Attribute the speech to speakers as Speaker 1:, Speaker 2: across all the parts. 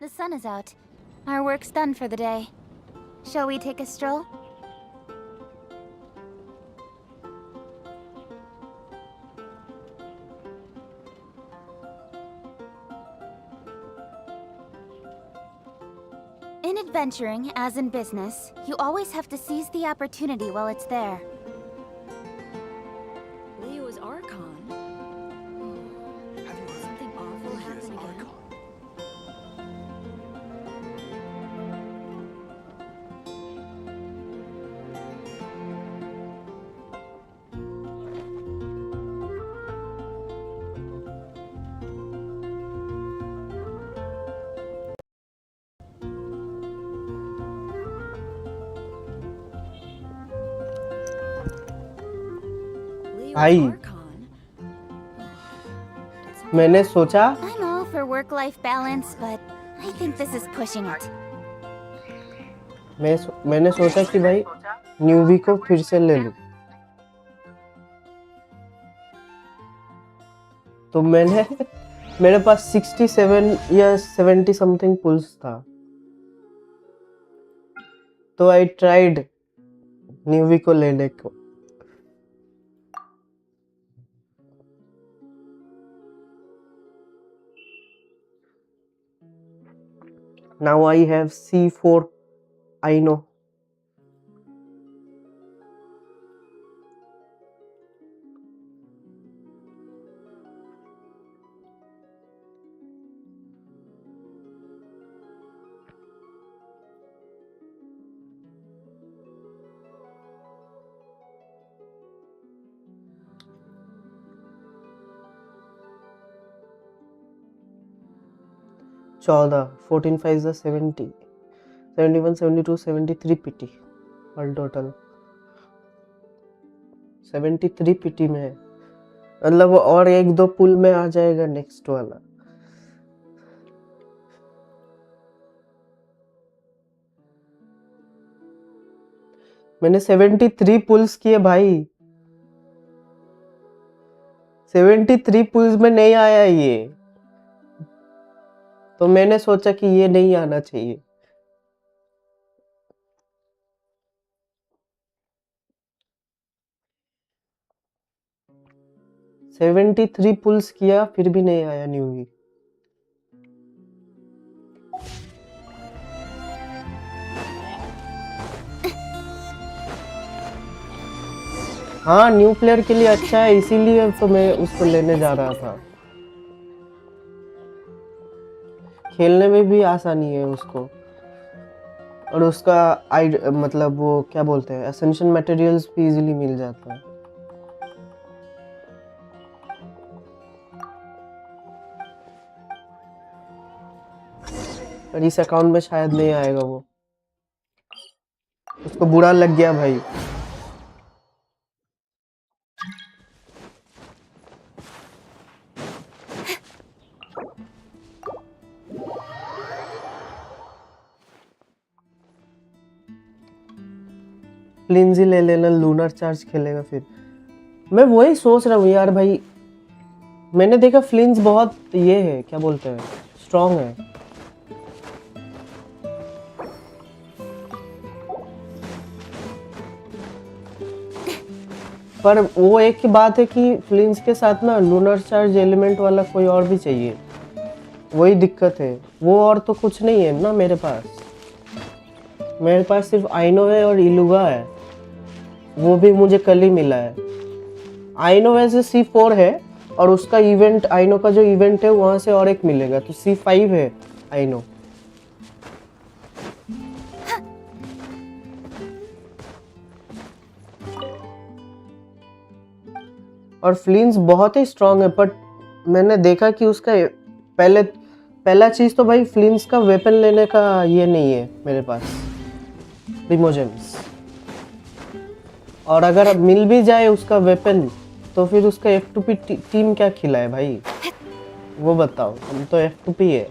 Speaker 1: The sun is out. Our work's done for the day. Shall we take a stroll? In adventuring, as in business, you always have to seize the opportunity while it's there.
Speaker 2: Leo is Archon.
Speaker 3: Have you heard?
Speaker 2: Something awful
Speaker 3: He is
Speaker 2: happen again?
Speaker 3: Archon.
Speaker 2: Leo
Speaker 4: भाई
Speaker 2: is Archon.
Speaker 4: मैंने सोचा
Speaker 1: I'm all for work-life balance, but I think this is pushing it.
Speaker 4: मैंने सोचा कि भाई न्यूवी को फिर से ले लूं। तो मेरे पास 67 या 70 समथिंग पुल्स था, तो आई ट्राइड न्यूवी को लेने को। Now I have C4 I know. चौदह 14 5 70 71 72 73 पीटी ऑल टोटल 73 पीटी में है। मतलब और एक दो पुल में आ जाएगा नेक्स्ट वाला। मैंने 73 पुल्स किए भाई। 73 पुल्स में नहीं आया ये, तो मैंने सोचा कि ये नहीं आना चाहिए। सेवेंटी थ्री पुल्स किया फिर भी नहीं आया न्यूवी। हाँ न्यू प्लेयर के लिए अच्छा है, इसीलिए तो मैं उसको लेने जा रहा था। खेलने में भी आसानी है उसको, और उसका मतलब वो क्या बोलते हैं एसेंशियल मटेरियल्स भी इजीली मिल जाता है। और इस अकाउंट में शायद नहीं आएगा वो, उसको बुरा लग गया भाई। फ्लिंजी ले लेना, लूनर चार्ज खेलेगा फिर। मैं वही सोच रहा हूँ यार भाई, मैंने देखा फ्लिंज बहुत ये है क्या बोलते हैं स्ट्रॉन्ग है, पर वो एक ही बात है कि फ्लिंज के साथ ना लूनर चार्ज एलिमेंट वाला कोई और भी चाहिए, वही दिक्कत है। वो और तो कुछ नहीं है ना मेरे पास सिर्फ आइनो है और इलुगा है, वो भी मुझे कल ही मिला है। आइनो वैसे C4 है और उसका इवेंट आइनो का जो इवेंट है वहां से और एक मिलेगा, तो C5 है आइनो। और फ्लिंस बहुत ही स्ट्रांग है, बट मैंने देखा कि उसका पहला चीज तो भाई फ्लिंस का वेपन लेने का ये नहीं है मेरे पास प्रिमोजेम्स, और अगर मिल भी जाए उसका वेपन तो फिर उसका F2P टीम क्या खिलाए भाई, वो बताओ। हम तो F2P है।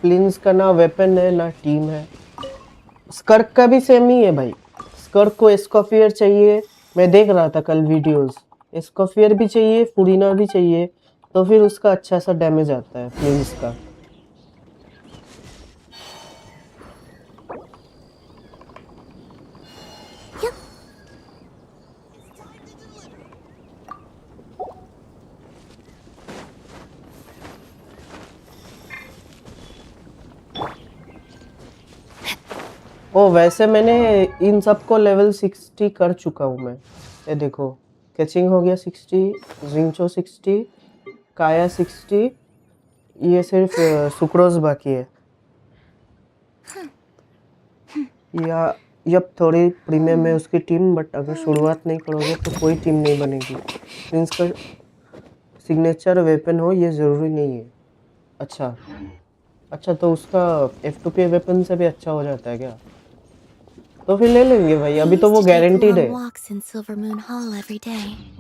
Speaker 4: फ्लिंस का ना वेपन है ना टीम है। स्कर्क का भी सेम ही है भाई। स्कर्क को एस्कॉफियर चाहिए, मैं देख रहा था कल वीडियोस, एस्कॉफियर भी चाहिए, फुरीना भी चाहिए, तो फिर उसका अच्छा सा डैमेज आता है फ्लेम्स का। ओ वैसे मैंने इन सबको लेवल 60 कर चुका हूँ मैं। ये देखो, कैचिंग हो गया 60, जिंचो 60, काया 60, ये सिर्फ सुक्रोज बाकी है। या यप थोड़ी प्रीमियम है उसकी टीम, बट अगर शुरुआत नहीं करोगे तो कोई टीम नहीं बनेगी। मीन्स का सिग्नेचर वेपन हो ये ज़रूरी नहीं है। अच्छा अच्छा, तो उसका F2P वेपन से भी अच्छा हो जाता है क्या? तो फिर ले लेंगे भाई, अभी तो वो गारंटीड है।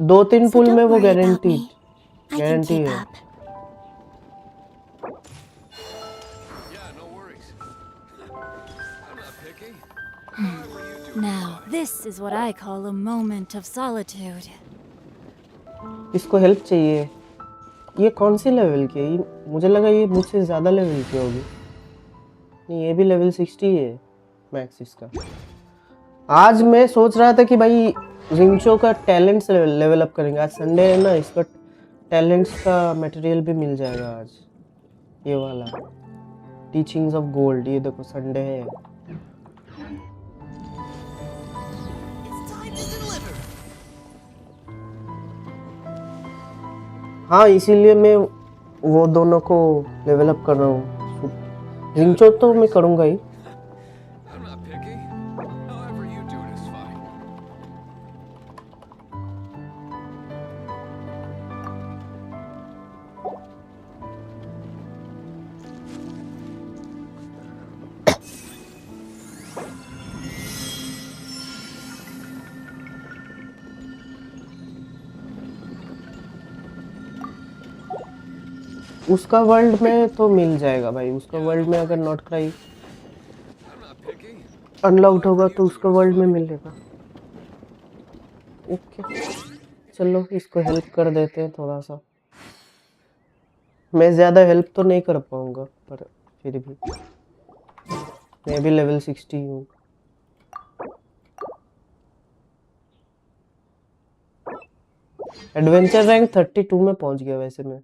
Speaker 4: 2-3 पुल में वो गारंटी है।
Speaker 3: Yeah, no worries. I'm not picky.
Speaker 2: Now, this is what I call a moment of solitude.
Speaker 4: इसको हेल्प चाहिए। ये कौन सी लेवल की है? मुझे लगा ये मुझसे ज़्यादा लेवल की होगी। नहीं, ये भी लेवल 60 है मैक्स इसका। आज मैं सोच रहा था कि भाई रिंचो का टैलेंट्स लेवल अप करेंगे। आज संडे है ना, इसका टैलेंट्स का मटेरियल भी मिल जाएगा आज। ये वाला टीचिंग्स ऑफ गोल्ड, ये देखो संडे है। हाँ, इसीलिए मैं वो दोनों को लेवल अप कर रहा हूँ। रिंचो तो मैं करूँगा ही।
Speaker 3: I'm not picky. However you do it is fine.
Speaker 4: उसका वर्ल्ड में तो मिल जाएगा भाई। उसका वर्ल्ड में अगर not cry
Speaker 3: I'm not picky.
Speaker 4: Unlocked होगा तो उसका वर्ल्ड में मिलेगा। ओके, चलो इसको हेल्प कर देते हैं थोड़ा सा। मैं ज़्यादा हेल्प तो नहीं कर पाऊंगा, पर फिर भी मैं भी लेवल 60 हूँ। एडवेंचर रैंक 32 में पहुंच गया वैसे मैं।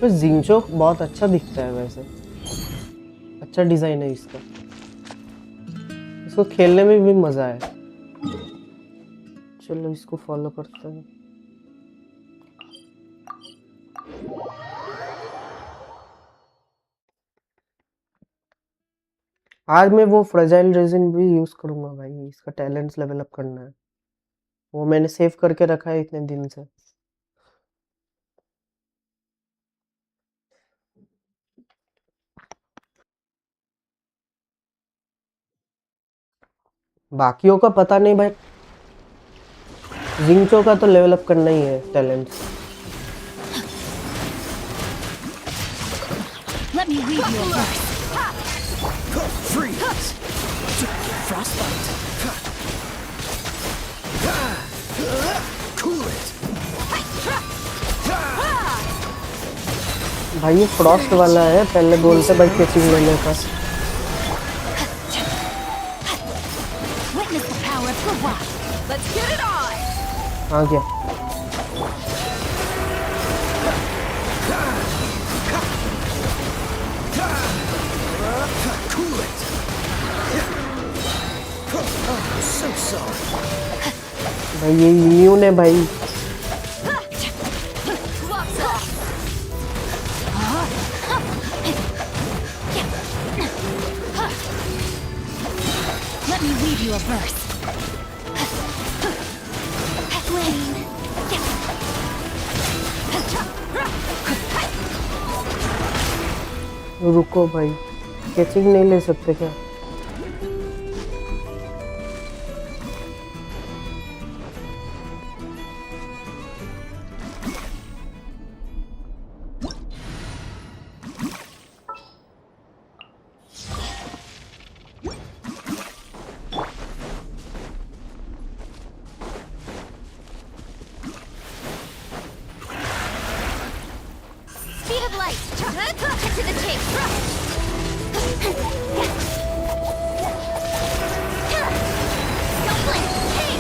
Speaker 4: पर जिंचो बहुत अच्छा दिखता है वैसे, अच्छा डिजाइन है इसका। इसको खेलने में भी मजा है। चलो इसको फॉलो करते हैं। आज मैं वो फ्रेजाइल रेजिन भी यूज करूंगा भाई, इसका टैलेंट्स लेवल अप करना है। वो मैंने सेव करके रखा है इतने दिन से। बाकियों का पता नहीं भाई, जिंचो का तो लेवल अप करना ही है talents.
Speaker 2: Let me read your verse.
Speaker 3: Freeze!
Speaker 2: Frostbite.
Speaker 3: Cool it!
Speaker 4: भाई ये फ्रॉस्ट वाला है, पहले बोलते भाई कैचिंग लेने का।
Speaker 2: Witness the power of the rock. Let's get it on.
Speaker 4: आ गया।
Speaker 3: Cool it! So sorry.
Speaker 4: भाई ये इम्यून है भाई।
Speaker 2: Let me weave you a verse.
Speaker 4: रुको भाई, कैचिंग नहीं ले सकते क्या?
Speaker 1: Speed of light. Cut to the chase. Don't blink. Hey.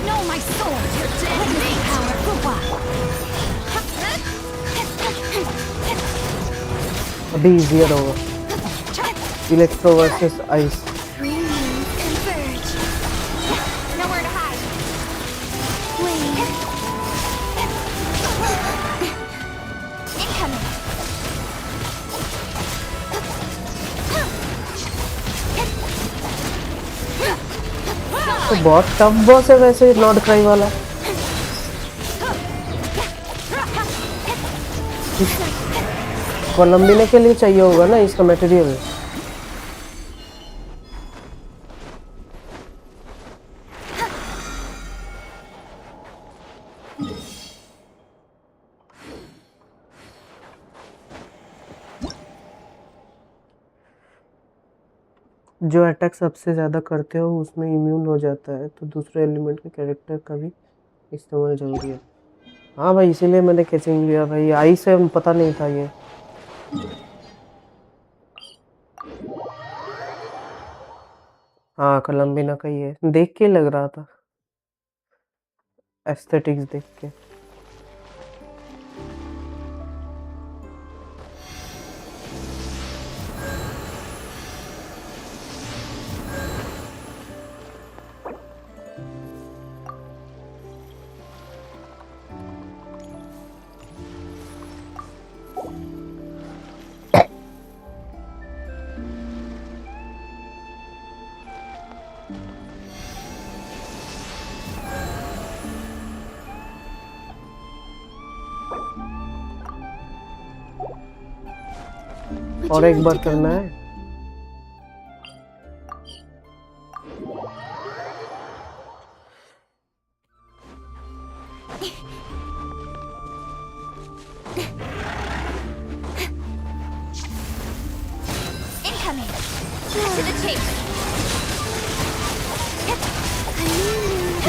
Speaker 2: No, my sword! You're dead! Let me power for a while.
Speaker 4: अभी इजियर होगा। Electro versus ice.
Speaker 1: Primos converge. Nowhere to hide. Incoming.
Speaker 4: तो बहुत tough boss है वैसे not cry वाला। कोलंबिने के लिए चाहिए होगा ना इसका मटेरियल। जो अटैक सबसे ज्यादा करते हो उसमें इम्यून हो जाता है, तो दूसरे एलिमेंट के कैरेक्टर का भी इस्तेमाल जरूरी है। हाँ भाई, इसीलिए मैंने कैचिंग लिया भाई। आई से पता नहीं था ये। हाँ, कोलंबिना का ही है, देख के लग रहा था, एस्थेटिक्स देख के। और एक बार करना है।
Speaker 1: Incoming. To the chase.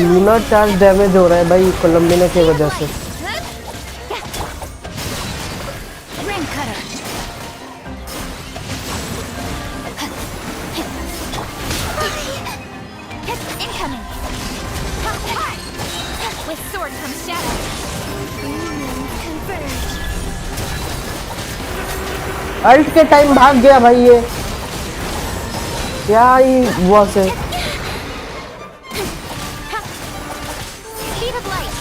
Speaker 4: Luna charge damage हो रहा है भाई कोलंबिना की वजह से।
Speaker 2: Ring cutter.
Speaker 1: Incoming. With sword from shadow. Converge.
Speaker 4: Ult के टाइम भाग गया भाई ये। क्या ही बॉस है।
Speaker 1: Speed of light.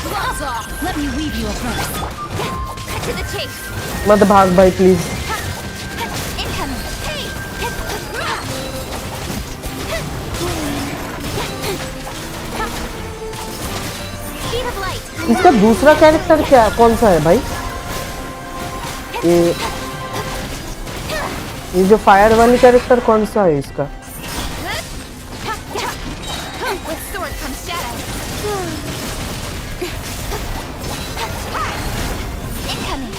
Speaker 2: Gloves off. Let me weave you a verse.
Speaker 1: Cut to the chase.
Speaker 4: मत भाग भाई please.
Speaker 1: Incoming. Hey. Speed of light.
Speaker 4: इसका दूसरा कैरेक्टर क्या कौन सा है भाई? ये जो फायर वाली कैरेक्टर कौन सा है इसका?
Speaker 1: With sword from shadow. Incoming.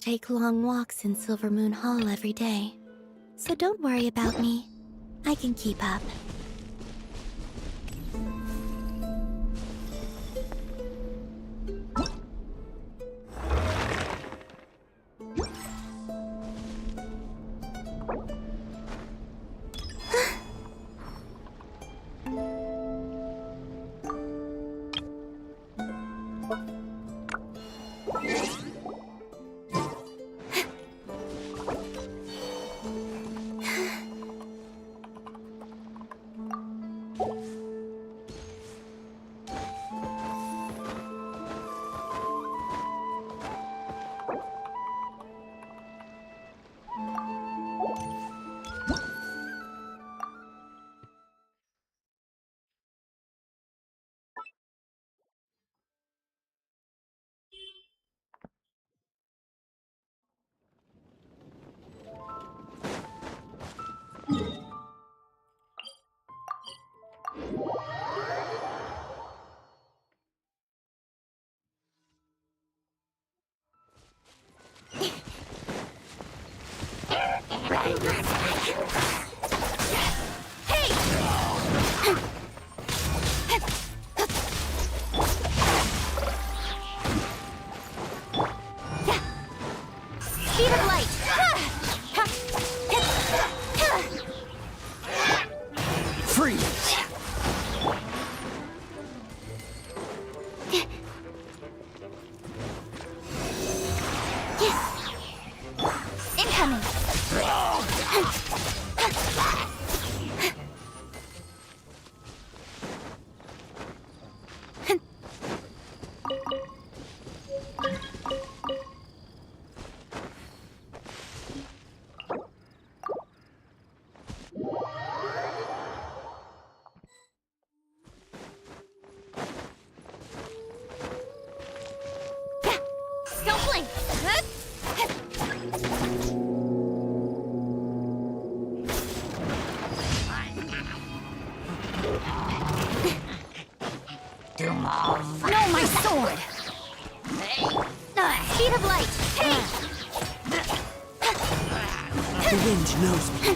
Speaker 5: take long walks in Silver Moon Hall every day. So don't worry about me. I can keep up.
Speaker 1: Speed of light!
Speaker 3: Freeze!
Speaker 1: Incoming! Don't blink! No, my sword! Speed of light!
Speaker 6: The wind knows me.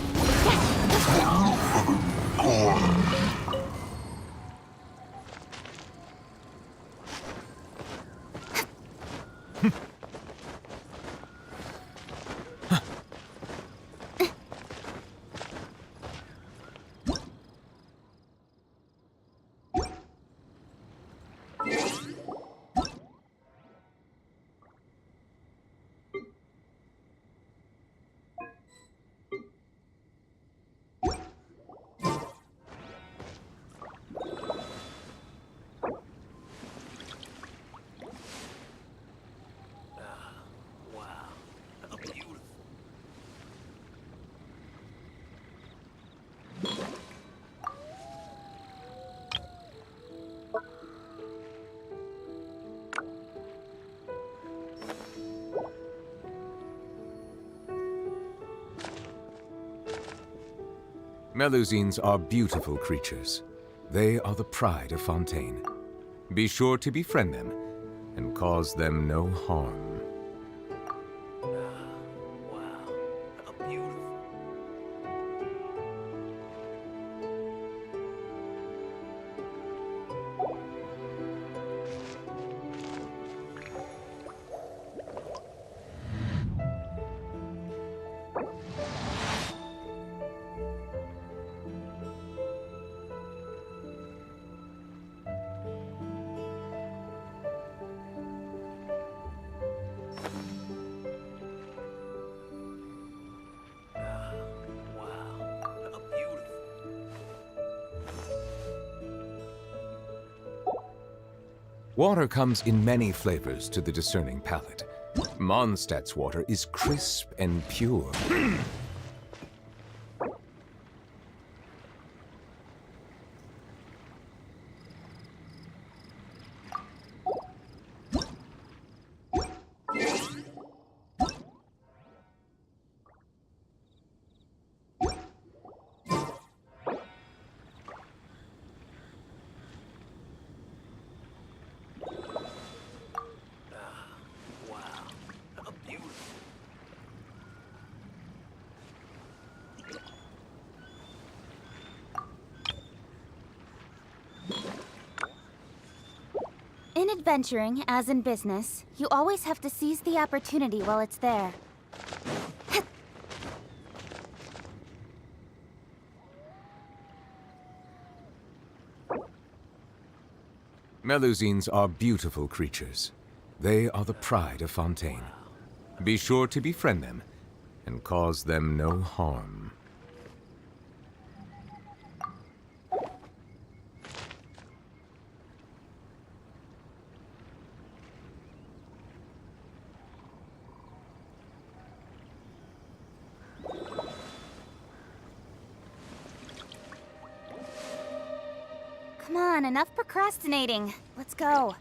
Speaker 7: Melusines are beautiful creatures. They are the pride of Fontaine. Be sure to befriend them and cause them no harm. Water comes in many flavors to the discerning palate. Mondstadt's water is crisp and pure.
Speaker 1: In adventuring, as in business, you always have to seize the opportunity while it's there.
Speaker 7: Melusines are beautiful creatures. They are the pride of Fontaine. Be sure to befriend them and cause them no harm.
Speaker 1: Come on, enough procrastinating. Let's go.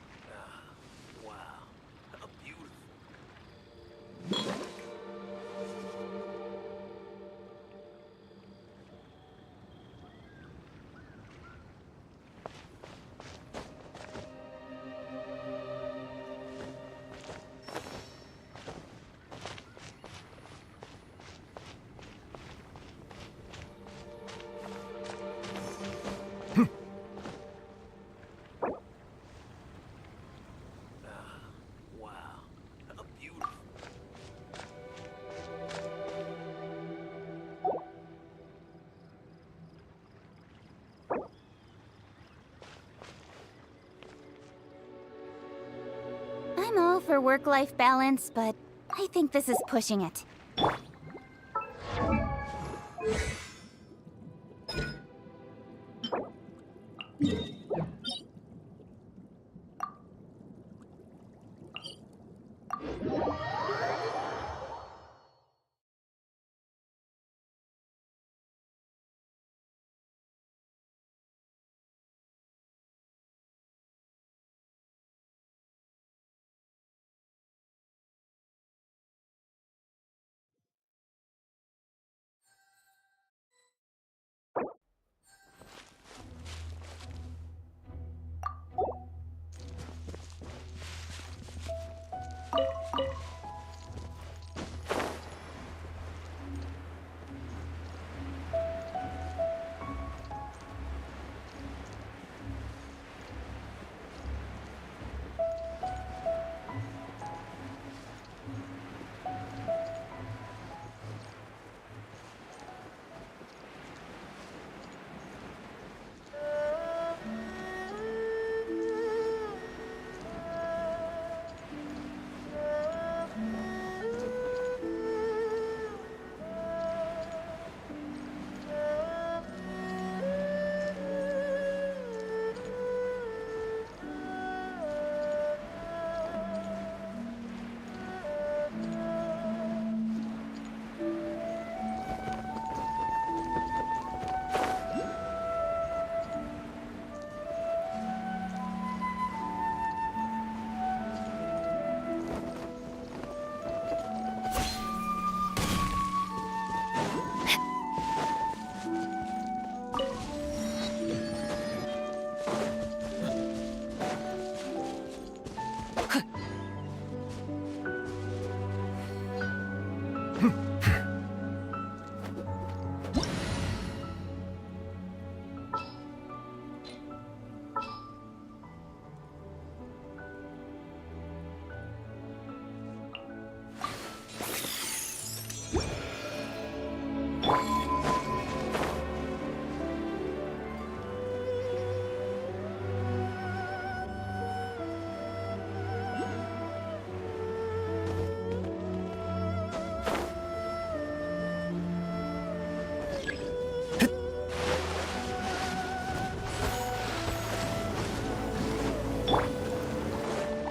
Speaker 1: I'm all for work-life balance, but I think this is pushing it.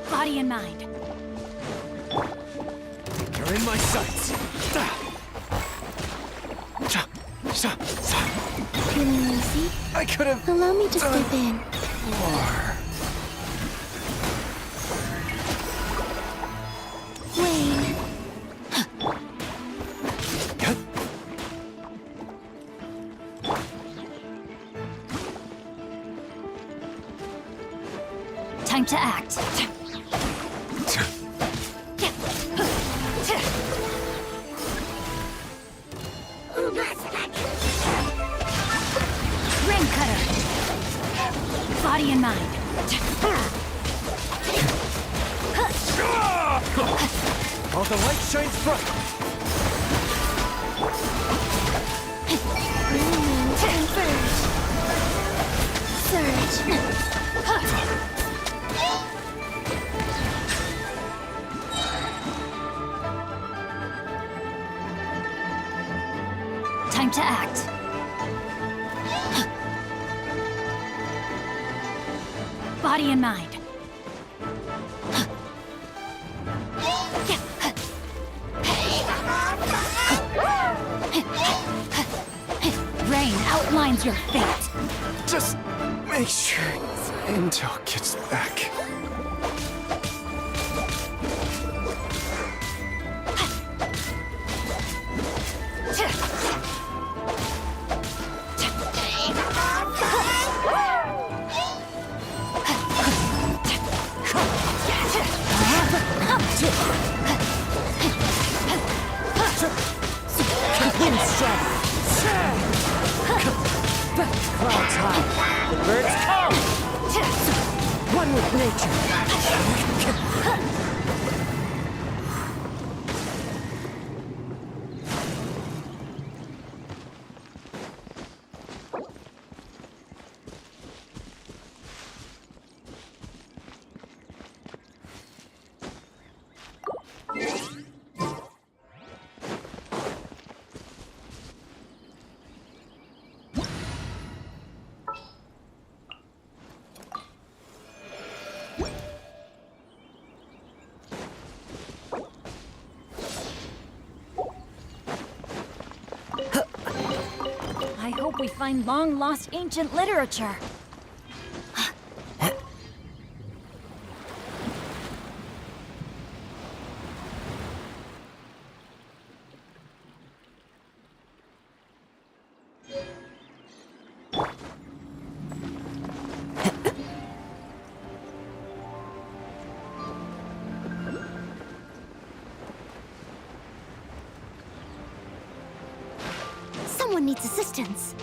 Speaker 2: Body and mind.
Speaker 6: You're in my sights.
Speaker 5: Feeling lazy?
Speaker 6: I could have
Speaker 5: Allow me to step in.
Speaker 6: more.
Speaker 5: Wayne,
Speaker 2: Time to act. Ring cutter. Body and mind.
Speaker 6: While the light shines bright.
Speaker 2: Time to act. Body and mind. Rain outlines your fate.
Speaker 6: Just make sure Intel gets back.
Speaker 8: Clouds high, the birds come! One with nature.
Speaker 2: I hope we find long-lost ancient literature.
Speaker 5: Someone needs assistance.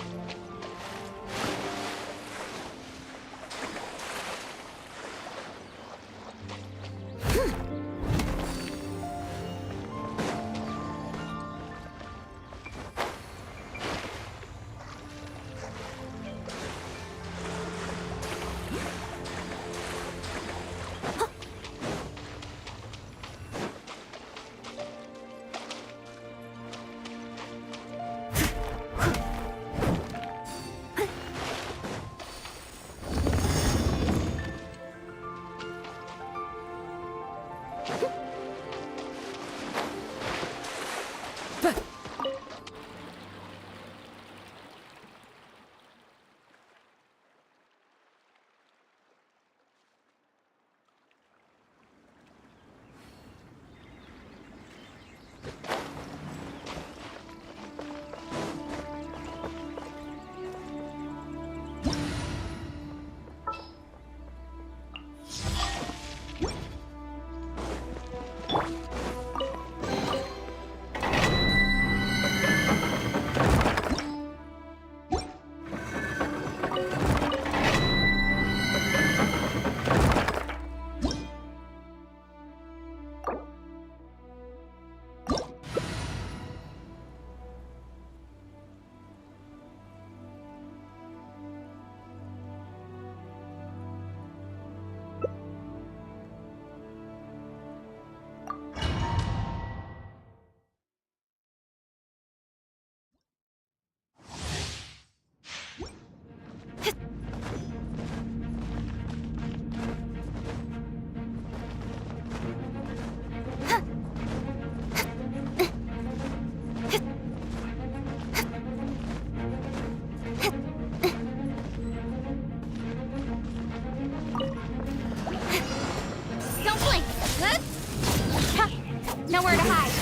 Speaker 1: Nowhere to hide.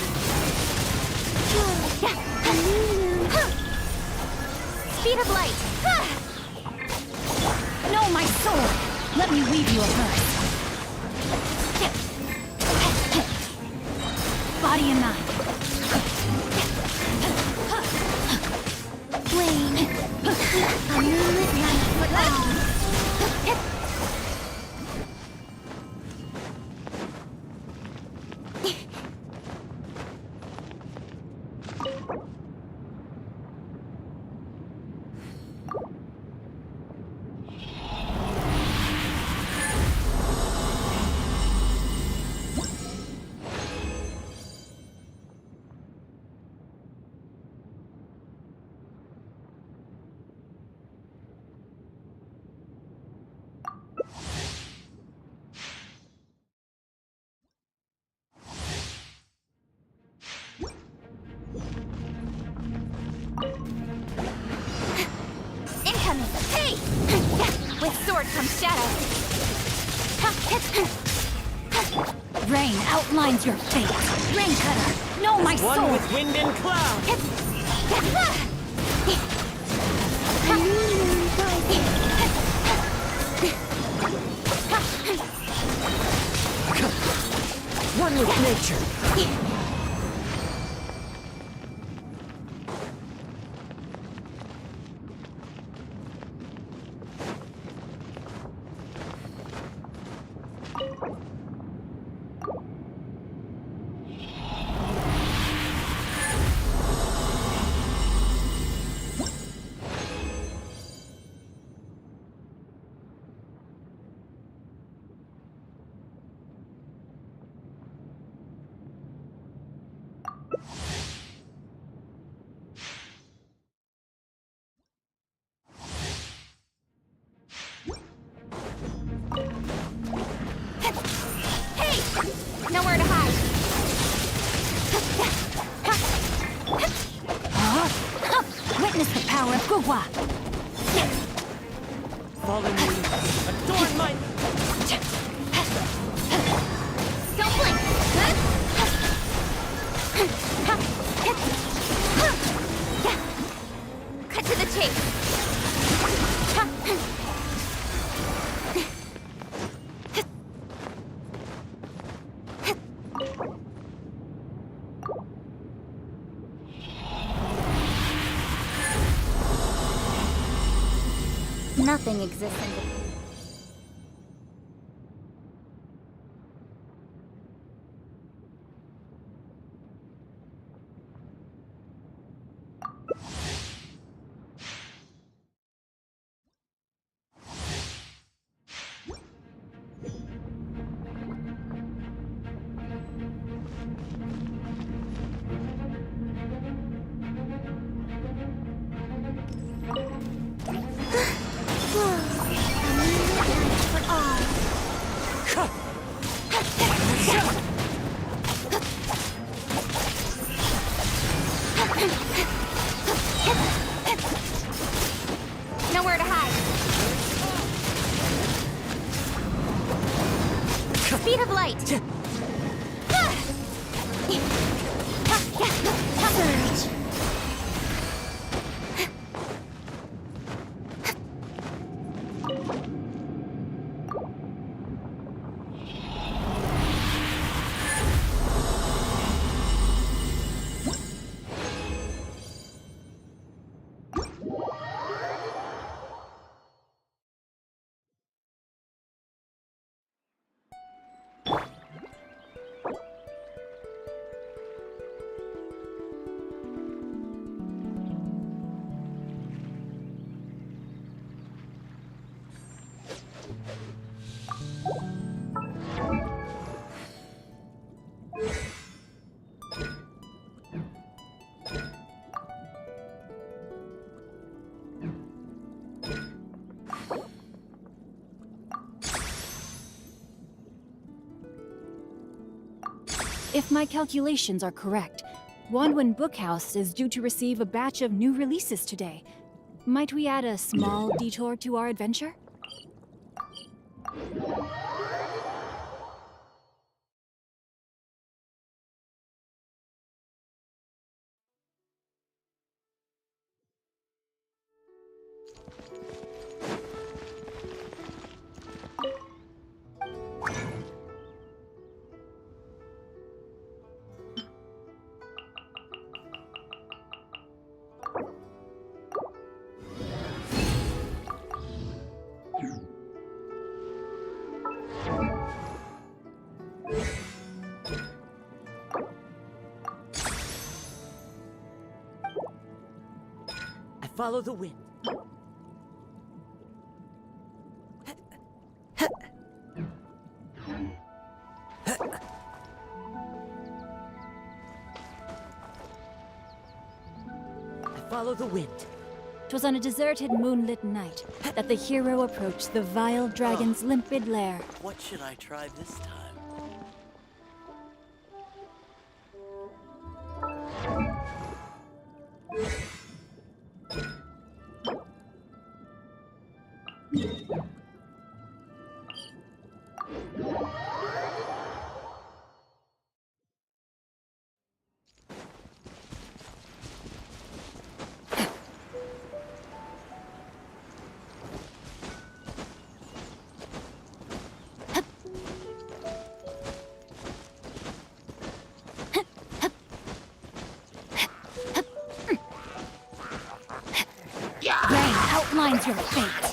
Speaker 1: Speed of light.
Speaker 2: No, my sword! Let me weave you a verse. Body and mind.
Speaker 5: Flame. A moonlit light for all.
Speaker 1: from shadow.
Speaker 2: Rain outlines your fate. Rain cutter, know my
Speaker 8: One
Speaker 2: soul.
Speaker 8: with wind and cloud. One with nature.
Speaker 1: Nowhere to hide.
Speaker 2: Witness the power of Gugwa.
Speaker 8: Fallen leaves. Adorn my...
Speaker 1: Don't blink. Cut to the chase. Nothing exists in the... Nowhere to hide. Speed of light. Surge.
Speaker 2: If my calculations are correct, Wanwen Bookhouse is due to receive a batch of new releases today. Might we add a small detour to our adventure?
Speaker 8: Follow the wind. Follow the wind.
Speaker 2: 'Twas on a deserted moonlit night that the hero approached the vile dragon's limpid lair.
Speaker 8: What should I try this time?
Speaker 2: finds your fate.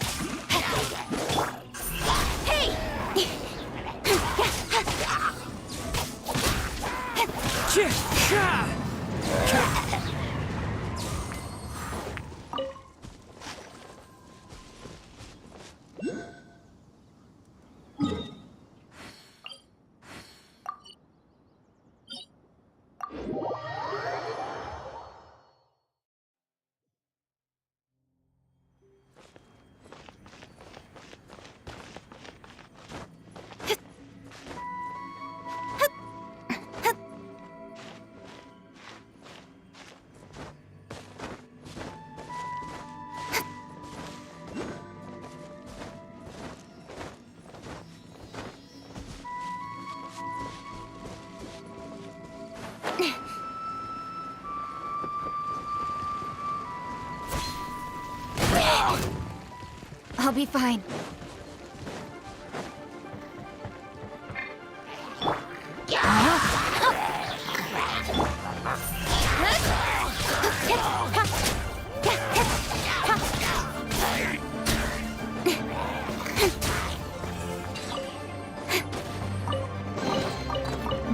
Speaker 2: I'll be fine.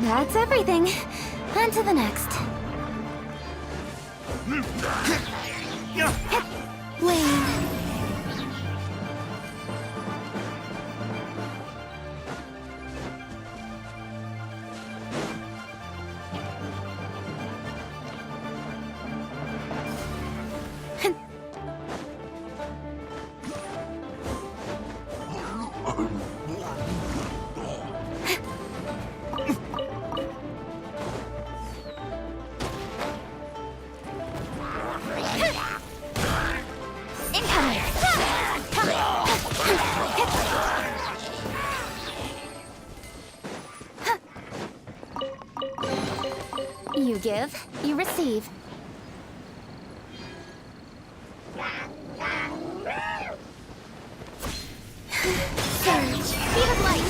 Speaker 1: That's everything. On to the next.
Speaker 5: Wayne.
Speaker 1: You give, you receive. Surge, speed of light.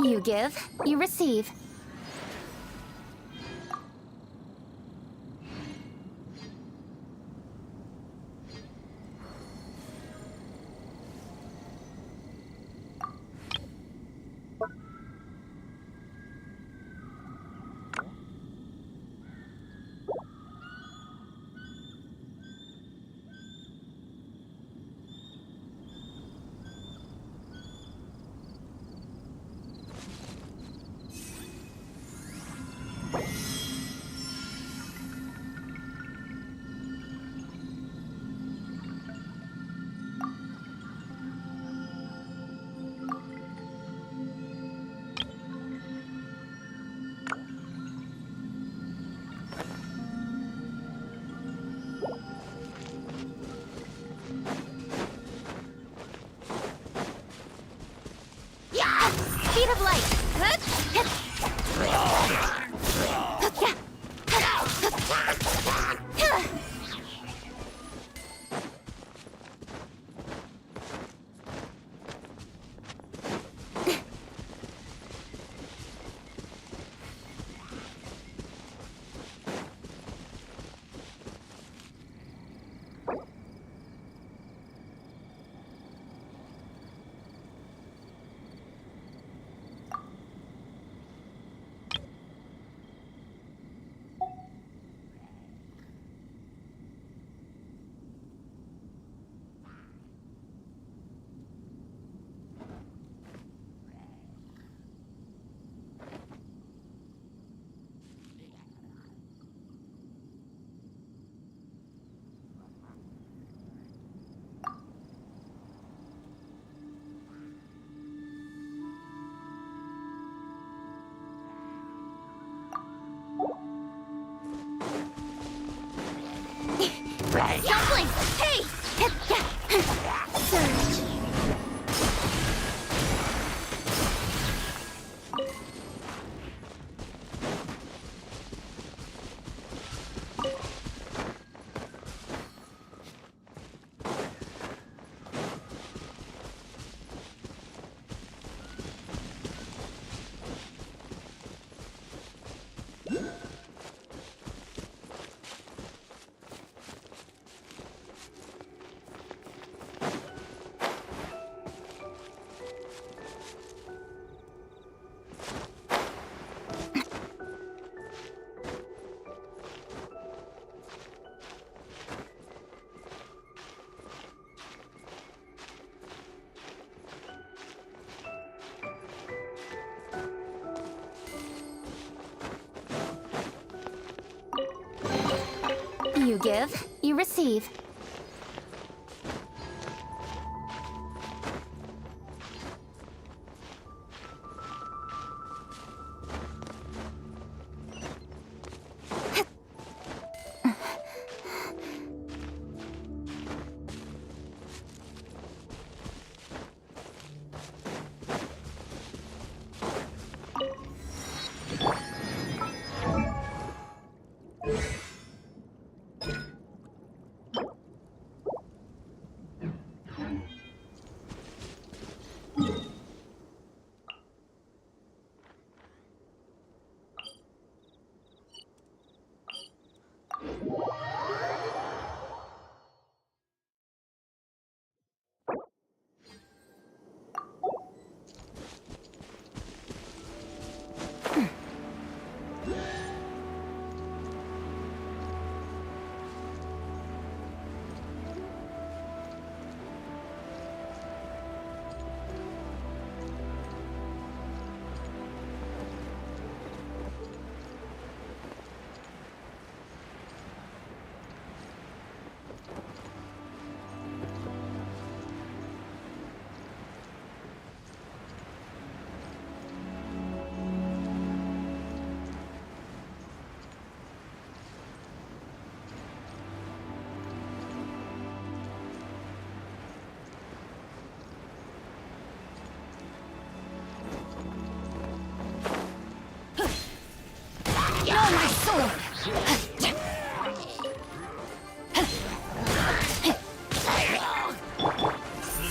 Speaker 1: You give, you receive. Speed of light. Don't blink! Hey!
Speaker 5: Surge.
Speaker 1: You give, you receive.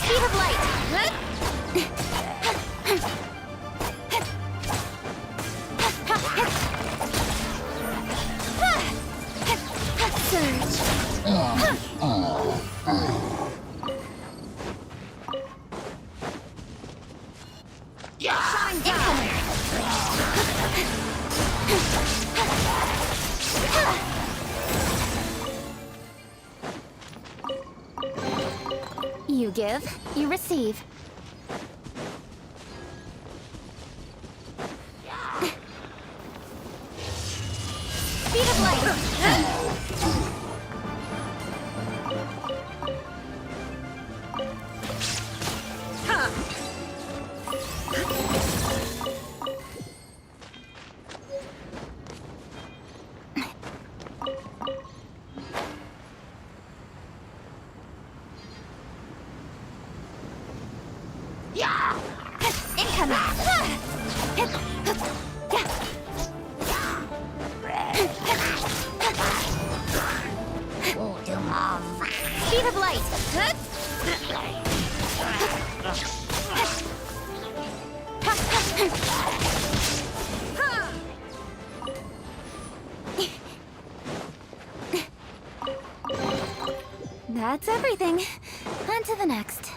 Speaker 1: Speed of light! You give, you receive. Speed of light! Speed of light! That's everything. On to the next.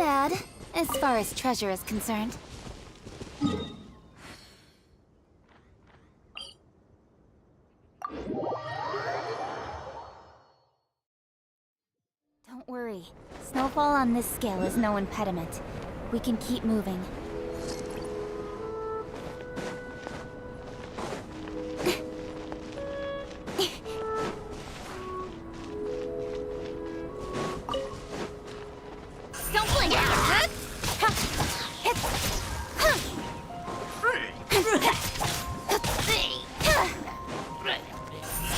Speaker 1: bad, as far as treasure is concerned. Don't worry. Snowfall on this scale is no impediment. We can keep moving. Don't blink!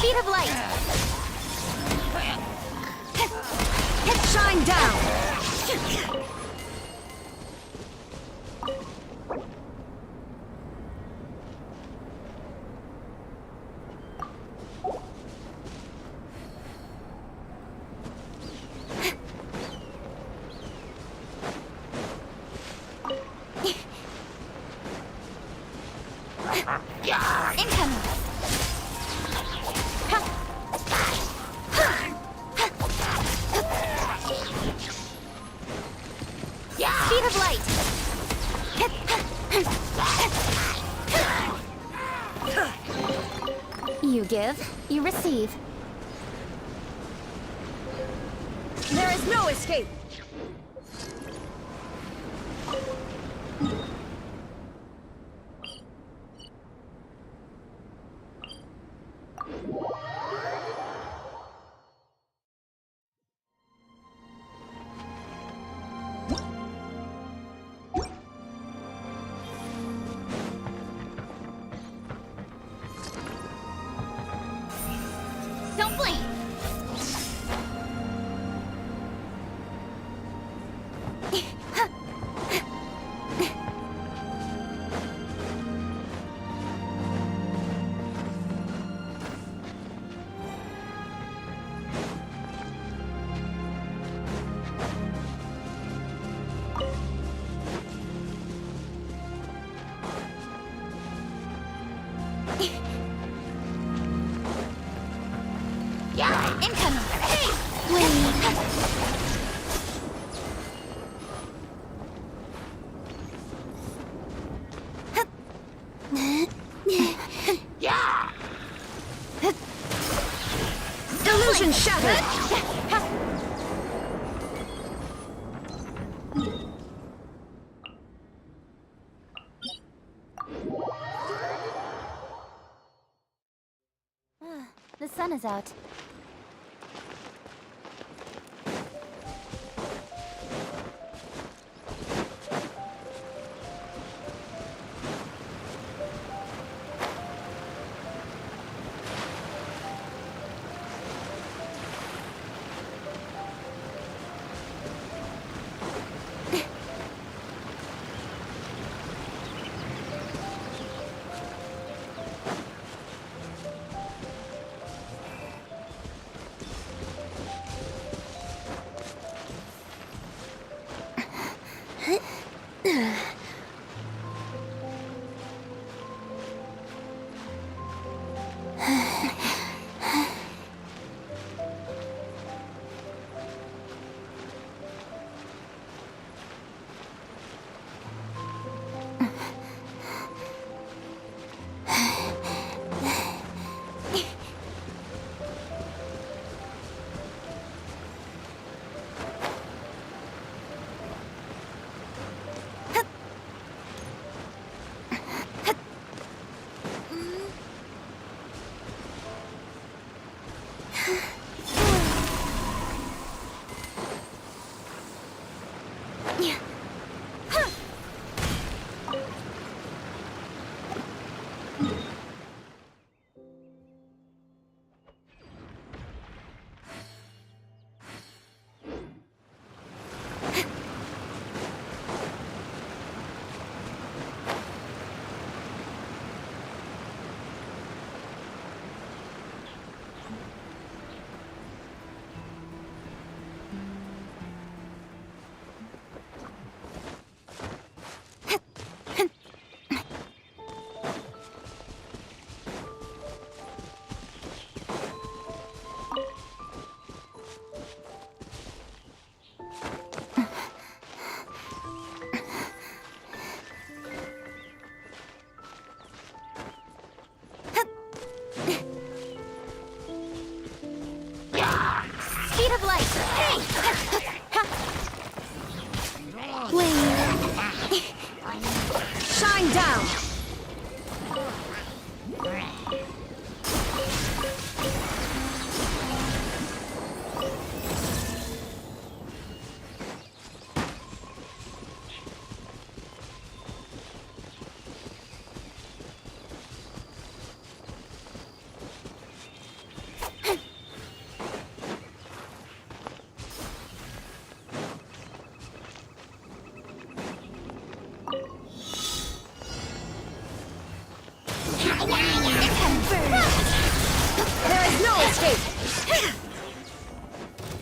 Speaker 1: Speed of light!
Speaker 8: Shine down!
Speaker 1: Incoming! Speed of light! You give, you receive.
Speaker 8: There is no escape!
Speaker 1: Don't blink! Incoming! Hey!
Speaker 8: Illusion shattered!
Speaker 1: The sun is out.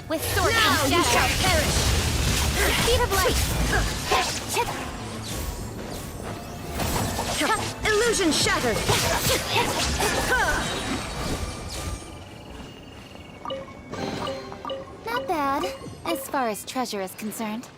Speaker 1: With sword
Speaker 8: Now
Speaker 1: and
Speaker 8: you
Speaker 1: shadow.
Speaker 8: shall perish!
Speaker 1: Speed of light.
Speaker 8: Illusion shattered!
Speaker 1: Not bad, as far as treasure is concerned.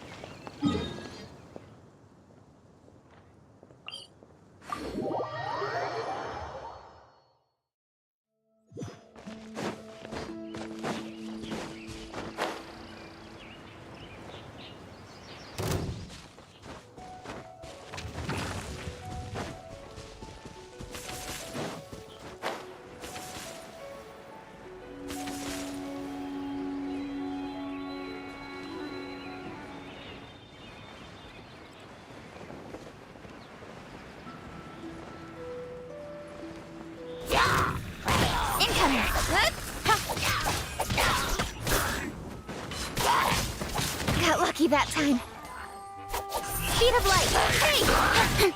Speaker 1: Incoming! Got lucky that time. Speed of light! Hey!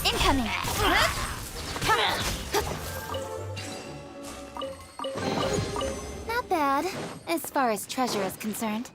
Speaker 1: Incoming! Not bad, as far as treasure is concerned.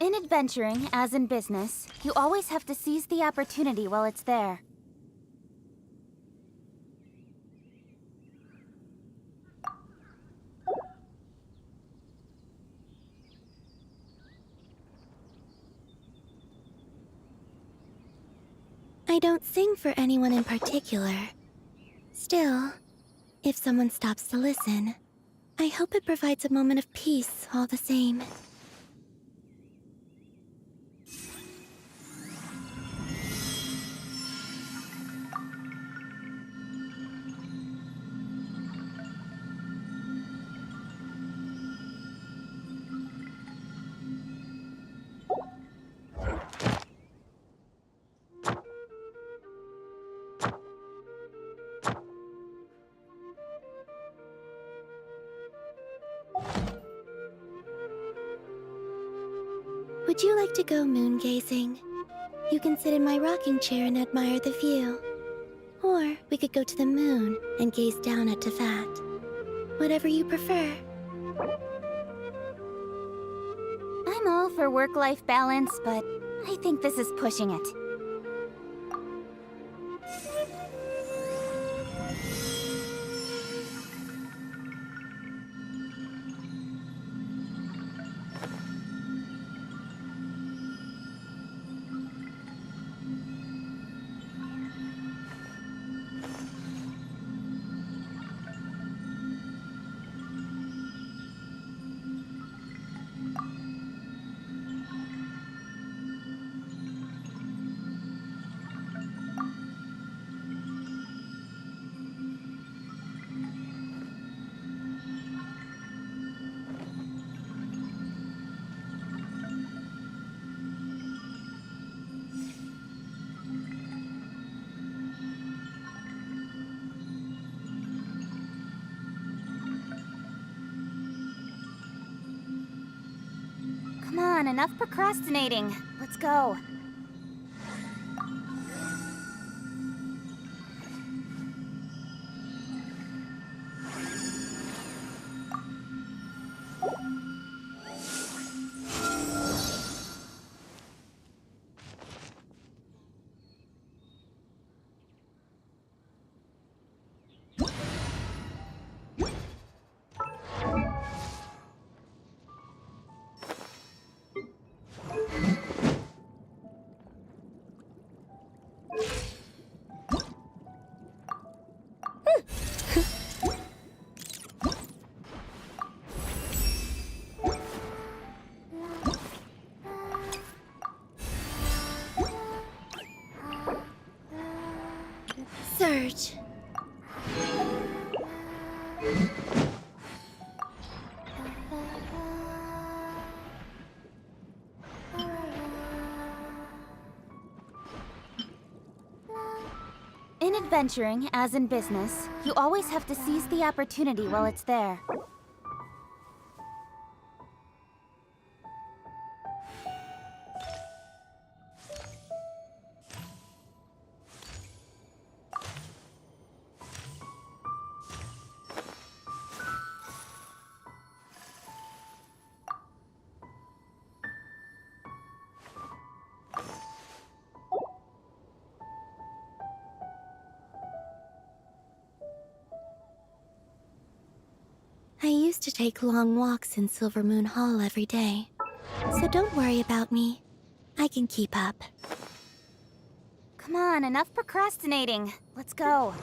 Speaker 1: In adventuring, as in business, you always have to seize the opportunity while it's there.
Speaker 5: I don't sing for anyone in particular. Still, if someone stops to listen, I hope it provides a moment of peace all the same. Would you like to go moon gazing? You can sit in my rocking chair and admire the view. Or we could go to the moon and gaze down at Tefat. Whatever you prefer.
Speaker 1: I'm all for work-life balance, but I think this is pushing it. Come on, enough procrastinating. Let's go.
Speaker 5: Surge.
Speaker 1: In adventuring, as in business, you always have to seize the opportunity while it's there.
Speaker 5: I used to take long walks in Silver Moon Hall every day. So don't worry about me. I can keep up.
Speaker 1: Come on, enough procrastinating. Let's go.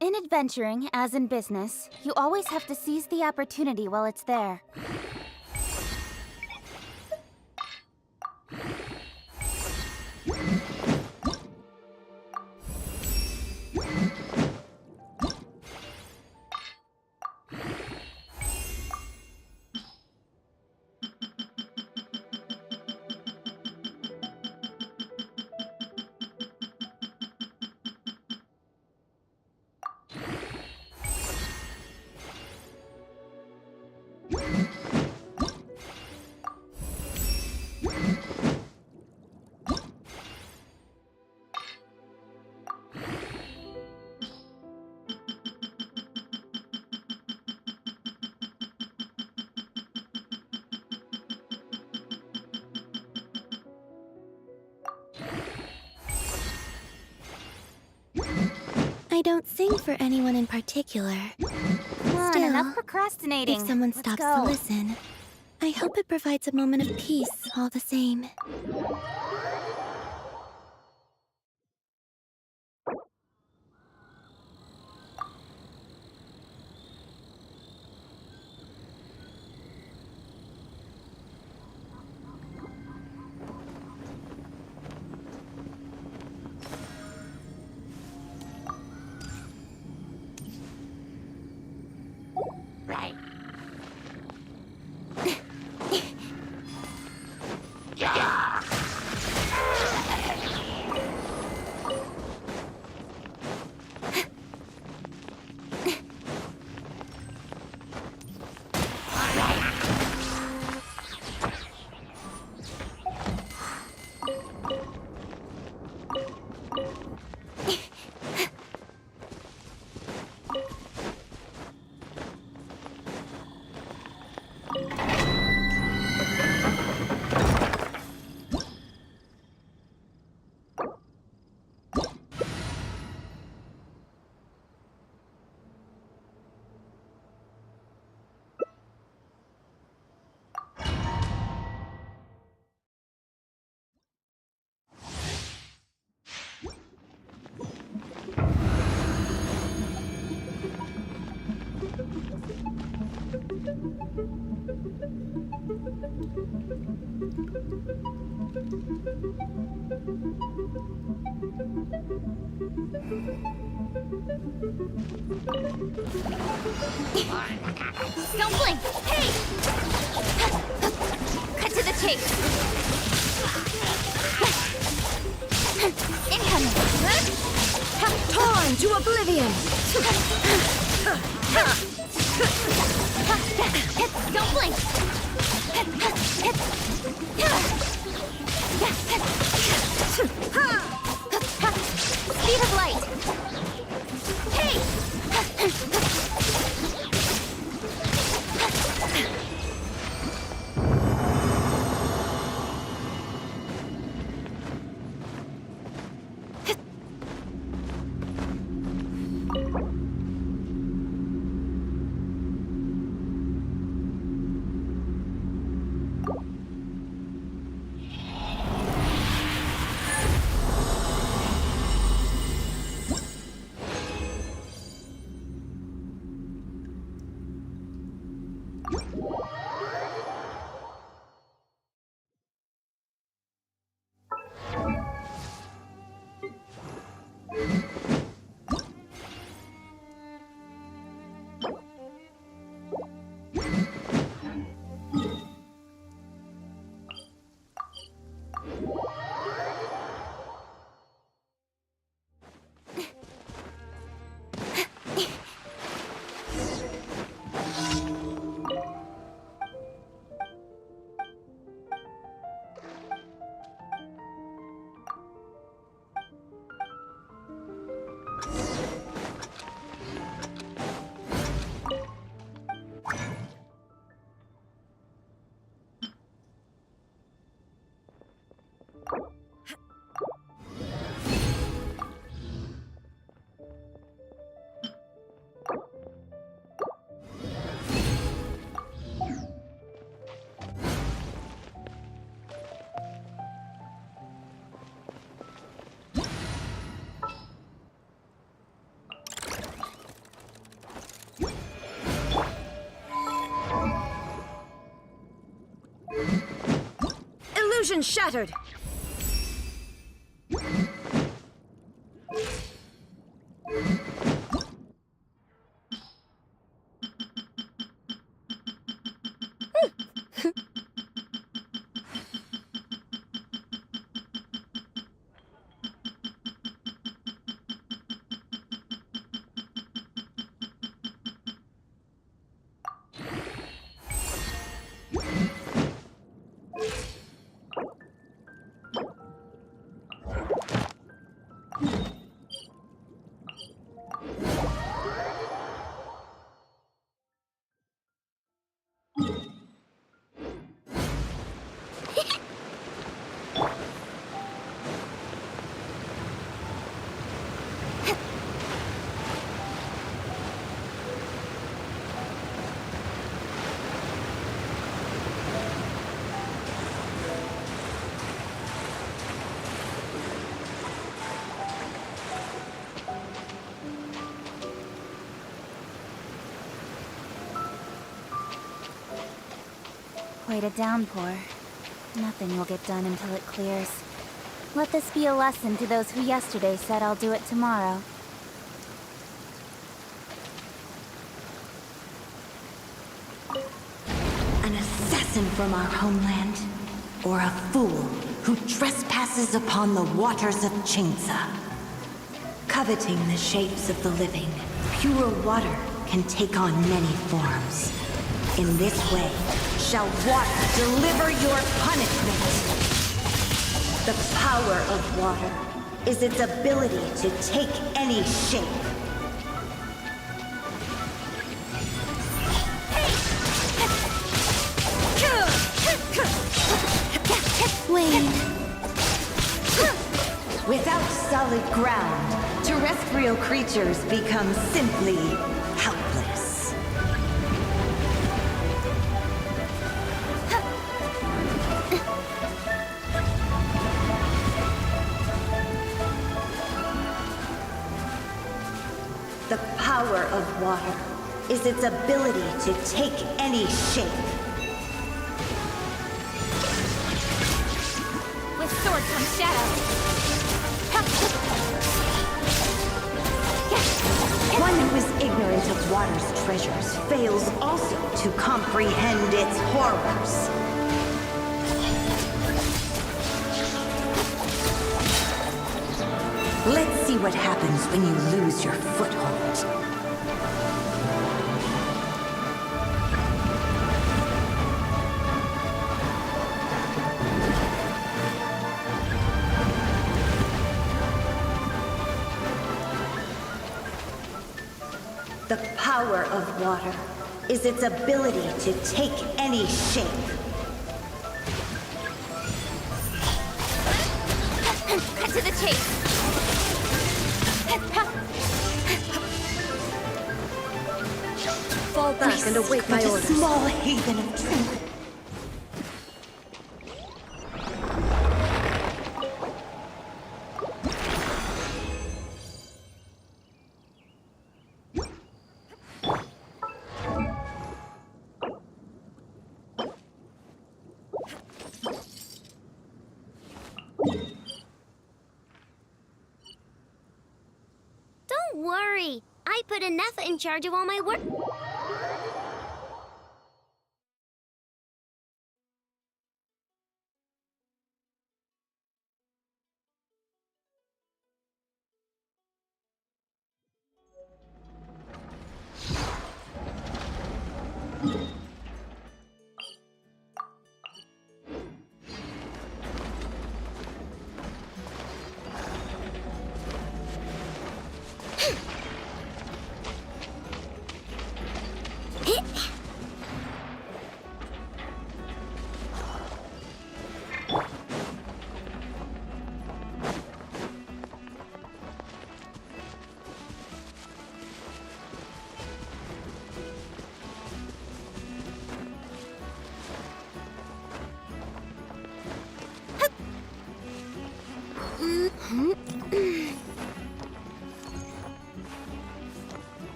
Speaker 1: In adventuring, as in business, you always have to seize the opportunity while it's there.
Speaker 5: I don't sing for anyone in particular.
Speaker 1: Come on,
Speaker 5: Still,
Speaker 1: enough procrastinating.
Speaker 5: If someone
Speaker 1: Let's
Speaker 5: stops
Speaker 1: go.
Speaker 5: to listen, I hope it provides a moment of peace all the same.
Speaker 1: Don't blink! Hey! Cut to the chase! Incoming!
Speaker 8: Torn to oblivion!
Speaker 1: Don't blink! Speed of light! Hey!
Speaker 8: Illusion shattered!
Speaker 1: Quite a downpour. Nothing will get done until it clears. Let this be a lesson to those who yesterday said I'll do it tomorrow.
Speaker 9: An assassin from our homeland, or a fool who trespasses upon the waters of Chainsa. Coveting the shapes of the living, pure water can take on many forms. In this way, shall water deliver your punishment. The power of water is its ability to take any shape.
Speaker 5: Wait.
Speaker 9: Without solid ground, terrestrial creatures become simply helpless. The power of water is its ability to take any shape.
Speaker 1: With sword comes shadow.
Speaker 9: One who is ignorant of water's treasures fails also to comprehend its horrors. Let's see what happens when you lose your foothold. The power of water is its ability to take any shape.
Speaker 1: Cut to the chase.
Speaker 8: Fall back and await my
Speaker 9: But a
Speaker 8: orders.
Speaker 9: small haven of truth.
Speaker 5: Don't worry. I put enough in charge of all my work.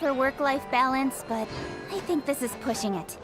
Speaker 1: for work-life balance, but I think this is pushing it.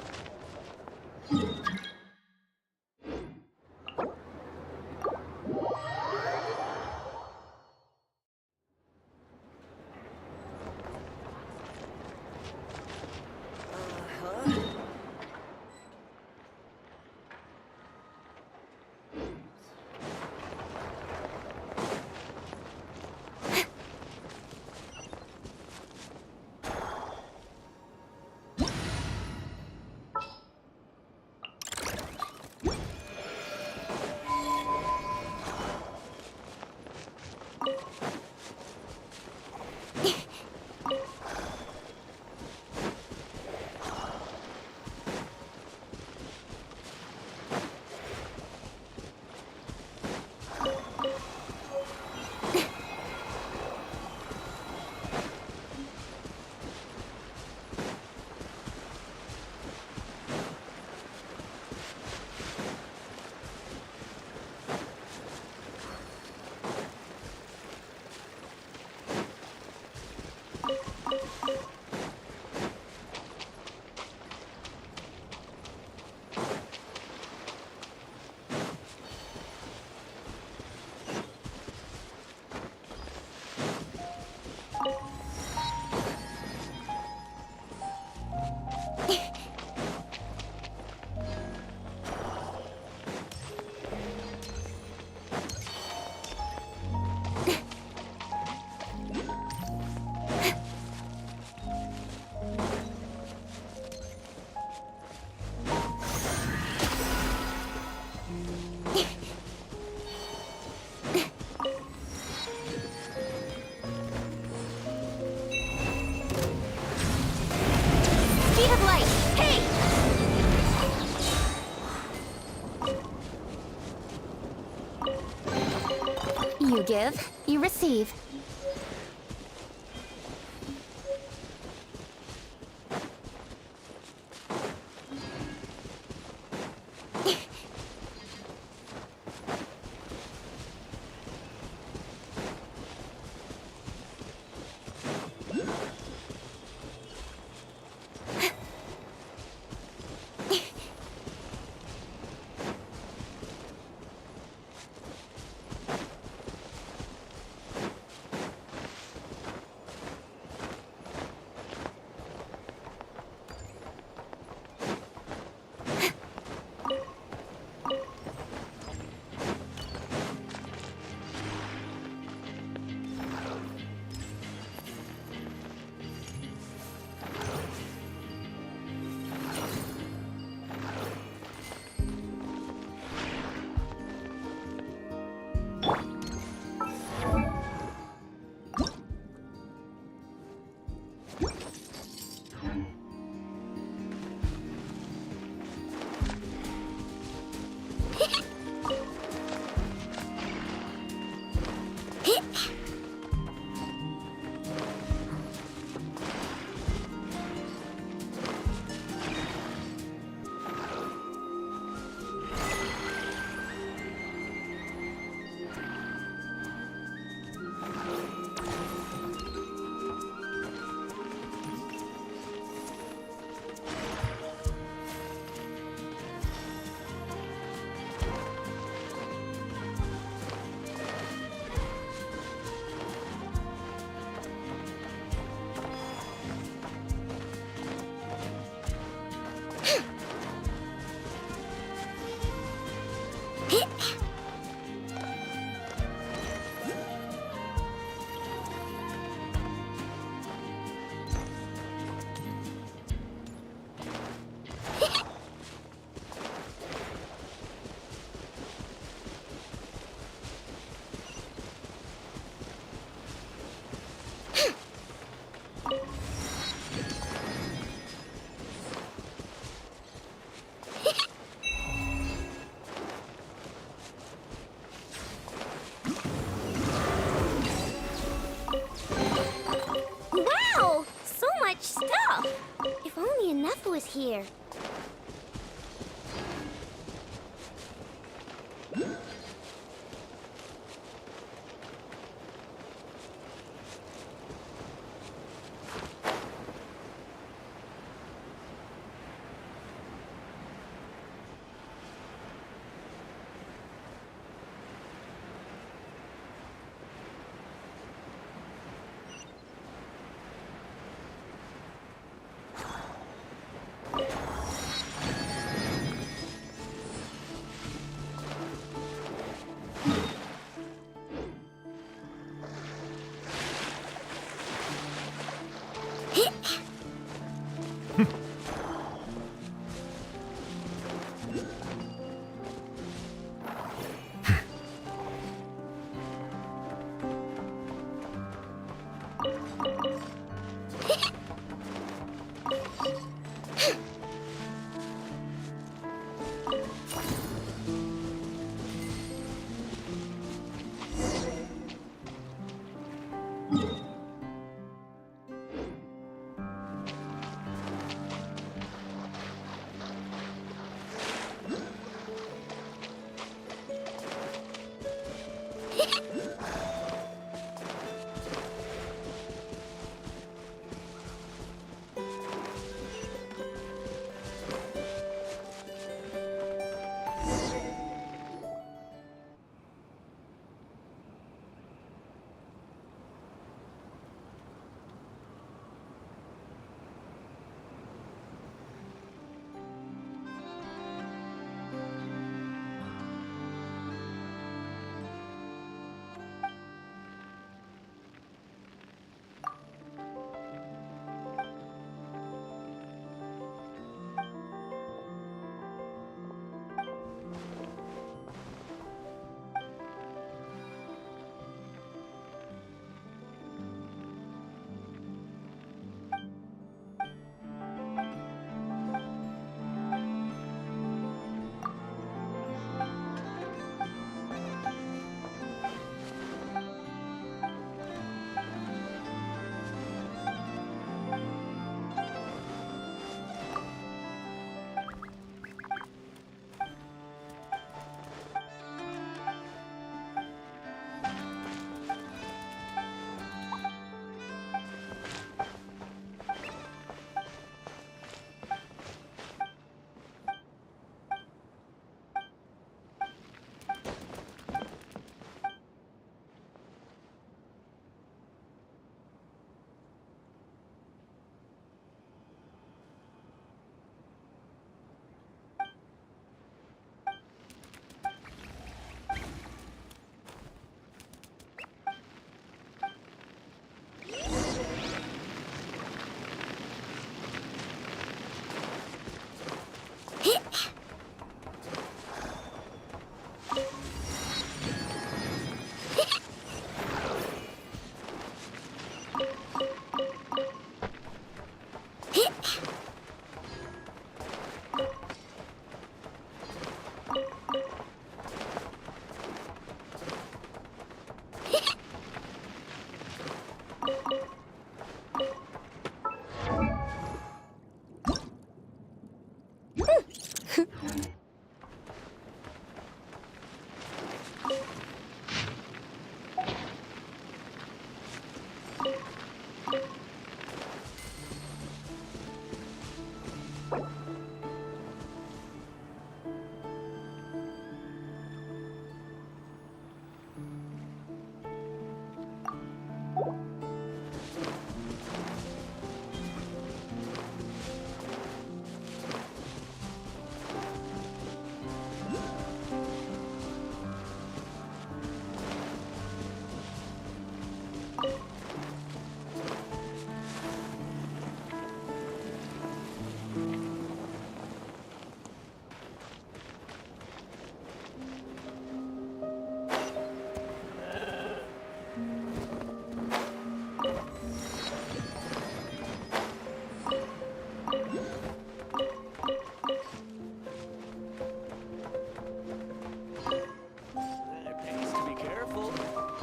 Speaker 1: You give, you receive.
Speaker 5: Was here.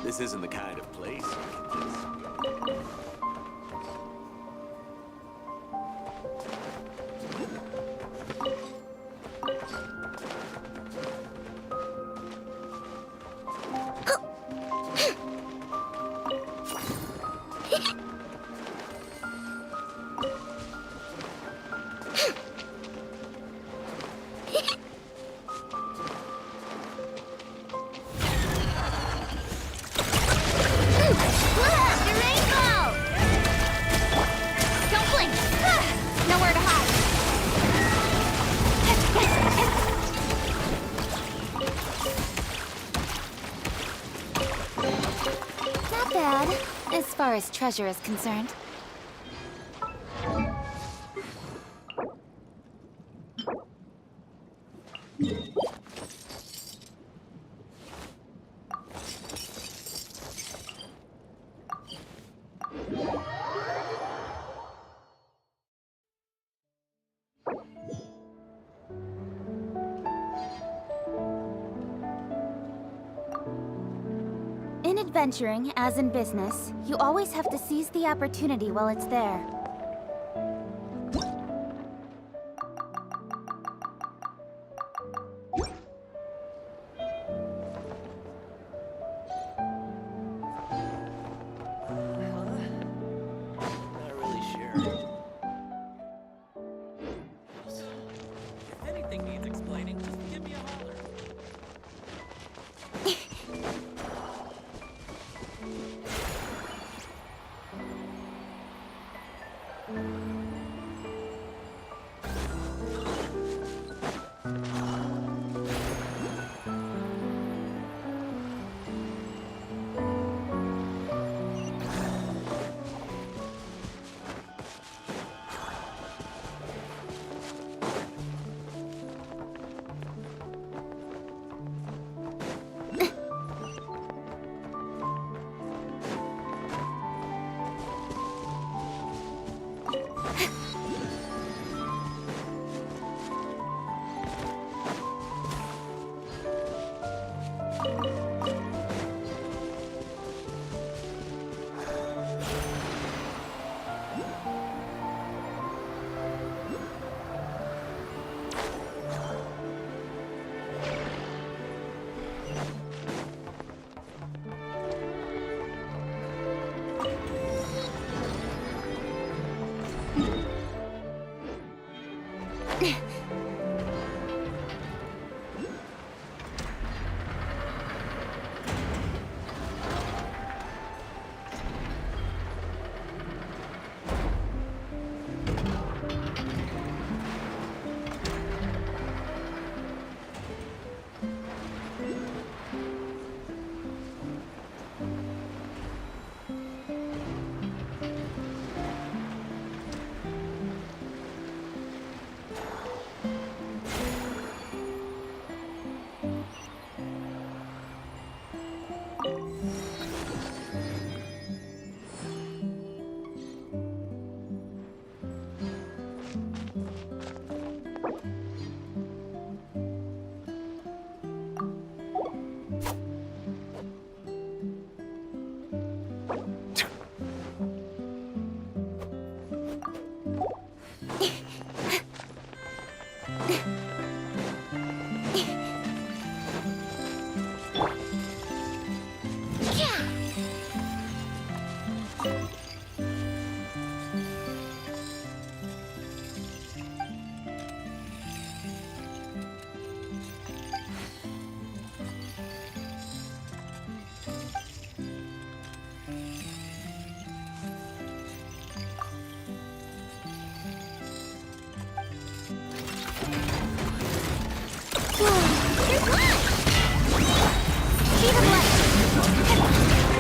Speaker 10: This isn't the kind of place you can just...
Speaker 1: As far as treasure is concerned. In adventuring, as in business, you always have to seize the opportunity while it's there.
Speaker 10: Not really sure. If anything needs explaining, just give me a holler.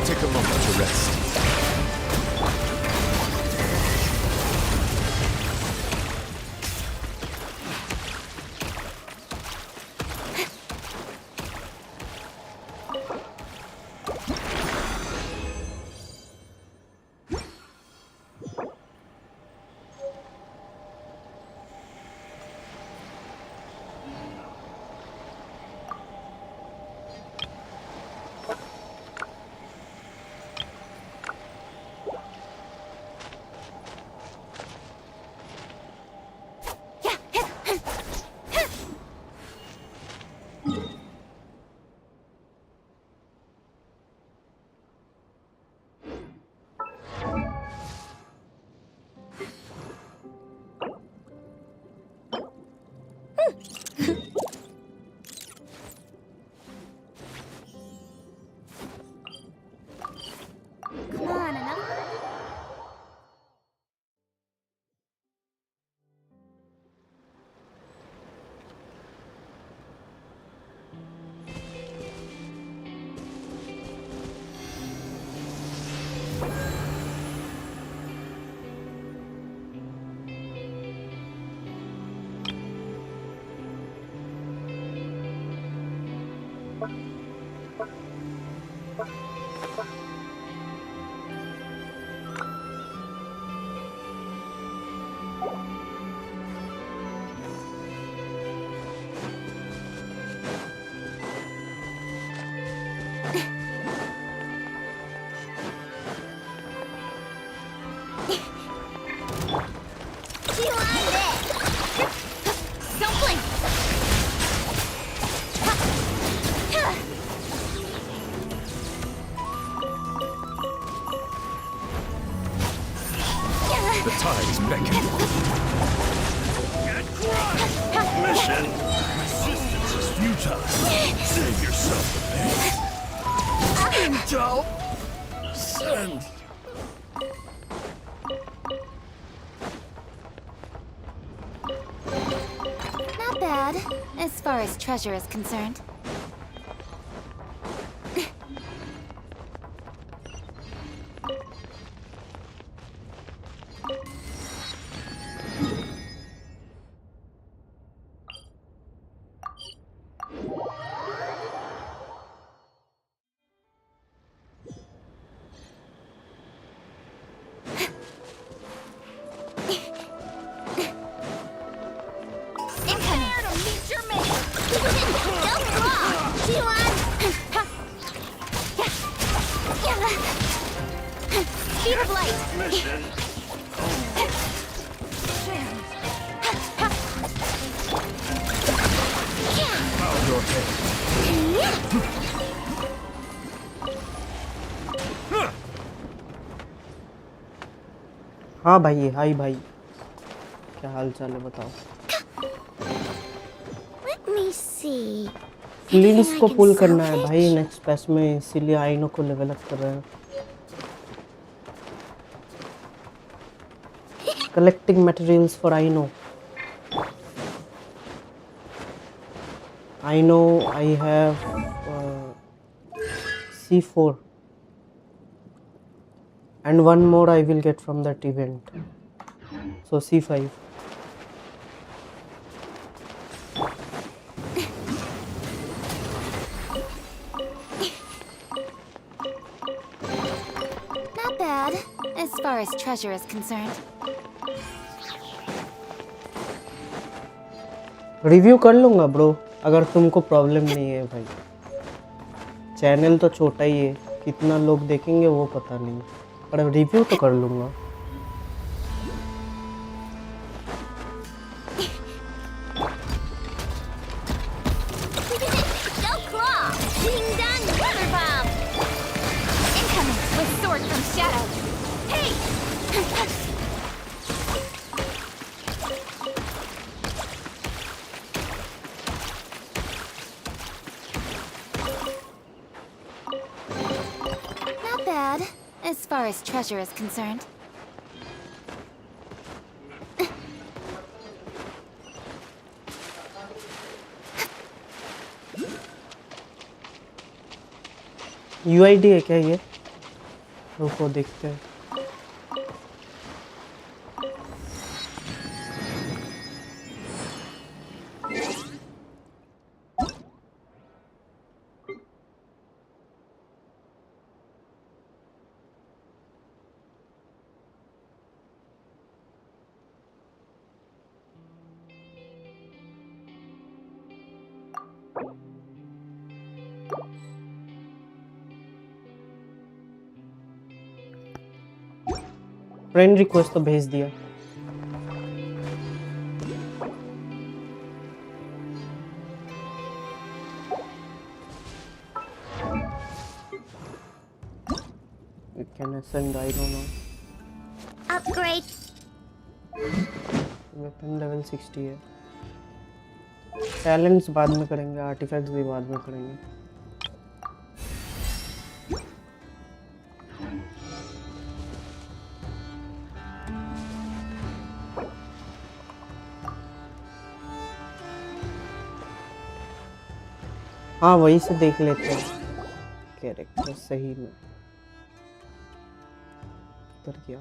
Speaker 6: Take a moment to rest. The tides beckon. Mission! Resistance is futile. Save yourself the pain. Intel! Send!
Speaker 1: Not bad, as far as treasure is concerned. Speed of light!
Speaker 6: Mission! Bow your head.
Speaker 4: हाँ भाई, हाय भाई, क्या हाल चाल है बताओ।
Speaker 5: Let me see.
Speaker 4: Please को पुल करना है भाई नेक्स्ट पैच में, इसीलिए आइनो को लेवल अप कर रहे हैं। Collecting materials for Aino. I know I have C4 and one more I will get from that event, so C5.
Speaker 1: Not bad, as far as treasure is concerned.
Speaker 4: Review कर लूँगा bro, अगर तुमको problem नहीं है भाई। Channel तो छोटा ही है, कितना लोग देखेंगे वो पता नहीं, पर रिव्यू तो कर लूँगा।
Speaker 1: As far as treasure is concerned.
Speaker 4: UID है क्या ये? रुको देखते हैं। फ्रेंड रिक्वेस्ट तो भेज दिया। Can I send? I don't know.
Speaker 5: Upgrade.
Speaker 4: Weapon level 60 है। टैलेंट्स बाद में करेंगे, आर्टिफैक्ट्स भी बाद में करेंगे। हाँ वही से देख लेते हैं कैरेक्टर सही में उतर गया।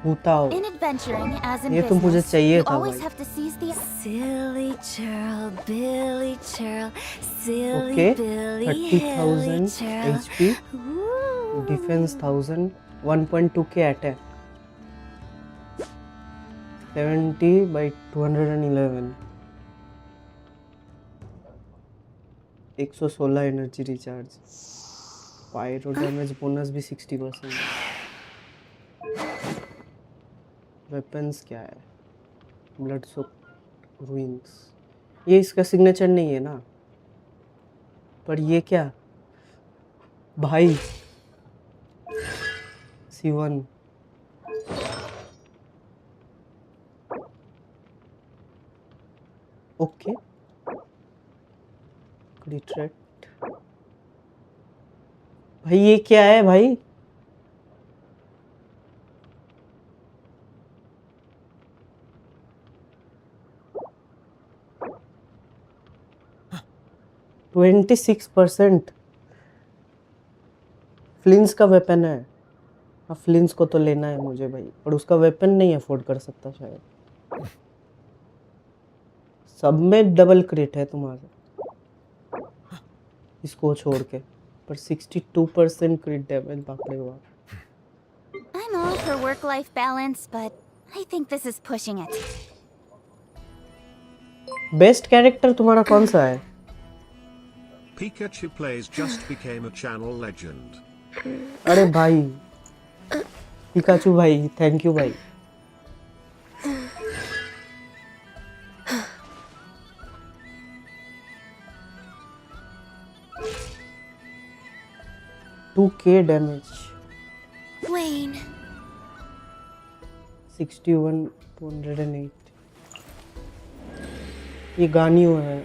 Speaker 4: भूताओ
Speaker 1: In adventuring, as in
Speaker 4: ये तो मुझे
Speaker 1: business,
Speaker 4: चाहिए
Speaker 1: you
Speaker 4: था
Speaker 1: always
Speaker 4: भाई।
Speaker 1: have to seize the silly churl, Billy churl, silly
Speaker 4: okay
Speaker 1: Billy
Speaker 4: 30,000
Speaker 1: churl.
Speaker 4: HP,
Speaker 1: Ooh.
Speaker 4: Defence 1000, 1.2k attack, 70 by 211, 116 energy recharge, pyro damage bonus भी 60%। वेपन्स क्या है? Blood सोक ruins, ये इसका सिग्नेचर नहीं है ना, पर ये क्या भाई? C1 ओके, क्रिट्रेट भाई ये क्या है भाई? %26 फ्लिंस का वेपन है। हाँ फ्लिंस को तो लेना है मुझे भाई, पर उसका वेपन नहीं अफोर्ड कर सकता शायद। सब में डबल क्रिट है तुम्हारा इसको छोड़ के, पर 62% क्रिट डैमेज, बाप रे बाप।
Speaker 1: I'm all for work-life balance, but I think this is pushing it.
Speaker 4: Best character तुम्हारा कौन सा है?
Speaker 11: Pikachu Plays just became a channel legend.
Speaker 4: अरे भाई पिकाचू भाई, थैंक यू भाई। $2K damage,
Speaker 5: Wayne.
Speaker 4: 61 208। ये गानियो है।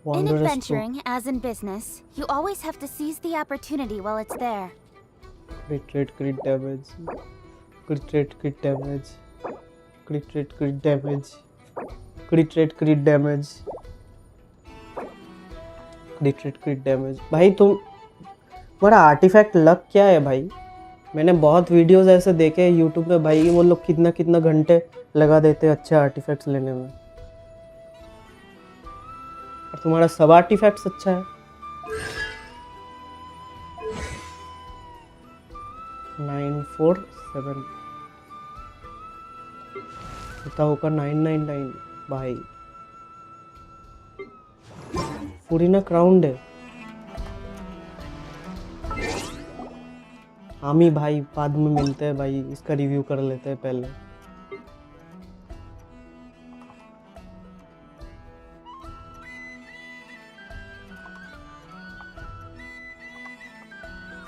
Speaker 1: In
Speaker 4: Wanderer's
Speaker 1: adventuring, as in business, you always have to seize the opportunity while it's there.
Speaker 4: Crit rate, crit damage, crit rate, crit damage, crit rate, crit damage, crit rate, crit damage, crit rate, crit damage। भाई तुम बड़ा artefact luck क्या है भाई? मैंने बहुत videos ऐसे देखे हैं यूट्यूब पे भाई, वो लोग कितना कितना घंटे लगा देते हैं अच्छे आर्टिफैक्ट्स लेने में, और तुम्हारा सब आर्टिफैक्ट्स अच्छा है। 947 होता होगा 999 भाई। फुरीना क्राउंड है। आमी भाई बाद में मिलते हैं भाई, इसका रिव्यू कर लेते हैं पहले।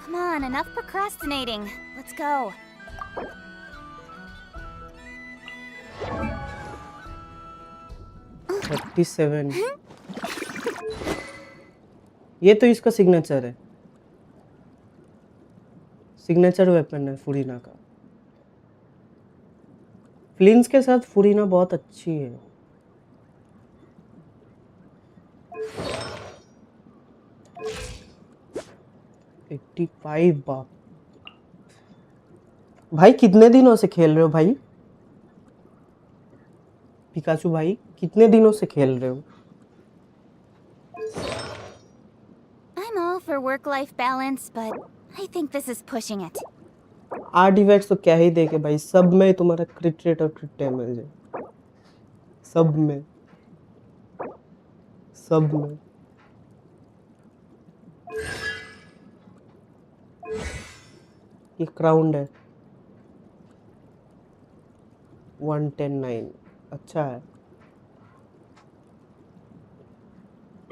Speaker 1: Come on, enough procrastinating. Let's go.
Speaker 4: $37। ये तो इसका सिग्नेचर है, सिग्नेचर वेपन है फुरीना का। फ्लिंस के साथ फुरीना बहुत अच्छी है। $85 बाप भाई, कितने दिनों से खेल रहे हो भाई? पिकाचू भाई कितने दिनों से खेल रहे हो?
Speaker 1: I'm all for work-life balance, but I think this is pushing it.
Speaker 4: Artifacts तो क्या ही देखे भाई, सब में तुम्हारा क्रिट रेट और क्रिट डैमेज है, सब में, सब में। ये क्राउंड है 110.9, अच्छा है।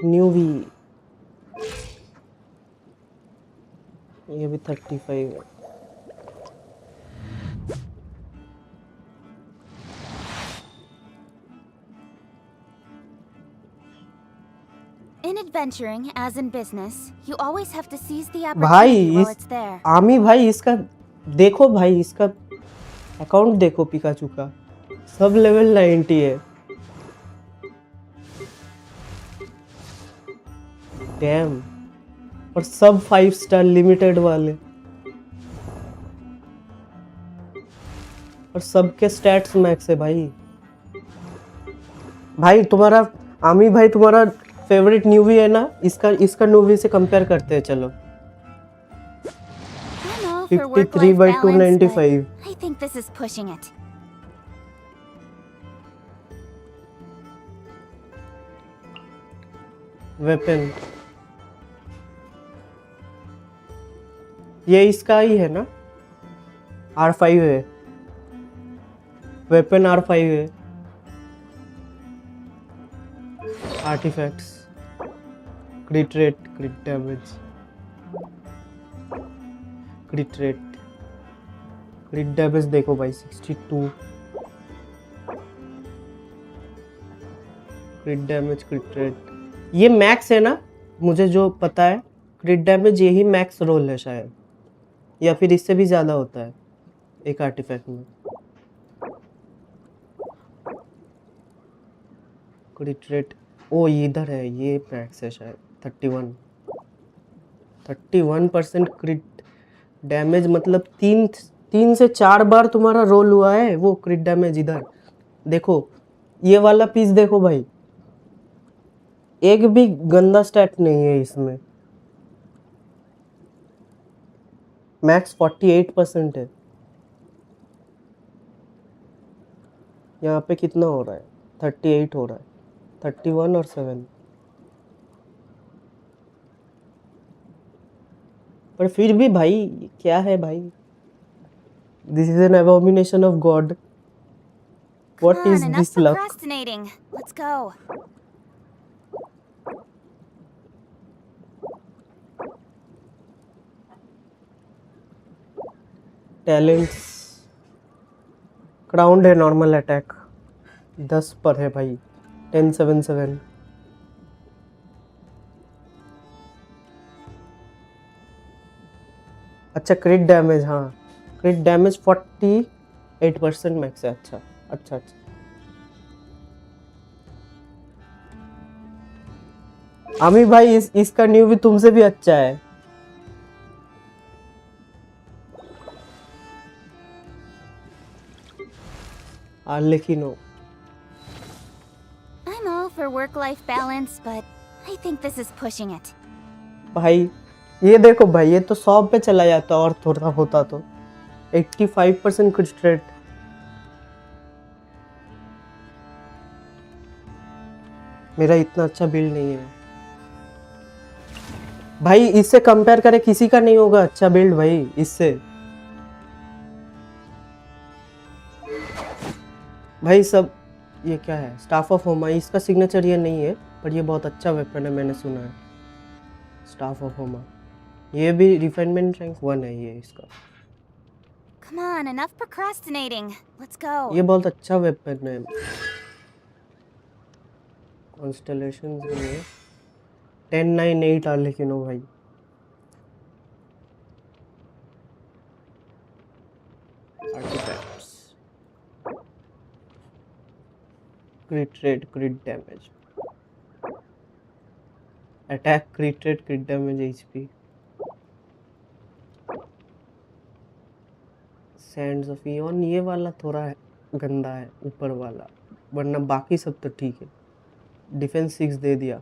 Speaker 4: न्यू वी ये भी 35 है।
Speaker 1: In adventuring, as in business, you always have to seize the
Speaker 4: भाई
Speaker 1: opportunity while
Speaker 4: इस
Speaker 1: it's there.
Speaker 4: आमी भाई इसका देखो भाई, इसका अकाउंट देखो पिकाचू का, सब लेवल 90 है। डैम, और सब 5 स्टार लिमिटेड वाले, और सबके स्टैट्स मैक्स है भाई। भाई तुम्हारा आमी भाई तुम्हारा फेवरेट न्यूवी है ना, इसका न्यूवी से कंपेयर करते हैं चलो।
Speaker 1: I'm all for
Speaker 4: 53
Speaker 1: work-life
Speaker 4: by
Speaker 1: balance,
Speaker 4: 295.
Speaker 1: but I think this is pushing it.
Speaker 4: Weapon ये इसका ही है ना, R5 है, वेपन R5 है। Artifacts, crit rate, crit damage, crit rate, crit damage देखो भाई 62, क्रिट डैमेज, क्रिट रेट ये मैक्स है ना, मुझे जो पता है क्रिट डैमेज यही मैक्स रोल है शायद, या फिर इससे भी ज़्यादा होता है एक आर्टिफैक्ट में। क्रिट रेट ओ इधर है, ये मैक्स है शायद 31% क्रिट डैमेज, मतलब तीन से 4 बार तुम्हारा रोल हुआ है वो क्रिट डैमेज। इधर देखो ये वाला पीस देखो भाई, एक भी गंदा स्टैट नहीं है इसमें। मैक्स 48% है। यहाँ पे कितना हो रहा है, 38 हो रहा है, 31 और 7। पर फिर भी भाई क्या है भाई, this is an Abomination of God. What
Speaker 1: Come
Speaker 4: is
Speaker 1: on, enough
Speaker 4: this luck?
Speaker 1: procrastinating. Let's go.
Speaker 4: Talents crowned है, नॉर्मल अटैक 10 पर है भाई, 1077। अच्छा क्रिट डैमेज, हाँ क्रिट डैमेज 48% मैक्स है। अच्छा अच्छा अच्छा, आमी भाई इसका न्यू भी तुमसे भी अच्छा है। लेकिन
Speaker 1: I'm all for work-life balance, but I think this is pushing it.
Speaker 4: भाई ये देखो भाई, ये तो 100 पे चला जाता और थोड़ा होता तो 85% क्रिट रेट। मेरा इतना अच्छा बिल्ड नहीं है भाई, इससे कंपेयर करे किसी का नहीं होगा अच्छा बिल्ड भाई इससे। भाई सब ये क्या है, स्टाफ ऑफ होमा, इसका सिग्नेचर ये नहीं है पर ये बहुत अच्छा वेपन है, मैंने सुना है स्टाफ ऑफ होमा। ये भी रिफाइनमेंट रैंक 1 है ये इसका।
Speaker 1: Come on, enough procrastinating. Let's go.
Speaker 4: ये बहुत अच्छा वेपन है। कॉन्स्टेलेशंस में 1098 लेकिन हो भाई। Artifacts, crit rate, crit damage, attack, crit rate, crit damage, HP, sands of eon ये वाला थोड़ा गंदा है ऊपर वाला, वरना बाकी सब तो ठीक है। डिफेंस 6 दे दिया,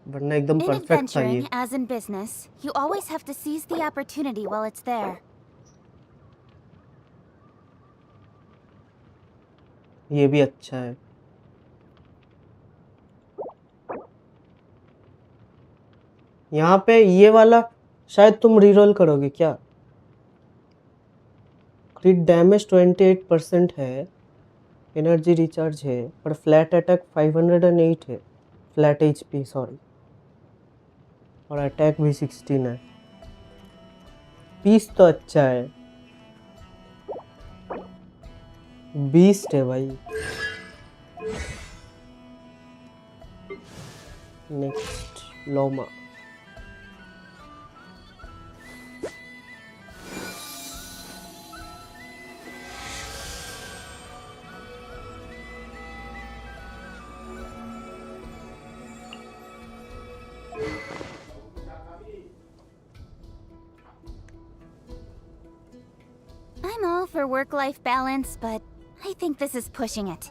Speaker 4: वरना एकदम
Speaker 1: In
Speaker 4: परफेक्ट था ये।
Speaker 1: adventuring, as in business, you always have to seize the opportunity while it's there.
Speaker 4: ये भी अच्छा है। यहाँ पे ये वाला शायद तुम रीरोल करोगे क्या? क्रिट डैमेज 28% है, एनर्जी रिचार्ज है, पर फ्लैट अटैक 508 है, फ्लैट एचपी सॉरी, और अटैक भी 16 है। पीस तो अच्छा है, बीस्ट है भाई। Next Loma,
Speaker 1: I'm all for work-life balance, but I think this is pushing it.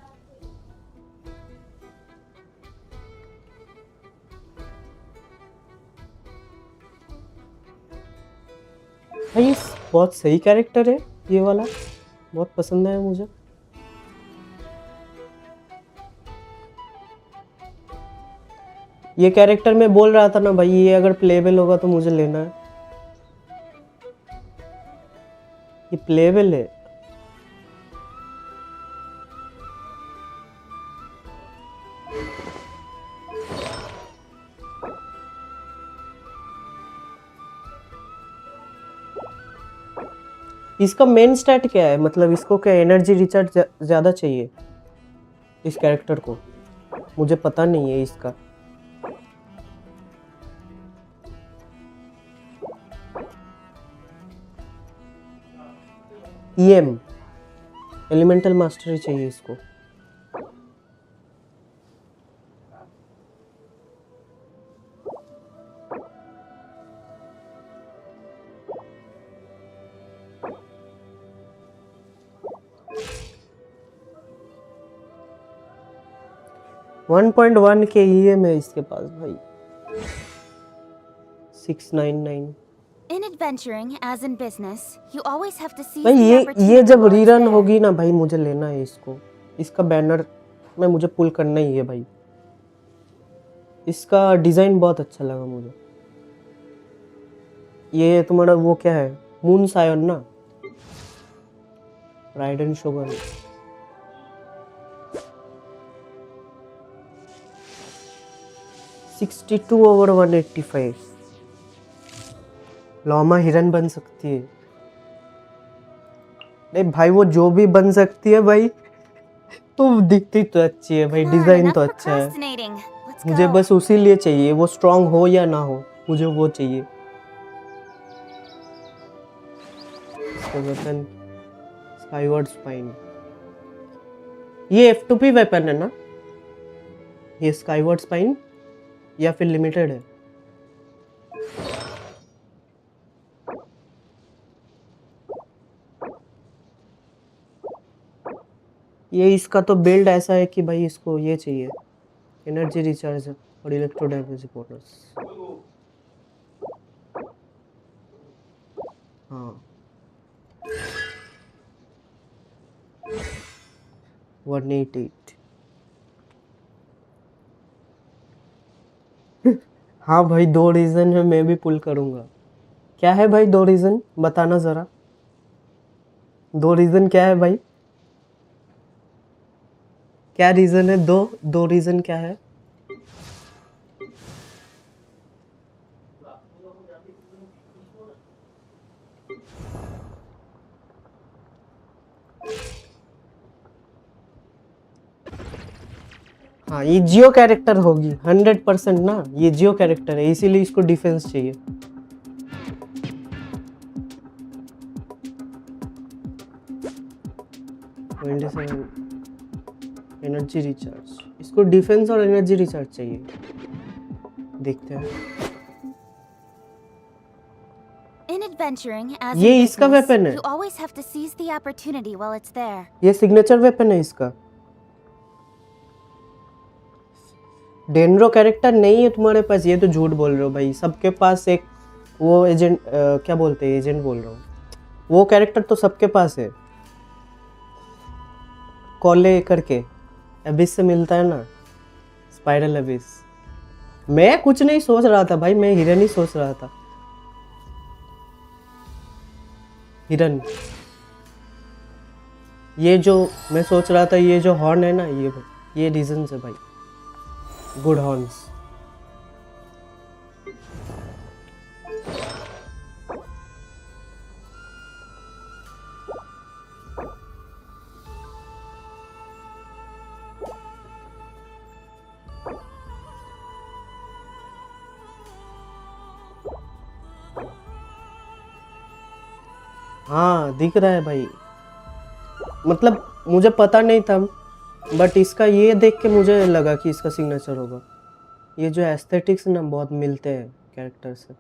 Speaker 4: भाई बहुत सही कैरेक्टर है ये वाला, बहुत पसंद है मुझे। ये कैरेक्टर मैं बोल रहा था ना भाई, ये अगर प्लेबल होगा तो मुझे लेना है। ये प्लेबल है। इसका मेन स्टैट क्या है, मतलब इसको क्या एनर्जी रिचार्ज ज्यादा चाहिए इस कैरेक्टर को? मुझे पता नहीं है इसका। ईएम एलिमेंटल मास्टरी चाहिए इसको। वन 1.1 के ईएम है इसके पास भाई। 699।
Speaker 1: In adventuring, as in business, you always have to seize
Speaker 4: भाई
Speaker 1: the
Speaker 4: ये
Speaker 1: opportunity
Speaker 4: जब
Speaker 1: while it's
Speaker 4: रीरन
Speaker 1: there.
Speaker 4: होगी ना भाई, मुझे लेना है इसको। इसका बैनर में मुझे पुल करना ही है भाई। इसका डिजाइन बहुत अच्छा लगा मुझे। ये तुम्हारा वो क्या है, मून सायन ना, राइडन शोगन। (62/185) लॉमा हिरन बन सकती है। नहीं भाई, वो जो भी बन सकती है भाई, तो दिखती तो अच्छी है भाई,
Speaker 1: Come on,
Speaker 4: डिजाइन
Speaker 1: enough
Speaker 4: तो अच्छा है।
Speaker 1: procrastinating. Let's
Speaker 4: मुझे
Speaker 1: go.
Speaker 4: बस उसी लिए चाहिए, वो स्ट्रांग हो या ना हो, मुझे वो चाहिए। इसका वेपन स्काईवर्ड स्पाइन, ये F2P वेपन है ना ये स्काईवर्ड स्पाइन, या फिर लिमिटेड है? ये इसका तो बिल्ड ऐसा है कि भाई इसको ये चाहिए, एनर्जी रिचार्ज और इलेक्ट्रो डैमेज बोनस। हाँ 188। हाँ भाई, 2 रीजन है, मैं भी पुल करूंगा। क्या है भाई 2 रीजन, बताना जरा। 2 रीजन क्या है भाई? क्या रीजन है? दो रीजन क्या है? हाँ, ये जियो कैरेक्टर होगी 100% ना, ये जियो कैरेक्टर है, इसीलिए इसको डिफेंस चाहिए। एनर्जी रिचार्ज, इसको डिफेंस और एनर्जी रिचार्ज चाहिए। देखते हैं।
Speaker 1: In adventuring, as
Speaker 4: ये
Speaker 1: in
Speaker 4: इसका
Speaker 1: business,
Speaker 4: weapon है।
Speaker 1: you always have to seize the opportunity while it's there.
Speaker 4: ये सिग्नेचर वेपन है इसका। डेनरो कैरेक्टर नहीं है तुम्हारे पास? ये तो झूठ बोल रहे हो भाई, सबके पास एक वो एजेंट, क्या बोलते हैं, एजेंट बोल रहा हूँ, वो कैरेक्टर तो सबके पास है। कॉले करके एबिस से मिलता है ना, स्पाइरल एबिस। मैं कुछ नहीं सोच रहा था भाई, मैं हिरन ही सोच रहा था। हिरन, ये जो मैं सोच रहा था, ये जो हॉर्न है ना, ये रीजन है भाई, गुड हॉर्न्स। हाँ दिख रहा है भाई, मतलब मुझे पता नहीं था, बट इसका ये देख के मुझे लगा कि इसका सिग्नेचर होगा। ये जो एस्थेटिक्स ना बहुत मिलते हैं कैरेक्टर से,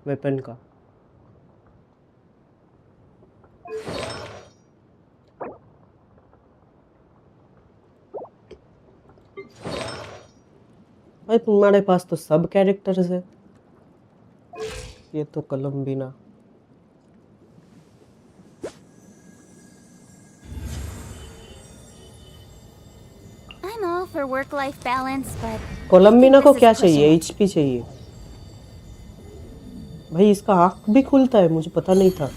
Speaker 4: वेपन का। भाई तुम्हारे पास तो सब कैरेक्टर्स है। ये तो कोलंबिना।
Speaker 1: I'm all for work-life balance, but
Speaker 4: कोलंबिना को
Speaker 1: this is
Speaker 4: क्या
Speaker 1: pushing
Speaker 4: चाहिए?
Speaker 1: it.
Speaker 4: एचपी चाहिए। भाई इसका आँख भी खुलता है, मुझे पता नहीं था।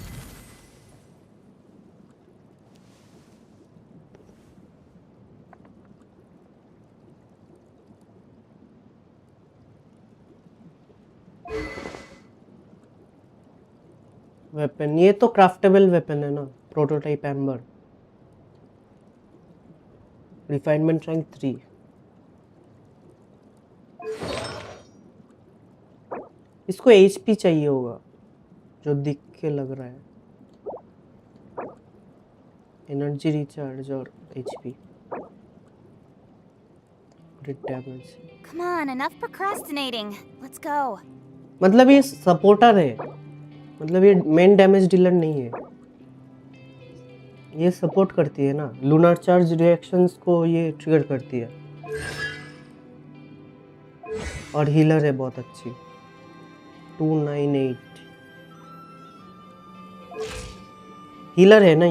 Speaker 4: वेपन, ये तो क्राफ्टेबल वेपन है ना, प्रोटोटाइप एम्बर, रिफाइनमेंट रैंक 3। इसको एचपी चाहिए होगा, जो दिख के लग रहा है। एनर्जी रिचार्ज और HP. Damage.
Speaker 1: Come on, enough procrastinating. Let's go.
Speaker 4: मतलब ये सपोर्टर है, मतलब ये मेन डैमेज डीलर नहीं है। ये सपोर्ट करती है ना, लूनर चार्ज रिएक्शंस को ये ट्रिगर करती है। और हीलर है बहुत अच्छी। 298 हीलर है ना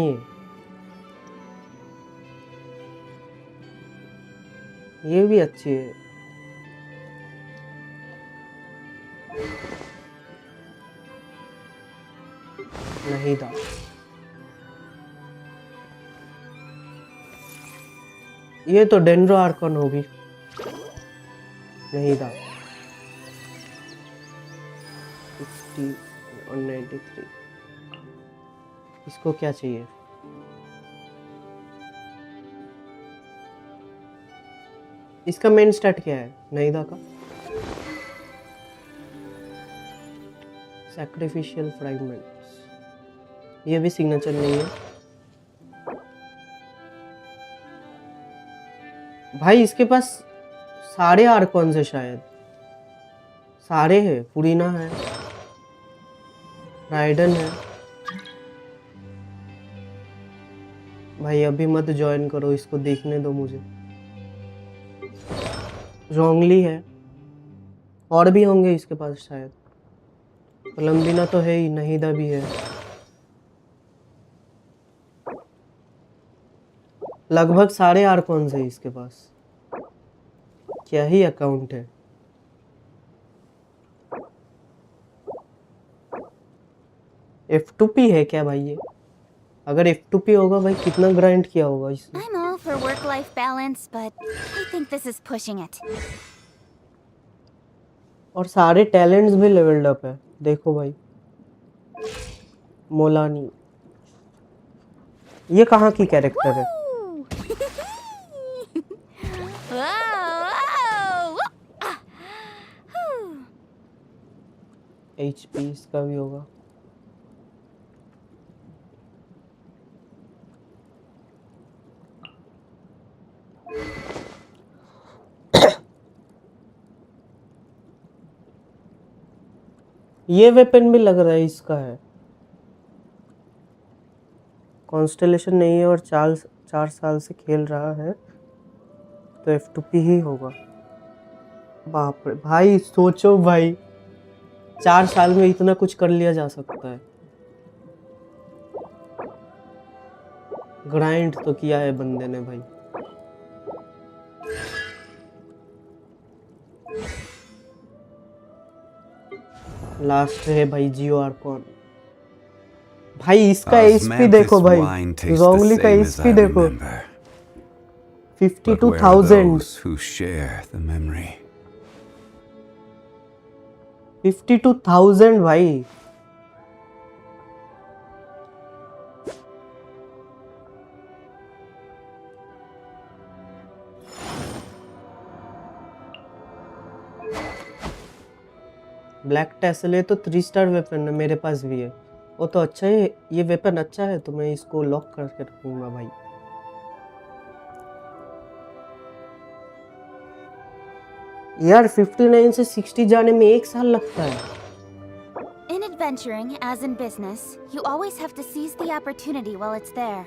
Speaker 4: ये भी अच्छी है। नहीं था। ये तो डेंड्रो आर्कन होगी। नहीं था। 50 और 93। इसको क्या चाहिए? इसका मेन स्टैट क्या है नईदा का? सैक्रिफिशियल फ्रैगमेंट्स, ये भी सिग्नेचर नहीं है। भाई इसके पास सारे आर्कॉन्स है शायद, सारे हैं। पुरीना है, राइडन है। भाई अभी मत ज्वाइन करो, इसको देखने दो मुझे। रोंगली है, और भी होंगे इसके पास शायद। कोलंबिना तो है ही, नहीदा भी है। लगभग सारे आर्कॉन्स है इसके पास। क्या ही अकाउंट है। F2P है क्या भाई ये? अगर F2P होगा भाई कितना ग्राइंड किया होगा इसने।
Speaker 1: I'm all for work-life balance, but I think this is pushing it.
Speaker 4: और सारे टैलेंट्स भी लेवल्ड अप है, देखो भाई। मोलानी, ये कहाँ की कैरेक्टर है? HP इसका भी होगा। ये वेपन भी लग रहा है इसका है। कॉन्स्टेलेशन नहीं है और 4 साल से खेल रहा है, तो F2P ही होगा। बाप रे भाई, सोचो भाई 4 साल में इतना कुछ कर लिया जा सकता है। ग्राइंड तो किया है बंदे ने भाई। लास्ट है भाई जियो आर्कॉन। भाई इसका एचपी देखो भाई, रोंगली का एचपी देखो 52,000। 52,000 भाई। ब्लैक टेसल है तो 3 स्टार वेपन है, मेरे पास भी है। वो तो अच्छा है, ये वेपन अच्छा है तो मैं इसको लॉक करके रखूंगा भाई। यार 59 से 60 जाने में 1 साल लगता है।
Speaker 1: In adventuring, as in business, you always have to seize the opportunity while it's there.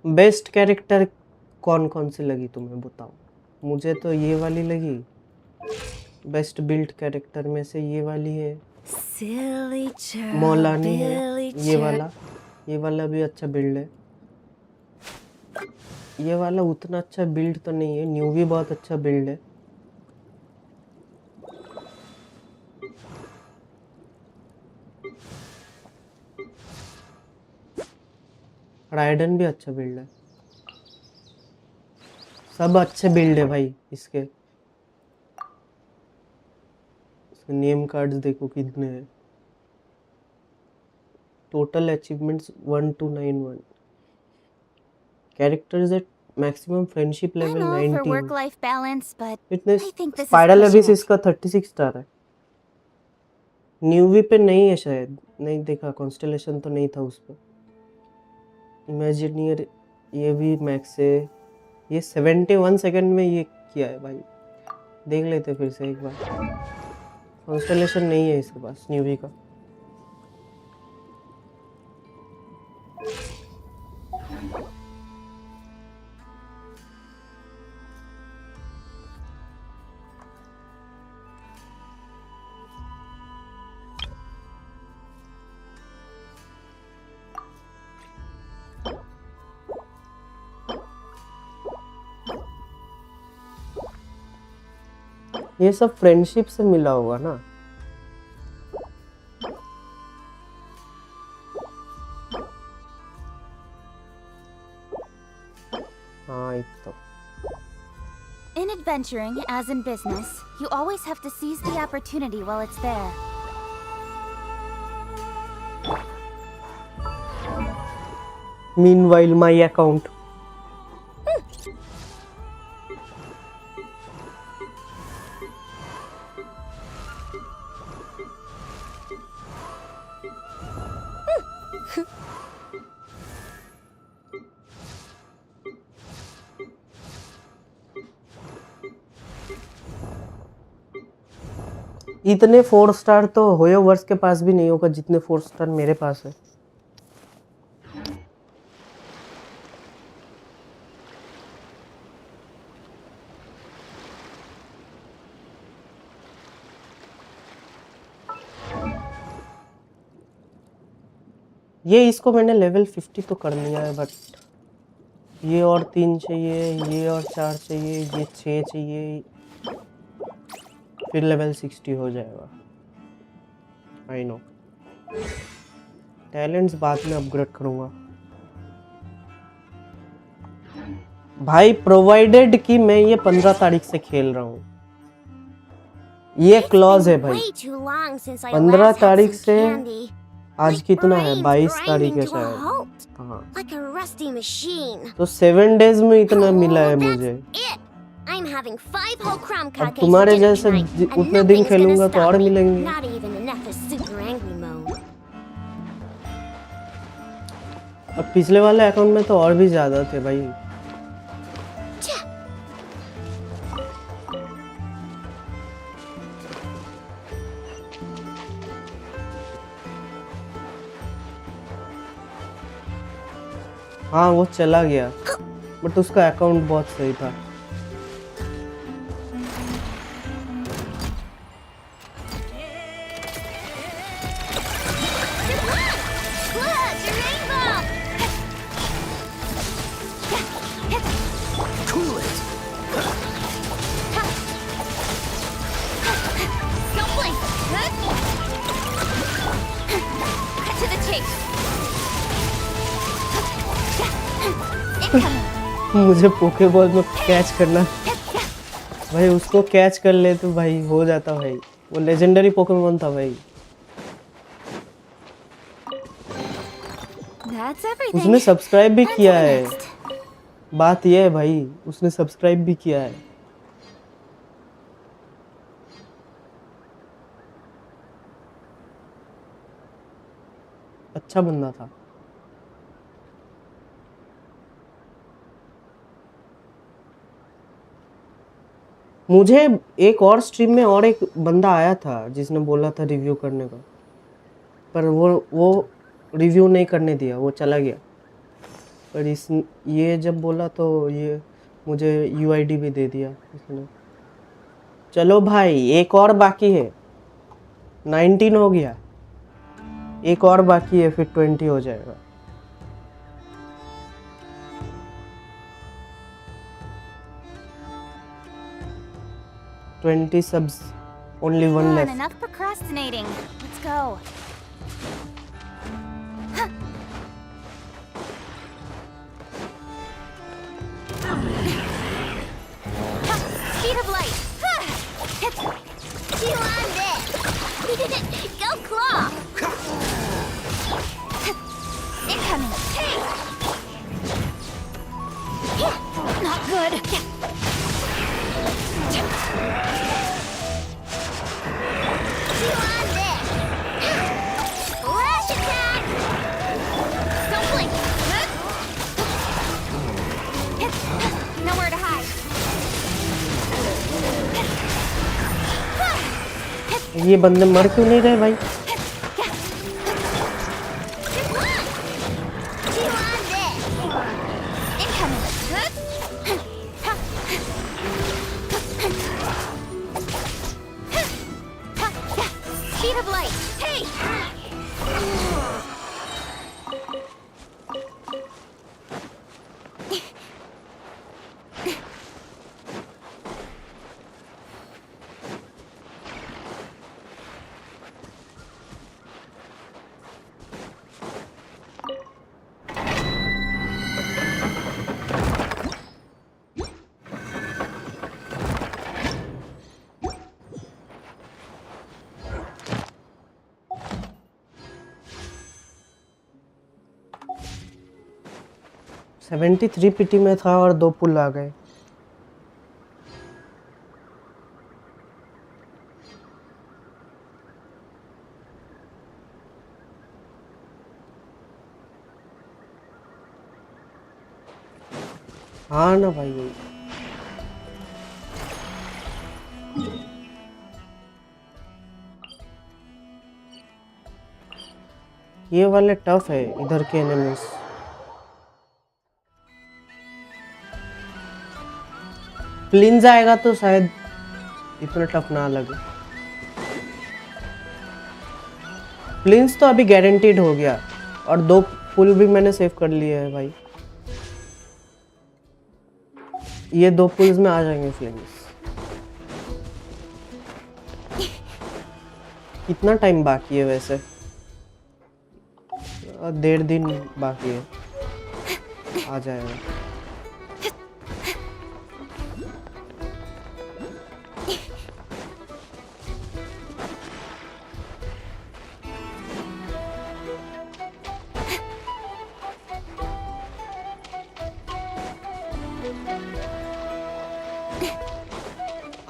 Speaker 4: Best character कौन कौन सी लगी तुम्हें बताओ। मुझे तो ये वाली लगी। बेस्ट बिल्ड कैरेक्टर में से ये वाली है, मौलानी है। ये वाला भी अच्छा बिल्ड है। ये वाला उतना अच्छा बिल्ड तो नहीं है। न्यू भी बहुत अच्छा बिल्ड है। राइडन भी अच्छा बिल्ड है। सब अच्छे बिल्ड है भाई इसके नेम कार्ड्स देखो कितने हैं। Total achievements 1291। Characters at maximum friendship level
Speaker 1: I'm all for
Speaker 4: 19।
Speaker 1: work-life balance, but
Speaker 4: fitness
Speaker 1: I think this is
Speaker 4: spiral
Speaker 1: pushing
Speaker 4: abyss
Speaker 1: it.
Speaker 4: इसका 36 स्टार है। न्यूवी पे नहीं है शायद, नहीं देखा। कॉन्स्टेलेशन तो नहीं था उस पर। इमेजिनियर ये भी मैक्स है। ये 71 सेकंड में ये किया है भाई। देख लेते फिर से एक बार। कॉन्स्टेलेशन नहीं है इसके पास न्यूवी का। ये सब फ्रेंडशिप से मिला होगा ना। हाँ एक तो
Speaker 1: In adventuring, as in business, you always have to seize the opportunity while it's there.
Speaker 4: Meanwhile, my account. इतने 4 स्टार तो होयोवर्स के पास भी नहीं होगा जितने 4 स्टार मेरे पास है। ये इसको मैंने लेवल 50 तो कर लिया है, बट ये और 3 चाहिए, ये और 4 चाहिए, ये 6 चाहिए, फिर लेवल 60 हो जाएगा। I know. टैलेंट्स बाद में अपग्रेड करूंगा भाई, प्रोवाइडेड कि मैं ये 15 तारीख से खेल रहा हूँ। ये क्लॉज है भाई। 15 तारीख से आज कितना है? 22 तारीख है शायद। हाँ, तो 7 डेज में इतना मिला है मुझे। अब तुम्हारे जैसे उतने दिन खेलूंगा तो और मिलेंगे। अब पिछले वाले अकाउंट में तो और भी ज्यादा थे भाई। हाँ वो चला गया, बट उसका अकाउंट बहुत सही था। मुझे पोकेबॉल में कैच करना भाई, उसको कैच कर ले तो भाई हो जाता भाई। वो लेजेंडरी पोकेमॉन था भाई। उसने सब्सक्राइब भी किया है। बात यह है भाई, उसने सब्सक्राइब भी किया है। अच्छा बंदा था। मुझे एक और स्ट्रीम में और एक बंदा आया था जिसने बोला था रिव्यू करने का, पर वो रिव्यू नहीं करने दिया, वो चला गया। पर इस ये जब बोला तो ये मुझे यूआईडी भी दे दिया इसने। चलो भाई एक और बाकी है, 19 हो गया, एक और बाकी है फिर 20 हो जाएगा। $20 subs, only one
Speaker 1: Come on,
Speaker 4: left.
Speaker 1: enough procrastinating. Let's go. Speed of light. You on this. Go claw. Incoming. Not good. You on this. Flash attack. Don't blink. Nowhere to hide.
Speaker 4: ये बंदे मर क्यों नहीं रहे भाई?
Speaker 1: Speed of light. Hey!
Speaker 4: 73 PT में था और 2 पुल आ गए। हाँ ना भाई यही। ये वाले टफ है इधर के एनिमीज। प्लिंज आएगा तो शायद इतना टफ ना लगे। प्लिंज तो अभी गारंटीड हो गया और 2 पुल भी मैंने सेव कर लिए हैं भाई। ये 2 पुल्स में आ जाएंगे फ्लेम्स। कितना टाइम बाकी है वैसे? 1.5 दिन बाकी है, आ जाएगा।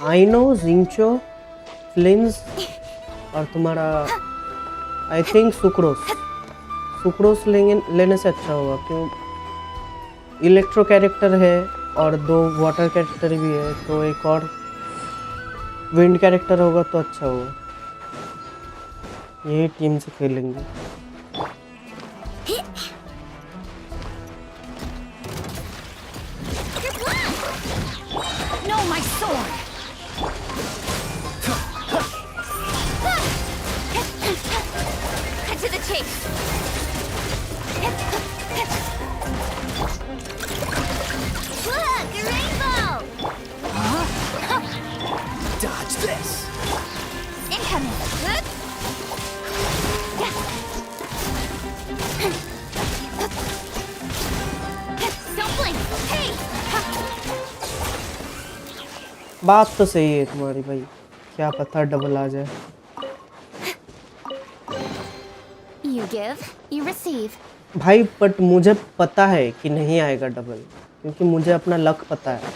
Speaker 4: आइनो, जिंचो, फ्लिंस और तुम्हारा आई थिंक सुक्रोस लेने से अच्छा होगा क्यों इलेक्ट्रो कैरेक्टर है और 2 वाटर कैरेक्टर भी है, तो एक और विंड कैरेक्टर होगा तो अच्छा होगा। यही टीम से खेलेंगे।
Speaker 2: No, my sword!
Speaker 1: Cut to the chase. Look, a rainbow.
Speaker 6: Dodge this.
Speaker 1: Incoming. Don't blink. Hey.
Speaker 4: बात तो सही है तुम्हारी भाई, क्या पता डबल आ जाए।
Speaker 1: You give, you receive.
Speaker 4: भाई बट मुझे पता है कि नहीं आएगा डबल, क्योंकि मुझे अपना लक पता है।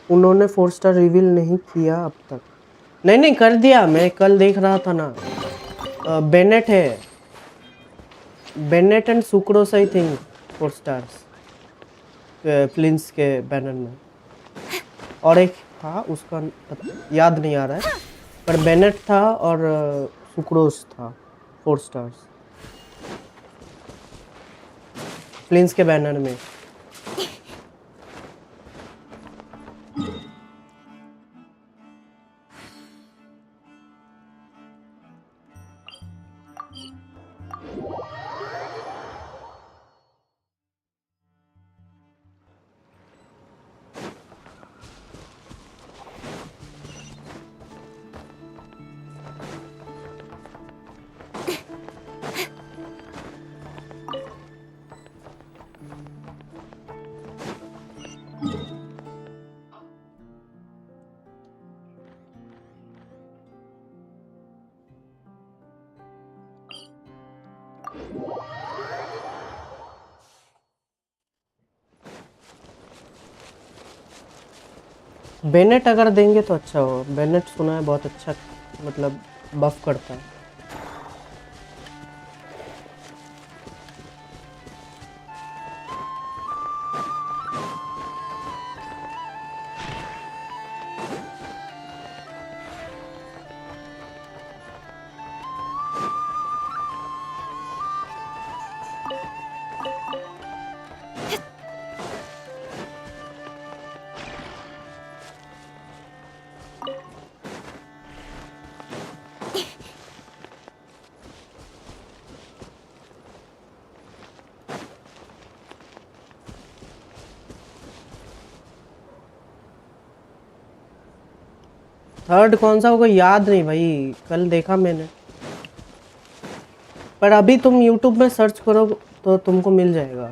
Speaker 4: उन्होंने 4 स्टार रिवील नहीं किया अब तक। नहीं कर दिया, मैं कल देख रहा था ना। बेनेट है, Bennett and sucrose I think 4 stars प्लिंस के बैनर में, और एक था उसका याद नहीं आ रहा है, पर बेनेट था और सुक्रोस था 4 स्टार्स। प्लिंस के बैनर में। बेनेट अगर देंगे तो अच्छा हो। बेनेट सुना है बहुत अच्छा, मतलब बफ करता है। थर्ड कौन सा होगा याद नहीं भाई, कल देखा मैंने। पर अभी तुम YouTube में सर्च करो तो तुमको मिल जाएगा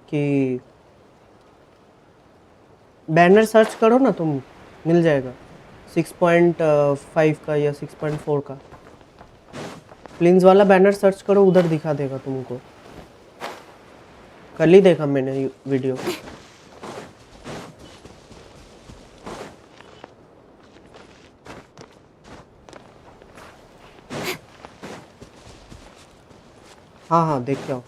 Speaker 4: कि बैनर सर्च करो ना तुम, मिल जाएगा 6.5 का या 6.4 का। प्लिंस वाला बैनर सर्च करो, उधर दिखा देगा तुमको। कल ही देखा मैंने वीडियो। हाँ हाँ देख के आओ।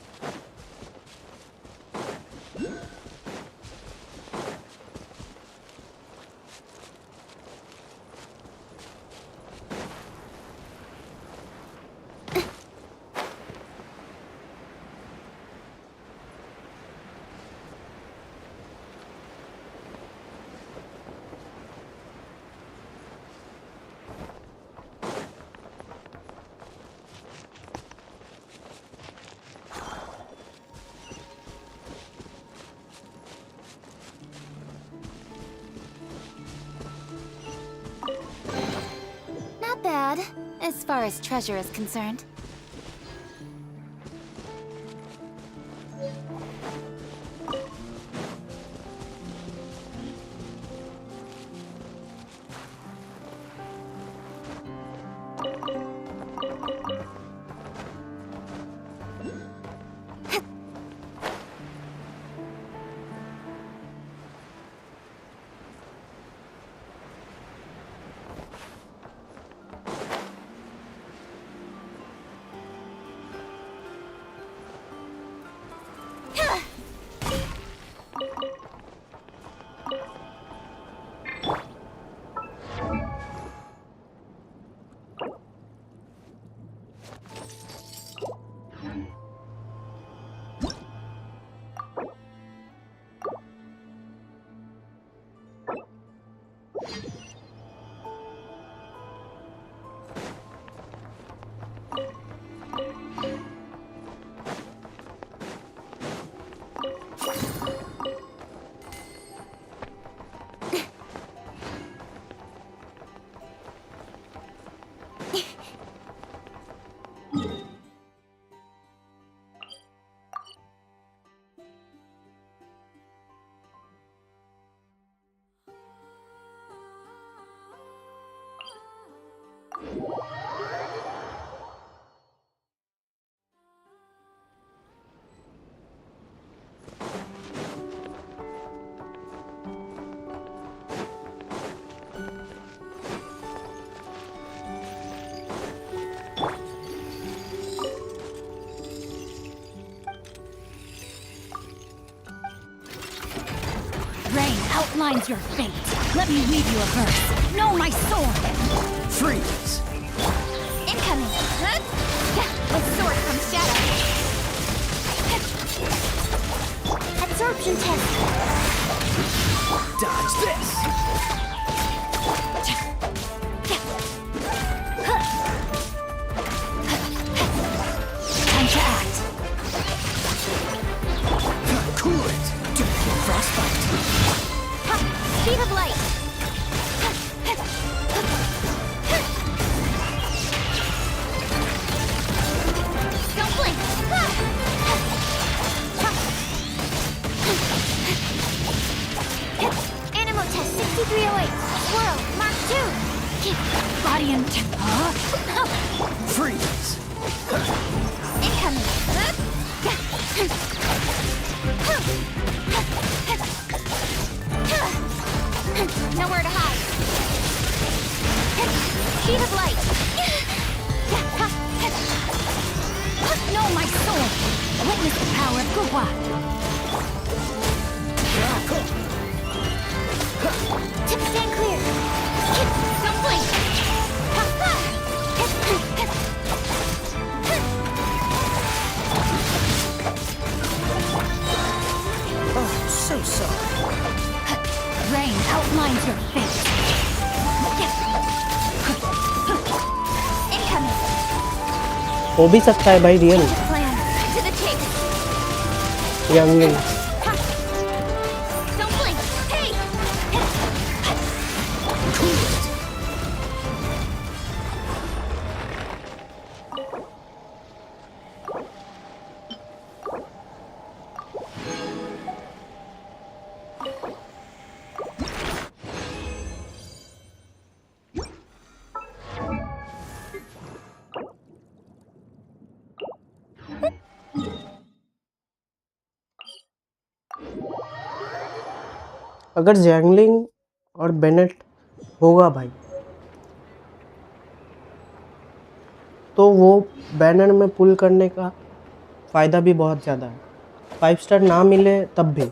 Speaker 1: Not bad, as far as treasure is concerned.
Speaker 2: Outlines your fate. Let me weave you a verse. Know my sword.
Speaker 6: Freeze!
Speaker 1: Incoming! Huh? A sword from shadow. Absorption test.
Speaker 8: Dodge this!
Speaker 2: Time to act.
Speaker 8: Cool it! Don't get frostbite!
Speaker 1: Speed of light. Don't blink. Animal test 6308. Swirl, Mark 2.
Speaker 2: Body and...
Speaker 8: Freeze!
Speaker 1: Incoming. Nowhere to hide. Speed of light.
Speaker 2: No, my soul! Witness the power of Gugwa!
Speaker 1: Tip stand clear. Don't blink.
Speaker 8: Oh, so sorry.
Speaker 2: Rain outlines your fate.
Speaker 1: Incoming.
Speaker 4: हो भी सकता है भाई real
Speaker 1: Plan. To the chase.
Speaker 4: यंगिंग
Speaker 1: Don't blink. Hey.
Speaker 8: Cool it!
Speaker 4: अगर jingling और Bennett होगा भाई तो वो बैनर में पुल करने का फ़ायदा भी बहुत ज़्यादा है 5 स्टार ना मिले तब भी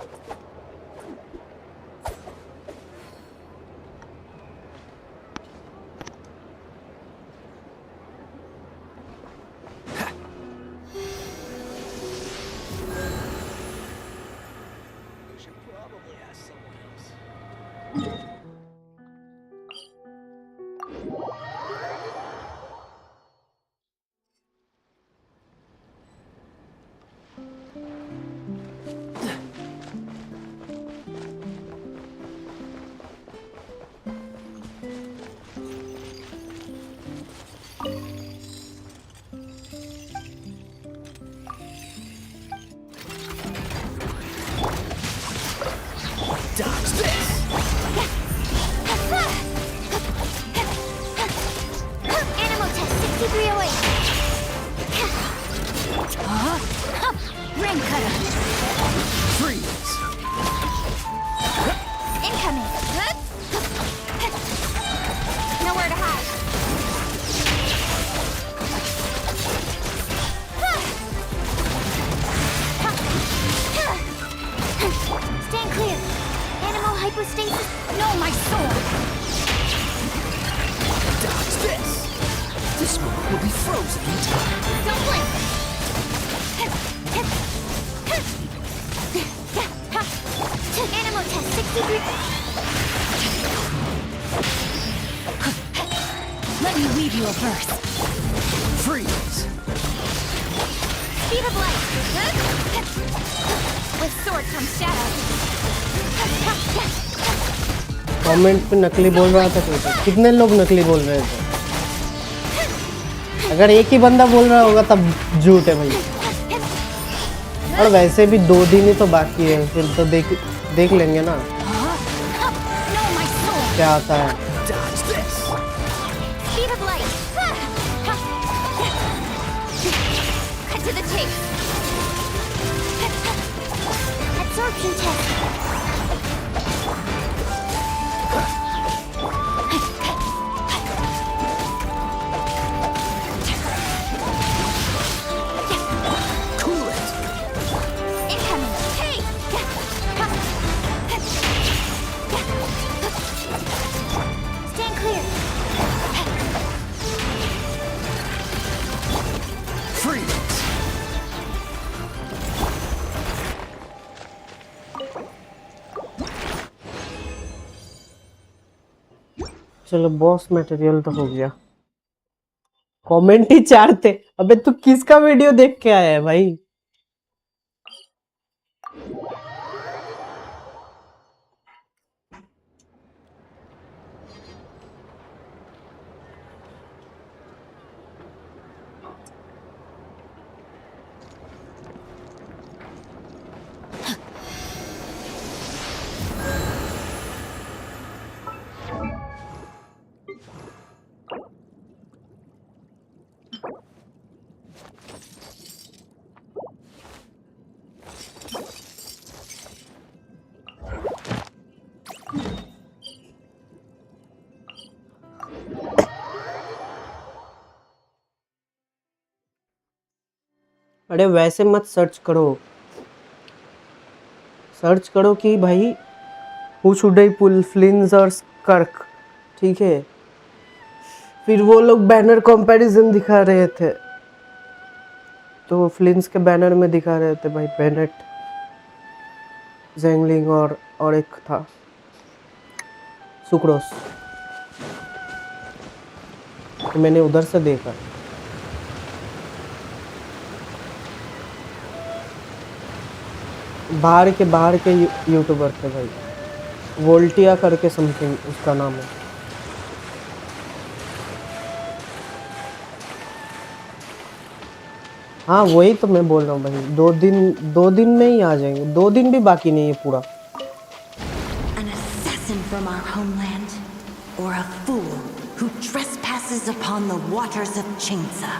Speaker 8: Dodge this!
Speaker 1: Animal test 6308.
Speaker 2: Rain cutter!
Speaker 8: Freeze!
Speaker 1: Incoming. Nowhere to hide. Stand clear. Animal hypostasis.
Speaker 2: No, my soul!
Speaker 8: Dodge this! This one will be frozen in time.
Speaker 1: Don't blink. Animal test 63.
Speaker 2: Let me weave you a verse.
Speaker 8: Freeze!
Speaker 1: Speed of light. With sword comes shadow.
Speaker 4: Comment पे नकली बोल रहा था कोई तो कितने लोग नकली बोल रहे थे अगर एक ही बंदा बोल रहा होगा तब झूठ है भाई और वैसे भी 2 दिन ही तो बाकी है फिर तो देख लेंगे ना क्या आता है
Speaker 8: Dodge this!
Speaker 1: Speed of light. Cut to the chase. Absorption test.
Speaker 8: Cool it!
Speaker 1: Incoming. Hey.
Speaker 4: चलो बॉस मटेरियल तो हो गया। कमेंट ही 4 थे। अबे तू किसका वीडियो देख के आया है भाई? अरे वैसे मत सर्च करो, सर्च करो कि भाई हु शुड आई पुल फ्लिंस और स्कर्क, ठीक है? फिर वो लोग बैनर कंपैरिजन दिखा रहे थे, तो फ्लिंस के बैनर में दिखा रहे थे भाई बेनेट, जेंगलिंग और एक था सुक्रोस, तो मैंने उधर से देखा। बाहर के यूट्यूबर थे भाई, वोल्टिया करके समथिंग उसका नाम है। हाँ वही तो मैं बोल रहा हूँ भाई, 2 दिन में ही आ जाएंगे, 2 दिन भी बाकी नहीं है पूरा।
Speaker 9: An assassin from our homeland, or a fool who trespasses upon the waters of Chingsa.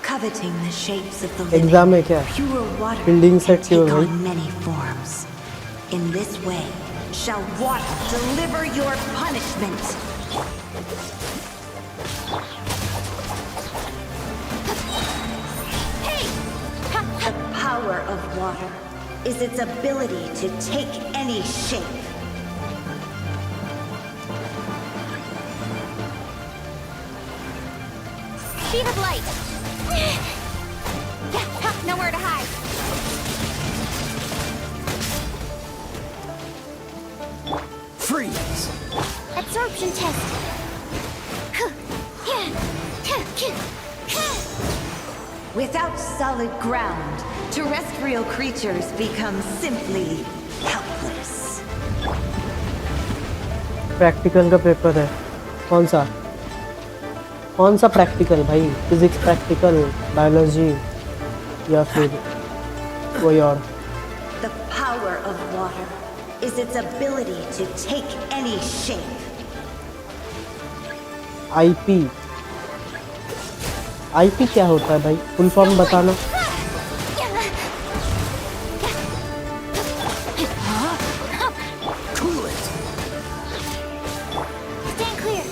Speaker 9: Coveting the shapes of the living,
Speaker 4: exam है क्या?
Speaker 9: pure water
Speaker 4: building
Speaker 9: can
Speaker 4: set की
Speaker 9: take
Speaker 4: भाई।
Speaker 9: on many forms. In this way, shall water deliver your punishment. The power of water is its ability to take any shape.
Speaker 1: Speed of light. Nowhere to hide.
Speaker 6: Freeze!
Speaker 1: Absorption test.
Speaker 9: Without solid ground, terrestrial creatures become simply helpless.
Speaker 4: Practical का paper है, कौन सा practical भाई? Physics practical, biology या फिर कोई और?
Speaker 9: The power of water is its ability to take any shape.
Speaker 4: IP क्या होता है भाई? फुल फॉर्म बताना।
Speaker 1: Stand clear.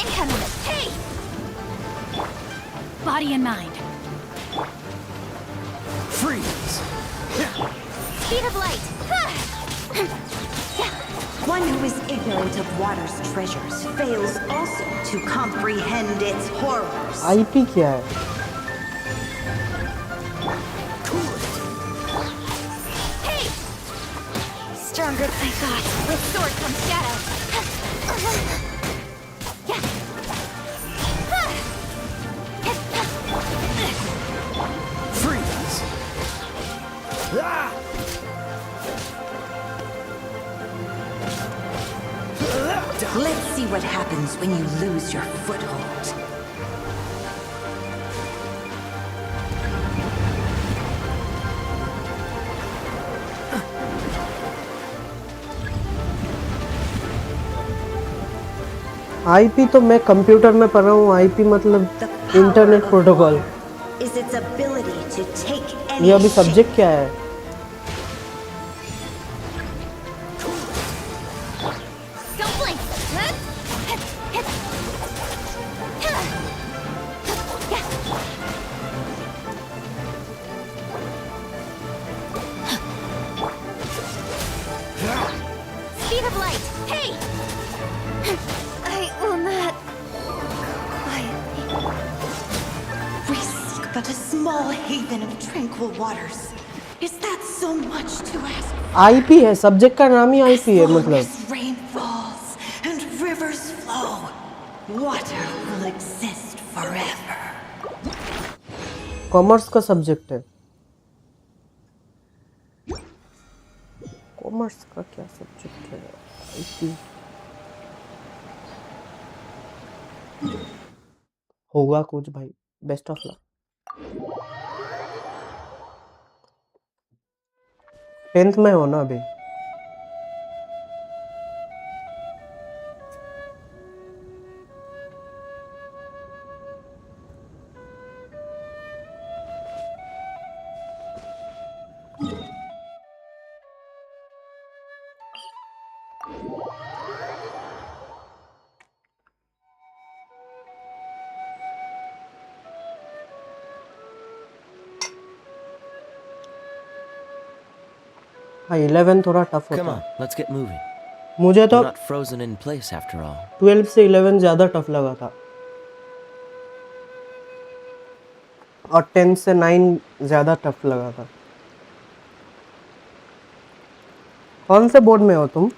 Speaker 1: Incoming. Hey!
Speaker 2: Body and mind.
Speaker 6: Freeze!
Speaker 1: Speed of light.
Speaker 9: One who is ignorant of water's treasures fails also to comprehend its horrors.
Speaker 4: IP क्या है?
Speaker 1: Hey! Stronger than I thought. With sword comes shadow.
Speaker 6: Freeze! Ah!
Speaker 9: Let's see what happens when you lose your foothold.
Speaker 4: IP तो मैं computer में पढ़ रहा हूँ, IP मतलब internet protocol.
Speaker 9: Is its ability to take any
Speaker 4: ये अभी
Speaker 9: shape.
Speaker 4: Subject क्या है?
Speaker 1: Don't blink. Speed of light. Hey! I will not quietly.
Speaker 9: We seek but a small haven of tranquil waters. Is that so much to ask?
Speaker 4: IP है, subject का नाम ही IP है
Speaker 9: As long
Speaker 4: मतलब।
Speaker 9: as Water will exist forever.
Speaker 4: Commerce का subject है। Commerce का क्या subject है? IT होगा कुछ भाई। Best of luck. 10th में हो ना अभी? हाँ 11 थोड़ा टफ
Speaker 8: Come
Speaker 4: होता
Speaker 8: on,
Speaker 4: है।
Speaker 8: let's get moving.
Speaker 4: मुझे तो
Speaker 8: We're not frozen in place after all.
Speaker 4: 12 से 11 ज़्यादा टफ लगा था और 10 से 9 ज़्यादा टफ लगा था। कौन से बोर्ड में हो तुम?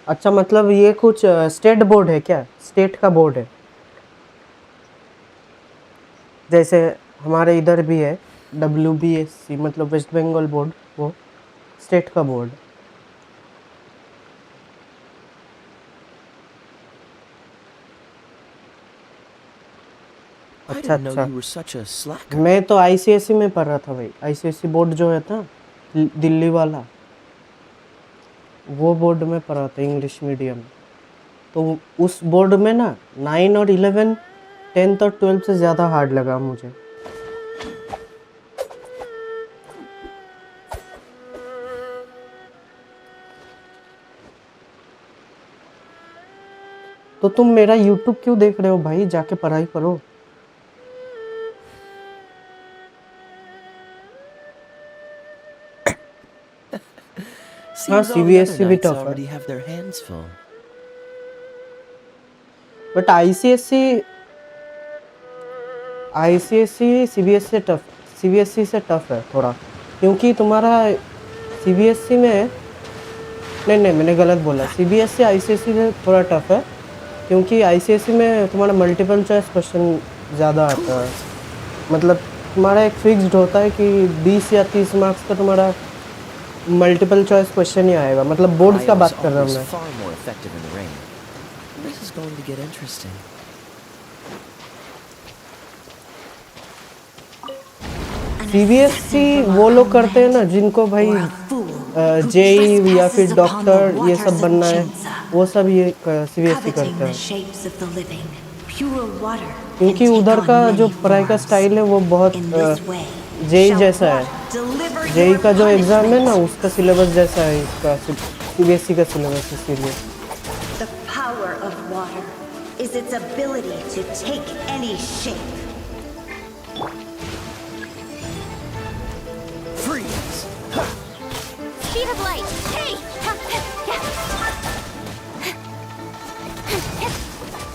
Speaker 4: अच्छा मतलब ये कुछ स्टेट बोर्ड है क्या? स्टेट का बोर्ड है जैसे हमारे इधर भी है WBSC मतलब वेस्ट बंगाल बोर्ड, वो स्टेट का बोर्ड।
Speaker 8: I
Speaker 4: अच्छा
Speaker 8: didn't know
Speaker 4: अच्छा
Speaker 8: you were such a slacker.
Speaker 4: मैं तो ICSE में पढ़ रहा था भाई। ICSE बोर्ड जो है था दिल्ली वाला, वो बोर्ड में पढ़ा था इंग्लिश मीडियम। तो उस बोर्ड में ना 9 और 11 10th और 12 से ज़्यादा हार्ड लगा मुझे। तो तुम मेरा YouTube क्यों देख रहे हो भाई? जाके पढ़ाई करो। हाँ
Speaker 8: Seems all the other
Speaker 4: CBSE भी
Speaker 8: knights
Speaker 4: टफ है
Speaker 8: already have their hands full.
Speaker 4: But ICSE CBSE से टफ है थोड़ा, क्योंकि तुम्हारा CBSE में नहीं मैंने गलत बोला। CBSE ICSE से थोड़ा टफ है क्योंकि ICSE में तुम्हारा मल्टीपल चॉइस क्वेश्चन ज़्यादा आता है। मतलब तुम्हारा एक फिक्स्ड होता है कि 20 या 30 मार्क्स का तुम्हारा मल्टीपल चॉइस क्वेश्चन ही आएगा। मतलब बोर्ड का बात कर रहा हूँ मैं।
Speaker 8: Far more effective in the rain. This is going to get interesting.
Speaker 4: CBSE वो लोग करते हैं ना जिनको भाई JEE या फिर डॉक्टर ये सब बनना है, वो सब ये CBSE करते हैं। क्योंकि उधर का जो पढ़ाई का स्टाइल है वो बहुत JEE जैसा है। JEE का जो एग्ज़ाम है ना उसका सिलेबस जैसा है इसका CBSE का सिलेबस, इसीलिए।
Speaker 9: The power of water is its ability to take any shape.
Speaker 3: Freeze!
Speaker 1: Speed of light! Hey!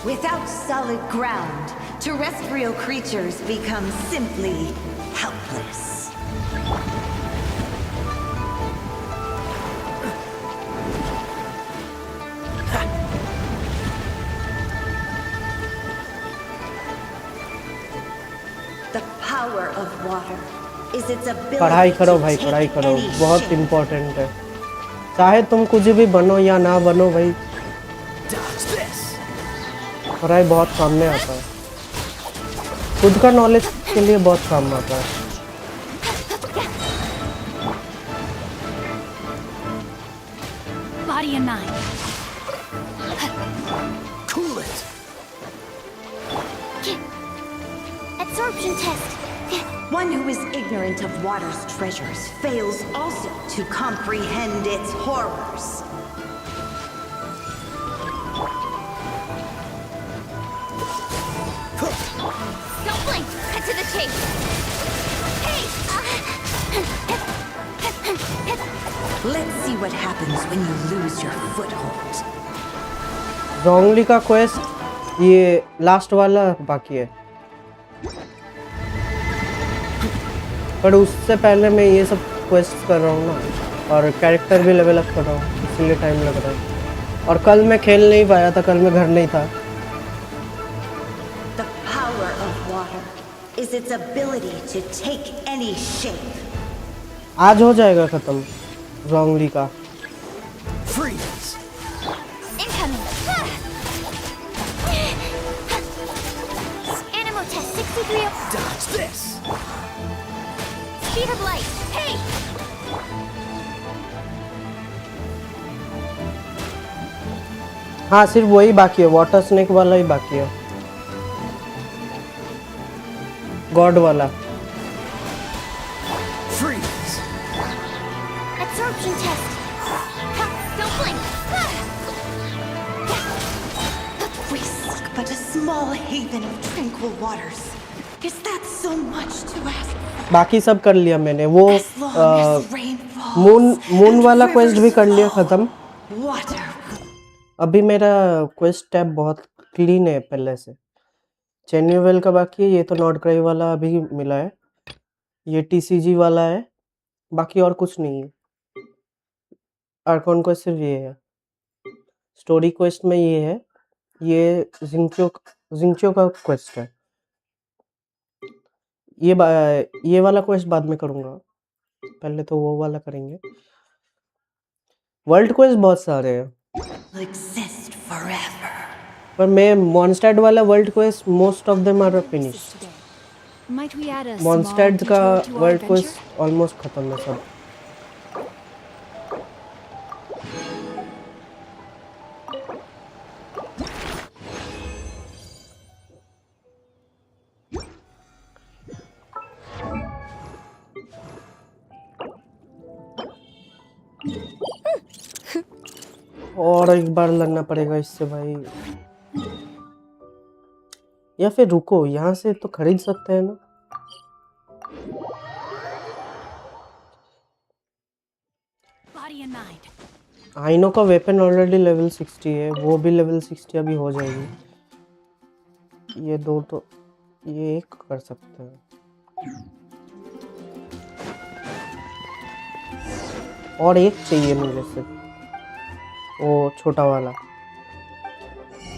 Speaker 9: Without solid ground, terrestrial creatures become simply helpless. The power of water is its
Speaker 4: पढ़ाई
Speaker 9: ability
Speaker 4: करो
Speaker 9: to
Speaker 4: भाई, पढ़ाई
Speaker 9: take
Speaker 4: करो,
Speaker 9: any
Speaker 4: बहुत
Speaker 9: shape.
Speaker 4: Important है। चाहे तुम कुछ भी बनो या ना बनो भाई,
Speaker 3: Dodge this!
Speaker 4: पढ़ाई बहुत काम में आता है। खुद का नॉलेज के लिए बहुत काम आता है।
Speaker 2: Body and mind.
Speaker 3: Cool it!
Speaker 1: Absorption test.
Speaker 9: One who is ignorant of water's treasures fails also to comprehend its horrors. Let's see what happens when you lose your foothold.
Speaker 4: जोंगली का क्वेस्ट ये last वाला बाकी है, पर उससे पहले मैं ये सब क्वेस्ट कर रहा हूँ ना, और कैरेक्टर भी लेवल अप कर रहा हूँ, इसलिए टाइम लग रहा है। और कल मैं खेल नहीं पाया था, कल मैं घर नहीं था।
Speaker 9: The power of water is its ability to take any shape.
Speaker 4: आज हो जाएगा खत्म जोंगली का।
Speaker 3: Freeze!
Speaker 1: Incoming! Animo test 63.
Speaker 3: Dodge this!
Speaker 1: Speed of light! Hey!
Speaker 4: हाँ सिर्फ वही बाकी है, वाटर स्नेक वाला ही बाकी है, गॉड वाला।
Speaker 3: Freeze!
Speaker 1: Absorption test! Don't blink!
Speaker 9: We seek but a small haven of tranquil waters. Is that so much to ask?
Speaker 4: बाकी सब कर लिया मैंने, वो
Speaker 9: As long as rain falls
Speaker 4: moon
Speaker 9: and
Speaker 4: वाला क्वेस्ट भी
Speaker 9: rivers
Speaker 4: कर लिया
Speaker 9: flow,
Speaker 4: खत्म।
Speaker 9: water
Speaker 4: अभी मेरा क्वेस्ट टैब बहुत क्लीन है पहले से। चेन्यूवेल का बाकी है, ये तो नॉर्ड क्राई वाला अभी मिला है, ये टीसीजी वाला है, बाकी और कुछ नहीं है। आर्कॉन क्वेस्ट सिर्फ ये है, स्टोरी क्वेस्ट में ये है, ये जिंक्यो का क्वेस्ट है। ये वाला क्वेस्ट बाद में करूँगा, पहले तो वो वाला करेंगे। वर्ल्ड क्वेस्ट बहुत सारे हैं,
Speaker 9: will exist forever.
Speaker 4: पर मैं मॉन्स्टैड वाला world quest most of them are finished.
Speaker 2: Might we add a small
Speaker 4: Mondstadt का
Speaker 2: detour to our
Speaker 4: world
Speaker 2: adventure?
Speaker 4: Quest almost खत्म है सब। और एक बार लड़ना पड़ेगा इससे भाई, या फिर रुको, यहाँ से तो खरीद सकते हैं ना।
Speaker 2: Body and mind.
Speaker 4: आइनो का वेपन ऑलरेडी लेवल 60 है, वो भी लेवल 60 अभी हो जाएगी। ये दो तो ये एक कर सकते हैं, और एक चाहिए मुझे सिर्फ, वो छोटा वाला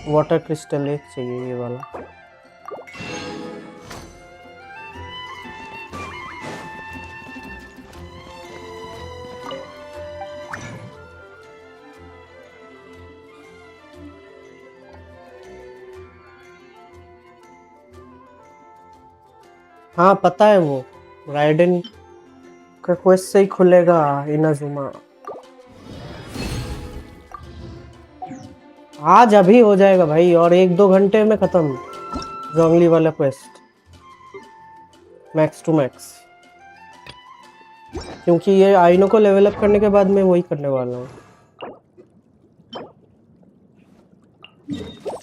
Speaker 4: वाटर क्रिस्टल एक चाहिए, ये वाला। हाँ पता है, वो राइडन का क्वेस्ट से ही खुलेगा इनाजुमा। आज अभी हो जाएगा भाई, और 1-2 घंटे में खत्म जोंगली वाला क्वेस्ट, मैक्स टू मैक्स। क्योंकि ये आइनो को लेवल अप करने के बाद मैं वही करने वाला हूँ।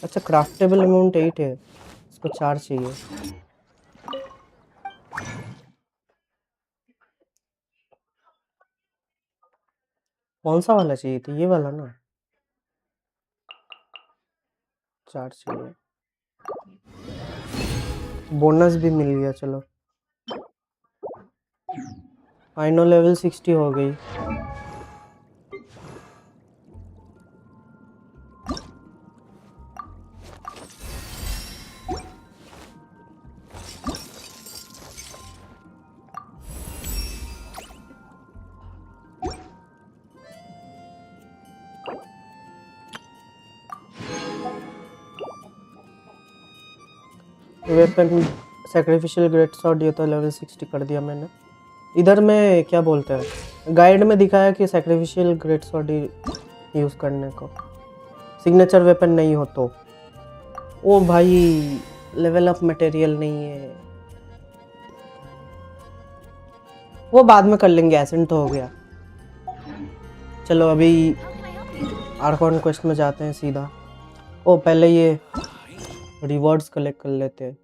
Speaker 4: अच्छा क्राफ्टेबल अमाउंट 8 है, इसको 4 चाहिए। कौन सा वाला चाहिए था, ये वाला ना, 4 चाहिए। बोनस भी मिल गया, चलो। आइनो लेवल 60 हो गई। वेपन सैक्रिफिशियल ग्रेट सॉर्ड, ये तो लेवल 60 कर दिया मैंने। इधर में क्या बोलते हैं, गाइड में दिखाया कि सैक्रिफिशियल ग्रेट सॉर्ड यूज़ करने को, सिग्नेचर वेपन नहीं हो तो। ओ भाई लेवल अप मटेरियल नहीं है, वो बाद में कर लेंगे, एसेंट तो हो गया। चलो अभी आर्कॉन क्वेस्ट में जाते हैं सीधा। ओ पहले ये रिवॉर्ड्स कलेक्ट कर लेते हैं।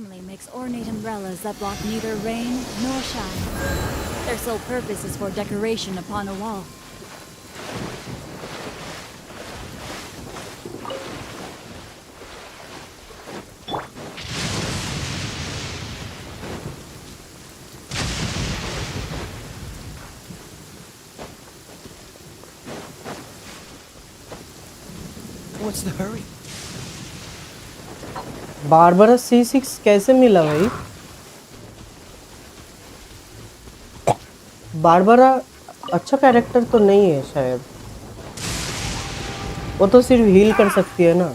Speaker 2: family makes ornate umbrellas that block neither rain nor shine. Their sole purpose is for decoration upon a wall.
Speaker 8: What's the hurry?
Speaker 4: Barbara C6 कैसे मिला भाई? बारबरा अच्छा कैरेक्टर तो नहीं है शायद, वो तो सिर्फ हील कर सकती है ना।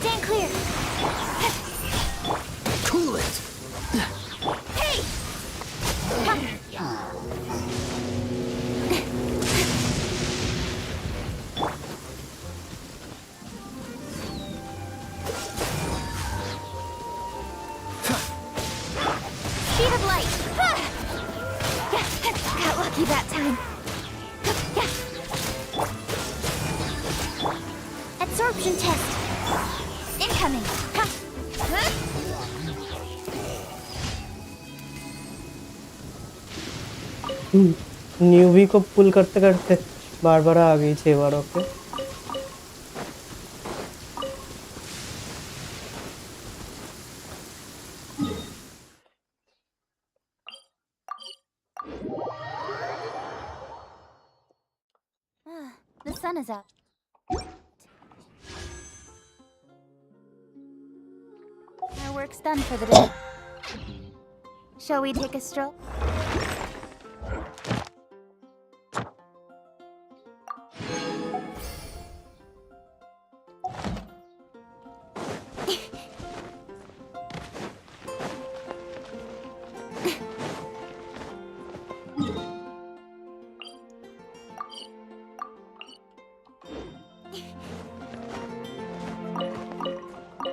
Speaker 1: Stand clear.
Speaker 8: Cool it.
Speaker 1: Hey! Speed of light. Got lucky that time. Absorption test. Incoming.
Speaker 4: न्यूवी को पुल करते करते बारबरा आ गई 6 बार। Okay
Speaker 1: The sun is out. Our work's done for the day. Shall we take a stroll?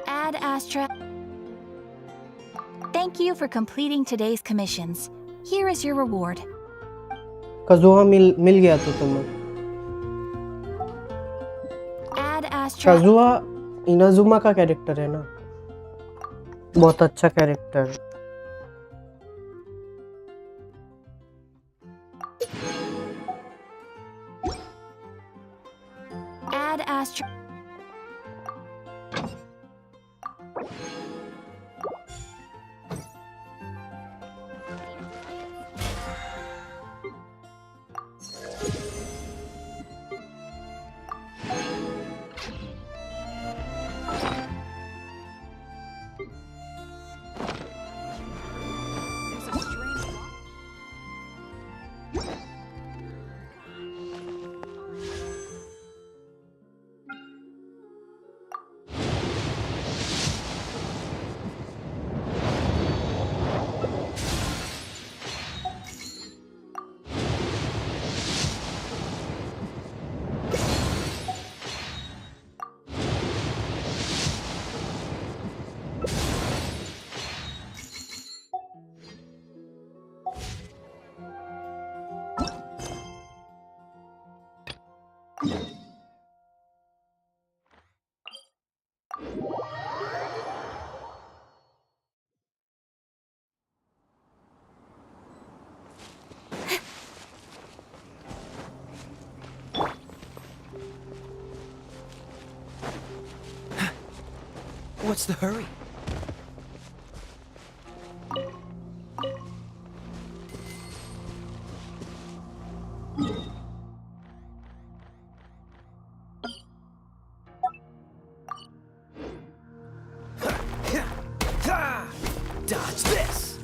Speaker 1: Ad Astra. Thank you for completing today's commissions. Here is your reward.
Speaker 4: कजुआ मिल गया तो तुम्हें।
Speaker 1: Ad Astra.
Speaker 4: कजुआ Inazuma का character है ना, बहुत अच्छा character.
Speaker 1: Ad Astra.
Speaker 8: What's the hurry? Dodge this!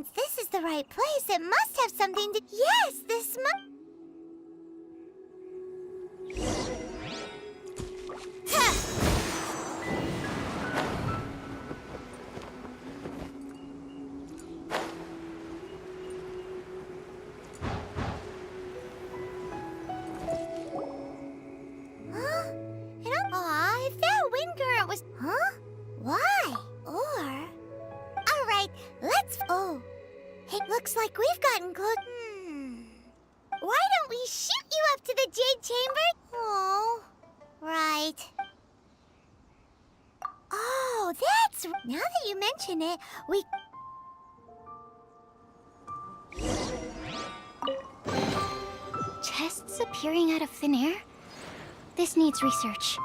Speaker 5: Since this is the right place, it must have something to... Yes, this must... Aw, if that wind current was... Huh? Why? Or... Alright, let's... Oh. It looks like we've gotten close... Why don't we shoot you up to the Jade Chamber? Oh. Right. Oh, that's... Now that you mention it, we... Chests appearing out of thin air? This needs research.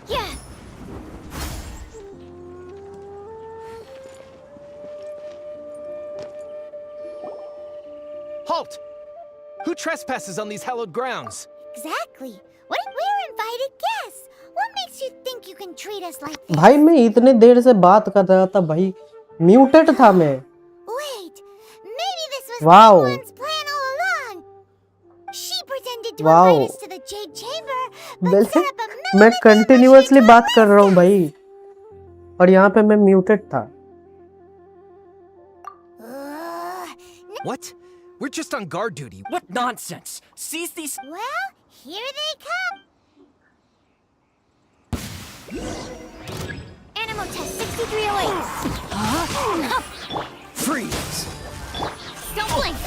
Speaker 5: Yeah.
Speaker 12: Halt! Who trespasses on these hallowed grounds?
Speaker 5: Exactly. What? We're invited guests. What makes you think you can treat us like this?
Speaker 4: भाई मैं इतने देर से बात कर रहा था भाई, muted था मैं.
Speaker 5: Wait, maybe this was
Speaker 4: Wow.
Speaker 5: One's plan all along. She pretended to invite us to the Jade Chamber, but set up a
Speaker 4: मैं कंटिन्यूअसली बात कर रहा हूँ भाई, और यहाँ पे मैं म्यूटेड था.
Speaker 12: What? We're just on guard duty. What nonsense! Seize these...
Speaker 5: Well, here they come. Animal test 6308.
Speaker 12: Freeze!
Speaker 5: Don't blink.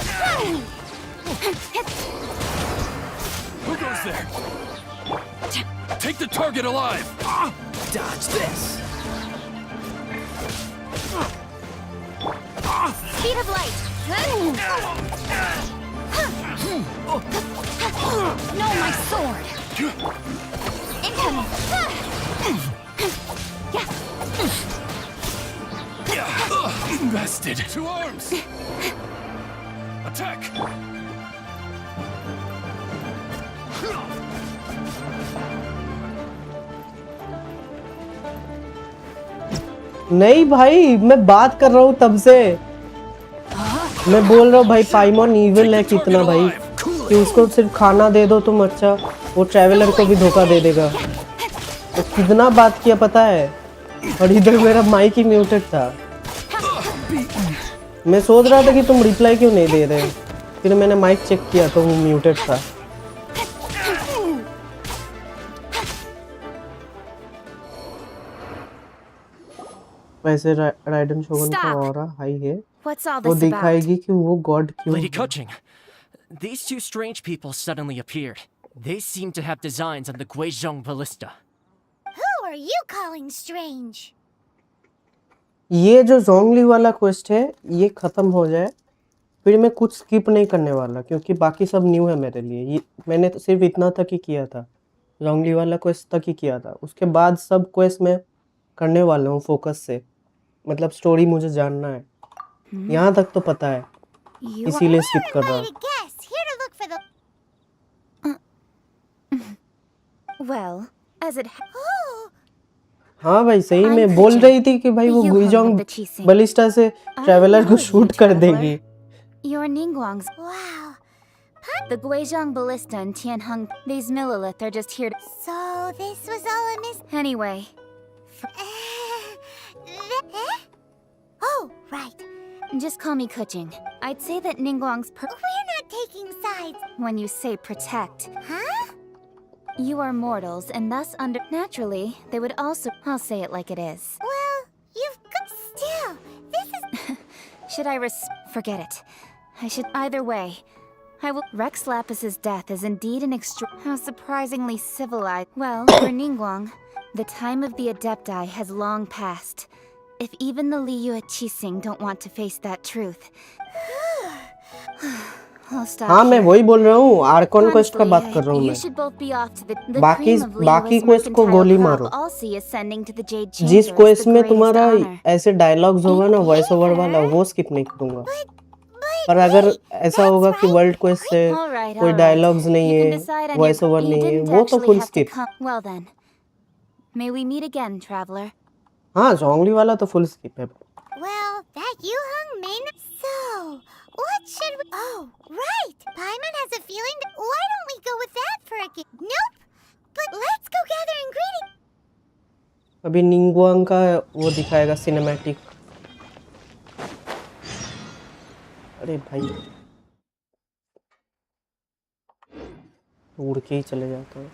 Speaker 3: Who goes there? Take the target alive!
Speaker 12: Dodge this!
Speaker 5: Speed of light.
Speaker 2: No, my sword!
Speaker 5: Incoming.
Speaker 3: Bested! To arms! Attack!
Speaker 4: नहीं भाई, मैं बात कर रहा हूँ तब से. मैं बोल रहा हूँ भाई, पाइमोन इविल है कितना भाई, कि उसको सिर्फ खाना दे दो तुम, अच्छा वो ट्रैवलर को भी धोखा दे देगा. तो कितना बात किया पता है, और इधर मेरा माइक ही म्यूटेड था. मैं सोच रहा था कि तुम रिप्लाई क्यों नहीं दे रहे, फिर मैंने माइक चेक किया तो वो म्यूटेड था. वैसे राइडन शोगन का ऑरा हाई है, वो दिखाएगी कि वो गॉड क्यों
Speaker 12: Lady Coaching, these two strange people suddenly appeared. They seem to have designs on the Guizhong ballista.
Speaker 5: Who are you calling strange?
Speaker 4: ये जो जोंगली वाला क्वेस्ट है ये खत्म हो जाए फिर मैं कुछ स्किप नहीं करने वाला, क्योंकि बाकी सब न्यू है मेरे लिए. ये मैंने तो सिर्फ इतना तक ही किया था, जोंगली वाला क्वेस्ट तक ही किया था. उसके बाद सब क्वेस्ट मैं करने वाला हूँ फोकस से, मतलब स्टोरी मुझे जानना है. यहाँ तक तो पता है, इसीलिए स्किप कर रहा हूँ.
Speaker 1: Well, as it
Speaker 4: हाँ भाई, सही में बोल रही थी कि भाई वो गुइजोंग बलिस्टा से ट्रैवलर को शूट कर देगी.
Speaker 1: You're Ningguang's. Wow. The Guizhong Ballista and Tianheng, these Millilith are just here to...
Speaker 5: So this was all a mis...
Speaker 1: Anyway.
Speaker 5: Oh, right.
Speaker 1: Just call me Kuching. I'd say that Ningguang's
Speaker 5: We're not taking sides.
Speaker 1: when you say protect.
Speaker 5: Huh?
Speaker 1: You are mortals, and thus naturally, they would also... I'll say it like it is.
Speaker 5: Well, you've got... Still, this is...
Speaker 1: Should I forget it. I should... Either way. I will... Rex Lapis's death is indeed an How surprisingly civilized... Well, for Ningguang, the time of the Adepti has long passed. If even the Liyue Qixing don't want to face that truth... I'll stop
Speaker 4: हाँ मैं
Speaker 1: here.
Speaker 4: वही बोल रहा हूँ, Arcon quest का
Speaker 1: Honestly,
Speaker 4: बात कर रहा हूँ
Speaker 1: you
Speaker 4: मैं।
Speaker 1: should both be off to the
Speaker 4: बाकी
Speaker 1: cream of
Speaker 4: बाकी
Speaker 1: Leo's
Speaker 4: क्वेस्ट को
Speaker 1: mercantile
Speaker 4: गोली
Speaker 1: crop
Speaker 4: मारो।
Speaker 1: also is sending to the Jade
Speaker 4: जिस
Speaker 1: Chambers
Speaker 4: क्वेस्ट
Speaker 1: the
Speaker 4: में
Speaker 1: greatest
Speaker 4: तुम्हारा
Speaker 1: honor.
Speaker 4: ऐसे डायलॉग्स होगा ना वॉइस ओवर वाला, वो स्किप नहीं करूंगा। पर अगर ऐसा होगा कि वर्ल्ड क्वेस्ट से कोई डायलॉग्स नहीं
Speaker 1: You can
Speaker 4: है,
Speaker 1: decide on
Speaker 4: voice
Speaker 1: your.
Speaker 4: Over
Speaker 1: You
Speaker 4: नहीं है,
Speaker 1: didn't
Speaker 4: वो तो
Speaker 1: actually
Speaker 4: full
Speaker 1: have to
Speaker 4: skip.
Speaker 1: come. Well then, may we meet again, traveler.
Speaker 4: हाँ जोंगली वाला तो फुल स्किप है।
Speaker 5: Well, that you hung main. So, what should we? Oh, right. Paimon has a feeling that. Why don't we go with that for a game? Nope. But let's go gather ingredients.
Speaker 4: अभी निंगुआंग का वो दिखाएगा cinematic. अरे भाई उड़ के ही चले जाता है।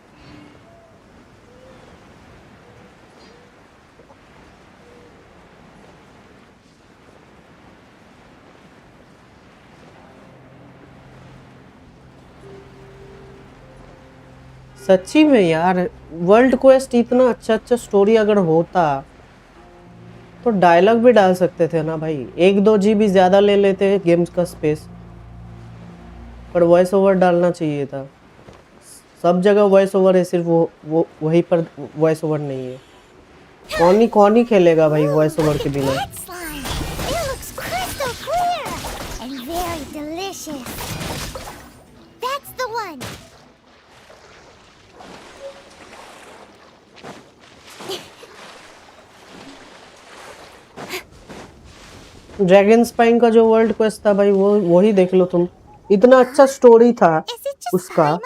Speaker 4: सच्ची में यार वर्ल्ड क्वेस्ट इतना अच्छा स्टोरी अगर होता तो डायलॉग भी डाल सकते थे ना भाई। 1-2 GB ज्यादा ले लेते गेम्स का स्पेस, पर वॉइस ओवर डालना चाहिए था। सब जगह वॉइस ओवर है, सिर्फ वो वहीं पर वॉइस ओवर नहीं है। कौन ही खेलेगा भाई वॉइस ओवर के बिना।
Speaker 5: It looks crystal clear and very delicious. That's the one.
Speaker 4: Dragon spine का जो वर्ल्ड क्वेस्ट था भाई, वो वही देख लो तुम। इतना अच्छा स्टोरी था उसका।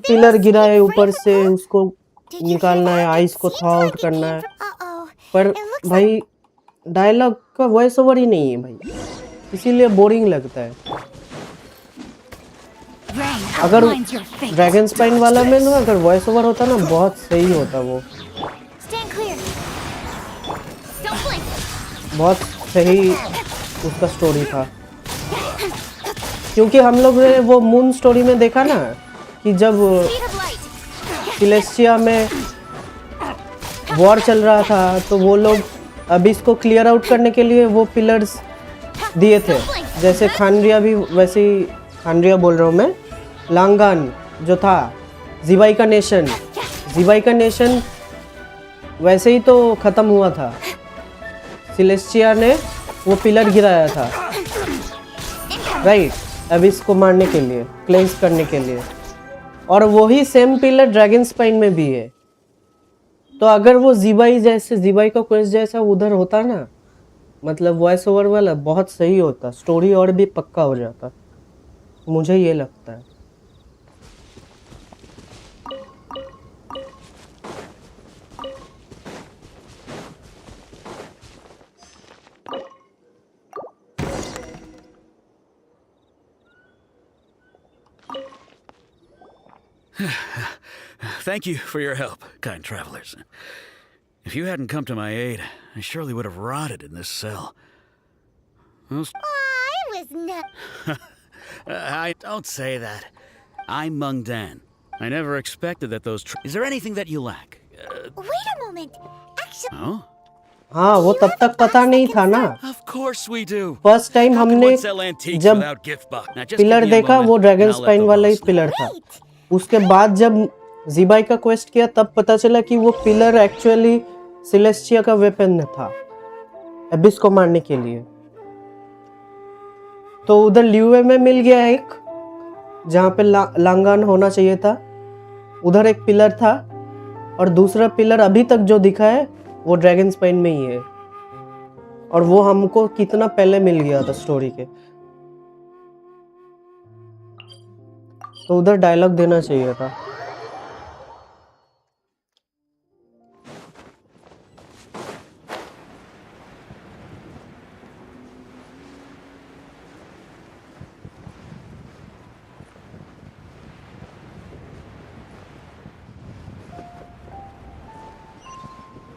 Speaker 4: पिलर गिरा है ऊपर से, उसको निकालना है, आइस को थॉ आउट करना है, पर भाई डायलॉग का वॉइस ओवर ही नहीं है भाई, इसीलिए बोरिंग लगता है। अगर ड्रैगन स्पाइन वाला में ना अगर वॉइस ओवर होता ना बहुत सही होता, वो बहुत सही उसका स्टोरी था। क्योंकि हम लोग ने वो मून स्टोरी में देखा ना कि जब सिलेस्टिया में वॉर चल रहा था तो वो लोग अभी इसको क्लियर आउट करने के लिए वो पिलर्स दिए थे। जैसे खानरिया भी वैसे ही, खानरिया बोल रहा हूँ मैं, लांगान जो था, जिबाई का नेशन वैसे ही तो ख़त्म हुआ था। सिलेस्टिया ने वो पिलर गिराया था, राइट, अभी इसको मारने के लिए, क्लेंस करने के लिए, और वही सेम पिलर ड्रैगन स्पाइन में भी है। तो अगर वो जिबाई का क्वेस्ट जैसा उधर होता ना, मतलब वॉइस ओवर वाला, बहुत सही होता, स्टोरी और भी पक्का हो जाता, मुझे ये लगता है।
Speaker 10: Thank you for your help, kind travelers. If you hadn't come to my aid, I surely would have rotted in this cell.
Speaker 5: I was not.
Speaker 10: I don't say that. I'm Mung Dan. I never expected that those. Is there anything that you lack?
Speaker 5: Wait a moment. Actually.
Speaker 10: Oh.
Speaker 4: हाँ वो तब तक पता नहीं था ना।
Speaker 10: Of course we do.
Speaker 4: First time हमने जब पिलर देखा वो ड्रैगन स्पाइन वाला ही पिलर था। उसके बाद जब जिबाई का क्वेस्ट किया तब पता चला कि वो पिलर एक्चुअली सिलेस्टिया का वेपन था एबिस को मारने के लिए। तो उधर ल्यूए में मिल गया एक, जहाँ पे लांगान होना चाहिए था, उधर एक पिलर था, और दूसरा पिलर अभी तक जो दिखा है वो ड्रैगन स्पाइन में ही है, और वो हमको कितना पहले मिल गया था स्टोरी के। तो उधर डायलॉग देना चाहिए था।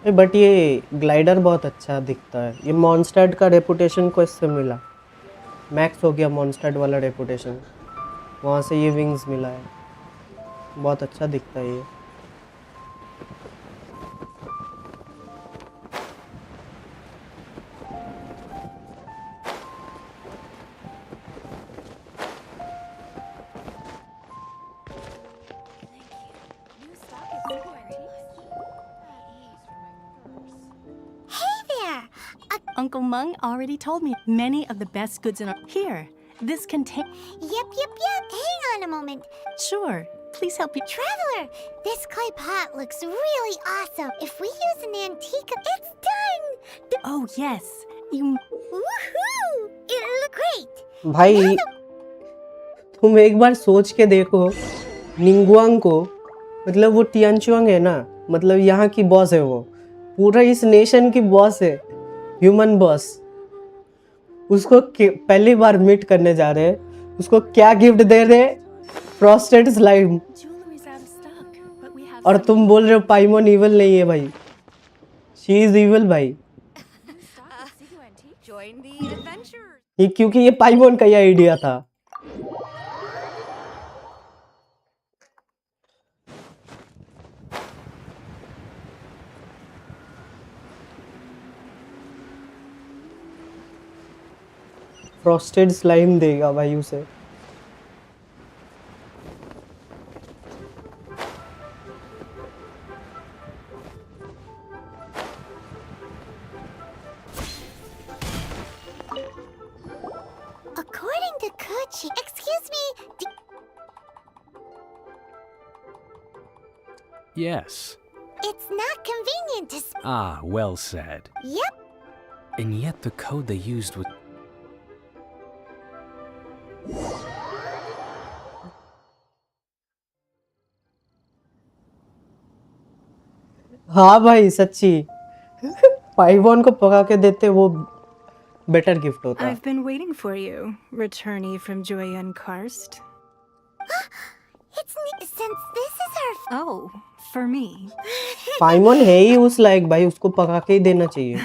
Speaker 4: बट ये ग्लाइडर बहुत अच्छा दिखता है। ये मॉन्स्टर्ड का रेपुटेशन को इससे मिला, मैक्स हो गया मॉन्स्टर्ड वाला रेपुटेशन, वहाँ से ये विंग्स मिला है। बहुत अच्छा दिखता है ये।
Speaker 13: Uncle Mung already told me many of the best goods in our... Here, this contain...
Speaker 5: Yep. Hang on a moment.
Speaker 13: Sure, please help you.
Speaker 5: Traveler, this clay pot looks really awesome. If we use an antique, it's done.
Speaker 13: Oh, yes. You...
Speaker 5: Woohoo! It'll look great.
Speaker 4: भाई तुम एक बार सोच के देखो निंगुआंग को, मतलब वो टियानचुआंग है ना, मतलब यहाँ की बॉस है, वो पूरा इस नेशन की बॉस है, ह्यूमन बॉस। उसको पहली बार मीट करने जा रहे हैं, उसको क्या गिफ्ट दे रहे हैं? Frosted slime. और तुम बोल रहे हो पाइमोन इविल नहीं है भाई, शी इज इविल भाई। ये क्योंकि ये पाइमोन का ही आइडिया था। फ्रॉस्टेड स्लाइम देगा भाई उसे।
Speaker 5: According to Kuchi, excuse me.
Speaker 14: Yes.
Speaker 5: It's not convenient to.
Speaker 14: Ah, well said.
Speaker 5: Yep.
Speaker 14: And yet the code they used was...
Speaker 4: हाँ भाई सच्ची पाइमोन को पका के देते वो बेटर गिफ्ट होता।
Speaker 13: I've been waiting for you, returnee from Joyen Karst.
Speaker 5: Since this is our.
Speaker 13: Oh, for me.
Speaker 4: पाइमोन है ही उस लायक भाई, उसको पका के ही देना चाहिए।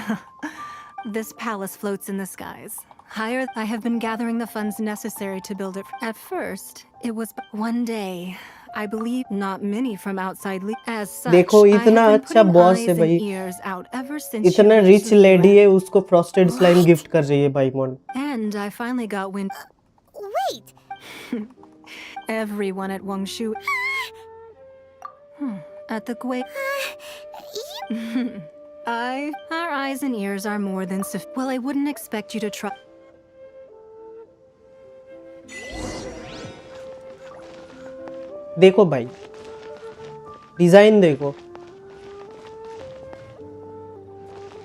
Speaker 13: This palace floats in the skies. Higher, I have been gathering the funds necessary to build it. At first, it was one day. I believe not many from outside. As such,
Speaker 4: देखो इतना अच्छा boss है भाई, इतना rich lady है, उसको frosted slime gift कर रही है पाइमोन।
Speaker 13: And I finally got wind.
Speaker 5: Wait.
Speaker 13: Everyone at Wangshu. At the Gui. Our eyes and ears are more than sufficient. Well, I wouldn't expect you to try.
Speaker 4: देखो भाई design देखो,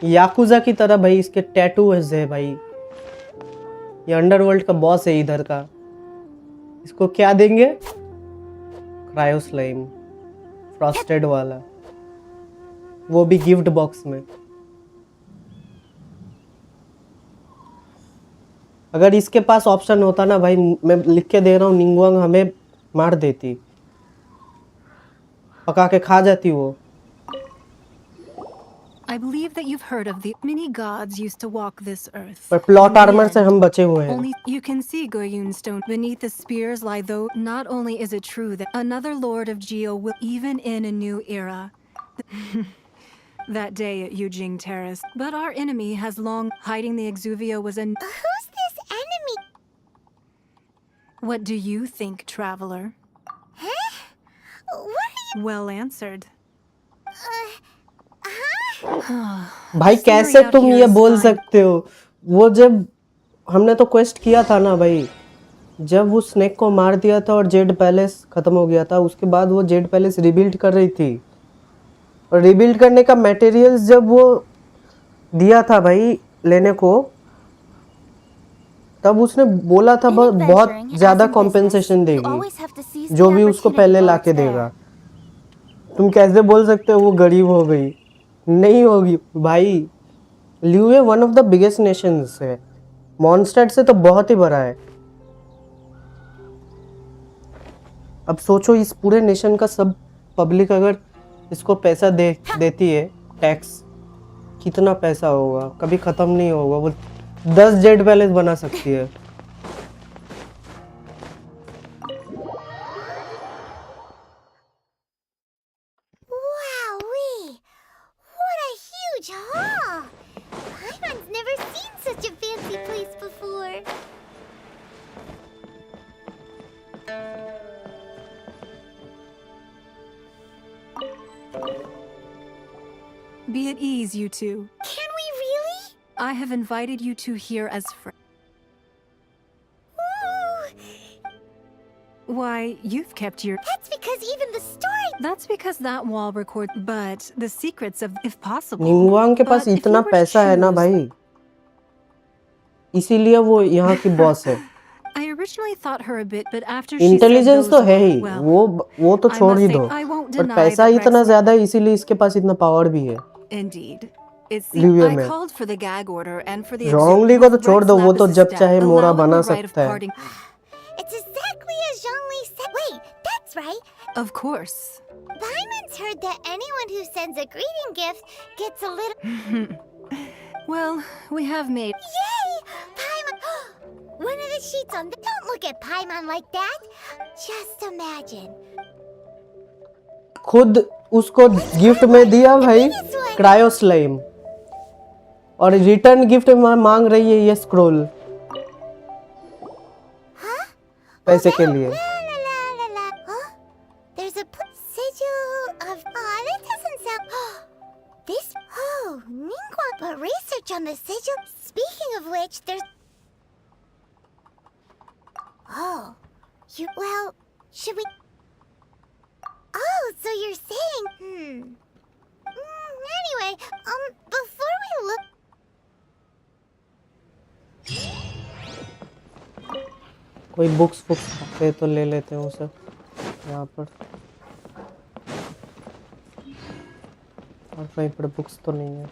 Speaker 4: yakuza की तरह भाई इसके टैटूज है भाई। ये अंडरवर्ल्ड का बॉस है इधर का। इसको क्या देंगे? क्रायो स्लाइम फ्रॉस्टेड वाला, वो भी गिफ्ट बॉक्स में। अगर इसके पास ऑप्शन होता ना भाई, मैं लिख के दे रहा हूँ, निंगुआंग हमें मार देती, पका के खा जाती वो।
Speaker 13: I believe that you've heard of the many gods used to walk this earth.
Speaker 4: पर प्लॉट आर्मर से हम बचे हुए हैं।
Speaker 13: Only you can see Goyun stone beneath the spears lie though. Not only is it true that another lord of Geo will even in a new era. That day at Yujing Terrace. But our enemy has long hiding the Exuvia was an.
Speaker 5: Who's this enemy?
Speaker 13: What do you think, traveler?
Speaker 5: Huh? What are you?
Speaker 13: Well answered.
Speaker 4: भाई कैसे तुम ये बोल सकते हो? वो जब हमने तो क्वेस्ट किया था ना भाई, जब वो स्नेक को मार दिया था और जेड पैलेस खत्म हो गया था, उसके बाद वो जेड पैलेस रिबिल्ड कर रही थी। और रिबिल्ड करने का मटेरियल्स जब वो दिया था भाई लेने को, तब उसने बोला था बहुत ज्यादा कॉम्पेंसेशन देगी, जो भी उसको पहले लाके देगा। तुम कैसे बोल सकते हो वो गरीब हो गई? नहीं होगी भाई। ल्यूए one of the biggest nations है, मॉन्स्टेड से तो बहुत ही बड़ा है। अब सोचो इस पूरे नेशन का सब पब्लिक अगर इसको पैसा देती है टैक्स, कितना पैसा होगा, कभी खत्म नहीं होगा। वो 10 जेड पैलेस बना सकती है।
Speaker 5: Wowee! What a huge hall! Paimon's never seen such a fancy place before.
Speaker 13: Be at ease, you two.
Speaker 5: Can we really?
Speaker 13: I have invited you two here as friends. Why, you've kept your...
Speaker 5: That's because even the story...
Speaker 13: That's because that wall records... But the secrets of... If possible...
Speaker 4: निंगवांग के पास इतना पैसा है ना भाई, इसीलिए वो यहाँ की बॉस है।
Speaker 13: I originally thought her a bit, but after she
Speaker 4: intelligence
Speaker 13: said
Speaker 4: तो
Speaker 13: those
Speaker 4: है ही,
Speaker 13: well,
Speaker 4: वो तो छोड़ ही दो,
Speaker 13: I won't
Speaker 4: पर
Speaker 13: deny
Speaker 4: पैसा
Speaker 13: that
Speaker 4: इतना
Speaker 13: Rex-
Speaker 4: ज्यादा है, इसीलिए इसके पास इतना पावर भी है।
Speaker 13: Indeed. It
Speaker 4: Livio
Speaker 13: seemed I
Speaker 4: में
Speaker 13: called for the gag order and for the
Speaker 4: wrongly को तो छोड़ दो, वो तो
Speaker 13: Lapis'
Speaker 4: जब
Speaker 13: death,
Speaker 4: चाहे मोरा
Speaker 13: allowing
Speaker 4: बना
Speaker 13: the right of
Speaker 4: सकता है।
Speaker 13: parting-
Speaker 5: It's exactly as Zhongli said. Wait, that's right.
Speaker 13: Of course.
Speaker 5: Paimon's heard that anyone who sends a greeting gift gets a little...
Speaker 13: Well, we have made...
Speaker 5: Yay! Paimon! One of the sheets on the... Don't look at Paimon like that. Just imagine.
Speaker 4: खुद उसको gift में दिया भाई cryo slime, और return gift में मांग रही है ये स्क्रोल पैसे के लिए।
Speaker 5: There's a sigil of... that doesn't sound... This... Oh, Ningguang... But research on the sigil... Speaking of which, there's... Oh. Well, should we... Oh, so you're saying... Anyway, before we look...
Speaker 4: कोई books पे तो ले लेते हैं उसे यहाँ पर, और कहीं पर बुक्स तो नहीं है।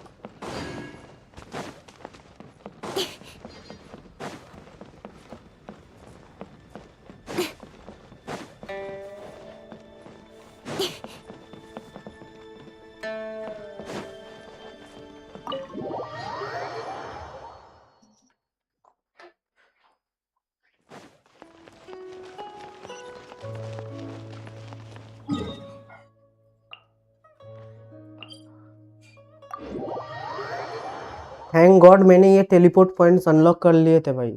Speaker 4: थैंक गॉड मैंने ये टेलीपोर्ट पॉइंट्स अनलॉक कर लिए थे भाई।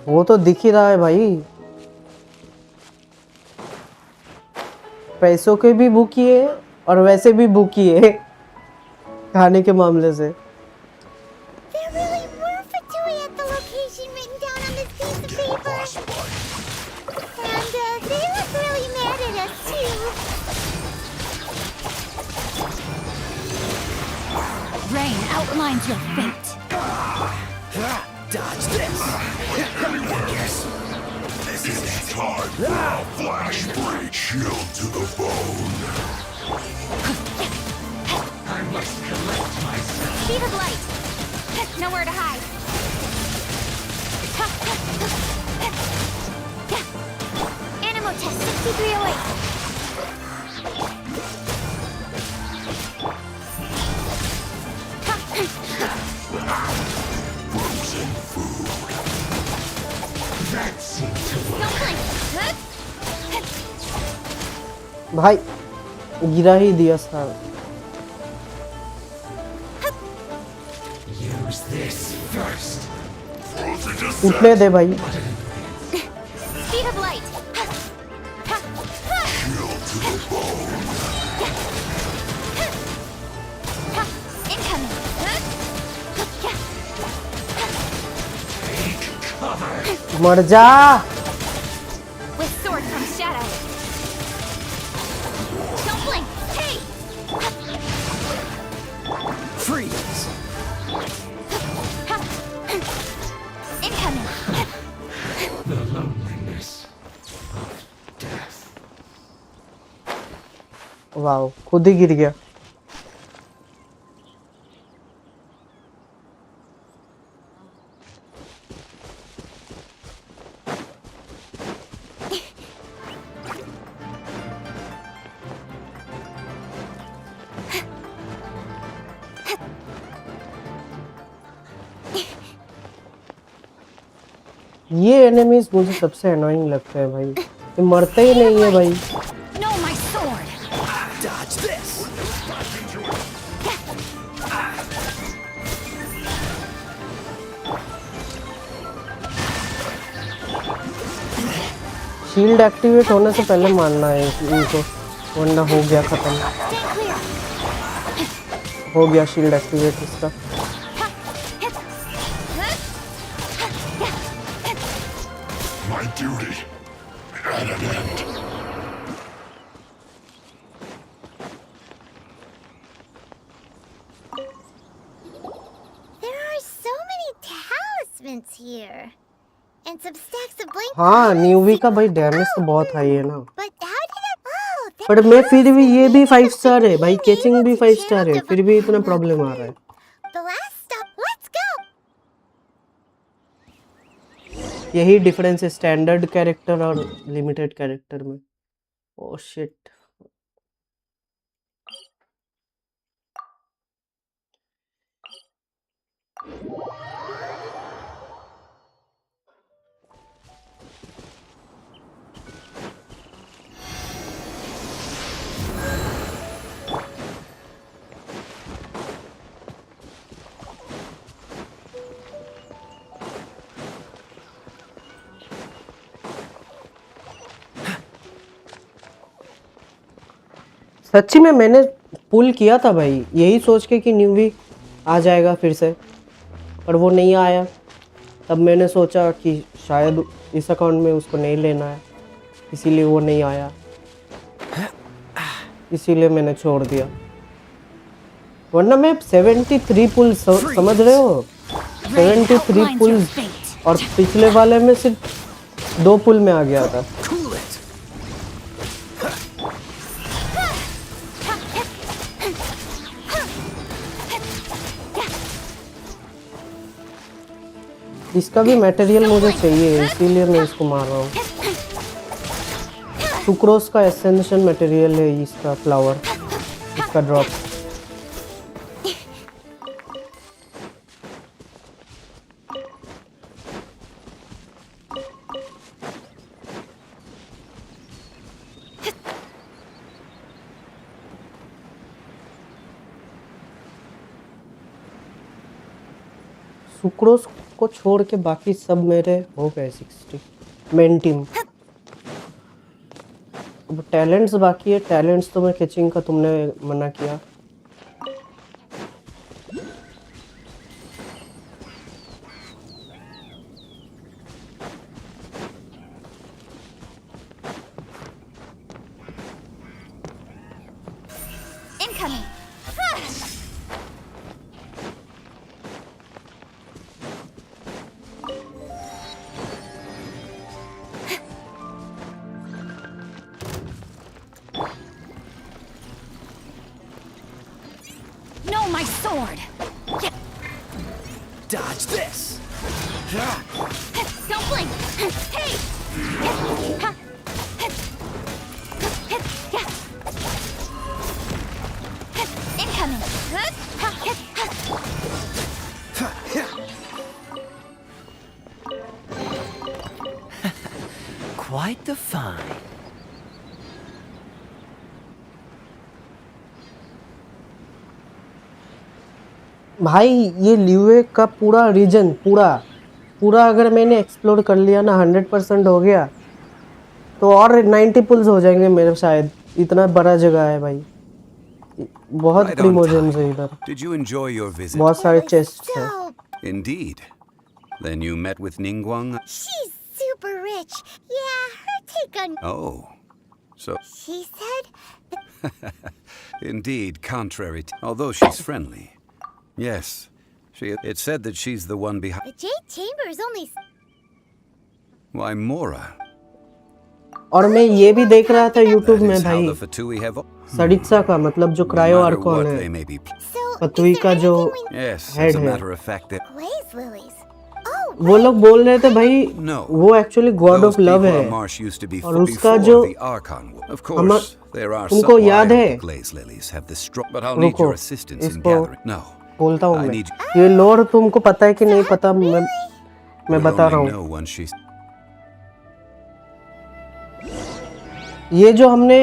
Speaker 4: वो तो दिख ही रहा है भाई, पैसों के भी बुकी है और वैसे भी बुकी है खाने के मामले से।
Speaker 2: Rain outlines your fate.
Speaker 6: Dodge this. Yes. This is time for a flash break. Shield to the bone.
Speaker 1: I must collect myself. Speed of light. Nowhere to hide. Animal test 6308.
Speaker 6: Frozen food. That seemed to work.
Speaker 1: Don't blink.
Speaker 4: भाई गिरा ही दिया था।
Speaker 6: Use this first.
Speaker 4: उठने दे भाई।
Speaker 1: Speed of light.
Speaker 6: Shield to the bone.
Speaker 1: Incoming.
Speaker 6: Take cover.
Speaker 4: मर जा।
Speaker 1: With sword comes shadow. Don't blink. Hey.
Speaker 12: Freeze.
Speaker 1: Incoming.
Speaker 6: The loneliness of death.
Speaker 4: Wow खुद ही गिर गया। ये एनिमीज मुझे सबसे अनोइंग लगते हैं भाई, ये मरते ही नहीं है भाई।
Speaker 2: No, my sword.
Speaker 12: Dodge this.
Speaker 4: Shield activate होने से पहले मारना है इनको, वरना हो गया खत्म। हो गया शील्ड एक्टिवेट इसका।
Speaker 6: My duty at an end.
Speaker 5: There are so many talismans here. And some stacks of blank
Speaker 4: हाँ, न्यूवी का भाई डैमेज तो बहुत हाई है ना। पर मैं फिर भी, ये भी 5 स्टार है भाई, कैचिंग भी 5 स्टार है, फिर भी इतना प्रॉब्लम आ रहा है। यही डिफरेंस है स्टैंडर्ड कैरेक्टर और लिमिटेड कैरेक्टर में। Oh shit. सच्ची में मैंने पुल किया था भाई, यही सोच के कि न्यूवी आ जाएगा फिर से, पर वो नहीं आया। तब मैंने सोचा कि शायद इस अकाउंट में उसको नहीं लेना है, इसीलिए वो नहीं आया, इसीलिए मैंने छोड़ दिया। वरना मैं 73 पुल समझ रहे हो, 73 पुल, और पिछले वाले में सिर्फ 2 पुल में आ गया था। इसका भी मटेरियल मुझे चाहिए, इसीलिए मैं इसको मार रहा हूँ। सुक्रोस का एसेंशियल मटेरियल है इसका फ्लावर, इसका ड्रॉप। सुक्रोस को छोड़ के बाकी सब मेरे हो गए 60 मेन टीम। अब टैलेंट्स बाकी है, टैलेंट्स तो मैं कैचिंग का तुमने मना किया।
Speaker 3: Dodge this!
Speaker 5: Don't blink! Hey! Incoming!
Speaker 3: Quite the find.
Speaker 4: भाई ये ल्यूए का पूरा रीजन, पूरा अगर मैंने एक्सप्लोर कर लिया ना, 100% हो गया, तो और 90 पुल्स हो जाएंगे मेरे शायद। इतना बड़ा जगह है भाई, बहुत प्रीमोजेम्स है इधर।
Speaker 7: Did you enjoy your visit?
Speaker 4: बहुत सारे चेस्ट्स हैं।
Speaker 7: Indeed. Then you met with Ningguang?
Speaker 5: She's super rich. Yeah, her take on...
Speaker 7: Oh. So...
Speaker 5: She said...
Speaker 7: Indeed, contrary to... Although she's friendly. Yes. It said that she's the one behind...
Speaker 5: The Jade Chamber is only...
Speaker 7: Why, Mora?
Speaker 4: और मैं ये भी देख रहा था YouTube में भाई, सडित्सा का मतलब जो क्रायो आर्कॉन है, पतुई का जो हेड है, वो लोग बोल रहे थे भाई वो एक्चुअली गॉड ऑफ लव है, और उसका जो उनको याद है, रुको इसको बोलता हूँ मैं, ये लोर तुमको पता है कि नहीं पता, मैं बता रहा हूँ। ये जो हमने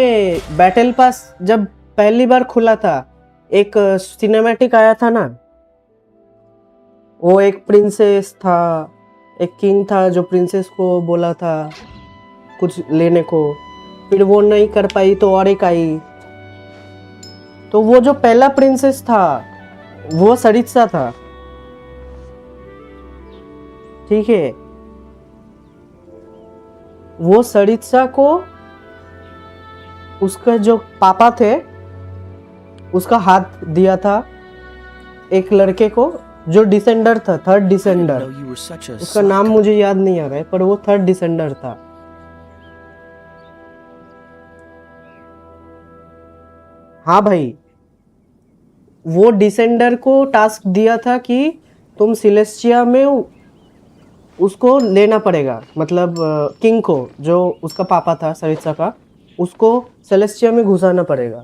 Speaker 4: बैटल पास जब पहली बार खुला था, एक सिनेमैटिक आया था ना, वो एक प्रिंसेस था, एक किंग था जो प्रिंसेस को बोला था कुछ लेने को, फिर वो नहीं कर पाई तो और एक आई। तो वो जो पहला प्रिंसेस था वो सरित्सा था, ठीक है। वो सरित्सा को उसका जो पापा थे उसका हाथ दिया था एक लड़के को जो डिसेंडर था, थर्ड डिसेंडर। उसका नाम मुझे याद नहीं आ रहा है, पर वो थर्ड डिसेंडर था। हाँ भाई, वो डिसेंडर को टास्क दिया था कि तुम सिलेस्टिया में उसको लेना पड़ेगा, मतलब किंग को, जो उसका पापा था सरित्सा का, उसको सेलेस्टिया में घुसाना पड़ेगा।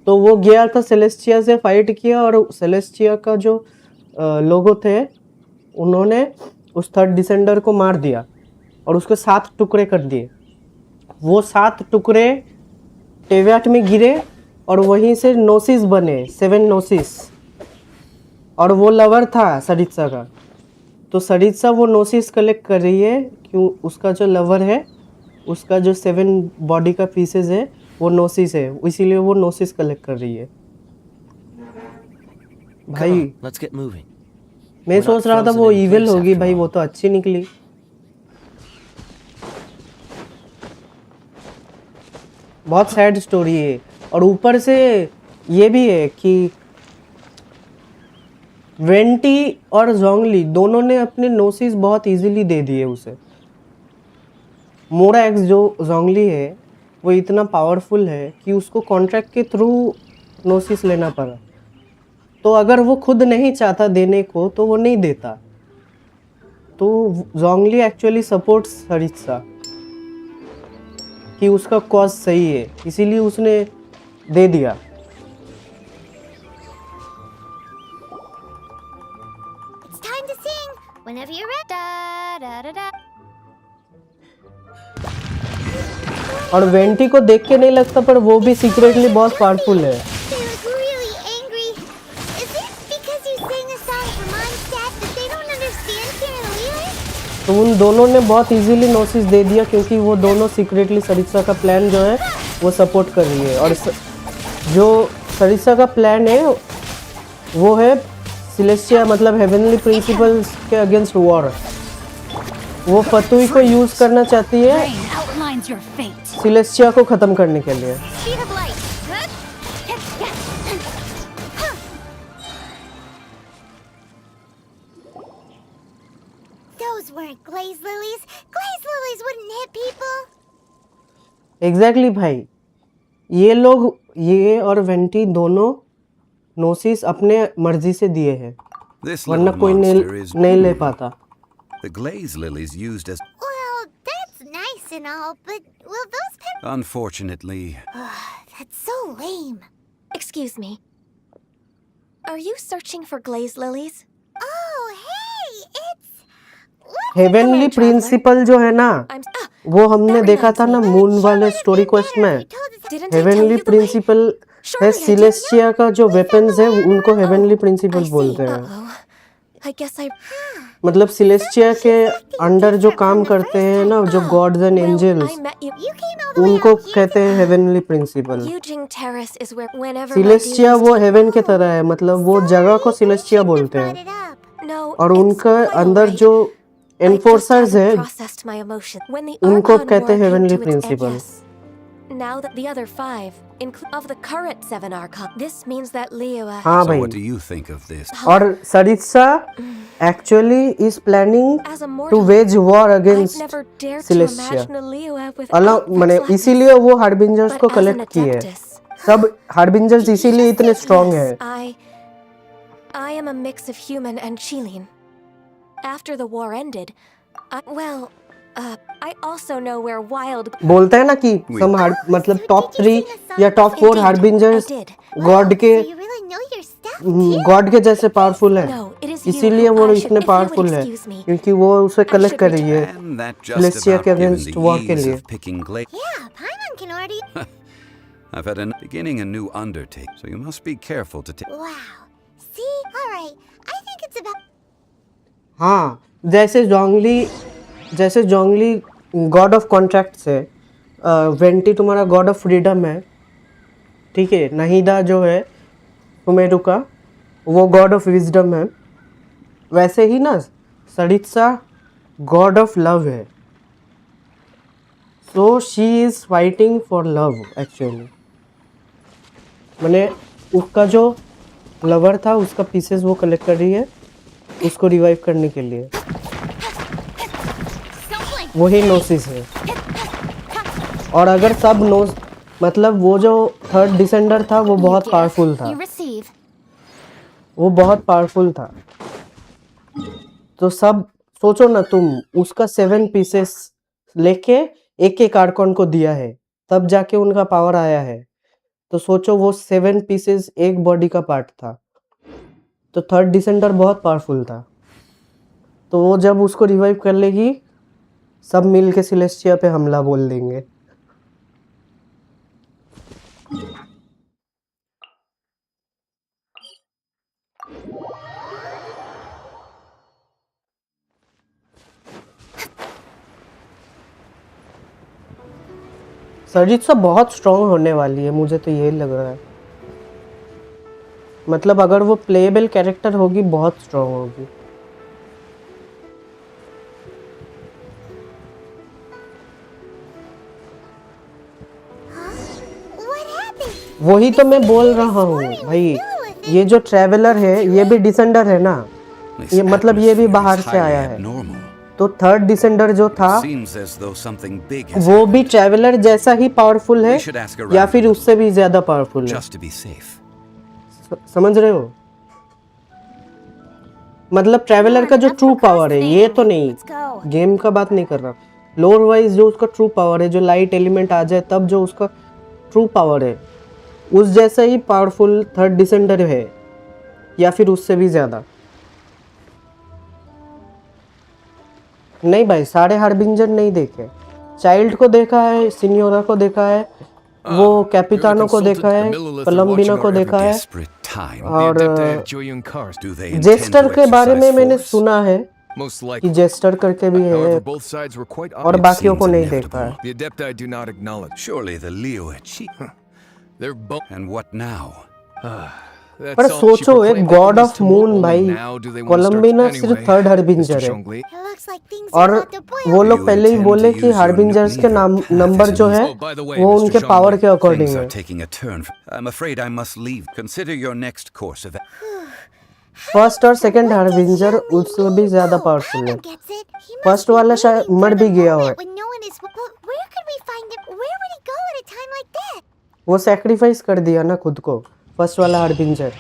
Speaker 4: तो वो गया था, सेलेस्टिया से फाइट किया, और सेलेस्टिया का जो लोगों थे उन्होंने उस थर्ड डिसेंडर को मार दिया और उसके 7 टुकड़े कर दिए। वो 7 टुकड़े टेव्याट में गिरे और वहीं से नोसिस बने, 7 नोसिस। और वो लवर था सरित्सा का, तो सरित्सा वो नोसिस कलेक्ट कर रही है क्यों, उसका जो लवर है उसका जो 7 बॉडी का पीसेस है वो नोसिस है, इसीलिए वो नोसिस कलेक्ट कर रही है। भाई मैं सोच रहा था वो इविल होगी, भाई वो तो अच्छी निकली। बहुत सैड स्टोरी है। और ऊपर से ये भी है कि वेंटी और जोंगली दोनों ने अपने नोसिस बहुत इजीली दे दिए उसे। मोरा एक्स जो जोंगली है वो इतना पावरफुल है कि उसको कॉन्ट्रैक्ट के थ्रू नोसिस लेना पड़ा। तो अगर वो खुद नहीं चाहता देने को तो वो नहीं देता। तो जोंगली एक्चुअली सपोर्ट्स सरित्सा कि उसका कॉज सही है, इसीलिए उसने दे दिया।
Speaker 5: It's time to sing. Whenever you're ready. Da da da da.
Speaker 4: और वेंटी को देख के नहीं लगता, पर वो भी सीक्रेटली बहुत पावरफुल है।
Speaker 5: They look really angry. Is it because you sang a song for Mondstadt that they don't understand Carolina?
Speaker 4: तो उन दोनों ने बहुत इजीली नोटिस दे दिया क्योंकि वो दोनों सीक्रेटली सरित्सा का प्लान जो है वो सपोर्ट कर रही है। और जो सरित्सा का प्लान है वो है सिलेस्टिया मतलब हेवनली प्रिंसिपल्स के अगेंस्ट वॉर। वो फतुई को यूज करना चाहती है सिलेस्टिया को खत्म करने के लिए।
Speaker 5: Those weren't glaze lilies. Glaze lilies wouldn't hit people.
Speaker 4: Exactly भाई, ये लोग, ये और वेंटी दोनों नोसिस अपने मर्जी से दिए हैं, वरना कोई नहीं ले पाता।
Speaker 7: The glaze lilies used as...
Speaker 5: Well, that's nice and all, but will those
Speaker 7: Unfortunately...
Speaker 5: That's so lame. Excuse me. Are you searching for glaze lilies? Oh, hey, it's...
Speaker 4: heavenly principles जो है ना, वो हमने देखा था ना मून वाले story quest में। हेवनली प्रिंसिपल है सिलेस्टिया का जो वेपन्स है उनको हेवनली प्रिंसिपल बोलते हैं। मतलब सिलेस्टिया के अंडर जो काम करते हैं ना, जो गॉड्स एंड एंजल्स, उनको कहते हैं हेवनली प्रिंसिपल। सिलेस्टिया वो हेवन के तरह है, मतलब वो जगह को सिलेस्टिया बोलते हैं। और उनका अंदर जो एनफोर्सर्स है उनको कहते हैं heavenly principles.
Speaker 15: Now that the other 5 of the current 7 Archon, this means that Liyue.
Speaker 4: हाँ भाई।
Speaker 7: So what do you think of this?
Speaker 4: और सरित्सा actually is planning to wage war against Celestia। अलग माने इसीलिए वो हार्बिंजर्स को कलेक्ट किए। सब हार्बिंजर्स इसीलिए इतने स्ट्रॉन्ग हैं।
Speaker 15: I am a mix of human and Chilin. After the war ended, I also know where wild.
Speaker 4: बोलते हैं ना कि some मतलब टॉप 3 या टॉप 4 हार्बिंजर्स गॉड के जैसे पावरफुल है, इसीलिए वो इतने पावरफुल है क्योंकि वो उसे कलेक्ट कर रही है सिलेस्टिया के अगेंस्ट वॉर के लिए।
Speaker 5: Yeah, Paimon can already.
Speaker 7: I've had an beginning a new undertaking, so you must be careful to take.
Speaker 5: Wow. See, all right. I think it's about.
Speaker 4: हाँ, जैसे जोंगली गॉड ऑफ कॉन्ट्रैक्ट्स है, vanity तुम्हारा God of freedom है, ठीक है। नाहिदा जो है सुमेरु का, वो गॉड ऑफ विजडम है। वैसे ही ना सरित्सा गॉड ऑफ लव है। So she is fighting for love actually. मैंने उसका जो लवर था उसका पीसेस वो कलेक्ट कर रही है उसको रिवाइव करने के लिए। वही नोसिस है। और अगर सब नोस मतलब वो जो थर्ड डिसेंडर था वो बहुत पावरफुल था, वो बहुत पावरफुल था। तो सब सोचो ना तुम, उसका 7 पीसेस लेके एक एक आर्कॉन को दिया है तब जाके उनका पावर आया है। तो सोचो वो 7 पीसेस एक बॉडी का पार्ट था, तो थर्ड डिसेंडर बहुत पावरफुल था। तो वो जब उसको रिवाइव कर लेगी सब मिल के सिलेस्टिया पे हमला बोल देंगे। सर्जित्सा बहुत स्ट्रॉन्ग होने वाली है, मुझे तो यही लग रहा है। मतलब अगर वो प्लेएबल कैरेक्टर होगी बहुत स्ट्रॉन्ग होगी। वही तो मैं बोल रहा हूँ भाई, ये जो ट्रैवलर है ये भी डिसेंडर है ना, ये मतलब ये भी बाहर से आया है। तो थर्ड डिसेंडर जो था वो भी ट्रैवलर जैसा ही पावरफुल है या फिर उससे भी ज्यादा पावरफुल है। समझ रहे हो? मतलब ट्रैवलर का जो ट्रू पावर है, ये तो नहीं, गेम का बात नहीं कर रहा, लोर वाइज जो उसका ट्रू पावर है, जो लाइट एलिमेंट आ जाए तब जो उसका ट्रू पावर है, उस जैसा ही पावरफुल थर्ड डिसेंडर है या फिर उससे भी ज्यादा। नहीं भाई, सारे हार्बिंजर नहीं देखे। चाइल्ड को देखा है, सिनियोरा को देखा है, वो कैपिटानो को देखा है, कोलम्बिनो को देखा है, और जेस्टर के बारे में मैंने सुना है कि जेस्टर करके भी है, और बाकियों को नहीं देखा है।
Speaker 6: The Adepti do not acknowledge. Surely the Leo had They're both. And what now?
Speaker 4: पर सोचो एक गॉड ऑफ मून भाई, कोलम्बिना सिर्फ थर्ड हार्बिंजर है, और वो लोग पहले ही बोले कि हार्बिंजर्स के नाम नंबर जो है वो उनके पावर के अकॉर्डिंग है।
Speaker 6: I'm afraid I must leave. Consider your next course of.
Speaker 4: First और सेकंड हार्बिंजर उससे भी ज्यादा पावरफुल है। फर्स्ट वाला शायद मर भी गया हुआ है, वो सैक्रिफाइस कर दिया ना खुद को, फर्स्ट वाला हार्बिंजर।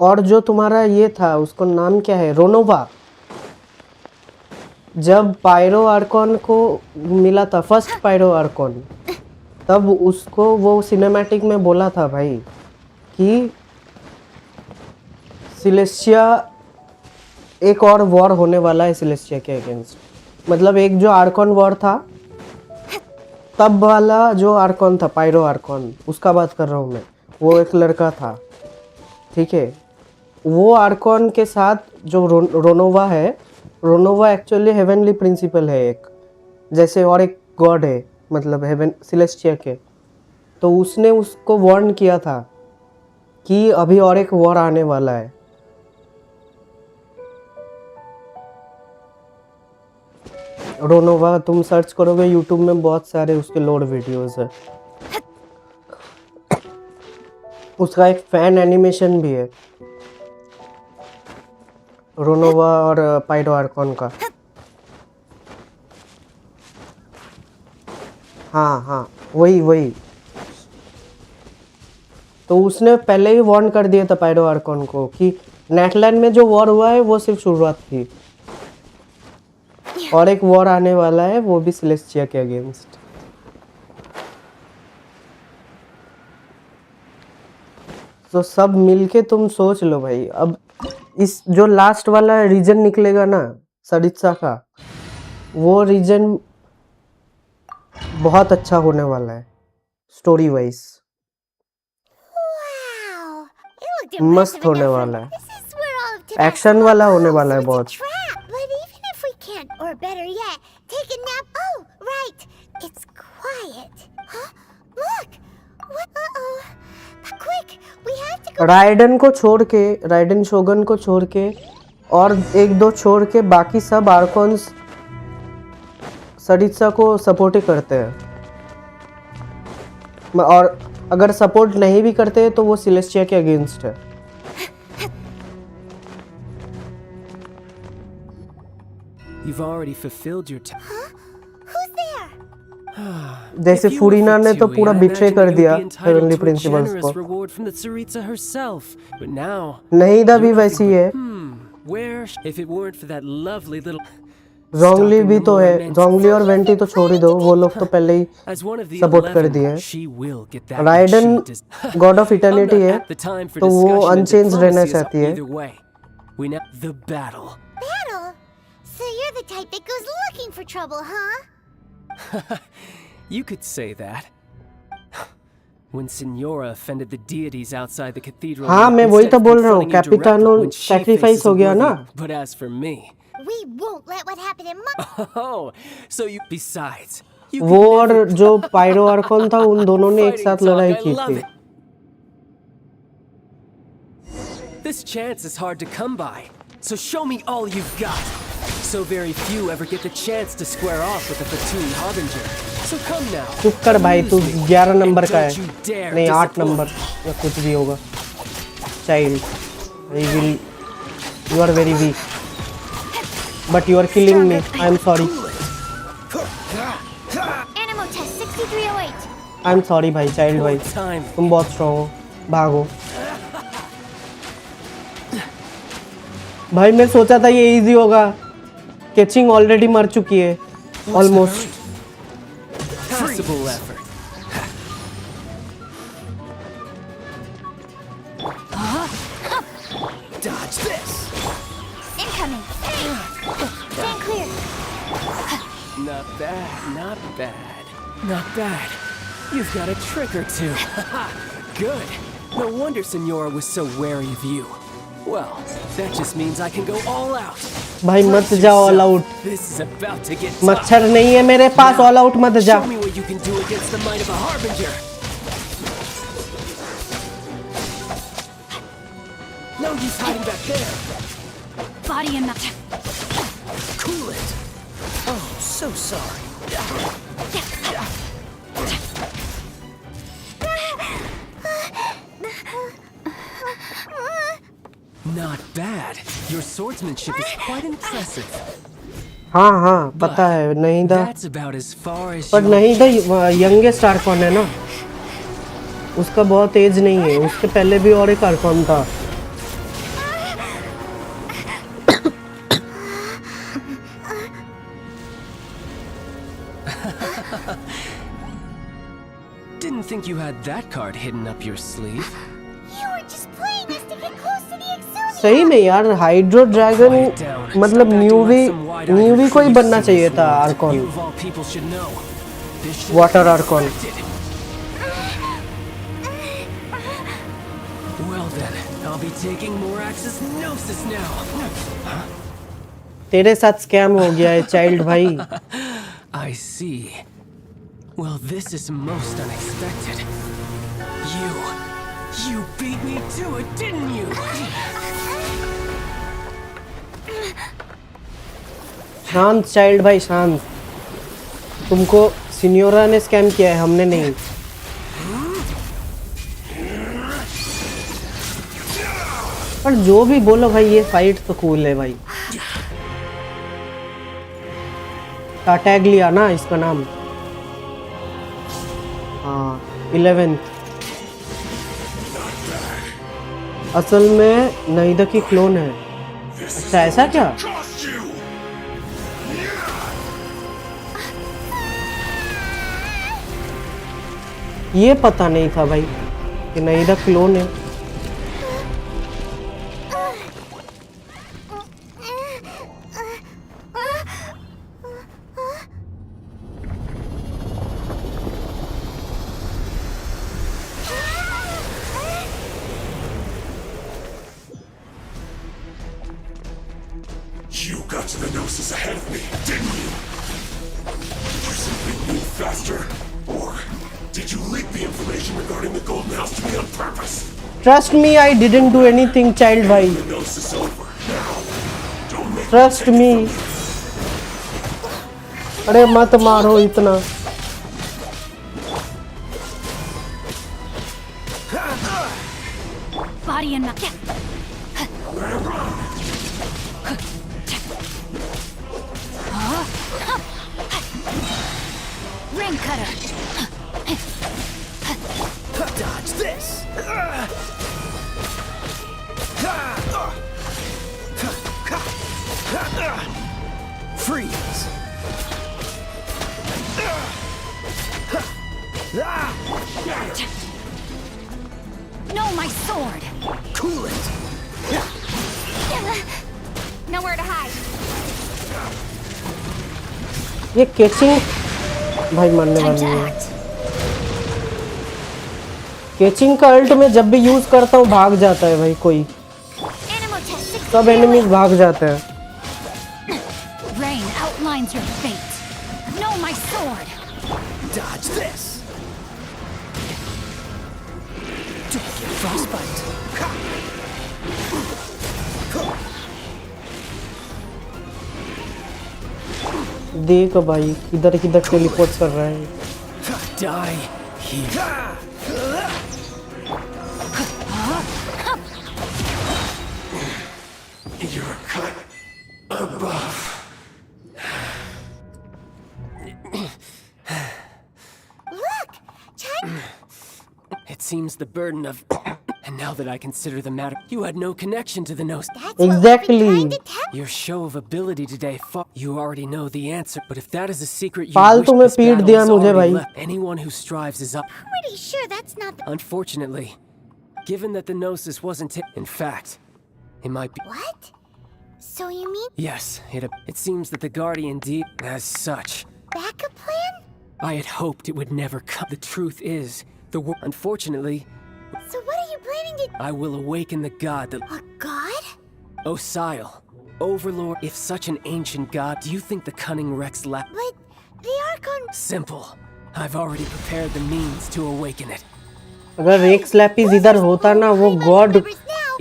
Speaker 4: और जो तुम्हारा ये था उसको नाम क्या है, रोनोवा, जब पायरो आर्कॉन को मिला था फर्स्ट पायरो आर्कॉन, तब उसको वो सिनेमैटिक में बोला था भाई कि सिलेस्टिया एक और वॉर होने वाला है सिलेस्टिया के अगेंस्ट। मतलब एक जो आर्कॉन वॉर था तब वाला जो आर्कॉन था, पायरो आर्कॉन, उसका बात कर रहा हूँ मैं, वो एक लड़का था, ठीक है। वो आर्कॉन के साथ जो रोनोवा है, रोनोवा एक्चुअली हेवनली प्रिंसिपल है एक, जैसे और एक गॉड है, मतलब हेवन सिलेस्टिया के। तो उसने उसको वार्न किया था कि अभी और एक वॉर आने वाला है। रोनोवा तुम सर्च करोगे यूट्यूब में, बहुत सारे उसके लोड वीडियोस है। उसका एक फैन एनिमेशन भी है रोनोवा और पायरो आर्कॉन का। हाँ वही। तो उसने पहले ही वार्न कर दिया था पायरो आर्कॉन को कि नेटलैंड में जो वॉर हुआ है वो सिर्फ शुरुआत थी, और एक वॉर आने वाला है, वो भी सिलेस्टिया के अगेंस्ट। तो सब मिलके तुम सोच लो भाई, अब इस जो लास्ट वाला रीजन निकलेगा ना सरित्सा का, वो रीजन बहुत अच्छा होने वाला है स्टोरी वाइज। मस्त होने वाला है, एक्शन वाला होने वाला है बहुत।
Speaker 5: But even if we can't, or better yet, take a nap. Oh, right. It's quiet. Huh? Look. What? Uh-oh. Quick, we have to go.
Speaker 4: Ridden को छोड़ के, राइडन शोगन को छोड़ के और एक दो छोड़ के बाकी सब आर्कॉन्स सरित्सा को सपोर्ट ही करते हैं, और अगर सपोर्ट नहीं भी करते तो वो सिलेस्टिया के अगेंस्ट है।
Speaker 12: You've already fulfilled your task.
Speaker 5: Who's there?
Speaker 4: जैसे फुरीना ने तो पूरा बिट्रे कर दिया हेवनली प्रिंसिपल्स को।
Speaker 12: Reward from the Tsaritsa herself, but now
Speaker 4: नहीदा भी वैसी है।
Speaker 12: where if it weren't for that lovely little
Speaker 4: जोंगली भी तो है, जोंगली और वेंटी तो छोड़ ही दो, वो लोग तो पहले ही सपोर्ट कर दिए हैं। राइडन गॉड ऑफ इटर्निटी है तो वो अनचेंज रहना चाहती है।
Speaker 5: Battle? So you're the type that goes looking for trouble, huh?
Speaker 12: You could say that. When Signora offended the deities outside the cathedral.
Speaker 4: हाँ, मैं वही तो बोल रहा हूँ, कैपिटानो सैक्रिफाइस हो गया ना।
Speaker 12: But as for me,
Speaker 5: we won't let what happened in
Speaker 12: Oh, so you besides.
Speaker 4: वो और जो पायरो आर्कॉन था उन दोनों ने एक साथ लड़ाई की थी।
Speaker 12: This chance is hard to come by. So show me all you've got. So very few ever get the chance to square off with the Fatui Harbinger. So come now.
Speaker 4: चुप कर भाई, तू 11 नंबर का है, नहीं 8 number या कुछ भी होगा। Child, you are very weak, but you are killing me. I am sorry.
Speaker 5: Animal test 6308.
Speaker 4: I am sorry भाई, चाइल्ड भाई, तुम बहुत स्ट्रॉन्ग हो, भागो। भाई मैं सोचा था ये इजी होगा, कैचिंग ऑलरेडी मर चुकी है almost.
Speaker 12: Dodge this.
Speaker 5: Incoming. Stand clear.
Speaker 12: Not bad, not bad. Not bad. You've got a trick or two. Good. No wonder Signora was so wary of you. Well, that just means I can go all out.
Speaker 4: भाई मत जा all out,
Speaker 12: This is about to get
Speaker 4: मच्छर नहीं है मेरे पास, all out मत जा।
Speaker 12: Show me what you can do against the might of a harbinger. No use hiding back there.
Speaker 2: Body and not.
Speaker 12: Cool it. Oh, so sorry. Not bad. Your swordsmanship is quite impressive.
Speaker 4: हाँ हाँ पता है, नहीं था,
Speaker 12: That's about as far as
Speaker 4: पर नहीं था youngest Arcon है ना, उसका बहुत एज नहीं है, उसके पहले भी और एक आर्कॉन था।
Speaker 12: Didn't think you had that card hidden up your sleeve.
Speaker 5: You were just playing us to get close to the Exodia.
Speaker 4: सही में यार, हाइड्रो ड्रैगन मतलब न्यूवी को ही बनना चाहिए था Arcon, water Arcon.
Speaker 12: Well then, I'll be taking Morax's Gnosis now.
Speaker 4: तेरे साथ स्कैम हो गया है चाइल्ड भाई।
Speaker 12: I see. Well, this is most unexpected. You beat me to it, didn't you?
Speaker 4: शांत चाइल्ड भाई, शांत। तुमको सिनियोरा ने स्कैम किया है, हमने नहीं। पर जो भी बोलो भाई, ये फाइट तो कूल है भाई। अटैक लिया ना इसका नाम, हाँ 11th। असल में नईदा की क्लोन है। अच्छा ऐसा क्या? ये पता नहीं था भाई कि नईदा क्लोन है।
Speaker 6: You got to the Gnosis ahead of me, didn't you? Did you simply move faster? Or did you leak the information regarding the Golden House to me on purpose?
Speaker 4: Trust me, I didn't do anything, child bhai.
Speaker 6: The Gnosis is over. Now, don't make
Speaker 4: Trust me. अरे मत मारो इतना.
Speaker 2: Body and knock. Ring cutter.
Speaker 12: Dodge this. Freeze.
Speaker 2: No, my sword.
Speaker 12: Cool it.
Speaker 1: Nowhere to hide.
Speaker 4: ये catching भाई मरने वाली है. Catching का अल्ट में जब भी यूज करता हूँ भाग जाता है भाई कोई. सब एनिमीज भाग जाते हैं.
Speaker 2: Rain outlines your fate. No, my sword.
Speaker 12: Dodge this. Don't get frostbite.
Speaker 4: देख भाई किधर किधर टेलीपोर्ट कर रहा है.
Speaker 12: Die here.
Speaker 6: You're cut above.
Speaker 5: Look!
Speaker 12: It seems the burden of... And now that I consider the matter, you had no connection to the Gnosis.
Speaker 4: Exactly.
Speaker 12: Your show of ability today, you already know the answer. But if that is a secret you
Speaker 4: फालतू में
Speaker 12: wish this
Speaker 4: पीट
Speaker 12: battle
Speaker 4: दिया
Speaker 12: is
Speaker 4: मुझे
Speaker 12: already
Speaker 4: भाई.
Speaker 12: left, anyone who strives is up.
Speaker 5: Pretty sure that's not the...
Speaker 12: Unfortunately, given that the Gnosis wasn't in fact, it might be...
Speaker 5: What? So you mean...
Speaker 12: Yes, it seems that the Guardian deed, as such.
Speaker 5: Backup plan?
Speaker 12: I had hoped it would never come. The truth is, unfortunately...
Speaker 5: So what are you planning to...
Speaker 12: I will awaken the god that...
Speaker 5: A god?
Speaker 12: Osile, Overlord, if such an ancient god, do you think the cunning Rex
Speaker 5: But the Archon...
Speaker 12: Simple. I've already prepared the means to awaken it.
Speaker 4: अगर racks Lapis इधर होता ना वो God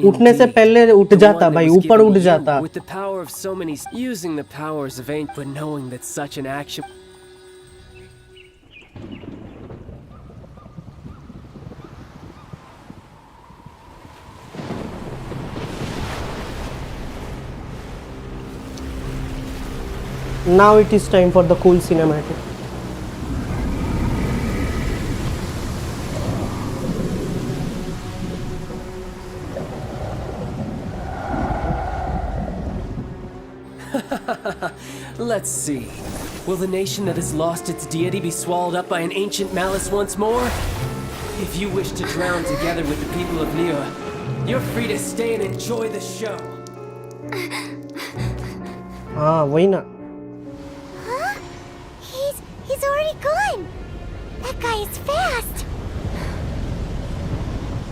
Speaker 4: उठने से पहले उठ जाता भाई, ऊपर उठ जाता.
Speaker 12: With the power of so many, using the powers of ancient, but knowing that such an action...
Speaker 4: Now it is time for the cool cinematic.
Speaker 12: Let's see. Will the nation that has lost its deity be swallowed up by an ancient malice once more? If you wish to drown together with the people of Nioh, you're free to stay and enjoy the show.
Speaker 4: हाँ वही ना.
Speaker 5: Huh? He's already gone. That guy is fast.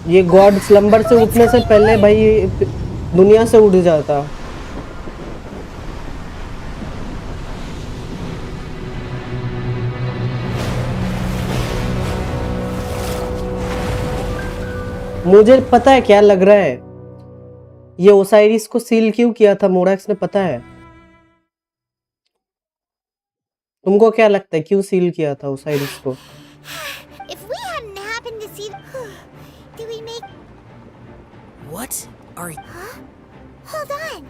Speaker 4: ये God slumber से उठने से पहले भाई दुनिया से उठ जाता. मुझे पता है क्या लग रहा है, ये ओसाइरिस को सील क्यों किया था मोराक्स ने, पता है? तुमको क्या लगता है क्यों सील किया था ओसाइरिस को?
Speaker 5: If we hadn't happened to see... Do we make...
Speaker 12: What? Are you...
Speaker 5: Huh? Hold on.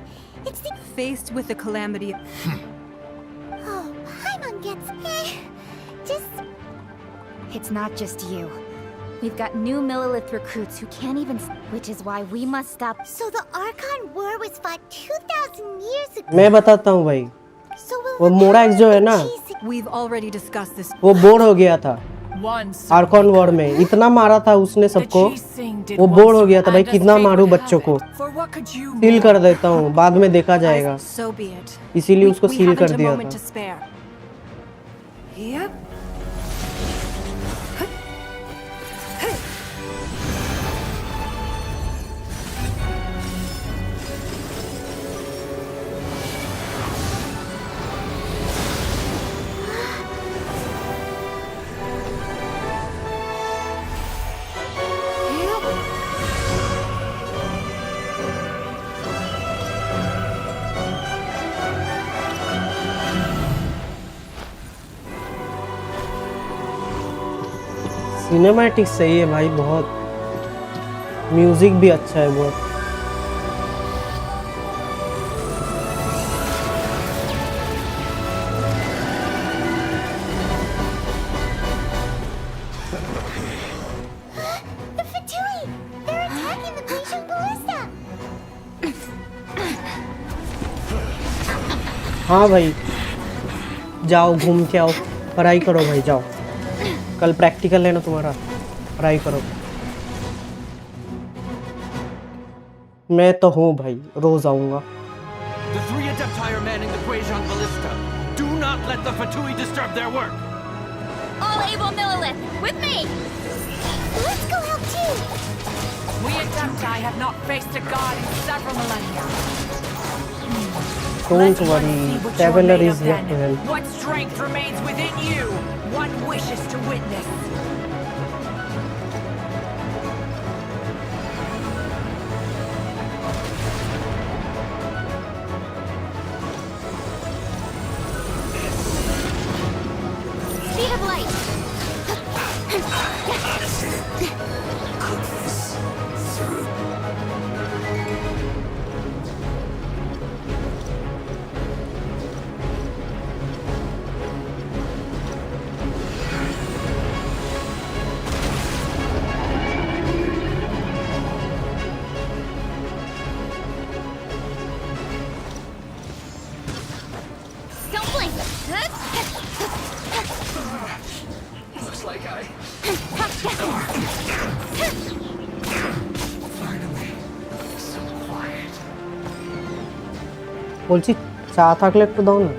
Speaker 5: It's the...
Speaker 13: Faced with the calamity...
Speaker 5: Oh, Paimon gets... Just...
Speaker 1: It's not just you. We've got new Millilith recruits who can't even... Which is why we must stop...
Speaker 5: So the Archon War was fought 2,000 years ago.
Speaker 4: मैं बताता हूँ भाई. वो मोराक्स जो है ना,
Speaker 13: We've already discussed this.
Speaker 4: वो bore हो गया था आर्कॉन वॉर में. इतना मारा था उसने सबको, वो बोर हो गया था भाई. कितना मारूं बच्चों को. सील कर देता हूँ, बाद में देखा जाएगा. इसीलिए उसको सील कर दिया था. सिनेमैटिक सही है भाई बहुत, म्यूजिक भी अच्छा है बहुत।
Speaker 5: The Fatui! They're attacking the Grecian ballista!
Speaker 4: हाँ भाई जाओ घूम के आओ, पढ़ाई करो भाई जाओ, कल प्रैक्टिकल है ना तुम्हारा, पढ़ाई करो। मैं तो हूँ भाई, रोज आऊँगा।
Speaker 3: The 3 Adepti are manning the Primogems ballista. Do not let the Fatui disturb their work.
Speaker 1: All able Millilith, with me!
Speaker 5: Let's go help too!
Speaker 8: We Adepti have not faced a god in several millennia.
Speaker 4: Don't worry, Traveler is here to help.
Speaker 8: What strength remains within you? One wishes to witness.
Speaker 1: Speed of light! Don't blink!
Speaker 3: Looks like I...
Speaker 4: বলছি চা থাকলে একটু দাও না।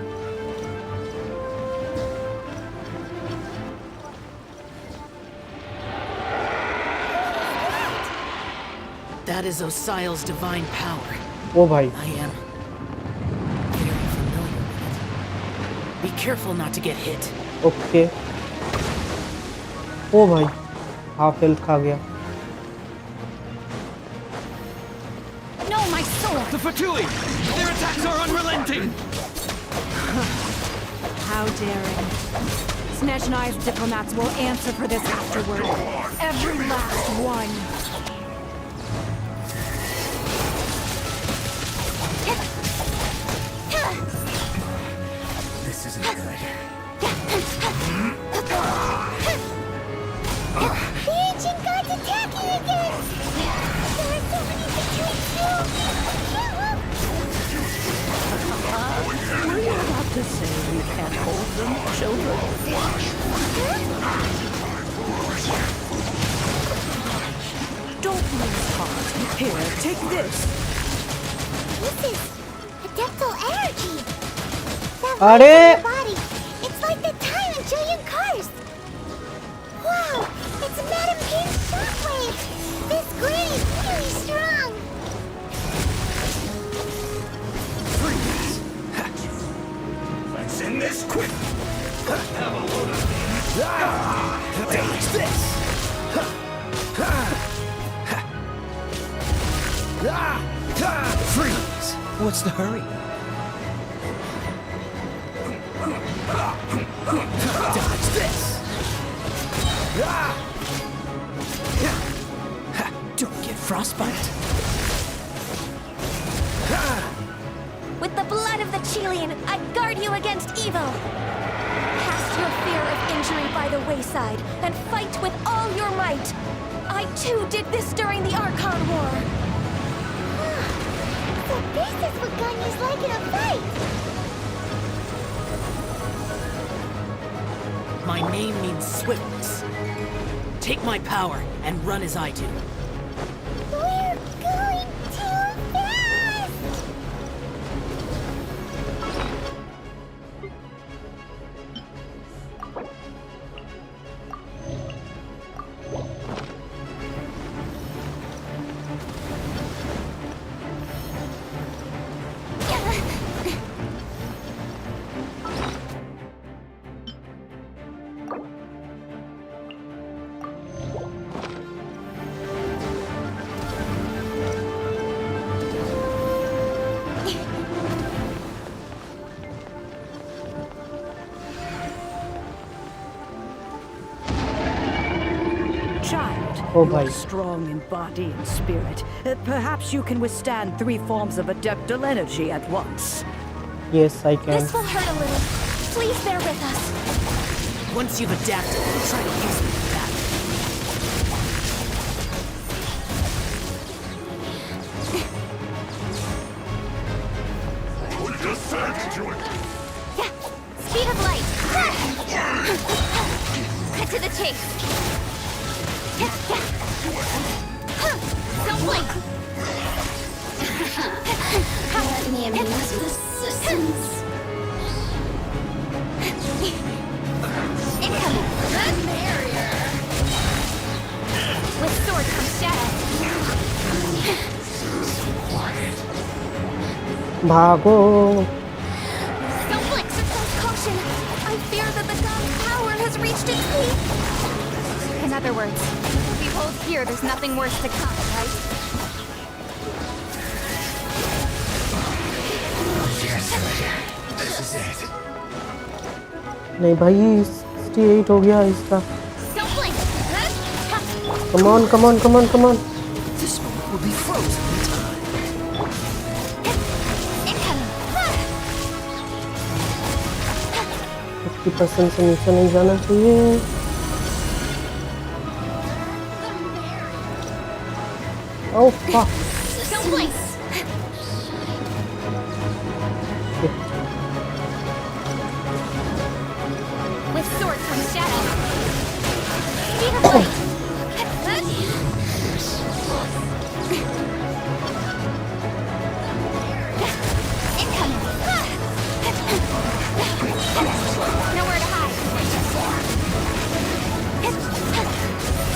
Speaker 8: That is Osial's divine power.
Speaker 4: ও ভাই
Speaker 8: I am very familiar with it. Be careful not to get hit.
Speaker 4: Okay. ओ भाई half health खा गया।
Speaker 1: No, my sword!
Speaker 3: The Fatui! Their attacks are unrelenting!
Speaker 2: How daring. Snezhnai's diplomats will answer for this afterward. Every last one.
Speaker 6: This isn't good.
Speaker 5: The ancient god's attacking again! There are so many Fatui too!
Speaker 8: Were you about to say we can't hold them, children? Don't lose heart. Here, take this.
Speaker 5: This is adeptal energy! That
Speaker 4: अरे!
Speaker 5: lights in your body! It's like the time in Julian Cars! Wow! It's Madame Pim's shockwave! This grid is really strong!
Speaker 6: Let's end this quick!
Speaker 12: Damage this! Freeze! What's the hurry? Dodge this! Don't get frostbite.
Speaker 15: With the blood of the Chilean, I guard you against evil. Cast your fear of injury by the wayside and fight with all your might. I too did this during the Archon War.
Speaker 5: So this is what Ganyu's like in a fight!
Speaker 8: My name means swiftness. Take my power and run as I do.
Speaker 5: We're going too fast!
Speaker 4: Oh,
Speaker 16: You're
Speaker 4: bhai.
Speaker 16: strong in body and spirit. Perhaps you can withstand 3 forms of adeptal energy at once.
Speaker 4: Yes, I can.
Speaker 15: This will hurt a little. Please bear with us.
Speaker 8: Once you've adapted, try to use me for that.
Speaker 6: Put your sand into it!
Speaker 15: Yeah. Speed of light. Cut to the chase. Don't blink.
Speaker 5: Let me amuse the systems.
Speaker 15: Incoming. With sword from shadow.
Speaker 4: भागो.
Speaker 15: Don't blink, success caution. I fear that the god's power has reached its peak.
Speaker 1: In other words, if we hold here, there's nothing worse to come, right?
Speaker 6: This is it.
Speaker 4: नहीं भाई 68 हो गया इसका.
Speaker 15: Don't blink.
Speaker 4: Come on, come on, come on, come on.
Speaker 8: This moment will be frozen in time.
Speaker 4: 50% से नीचे नहीं जाना चाहिए. Oh fuck.
Speaker 15: Don't blink. With sword from shadow. Speed of light. Incoming. Nowhere to hide.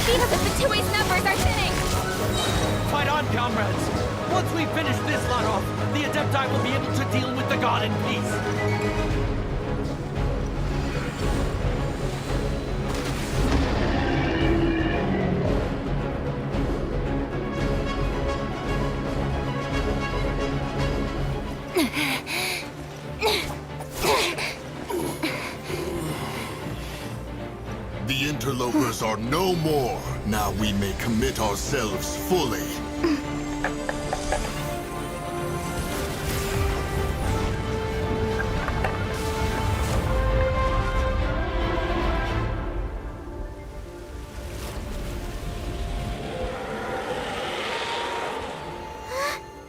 Speaker 15: Speed of the Fatui's numbers are thinning.
Speaker 3: Fight on, comrades! Once we finish this lot off, the Adepti will be able to deal with the god in peace.
Speaker 6: The interlopers are no more. Now we may commit ourselves fully.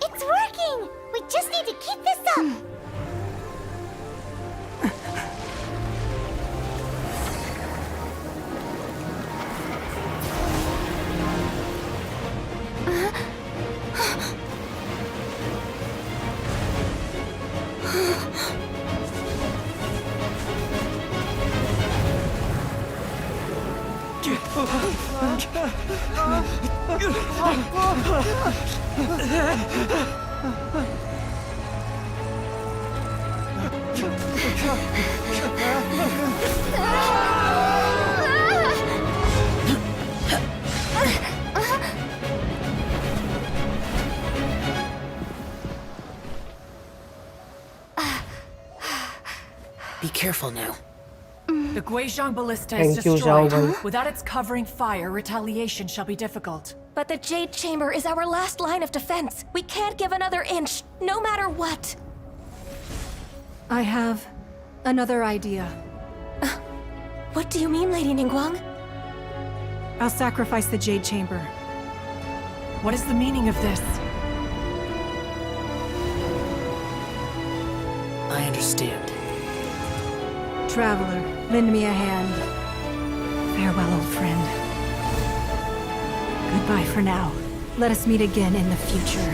Speaker 15: It's working! We just need to keep this up!
Speaker 8: Be careful now.
Speaker 17: The Guizhong Ballista
Speaker 4: Thank
Speaker 17: is
Speaker 4: you,
Speaker 17: destroyed.
Speaker 4: Zhao Wei.
Speaker 17: Without its covering fire, retaliation shall be difficult.
Speaker 15: But the Jade Chamber is our last line of defense. We can't give another inch, no matter what.
Speaker 13: I have another idea.
Speaker 15: What do you mean, Lady Ningguang?
Speaker 13: I'll sacrifice the Jade Chamber.
Speaker 17: What is the meaning of this?
Speaker 8: I understand.
Speaker 13: Traveler, lend me a hand. Farewell, old friend. Goodbye for now. Let us meet again in the future.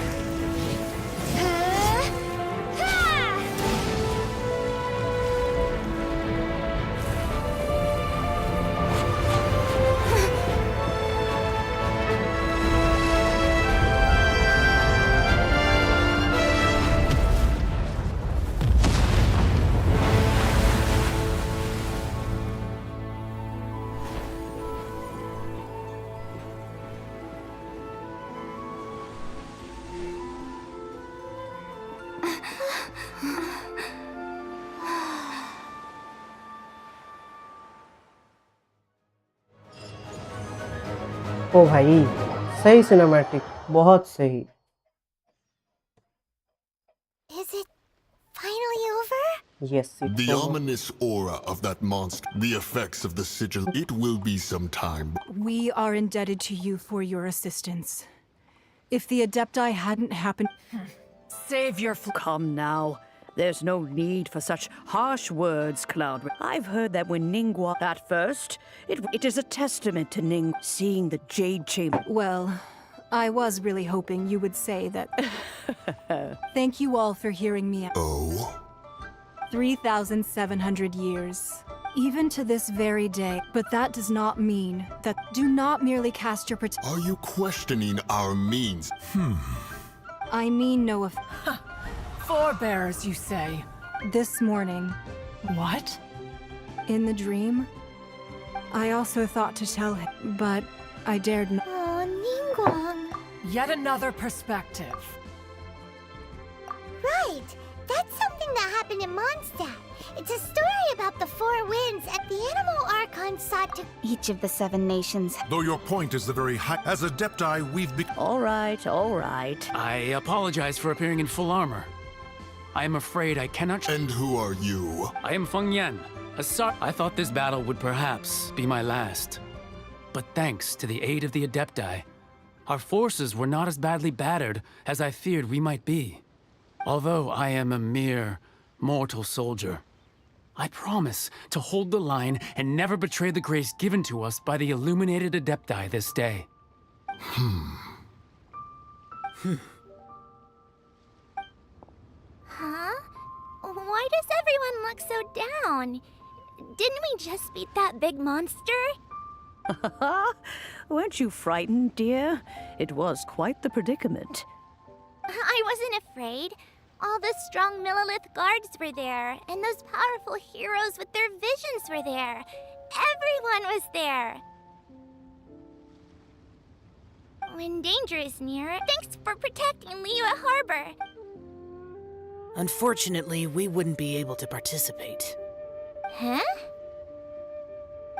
Speaker 4: ओ भाई सही cinematic, बहुत सही।
Speaker 5: Is it finally over?
Speaker 4: Yes, it's
Speaker 6: The
Speaker 4: over.
Speaker 6: ominous aura of that monster, the effects of the sigil, it will be some time.
Speaker 13: We are indebted to you for your assistance. If the Adepti hadn't happened...
Speaker 16: Save your Come now. There's no need for such harsh words, Cloud. I've heard that when Ningguang... At first, it is a testament to Ning seeing the Jade Chamber.
Speaker 13: Well, I was really hoping you would say that... Thank you all for hearing me out.
Speaker 6: Oh?
Speaker 13: 3,700 years. Even to this very day. But that does not mean that... Do not merely cast your...
Speaker 6: Are you questioning our means?
Speaker 13: I mean no of...
Speaker 17: Forebears, you say?
Speaker 13: This morning.
Speaker 17: What?
Speaker 13: In the dream, I also thought to tell him, but I dared not.
Speaker 5: Oh, Ningguang.
Speaker 17: Yet another perspective.
Speaker 5: Right. That's something that happened in Mondstadt. It's a story about the four winds and the animal Archon sought to...
Speaker 1: Each of the 7 nations.
Speaker 18: Though your point is the very high... As Adepti, we've been...
Speaker 16: All right, all right.
Speaker 3: I apologize for appearing in full armor. I am afraid I cannot...
Speaker 6: And who are you?
Speaker 3: I am Feng Yan. I thought this battle would perhaps be my last. But thanks to the aid of the Adepti, our forces were not as badly battered as I feared we might be. Although I am a mere mortal soldier, I promise to hold the line and never betray the grace given to us by the illuminated Adepti this day.
Speaker 15: Huh? Why does everyone look so down? Didn't we just beat that big monster?
Speaker 16: Weren't you frightened, dear? It was quite the predicament.
Speaker 15: I wasn't afraid. All the strong Millilith guards were there, and those powerful heroes with their visions were there. Everyone was there. When danger is near, thanks for protecting Liyue Harbor.
Speaker 8: Unfortunately, we wouldn't be able to participate.
Speaker 15: Huh?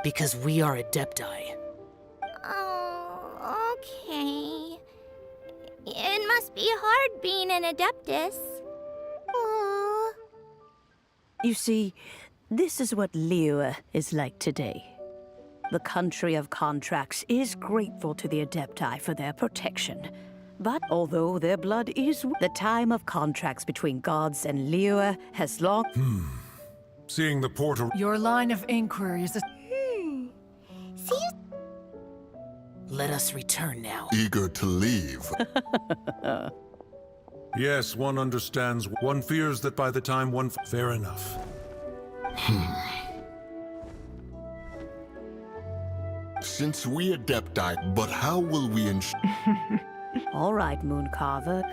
Speaker 8: Because we are Adepti.
Speaker 15: Oh, okay. It must be hard being an Adeptus. Aww.
Speaker 16: You see, this is what Liyue is like today. The country of contracts is grateful to the Adepti for their protection. But although their blood is... The time of contracts between gods and Liyue has long...
Speaker 18: Seeing the portal...
Speaker 17: Your line of inquiry is a...
Speaker 5: See?
Speaker 8: Let us return now.
Speaker 6: Eager to leave.
Speaker 18: Yes, one understands. One fears that by the time one... Fair enough.
Speaker 6: Since we Adepti, but how will we ensure...
Speaker 16: All right, Mooncarver.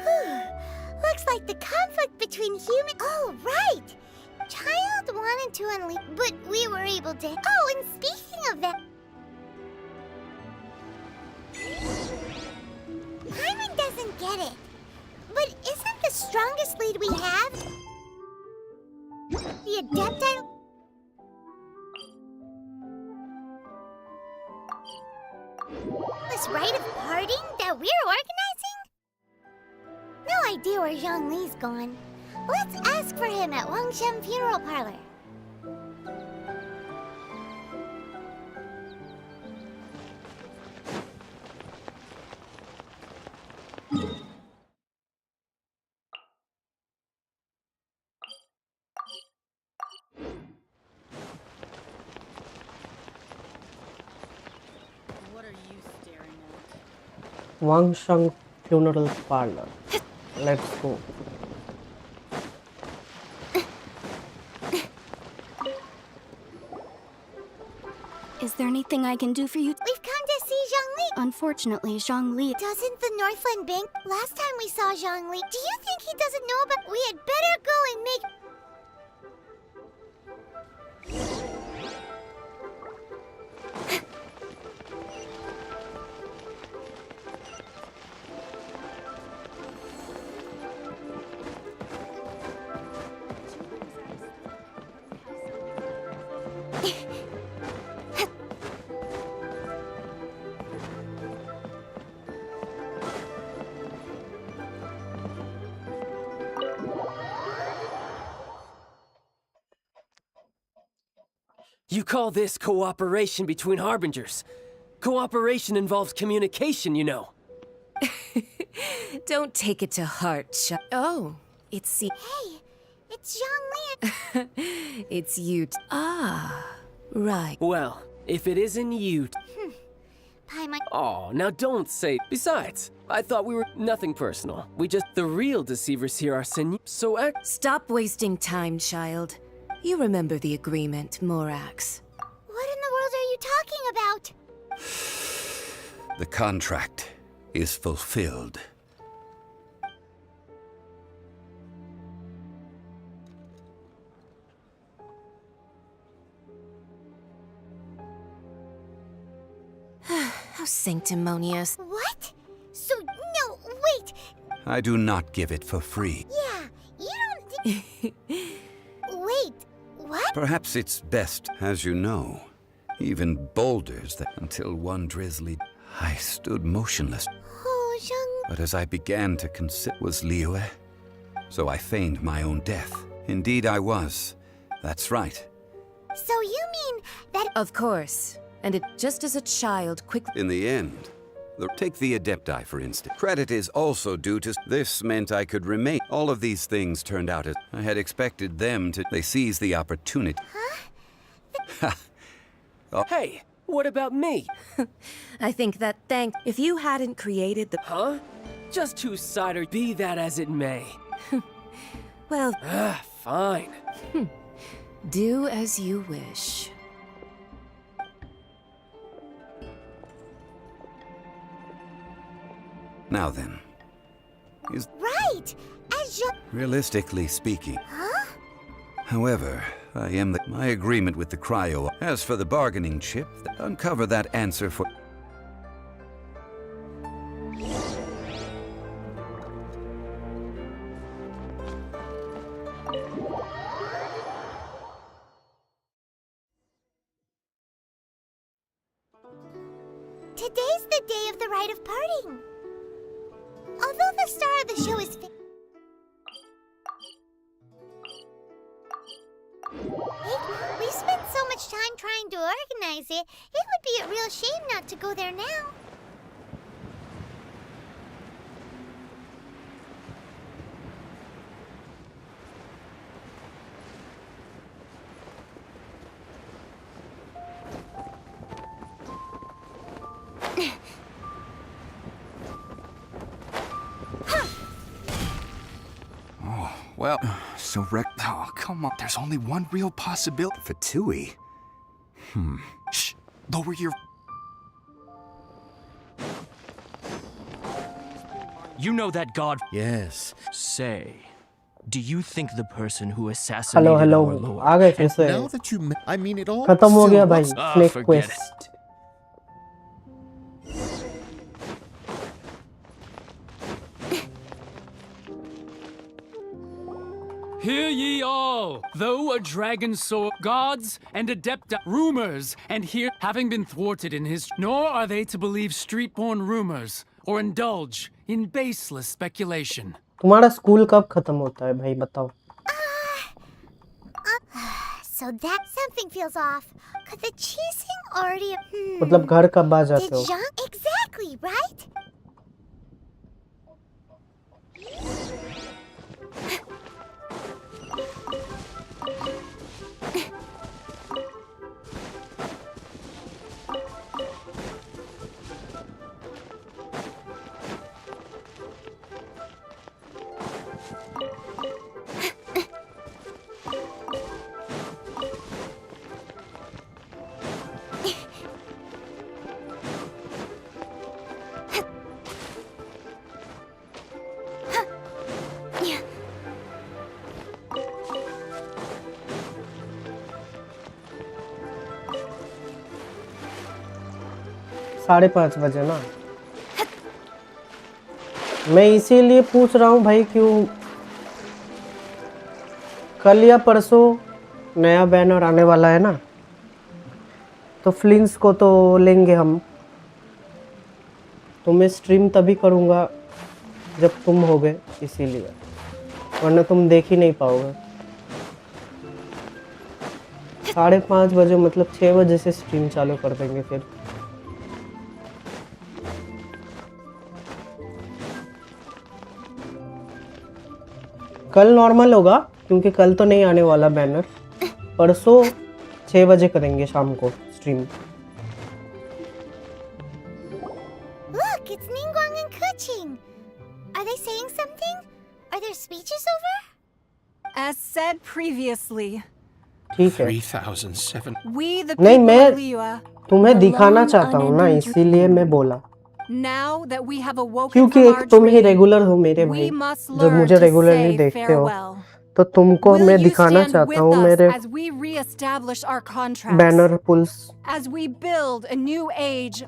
Speaker 5: Looks like the conflict between human... Oh, right! Child wanted to unleash... But we were able to... Oh, and speaking of that... Paimon doesn't get it. But isn't the strongest lead we have... the Adepti... This rite of parting that we're organizing? No idea where Zhongli's gone. Let's ask for him at Wangshem Funeral Parlor.
Speaker 4: Wangshan Funeral Parlor. Let's go.
Speaker 1: Is there anything I can do for you?
Speaker 5: We've come to see Zhongli.
Speaker 1: Unfortunately, Zhongli...
Speaker 5: Doesn't the Northland Bank... Last time we saw Zhongli, do you think he doesn't know about... We had better go and make...
Speaker 12: You call this cooperation between harbingers? Cooperation involves communication, you know.
Speaker 19: Don't take it to heart, Oh, it's
Speaker 5: Hey, it's Zhang Lian.
Speaker 19: it's you. Ah, right.
Speaker 12: Well, if it isn't you... Oh, now don't say... Besides, I thought we were... Nothing personal. We just... The real deceivers here are so
Speaker 19: Stop wasting time, child. You remember the agreement, Morax.
Speaker 5: What in the world are you talking about?
Speaker 10: The contract is fulfilled.
Speaker 19: How sanctimonious.
Speaker 5: What? So, no, wait.
Speaker 10: I do not give it for free.
Speaker 5: Yeah, you don't Wait, what?
Speaker 10: Perhaps it's best, as you know. Even boulders that until one drizzly... I stood motionless.
Speaker 5: Oh, Zhang...
Speaker 10: But as I began to consider... Was Liyue? So I feigned my own death. Indeed I was. That's right.
Speaker 5: So you mean that...
Speaker 19: Of course. And it just as a child quickly...
Speaker 10: In the end, take the Adepti, for instance. Credit is also due to... This meant I could remain. All of these things turned out as... I had expected them to... They seized the opportunity.
Speaker 5: Huh?
Speaker 10: Oh.
Speaker 12: Hey, what about me?
Speaker 19: I think that if you hadn't created the...
Speaker 12: Huh? Just two-sider, be that as it may.
Speaker 19: Well...
Speaker 12: Fine.
Speaker 19: Do as you wish.
Speaker 10: Now then, is...
Speaker 5: Right! As you...
Speaker 10: Realistically speaking...
Speaker 5: Huh?
Speaker 10: However, I am my agreement with the cryo. As for the bargaining chip, uncover that answer for...
Speaker 5: Today's the day of the rite of parting. Although the star of the show is... We spent so much time trying to organize it, it would be a real shame not to go there now.
Speaker 10: Well,
Speaker 20: so oh, come on. There's only one real possibility. Fatui? Shh. Lower your...
Speaker 21: You know that god...
Speaker 22: Yes. Say, do you think the person who assassinated our lord...
Speaker 4: आ गए फिर से.
Speaker 22: Now that you... I mean it all...
Speaker 4: खत्म हो गया भाई. Snake
Speaker 21: forget
Speaker 4: quest.
Speaker 3: Hear ye all! Though a dragon soar, gods and adepta, rumors, and here, having been thwarted in his, nor are they to believe street-born rumors, or indulge in baseless speculation.
Speaker 4: तुम्हारा school कब खत्म होता है भाई बताओ?
Speaker 5: So that something feels off. Could the chasing already...
Speaker 4: मतलब घर कब आ जाते हो?
Speaker 5: Did Zhang... Exactly, right?
Speaker 4: साढ़े 5 बजे ना. मैं इसीलिए पूछ रहा हूँ भाई क्यों कल या परसों नया बैनर आने वाला है ना, तो फ्लिंस को तो लेंगे हम. तो मैं स्ट्रीम तभी करूँगा जब तुम होगे, इसीलिए, वरना तुम देख ही नहीं पाओगे. 5:30 बजे मतलब 6 बजे से स्ट्रीम चालू कर देंगे फिर। कल नॉर्मल होगा क्योंकि कल तो नहीं आने वाला बैनर। परसों 6 बजे करेंगे शाम को stream.
Speaker 5: Look, it's Ningguang and Kuching. Are they saying something? Are their speeches over?
Speaker 13: As said previously,
Speaker 4: ठीक है।
Speaker 20: 3007.
Speaker 13: we the
Speaker 4: नहीं,
Speaker 13: people
Speaker 4: मैं
Speaker 13: of Liyue,
Speaker 4: तुम्हें दिखाना
Speaker 13: long
Speaker 4: चाहता हूँ ना,
Speaker 13: unending
Speaker 4: इसीलिए मैं बोला।
Speaker 13: now that we have awoken
Speaker 4: क्योंकि
Speaker 13: from
Speaker 4: एक
Speaker 13: our
Speaker 4: तुम ही
Speaker 13: dream,
Speaker 4: रेगुलर हो मेरे भाई,
Speaker 13: we must
Speaker 4: जो
Speaker 13: learn
Speaker 4: मुझे
Speaker 13: to
Speaker 4: रेगुलरली
Speaker 13: say
Speaker 4: देखते हो,
Speaker 13: farewell.
Speaker 4: तो तुमको
Speaker 13: Will
Speaker 4: मैं
Speaker 13: you
Speaker 4: दिखाना
Speaker 13: stand
Speaker 4: चाहता
Speaker 13: with
Speaker 4: हूँ
Speaker 13: us
Speaker 4: मेरे
Speaker 13: as we reestablish our contracts,
Speaker 4: banner pulls.
Speaker 13: as we build a new age?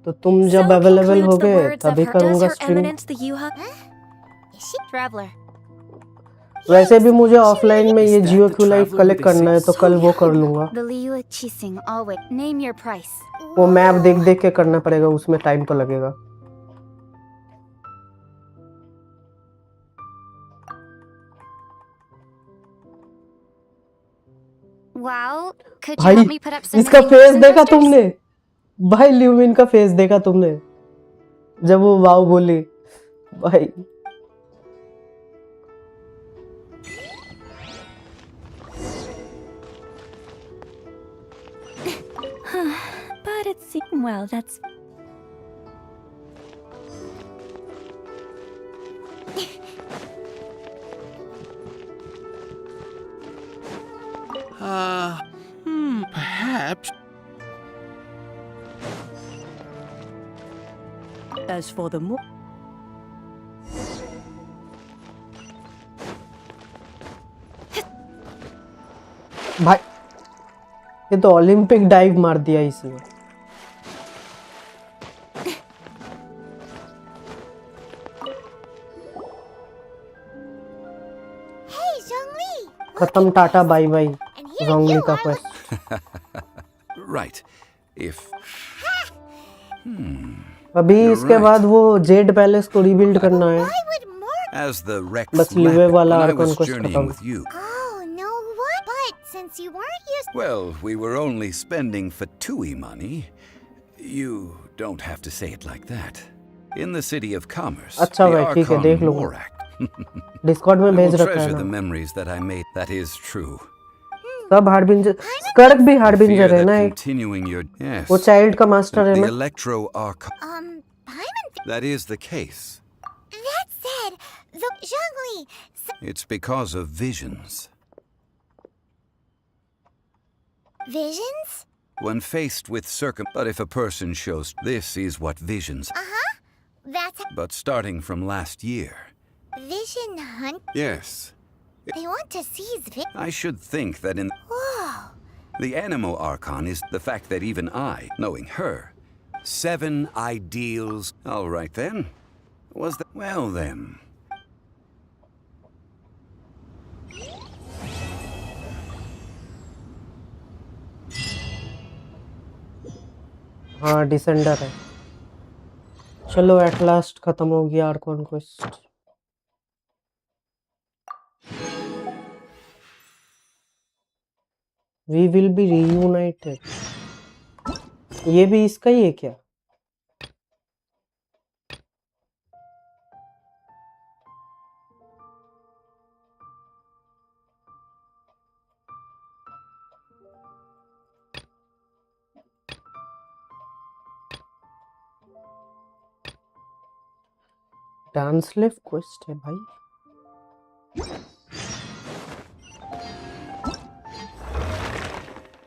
Speaker 4: तो तुम जब
Speaker 15: So
Speaker 4: अवेलेबल
Speaker 15: concludes the
Speaker 4: होगे
Speaker 15: words
Speaker 4: तभी
Speaker 15: of Does
Speaker 4: करूँगा
Speaker 15: Her
Speaker 4: stream.
Speaker 15: Eminence the Yuha?
Speaker 5: Is she
Speaker 15: Traveler.
Speaker 4: वैसे भी मुझे ऑफलाइन में ये जियो क्यू लाइट कलेक्ट करना है, तो कल वो कर लूँगा।
Speaker 1: The Liyue Chising always. Name your price.
Speaker 4: वो मैप देख देख के करना पड़ेगा, उसमें टाइम तो लगेगा।
Speaker 1: Wow, could you
Speaker 4: भाई
Speaker 1: help me put up some
Speaker 4: इसका
Speaker 1: missing
Speaker 4: फेस
Speaker 1: resin
Speaker 4: देखा
Speaker 1: posters?
Speaker 4: तुमने? भाई ल्यूमिन का फेस देखा तुमने जब वो वाव बोली? भाई
Speaker 15: But it's well, that's
Speaker 20: Perhaps.
Speaker 16: As for the more.
Speaker 4: भाई ये तो ओलंपिक डाइव मार दिया इसने।
Speaker 5: Hey, Zhongli!
Speaker 4: खत्म, टाटा बाय बाय जोंगली का क्वेस्ट।
Speaker 10: Right. If.
Speaker 4: अभी
Speaker 10: You're
Speaker 4: इसके
Speaker 10: right.
Speaker 4: बाद वो जेड पैलेस को रीबिल्ड करना है।
Speaker 10: As the Rex
Speaker 4: बस
Speaker 10: Lapid,
Speaker 4: लिवे वाला
Speaker 10: when I
Speaker 4: Arkan
Speaker 10: was
Speaker 4: quest
Speaker 10: journeying
Speaker 4: खत्म।
Speaker 10: with you.
Speaker 5: Oh, no, what? But since you weren't used.
Speaker 10: Well, we were only spending Fatui money. You don't have to say it like that. In the city of commerce,
Speaker 4: अच्छा
Speaker 10: the
Speaker 4: भाई, ठीक है,
Speaker 10: Archon
Speaker 4: देख लूँगा।
Speaker 10: Morak.
Speaker 4: Discord में
Speaker 10: I
Speaker 4: भेज
Speaker 10: will
Speaker 4: रखा है
Speaker 10: treasure
Speaker 4: ना।
Speaker 10: the memories that I made. That is true.
Speaker 4: सब हार्बिंजर, स्कर्क भी हार्बिंजर है
Speaker 10: Fear
Speaker 4: ना
Speaker 10: that
Speaker 4: एक।
Speaker 10: continuing your yes.
Speaker 4: वो चाइल्ड का मास्टर है
Speaker 10: The
Speaker 4: ना।
Speaker 10: Electro Archon. That is the case.
Speaker 5: That said, the Zhongli.
Speaker 10: It's because of visions.
Speaker 5: Visions?
Speaker 10: When faced with but if a person shows this is what visions.
Speaker 5: That's
Speaker 10: But starting from last year.
Speaker 5: vision hunt.
Speaker 10: Yes.
Speaker 5: They want to seize
Speaker 10: I should think that in
Speaker 5: Whoa.
Speaker 10: the Animo Archon is the fact that even I, knowing her, 7 ideals. All right then. Was that well then?
Speaker 4: हाँ descender है। चलो at last खत्म हो गया archon quest. We will be reunited. ये भी इसका ही है क्या? डांस लिफ्ट क्वेस्ट है भाई।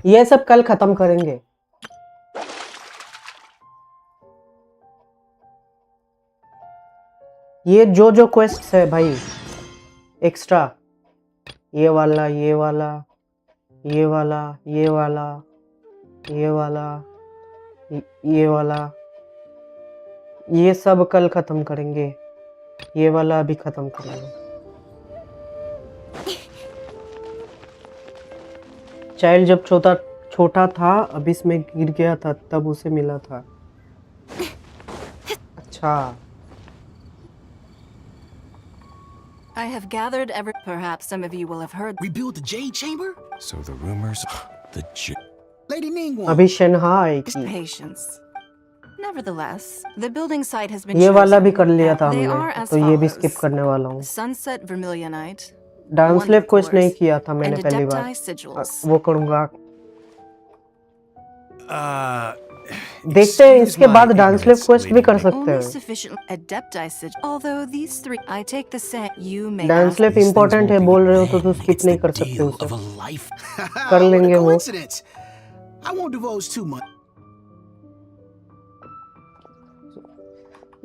Speaker 4: ये सब कल खत्म करेंगे। ये जो क्वेस्ट है भाई एक्स्ट्रा, ये वाला ये वाला ये वाला ये वाला ये वाला ये वाला, ये सब कल खत्म करेंगे। ये वाला अभी खत्म करेंगे। चाइल्ड जब छोटा था, अब इसमें गिर गया था, तब उसे मिला था। अच्छा
Speaker 13: I have gathered every. Perhaps some of you will have heard.
Speaker 20: Rebuild the Jade Chamber? So the rumors. The Lady Ningguang.
Speaker 4: अभी शनहा आएगी.
Speaker 13: Patience. Nevertheless, the building site has been
Speaker 4: ये वाला
Speaker 13: chosen.
Speaker 4: भी कर लिया था
Speaker 13: They
Speaker 4: हमने,
Speaker 13: are as
Speaker 4: तो ये भी
Speaker 13: follows.
Speaker 4: स्किप करने वाला हूँ.
Speaker 13: Sunset Vermilionite.
Speaker 4: डांस लैब कुछ नहीं किया था मैंने
Speaker 13: and
Speaker 4: पहली
Speaker 13: Adepti
Speaker 4: बार.
Speaker 13: sigils.
Speaker 4: वो करूँगा. देखते हैं इसके बाद डांस लैब क्वेस्ट भी कर सकते
Speaker 13: Only
Speaker 4: हैं.
Speaker 13: sufficient Adepti sigil. Although these three, I take the same. You may.
Speaker 4: Dance lab important है बोल रहे हो तो स्किप नहीं कर सकते उसे. कर लेंगे वो.
Speaker 20: I won't divulge too much.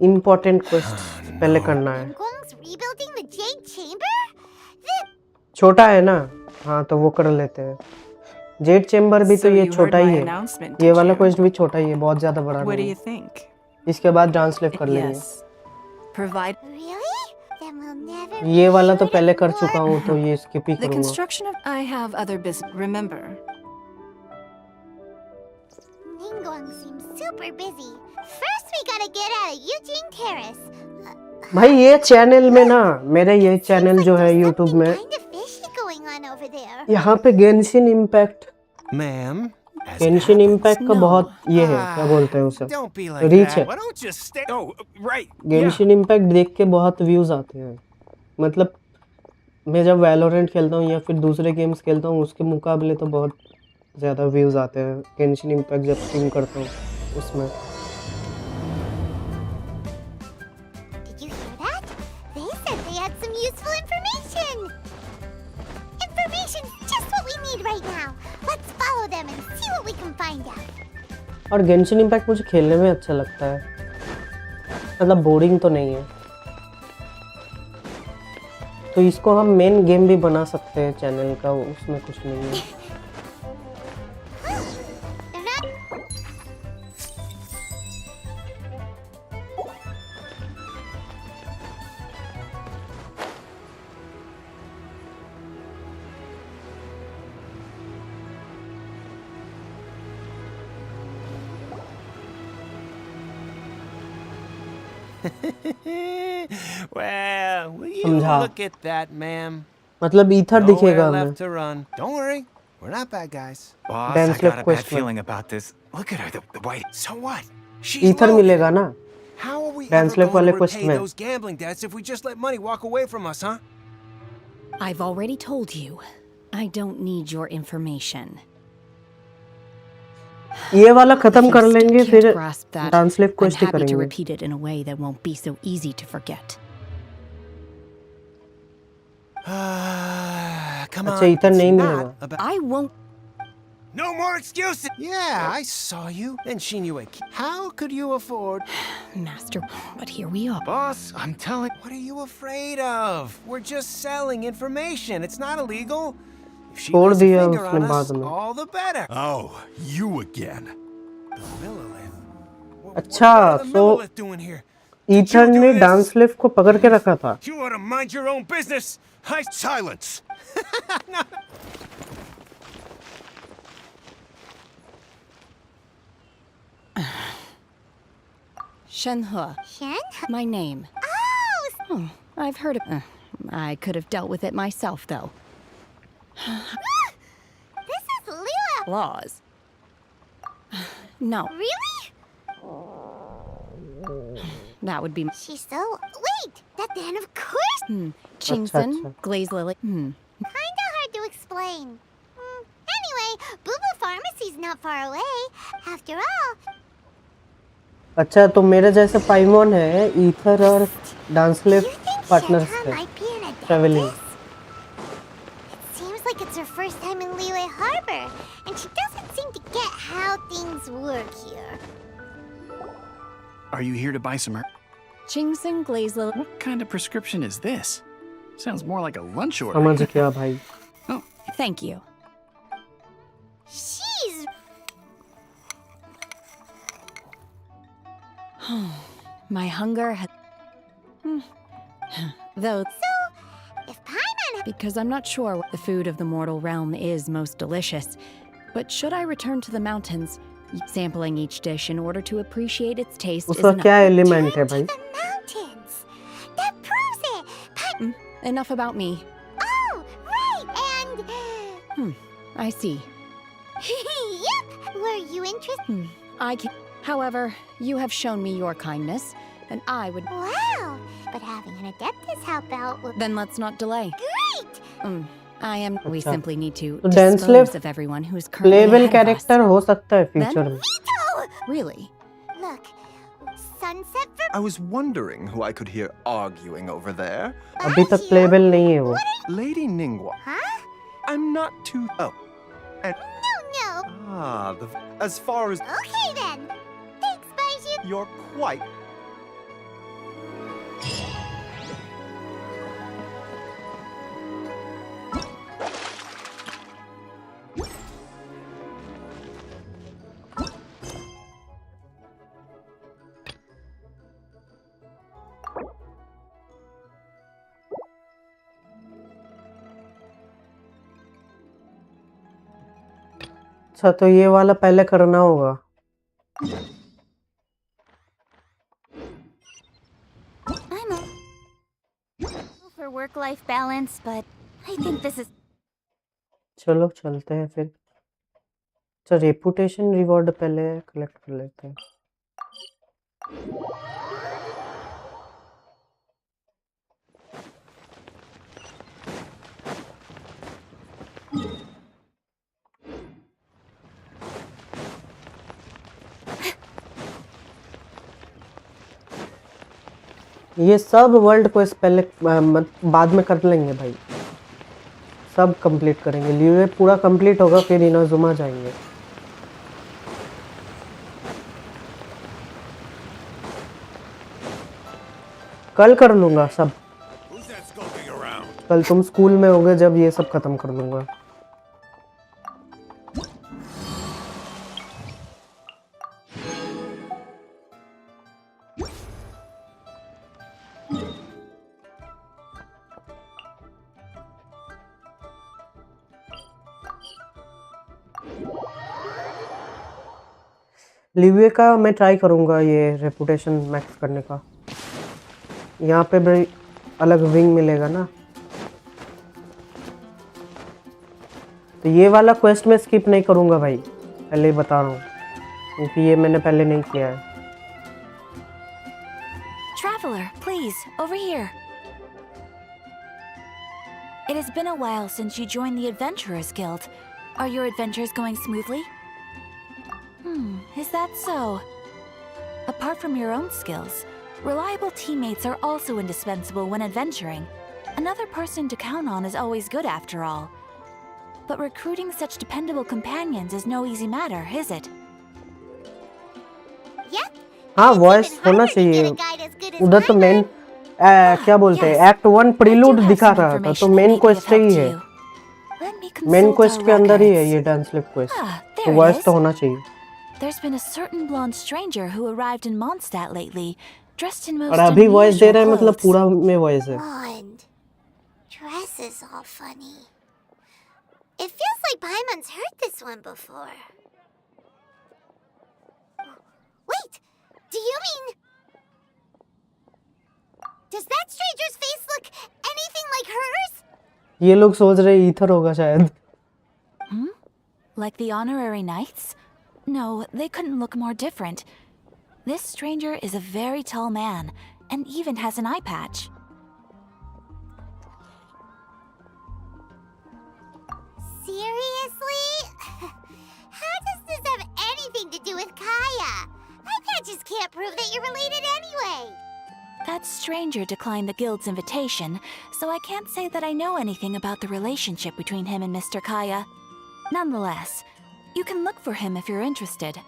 Speaker 4: Important quest पहले करना है.
Speaker 5: Rebuilding the Jade Chamber?
Speaker 4: छोटा है ना. हाँ तो वो कर लेते हैं. जेड चेम्बर भी तो ये छोटा ही है. ये वाला क्वेस्ट भी छोटा ही है, बहुत ज्यादा बड़ा
Speaker 13: What do
Speaker 4: नहीं
Speaker 13: you
Speaker 4: है.
Speaker 13: think?
Speaker 4: इसके बाद ट्रांसलेट कर लेंगे.
Speaker 13: Yes. Provide.
Speaker 4: ये वाला तो पहले कर चुका हूँ तो ये स्किप ही
Speaker 13: The
Speaker 4: करूँगा.
Speaker 13: construction of. I have other business. Remember.
Speaker 5: Ningguang seems super busy. First we gotta get out of Eugene Terrace.
Speaker 4: भाई ये चैनल में ना, मेरे ये चैनल जो है YouTube में,
Speaker 5: Going on over there.
Speaker 4: यहाँ पे Genshin impact,
Speaker 12: Ma'am.
Speaker 4: Genshin impact का बहुत ये है, क्या बोलते हैं उसे, रीच है. गेंशिन इम्पैक्ट देख के बहुत व्यूज आते हैं. मतलब मैं जब वैलोरेंट खेलता हूँ या फिर दूसरे गेम्स खेलता हूँ उसके मुकाबले तो बहुत ज़्यादा व्यूज आते हैं गेंशिन इम्पैक्ट जब स्ट्रीम करता हूँ उसमें.
Speaker 5: Did you hear that? They said they had some useful information. Information's just what we need right now. Let's follow them and see what we can find out.
Speaker 4: और Genshin impact मुझे खेलने में अच्छा लगता है, मतलब बोरिंग तो नहीं है. तो इसको हम मेन गेम भी बना सकते हैं चैनल का, उसमें कुछ नहीं है.
Speaker 12: Well, will you
Speaker 4: समझा.
Speaker 12: look at that, ma'am?
Speaker 4: मतलब ईथर दिखेगा हमें.
Speaker 12: Left to run. Don't worry, we're not bad guys.
Speaker 20: Boss,
Speaker 4: Dance
Speaker 20: I got
Speaker 4: lab
Speaker 20: a bad
Speaker 4: quest
Speaker 20: feeling about this. Look at her, the white. So what?
Speaker 4: Ether मिलेगा ना
Speaker 12: How are we
Speaker 4: dance
Speaker 12: ever
Speaker 4: lab
Speaker 12: going
Speaker 4: वाले
Speaker 12: to
Speaker 4: quest
Speaker 12: repay
Speaker 4: में.
Speaker 12: those gambling debts if we just let money walk away from us, huh?
Speaker 2: I've already told you. I don't need your information.
Speaker 4: ये वाला खत्म कर लेंगे
Speaker 2: Can't
Speaker 4: फिर
Speaker 2: grasp that.
Speaker 4: Dance lab
Speaker 2: I'm
Speaker 4: quest he
Speaker 2: happy to
Speaker 4: करेंगे.
Speaker 2: repeat it in a way that won't be so easy to forget.
Speaker 12: Come
Speaker 4: अच्छा
Speaker 12: on.
Speaker 4: Ether नहीं
Speaker 12: it's
Speaker 4: मिलेगा.
Speaker 12: not about-
Speaker 2: I won't.
Speaker 12: No more excuses. Yeah, I saw you and seen you at. How could you afford?
Speaker 2: Master, but here we are.
Speaker 20: Boss, I'm telling.
Speaker 12: What are you afraid of? We're just selling information. It's not illegal. If she
Speaker 4: छोड़
Speaker 12: lays a
Speaker 4: दिया
Speaker 12: finger
Speaker 4: उसने
Speaker 12: on us,
Speaker 4: बाद में.
Speaker 12: all the better.
Speaker 6: Oh, you again.
Speaker 4: अच्छा तो ether ने dance lab को पकड़ के रखा था.
Speaker 12: You ought to mind your own business.
Speaker 6: Silence.
Speaker 2: Shenhe.
Speaker 5: Shen?
Speaker 2: My name.
Speaker 5: Oh!
Speaker 2: I've heard of. I could have dealt with it myself, though.
Speaker 5: This is Lila!
Speaker 2: Laws. No,
Speaker 5: Really?
Speaker 2: that would be.
Speaker 5: She's so... Wait! That then of course...
Speaker 2: Chingson, Glaze Lily.
Speaker 5: Kinda hard to explain. Anyway, Boo Boo Pharmacy's not far away. After all...
Speaker 4: अच्छा तो मेरे जैसे पाइमोन है, ether और dance lab partners थे travelling.
Speaker 5: Seems like it's her first time in Liyue Harbor, and she doesn't seem to get how things work here.
Speaker 20: Are you here to buy some?
Speaker 2: Chingson, Glaze Lily.
Speaker 20: What kind of prescription is this? Sounds more like a lunch order.
Speaker 4: समझ गया भाई.
Speaker 20: Oh,
Speaker 2: thank you.
Speaker 5: She's...
Speaker 2: My hunger has. Though.
Speaker 5: So, if Paimon...
Speaker 2: Because I'm not sure what the food of the mortal realm is most delicious. But should I return to the mountains, sampling each dish in order to appreciate its taste is
Speaker 4: उसका
Speaker 2: enough.
Speaker 4: क्या element है भाई?
Speaker 5: Mountains! That proves it!
Speaker 2: enough about me.
Speaker 15: Oh, right, and...
Speaker 2: I see.
Speaker 15: Yep! Were you interested?
Speaker 2: I can. However, you have shown me your kindness, and I would.
Speaker 15: Wow! But having an Adeptus help out would...
Speaker 2: Then let's not delay.
Speaker 15: Great!
Speaker 2: I am. We simply need to
Speaker 4: तो
Speaker 2: dispose of everyone who's currently
Speaker 4: payable
Speaker 2: ahead of us.
Speaker 4: Character हो सकता है future में.
Speaker 2: Really?
Speaker 15: Look, sunset for...
Speaker 9: I was wondering who I could hear arguing over there.
Speaker 4: अभी तक payable नहीं है वो.
Speaker 9: Lady Ningguang.
Speaker 15: Huh?
Speaker 9: I'm not too... Oh. And...
Speaker 15: No.
Speaker 9: As far as...
Speaker 15: Okay then. Thanks, Baiju.
Speaker 9: You're quite...
Speaker 4: अच्छा तो ये वाला पहले करना होगा.
Speaker 1: I'm for work-life balance, but I think this is...
Speaker 4: चलो चलते हैं फिर. अच्छा रेपुटेशन रिवॉर्ड पहले कलेक्ट कर लेते हैं. ये सब वर्ल्ड क्वेस्ट पहले बाद में कर लेंगे भाई. सब कंप्लीट करेंगे. लियो पूरा कंप्लीट होगा फिर इनाजुमा जाएंगे. कल कर लूंगा सब. कल तुम स्कूल में होगे जब ये सब खत्म कर दूंगा. लिविए का मैं ट्राई करूंगा ये रेपुटेशन मैक्स करने का. यहाँ पे भी अलग विंग मिलेगा ना. तो ये वाला क्वेस्ट में स्किप नहीं करूंगा भाई, पहले ही बता रहा हूँ, क्योंकि ये मैंने पहले नहीं किया है.
Speaker 11: Traveler, please, over here. It has been a while since you joined the Adventurers Guild. Are your adventures going smoothly? Is that so? Apart from your own skills, reliable teammates are also indispensable when adventuring. Another person to count on is always good after all. But recruiting such dependable companions is no easy matter, is it?
Speaker 4: हाँ voice होना चाहिए. उधर तो main क्या बोलते हैं act 1 prelude दिखा रहा था, तो मेन क्वेस्ट ही है. मेन क्वेस्ट के अंदर ही है ये डांस लिप क्वेस्ट, तो वॉइस तो होना चाहिए.
Speaker 11: There's been a certain blonde stranger who arrived in Mondstadt lately, dressed in most
Speaker 4: और अभी वॉइस दे रहा है,
Speaker 11: unusual
Speaker 4: मतलब
Speaker 11: clothes.
Speaker 4: पूरा में वॉइस है.
Speaker 15: Blonde. Dress is all funny. It feels like Paimon's heard this one before. Wait! Do you mean... Does that stranger's face look anything like hers?
Speaker 4: ये लोग सोच रहे ईथर होगा शायद.
Speaker 11: Like the honorary knights? No, they couldn't look more different. This stranger is a very tall man, and even has an eye patch.
Speaker 15: Seriously? How does this have anything to do with Kaya? Eye patches can't prove that you're related anyway.
Speaker 11: That stranger declined the guild's invitation, so I can't say that I know anything about the relationship between him and Mr. Kaya. Nonetheless, you can look for him if you're interested.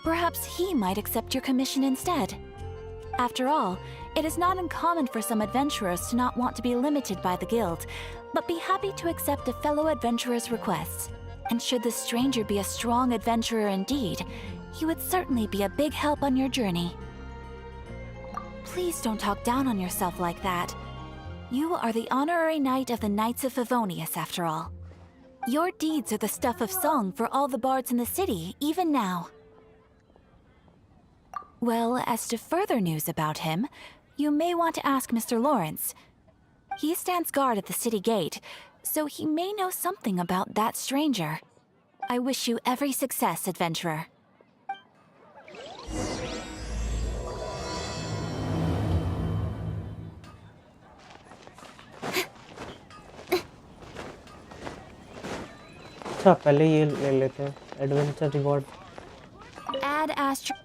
Speaker 11: Perhaps he might accept your commission instead. After all, it is not uncommon for some adventurers to not want to be limited by the guild, but be happy to accept a fellow adventurer's requests. And should the stranger be a strong adventurer indeed, he would certainly be a big help on your journey. Please don't talk down on yourself like that. You are the honorary knight of the Knights of Favonius, after all. Your deeds are the stuff of song for all the bards in the city, even now. Well, as to further news about him, you may want to ask Mr. Lawrence. He stands guard at the city gate, so he may know something about that stranger. I wish you every success, adventurer.
Speaker 4: अच्छा पहले ये ले लेते हैं adventure reward
Speaker 1: Add astro.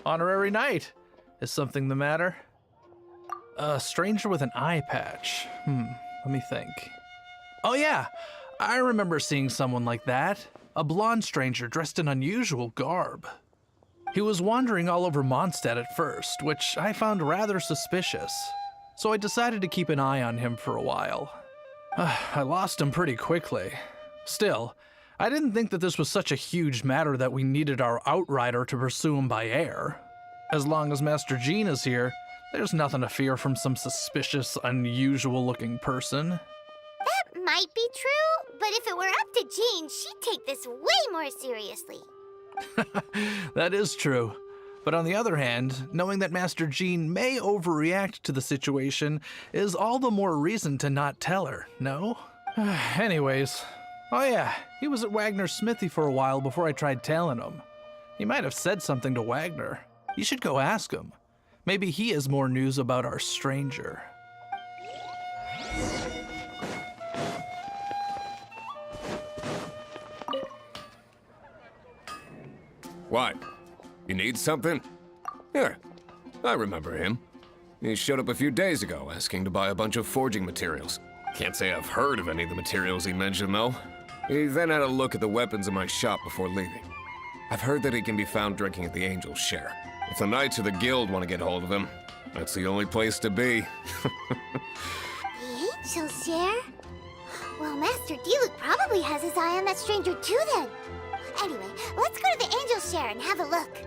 Speaker 7: Honorary knight. Is something the matter? A stranger with an eye patch. Let me think. Oh yeah, I remember seeing someone like that. A blonde stranger dressed in unusual garb. He was wandering all over Mondstadt at first, which I found rather suspicious. So I decided to keep an eye on him for a while. I lost him pretty quickly. Still, I didn't think that this was such a huge matter that we needed our outrider to pursue him by air. As long as Master Jean is here, there's nothing to fear from some suspicious, unusual-looking person.
Speaker 14: That might be true, but if it were up to Jean, she'd take this way more seriously.
Speaker 7: That is true. But on the other hand, knowing that Master Jean may overreact to the situation is all the more reason to not tell her, no? Anyways, oh yeah, he was at Wagner's smithy for a while before I tried tailing him. He might have said something to Wagner. You should go ask him. Maybe he has more news about our stranger.
Speaker 23: What? You need something? Here, I remember him. He showed up a few days ago asking to buy a bunch of forging materials. Can't say I've heard of any of the materials he mentioned, though. He then had a look at the weapons in my shop before leaving. I've heard that he can be found drinking at the Angel's Share. If the Knights of the Guild want to get hold of him, that's the only place to be.
Speaker 14: The Angel's Share? Well, Master Diluc probably has his eye on that stranger too then. Anyway, let's go to the Angel's Share and have a look.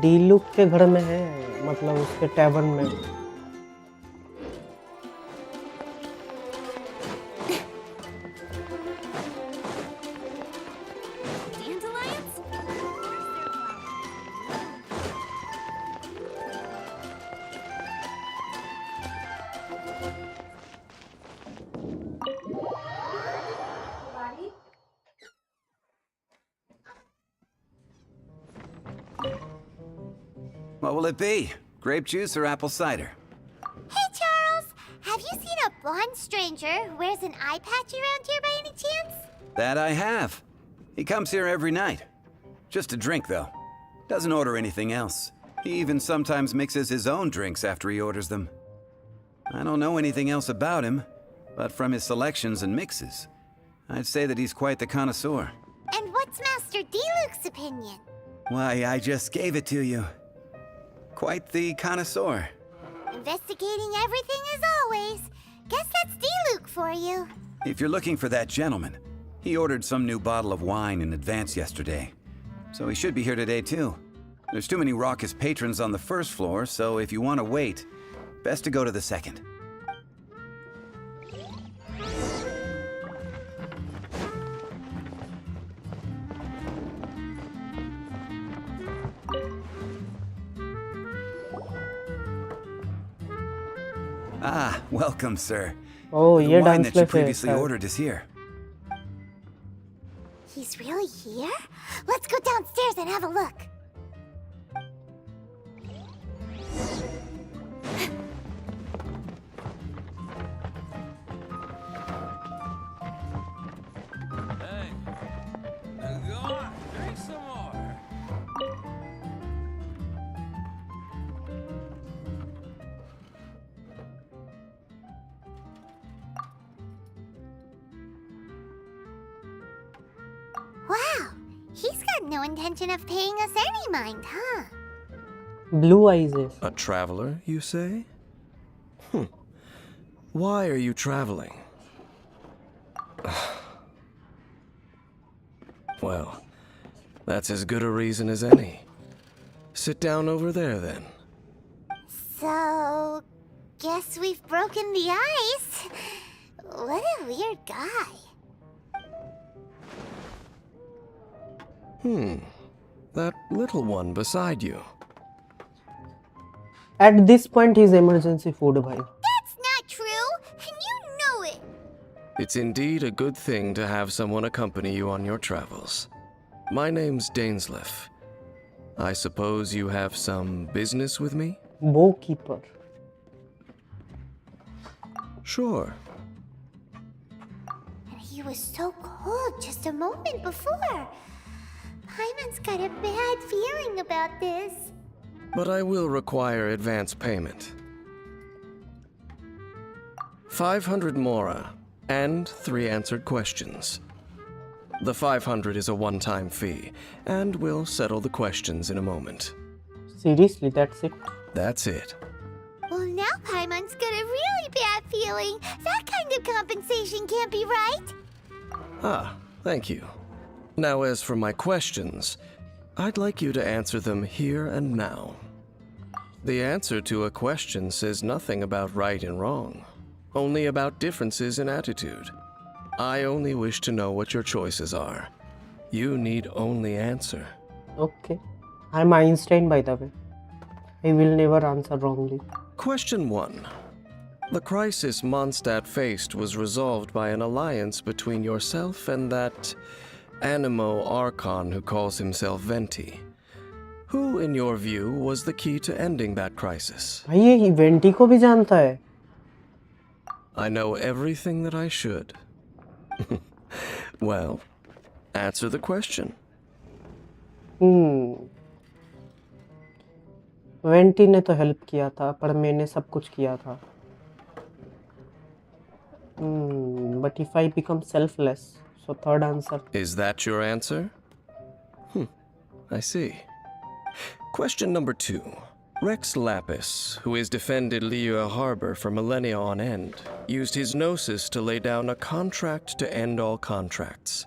Speaker 4: डीलुक के घर में है मतलब उसके tavern में
Speaker 10: What will it be? Grape juice or apple cider?
Speaker 14: Hey, Charles! Have you seen a blonde stranger who wears an eye patch around here by any chance?
Speaker 10: That I have. He comes here every night. Just a drink, though. Doesn't order anything else. He even sometimes mixes his own drinks after he orders them. I don't know anything else about him, but from his selections and mixes, I'd say that he's quite the connoisseur.
Speaker 14: And what's Master Diluc's opinion?
Speaker 10: Why, I just gave it to you. Quite the connoisseur.
Speaker 14: Investigating everything as always. Guess that's Diluc for you.
Speaker 10: If you're looking for that gentleman, he ordered some new bottle of wine in advance yesterday. So he should be here today too. There's too many raucous patrons on the first floor, so if you want to wait, best to go to the second. Ah, welcome, sir.
Speaker 4: Oh,
Speaker 10: the wine that you previously ordered is here.
Speaker 14: He's really here? Let's go downstairs and have a look.
Speaker 3: Drink some more.
Speaker 14: Wow, he's got no intention of paying us any mind, huh?
Speaker 4: Blue eyes.
Speaker 24: A traveler, you say? Why are you traveling? Well, that's as good a reason as any. Sit down over there, then.
Speaker 14: So, guess we've broken the ice. What a weird guy.
Speaker 24: That little one beside you.
Speaker 4: At this point, he's emergency food, bhai.
Speaker 14: That's not true, and you know it.
Speaker 24: It's indeed a good thing to have someone accompany you on your travels. My name's Dainsleif. I suppose you have some business with me?
Speaker 4: Bowkeeper.
Speaker 24: Sure.
Speaker 14: And he was so cold just a moment before. Paimon's got a bad feeling about this.
Speaker 24: But I will require advance payment. 500 mora and 3 answered questions. The 500 is a one-time fee, and we'll settle the questions in a moment.
Speaker 4: Seriously, that's it?
Speaker 24: That's it.
Speaker 14: Well, now Paimon's got a really bad feeling. That kind of compensation can't be right.
Speaker 24: Ah, thank you. Now, as for my questions, I'd like you to answer them here and now. The answer to a question says nothing about right and wrong, only about differences in attitude. I only wish to know what your choices are. You need only answer.
Speaker 4: Okay. I'm Einstein, by the way. I will never answer wrongly.
Speaker 24: Question 1. The crisis Mondstadt faced was resolved by an alliance between yourself and that Animo Archon who calls himself Venti. Who, in your view, was the key to ending that crisis?
Speaker 4: भाई ये Venti को भी जानता है.
Speaker 24: I know everything that I should. Well, answer the question.
Speaker 4: Venti ने तो help किया था, पर मैंने सब कुछ किया था. But if I become selfless, so third answer.
Speaker 24: Is that your answer? I see. Question number 2. Rex Lapis, who has defended Liyue Harbor for millennia on end, used his gnosis to lay down a contract to end all contracts,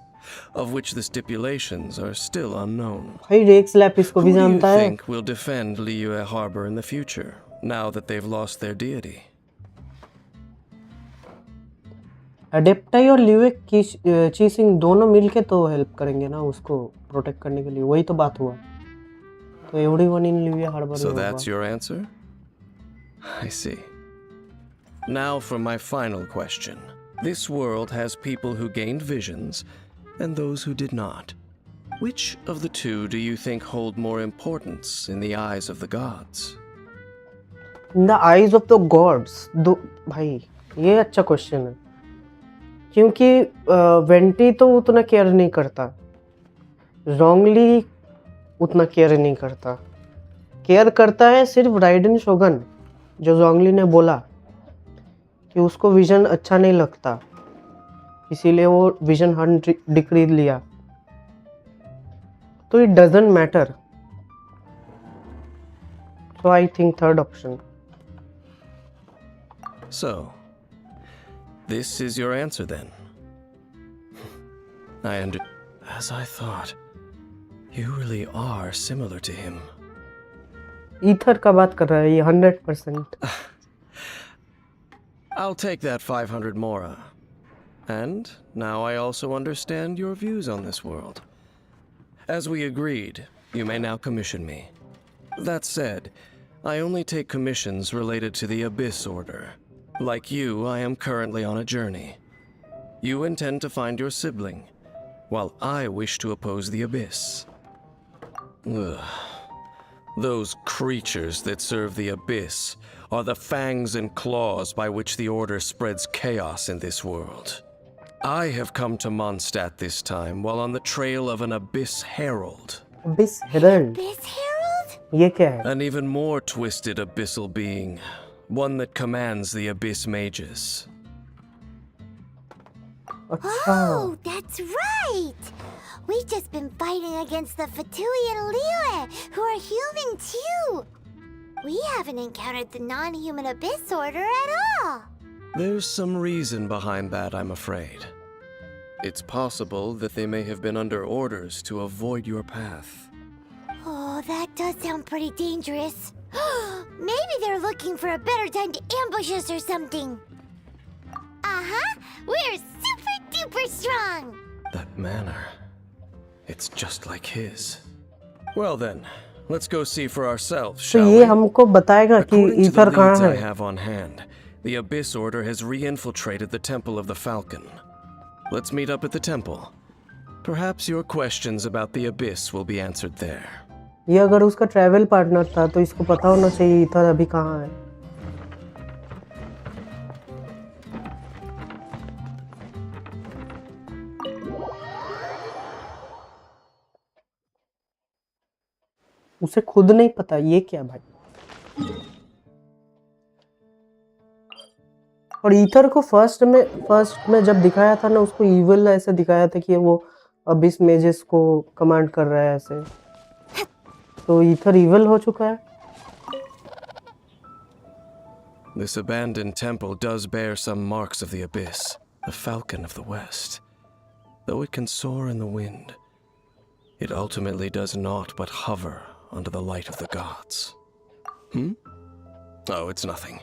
Speaker 24: of which the stipulations are still unknown.
Speaker 4: भाई Rex Lapis को भी
Speaker 24: Who do you
Speaker 4: जानता है.
Speaker 24: think will defend Liyue Harbor in the future, now that they've lost their deity?
Speaker 4: अडेप्टाई और लिवे की चीसिंग दोनों मिलके तो हेल्प करेंगे ना उसको प्रोटेक्ट करने के लिए. वही तो बात हुआ. तो everyone in live harbour.
Speaker 24: So that's your answer? I see. Now for my final question. This world has people who gained visions and those who did not. Which of the two do you think hold more importance in the eyes of the gods?
Speaker 4: In the eyes of the gods. भाई ये अच्छा question है. क्योंकि vanity तो उतना care नहीं करता. Wrongly उतना केयर नहीं करता. केयर करता है सिर्फ राइडन शोगन, जो जोंगली ने बोला कि उसको विजन अच्छा नहीं लगता, इसीलिए वो विजन हंट डिक्री लिया. तो it doesn't matter. So I think third option.
Speaker 24: So, this is your answer then. As I thought, you really are similar to him.
Speaker 4: Ether का बात कर रहा है ये 100%.
Speaker 24: I'll take that 500 mora. And now I also understand your views on this world. As we agreed, you may now commission me. That said, I only take commissions related to the Abyss Order. Like you, I am currently on a journey. You intend to find your sibling, while I wish to oppose the Abyss. Ugh. Those creatures that serve the Abyss are the fangs and claws by which the Order spreads chaos in this world. I have come to Mondstadt this time while on the trail of an Abyss Herald.
Speaker 4: Abyss Herald?
Speaker 14: Abyss Herald?
Speaker 4: ये क्या है?
Speaker 24: An even more twisted abyssal being. One that commands the Abyss Mages.
Speaker 14: Oh, that's right! We've just been fighting against the Fatui and Liyue, who are human too! We haven't encountered the non-human Abyss Order at all!
Speaker 24: There's some reason behind that, I'm afraid. It's possible that they may have been under orders to avoid your path.
Speaker 14: Oh, that does sound pretty dangerous. Maybe they're looking for a better time to ambush us or something. Uh-huh. We're super duper strong.
Speaker 24: That manner. It's just like his. Well then, let's go see for ourselves,
Speaker 4: तो
Speaker 24: shall
Speaker 4: ये
Speaker 24: we?
Speaker 4: हमको बताएगा कि
Speaker 24: According to the
Speaker 4: ether कहाँ
Speaker 24: leads I
Speaker 4: है.
Speaker 24: have on hand, the Abyss Order has re-infiltrated the Temple of the Falcon. Let's meet up at the temple. Perhaps your questions about the Abyss will be answered there.
Speaker 4: ये अगर उसका travel partner था तो इसको पता होना चाहिए ether अभी कहाँ है. उसे खुद नहीं पता ये क्या भाई. और ईथर को फर्स्ट में जब दिखाया था ना उसको इविल ऐसे दिखाया था कि वो अबिस मेजेस को कमांड कर रहा है ऐसे. तो ईथर इविल हो चुका है.
Speaker 24: This abandoned temple does bear some marks of the Abyss, the Falcon of the West. Though it can soar in the wind, it ultimately does naught but hover under the light of the gods. Oh, it's nothing.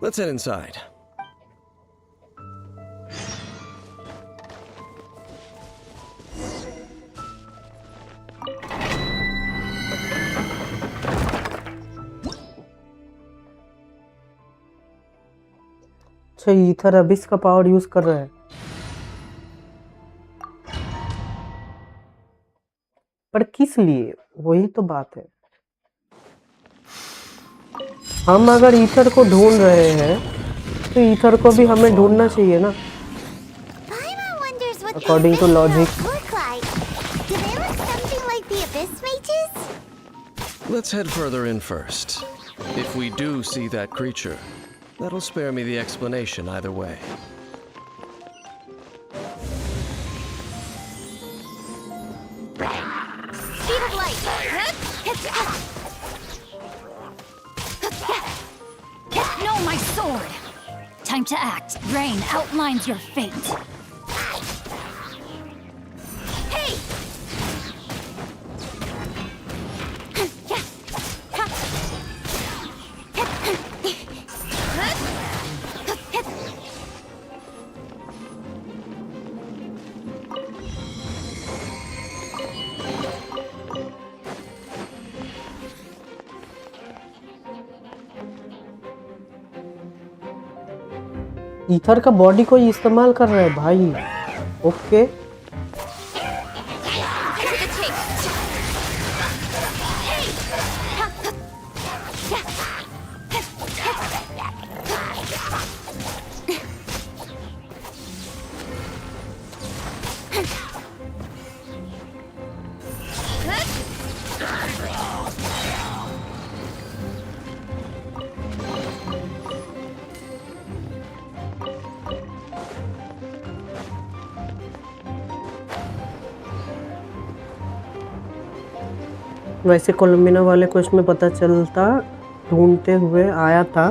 Speaker 24: Let's head inside.
Speaker 4: अच्छा ether Abish का power use कर रहा है. पर किस लिए? वही तो बात है. हम अगर ईथर को ढूंढ रहे हैं तो ईथर को भी हमें ढूंढना चाहिए ना. According to logic.
Speaker 14: Do they look something like the Abyss mages?
Speaker 24: Let's head further in first. If we do see that creature, that'll spare me the explanation either way.
Speaker 15: Speed of light.
Speaker 2: No, my sword! Time to act. Rain outlines your fate.
Speaker 15: Hey!
Speaker 4: Ether का body को इस्तेमाल कर रहा है भाई. Okay. वैसे कोलंबिना वाले को इसमें पता चलता ढूंढते हुए आया था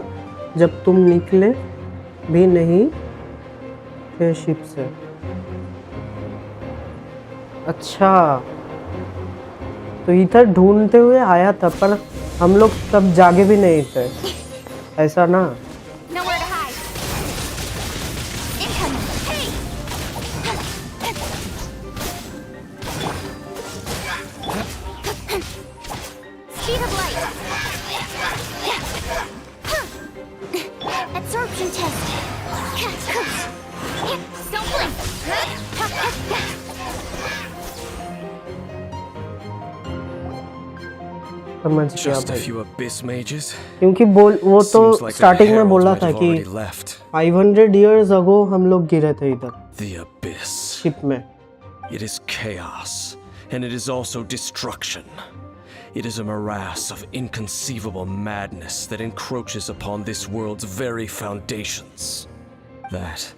Speaker 4: जब तुम निकले भी नहीं थे शिप से. अच्छा तो ईथर ढूंढते हुए आया था पर हम लोग तब जागे भी नहीं थे ऐसा ना.
Speaker 15: Nowhere to hide. Incoming. Hey! Speed of light. Absorption test. Don't blink.
Speaker 4: समझ गया
Speaker 24: Just a
Speaker 4: भाई.
Speaker 24: few Abyss mages.
Speaker 4: क्योंकि वो तो स्टार्टिंग में बोला था कि 500 years ago हम लोग गिरे थे इधर.
Speaker 24: The Abyss.
Speaker 4: शिप में.
Speaker 24: It is chaos, and it is also destruction. It is a morass of inconceivable madness that encroaches upon this world's very foundations. That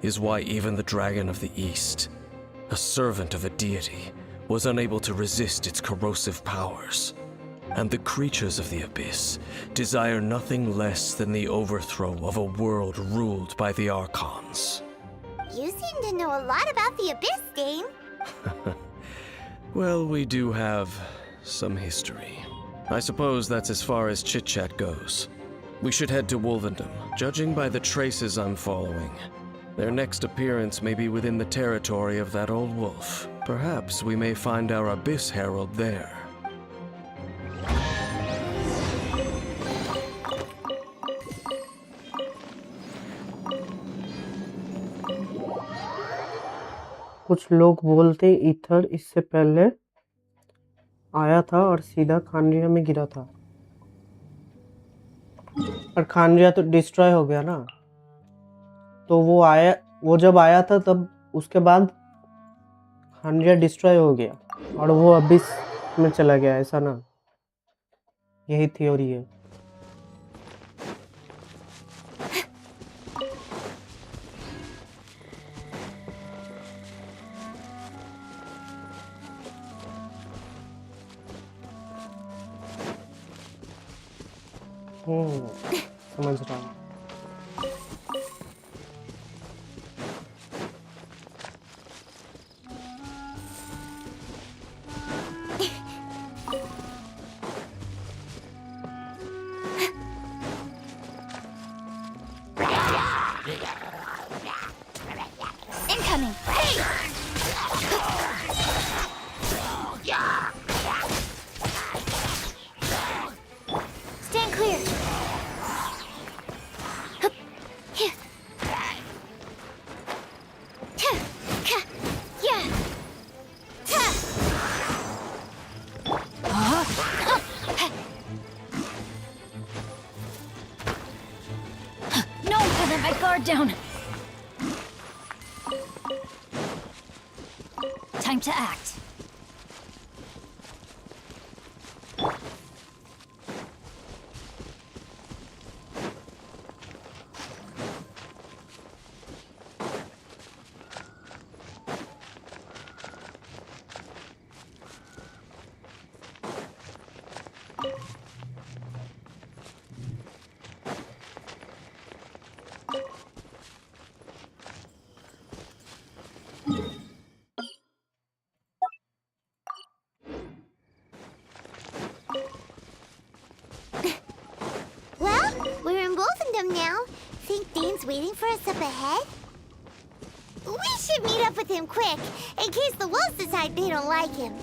Speaker 24: is why even the Dragon of the East, a servant of a deity, was unable to resist its corrosive powers. And the creatures of the Abyss desire nothing less than the overthrow of a world ruled by the Archons.
Speaker 14: You seem to know a lot about the Abyss, Dame.
Speaker 24: Well, we do have some history. I suppose that's as far as chit-chat goes. We should head to Wolvendom, judging by the traces I'm following. Their next appearance may be within the territory of that old wolf. Perhaps we may find our Abyss Herald there.
Speaker 4: कुछ लोग बोलते ether इससे पहले आया था और सीधा खानरिया में गिरा था, पर खानरिया तो डिस्ट्रॉय हो गया ना, तो वो जब आया था तब उसके बाद खानरिया डिस्ट्रॉय हो गया और वो अबिस में चला गया, ऐसा ना? यही थ्योरी है। समझ रहा हूँ।
Speaker 15: Incoming! Hey! Stand clear!
Speaker 2: No, I let my guard down. Time to act.
Speaker 14: Well, we're in Wolfendom now. Think Dane's waiting for us up ahead? We should meet up with him quick, in case the wolves decide they don't like him.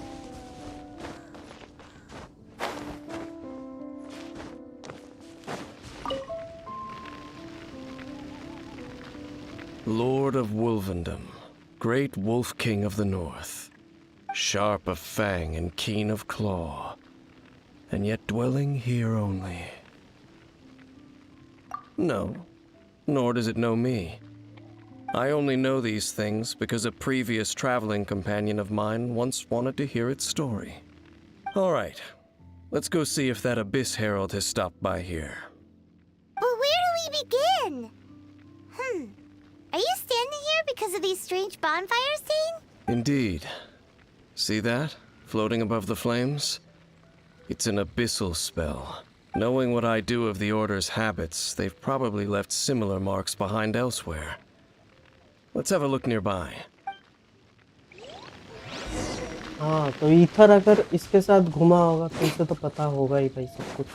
Speaker 24: Lord of Wolvendom, great Wolf King of the North, sharp of fang and keen of claw, and yet dwelling here only. No, nor does it know me. I only know these things because a previous traveling companion of mine once wanted to hear its story. All right, let's go see if that Abyss Herald has stopped by here.
Speaker 14: But where do we begin? Are you standing here because of these strange bonfires, Dane?
Speaker 24: Indeed. See that, floating above the flames? It's an abyssal spell. Knowing what I do of the Order's habits, they've probably left similar marks behind elsewhere. Let's have a look nearby.
Speaker 4: हाँ, तो ether अगर इसके साथ घुमा होगा तो इसे तो पता होगा ही भाई सब कुछ।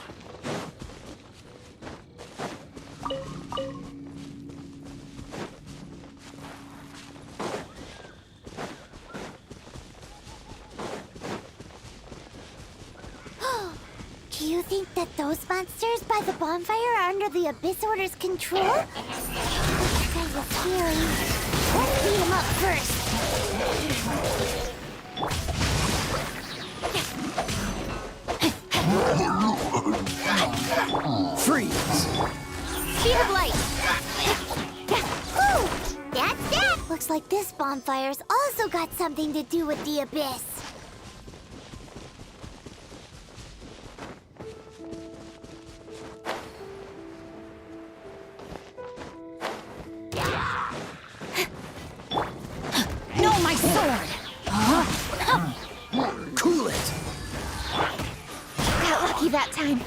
Speaker 14: Do you think that those monsters by the bonfire are under the Abyss Order's control? That's kind of scary. Let's beat them up first.
Speaker 12: Freeze!
Speaker 14: Sheet of light. Woo! That's that. Looks like this bonfire's also got something to do with the Abyss.
Speaker 2: No, my sword!
Speaker 12: Cool it!
Speaker 15: Got lucky that time.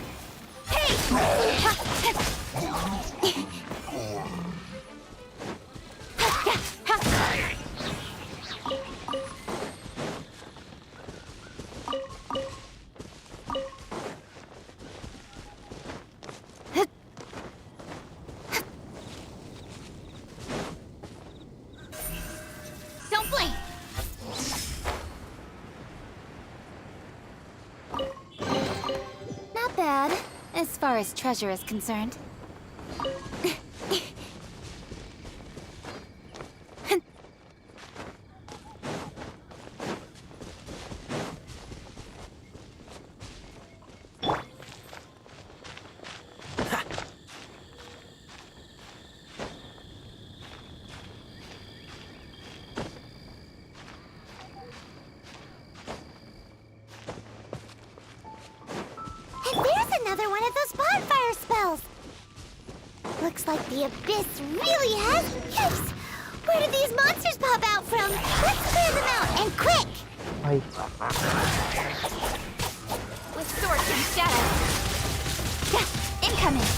Speaker 1: as far as treasure is concerned.
Speaker 14: Looks like the abyss really has... Yikes! Where did these monsters pop out from? Let's clear them out, and quick!
Speaker 1: With swords and shadows. Incoming!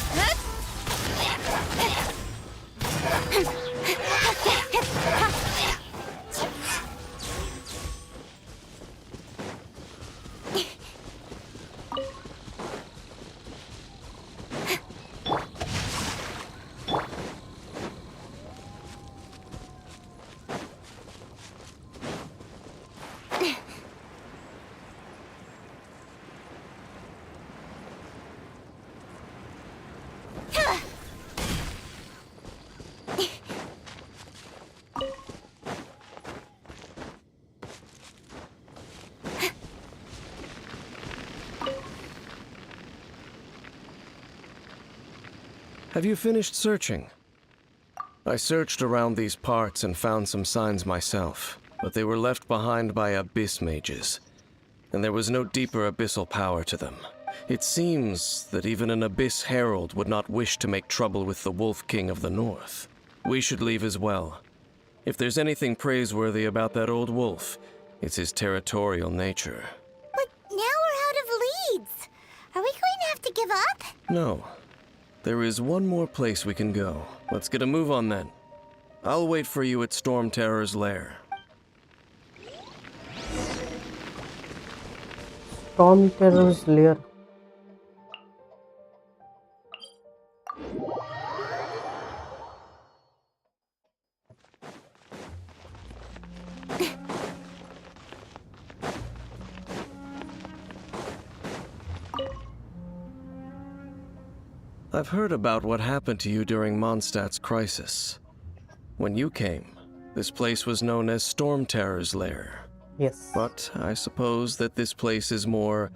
Speaker 24: Have you finished searching? I searched around these parts and found some signs myself, but they were left behind by abyss mages, and there was no deeper abyssal power to them. It seems that even an abyss herald would not wish to make trouble with the Wolf King of the North. We should leave as well. If there's anything praiseworthy about that old wolf, it's his territorial nature.
Speaker 14: But now we're out of leads. Are we going to have to give up?
Speaker 24: No. There is one more place we can go. Let's get a move on then. I'll wait for you at Storm Terror's lair.
Speaker 4: Storm Terror's lair.
Speaker 24: I've heard about what happened to you during Mondstadt's crisis. When you came, this place was known as Storm Terror's lair.
Speaker 4: Yes.
Speaker 24: But I suppose that this place is more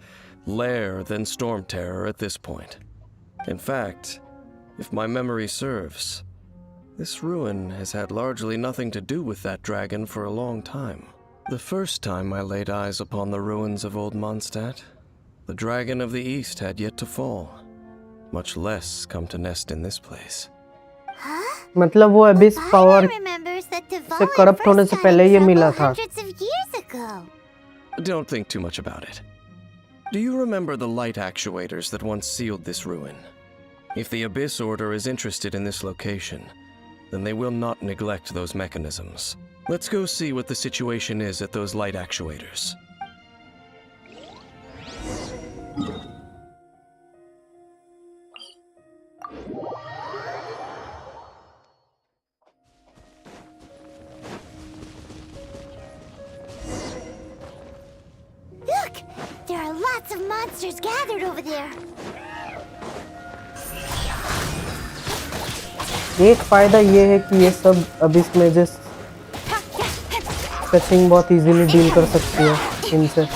Speaker 24: lair than Storm Terror at this point. In fact, if my memory serves, this ruin has had largely nothing to do with that dragon for a long time. The first time I laid eyes upon the ruins of Old Mondstadt, the dragon of the East had yet to fall, much less come to nest in this place.
Speaker 4: मतलब वो abyss power से corrupt होने से पहले ये मिला था.
Speaker 24: Don't think too much about it. Do you remember the light actuators that once sealed this ruin? If the Abyss Order is interested in this location, then they will not neglect those mechanisms. Let's go see what the situation is at those light actuators.
Speaker 14: Look! There are lots of monsters gathered over there.
Speaker 4: एक फायदा ये है कि ये सब Abish mazes फैचिंग बहुत easily deal कर सकती है इनसे.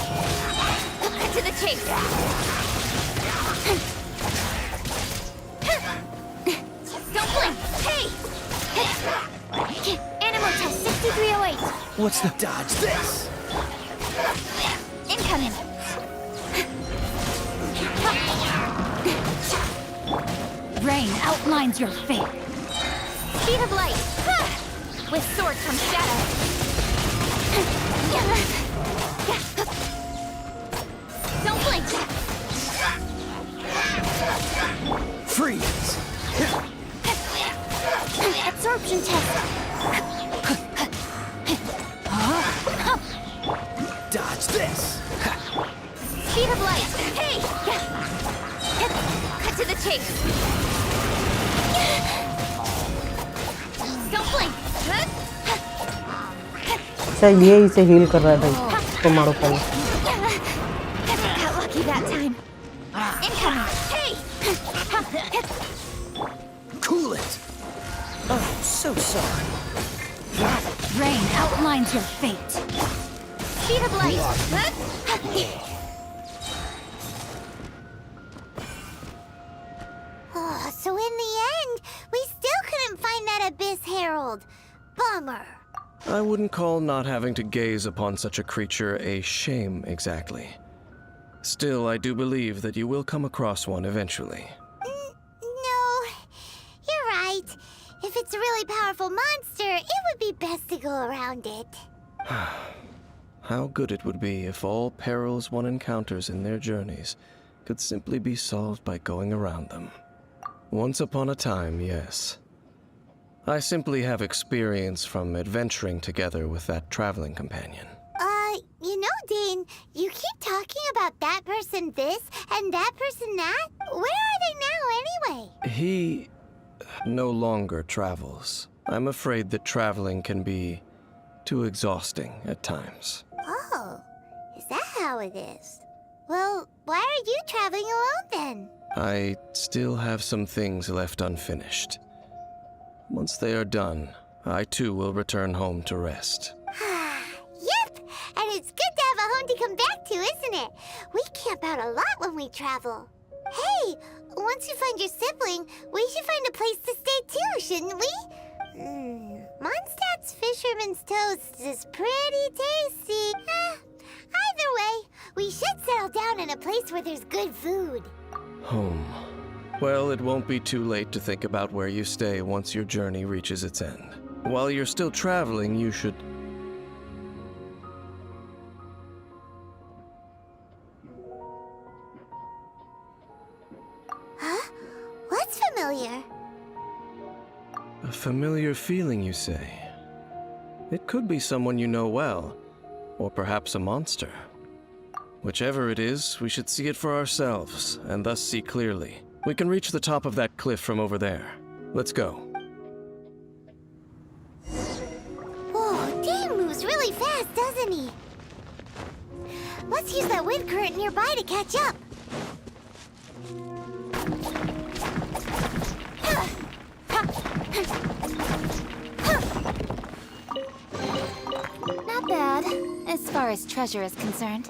Speaker 12: What's the dodge this?
Speaker 1: Incoming. Rain outlines your fate. Speed of light. With sword comes shadow. Don't blink.
Speaker 12: Freeze.
Speaker 1: Absorption test.
Speaker 12: Dodge this.
Speaker 1: Speed of light. Hey! Cut to the chase. Don't blink.
Speaker 4: अच्छा ये इसे heal कर रहा है भाई. इसको मारो पहले.
Speaker 1: Got lucky that time. Incoming. Hey!
Speaker 12: So sorry.
Speaker 2: Rain outlines your fate.
Speaker 15: Sheet of light!
Speaker 14: Oh, so in the end, we still couldn't find that Abyss Herald. Bummer.
Speaker 24: I wouldn't call not having to gaze upon such a creature a shame exactly. Still, I do believe that you will come across one eventually.
Speaker 14: No, you're right. If it's a really powerful monster, it would be best to go around it.
Speaker 24: How good it would be if all perils one encounters in their journeys could simply be solved by going around them. Once upon a time, yes. I simply have experience from adventuring together with that traveling companion.
Speaker 14: You know, Dane, you keep talking about that person this and that person that. Where are they now, anyway?
Speaker 24: He no longer travels. I'm afraid that traveling can be too exhausting at times.
Speaker 14: Oh, is that how it is? Well, why are you traveling alone then?
Speaker 24: I still have some things left unfinished. Once they are done, I too will return home to rest.
Speaker 14: Yep, and it's good to have a home to come back to, isn't it? We camp out a lot when we travel. Hey, once you find your sibling, we should find a place to stay too, shouldn't we? Mondstadt's Fisherman's Toast is pretty tasty. Either way, we should settle down in a place where there's good food.
Speaker 24: Home. Well, it won't be too late to think about where you stay once your journey reaches its end. While you're still traveling, you should...
Speaker 14: Huh? What's familiar?
Speaker 24: A familiar feeling, you say? It could be someone you know well, or perhaps a monster. Whichever it is, we should see it for ourselves, and thus see clearly. We can reach the top of that cliff from over there. Let's go.
Speaker 14: Whoa, Dane moves really fast, doesn't he? Let's use that wind current nearby to catch up.
Speaker 1: Not bad, as far as treasure is concerned.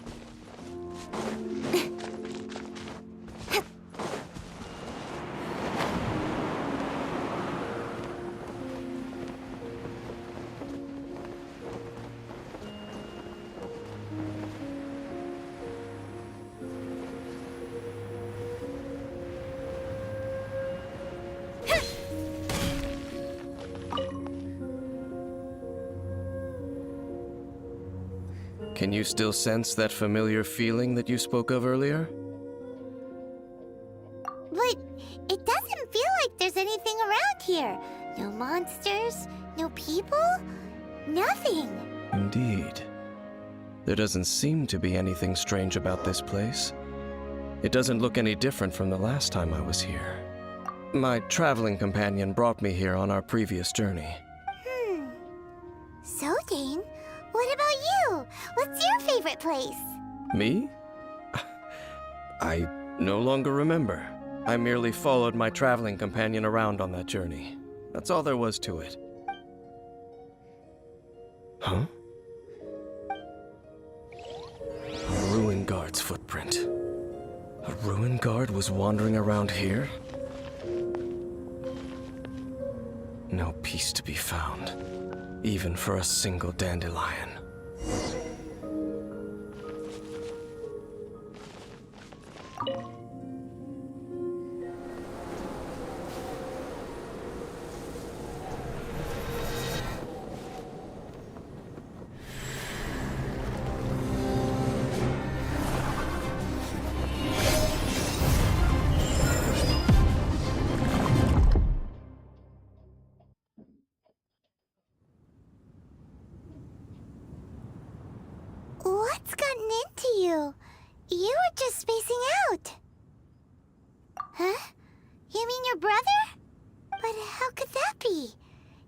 Speaker 24: Can you still sense that familiar feeling that you spoke of earlier?
Speaker 14: But it doesn't feel like there's anything around here. No monsters, no people, nothing.
Speaker 24: Indeed. There doesn't seem to be anything strange about this place. It doesn't look any different from the last time I was here. My traveling companion brought me here on our previous journey.
Speaker 14: So, Dane, what about you? What's your favorite place?
Speaker 24: Me? I no longer remember. I merely followed my traveling companion around on that journey. That's all there was to it. Huh? A ruin guard's footprint. A ruin guard was wandering around here? No peace to be found, even for a single dandelion.
Speaker 14: What's gotten into you? You were just spacing out. Huh? You mean your brother? But how could that be?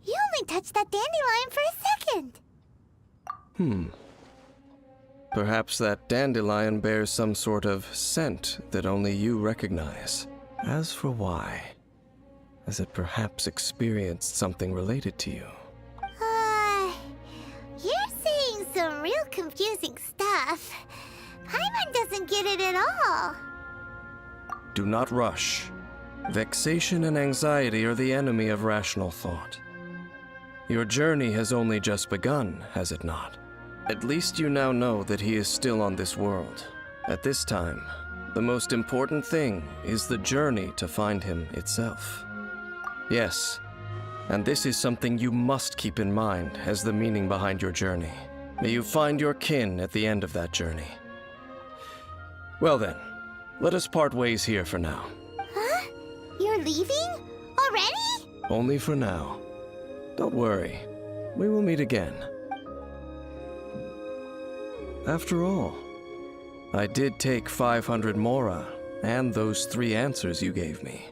Speaker 14: You only touched that dandelion for a second.
Speaker 24: Perhaps that dandelion bears some sort of scent that only you recognize. As for why, as it perhaps experienced something related to you.
Speaker 14: You're saying some real confusing stuff. Paimon doesn't get it at all.
Speaker 24: Do not rush. Vexation and anxiety are the enemy of rational thought. Your journey has only just begun, has it not? At least you now know that he is still on this world. At this time, the most important thing is the journey to find him itself. Yes, and this is something you must keep in mind as the meaning behind your journey. May you find your kin at the end of that journey. Well then, let us part ways here for now.
Speaker 14: Huh? You're leaving? Already?
Speaker 24: Only for now. Don't worry, we will meet again. After all, I did take 500 mora and those 3 answers you gave me.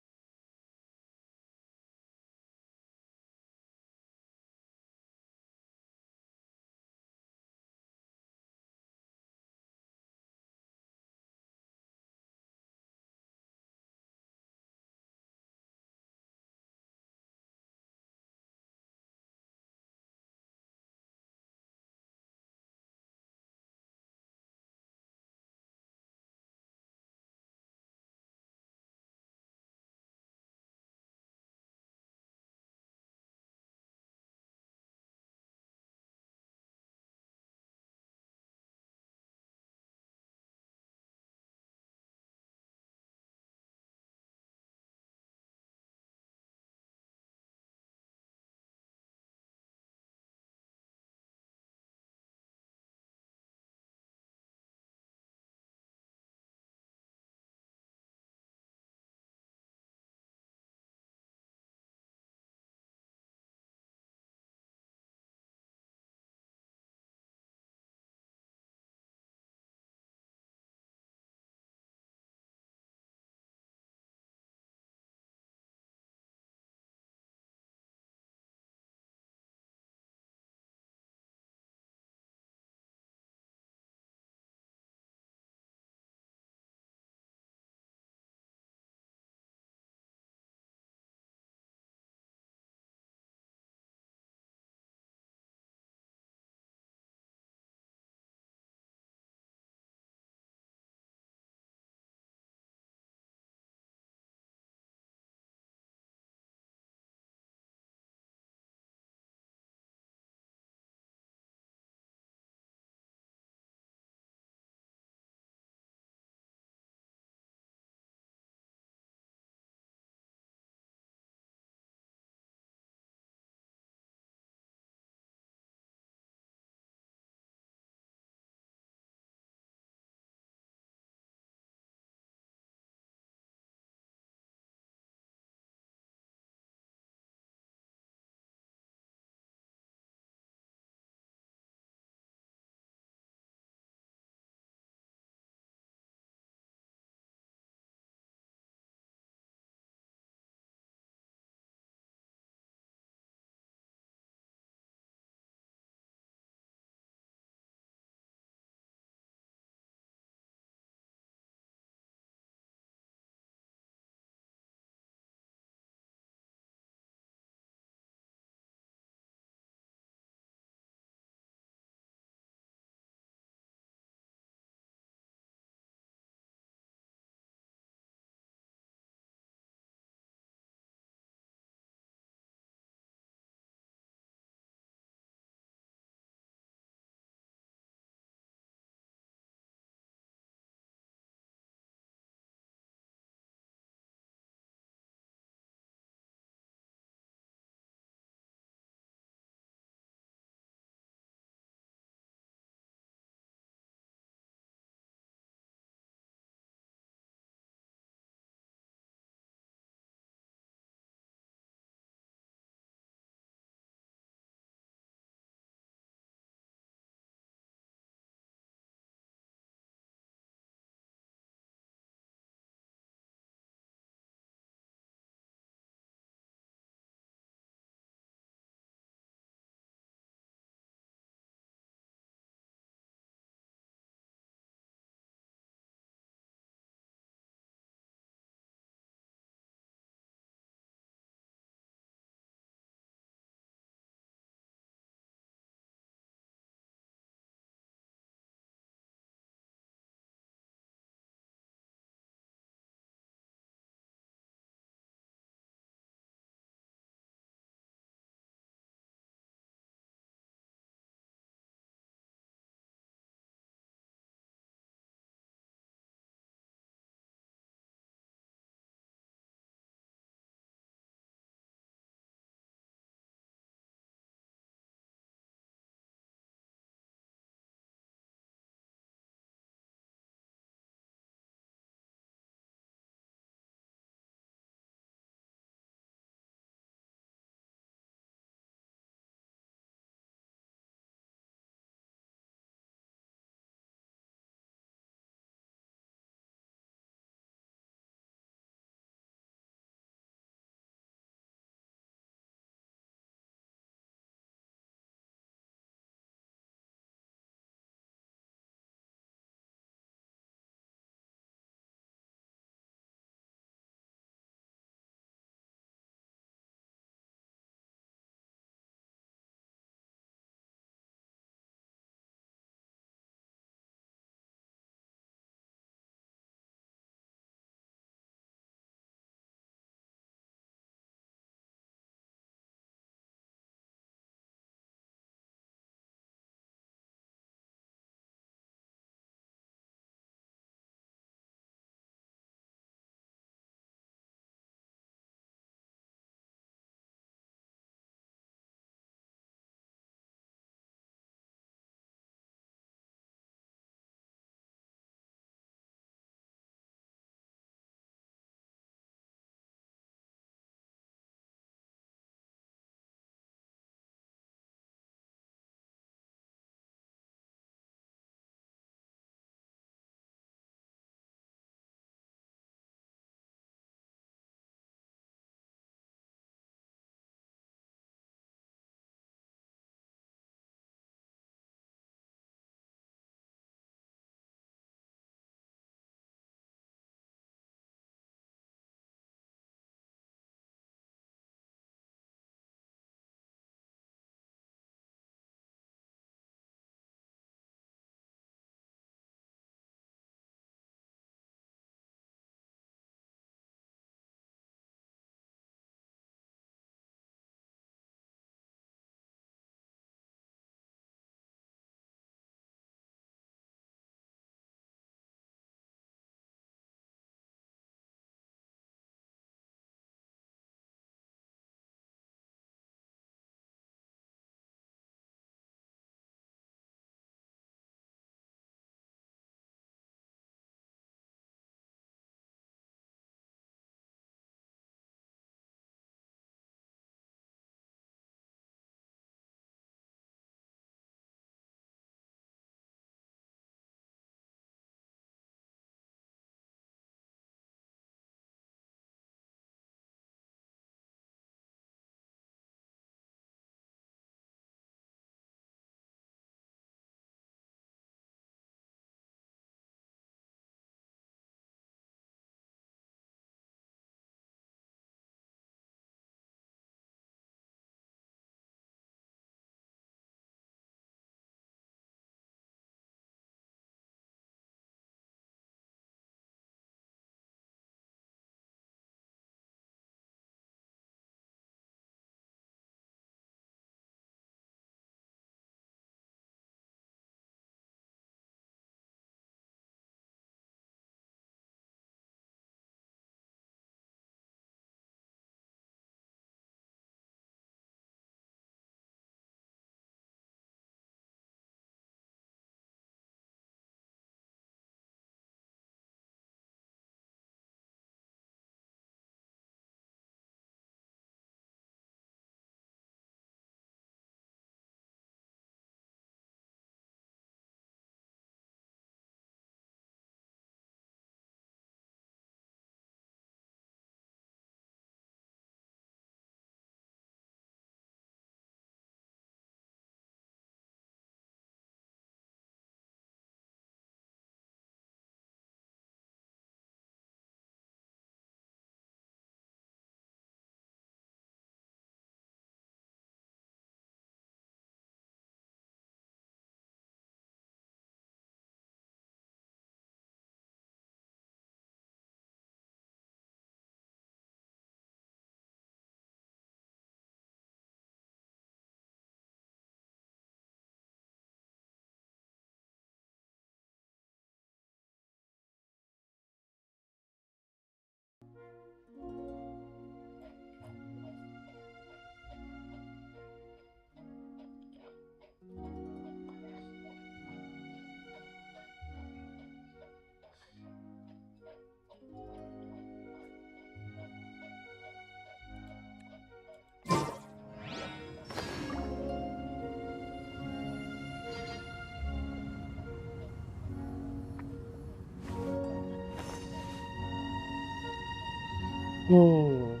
Speaker 4: Okay.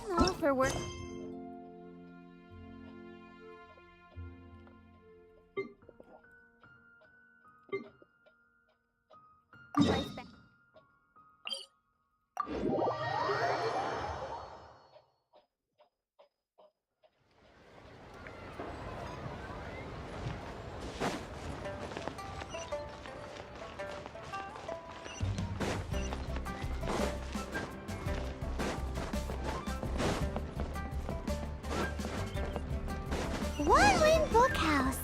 Speaker 1: Hello, for work.
Speaker 14: One-Win Bookhouse.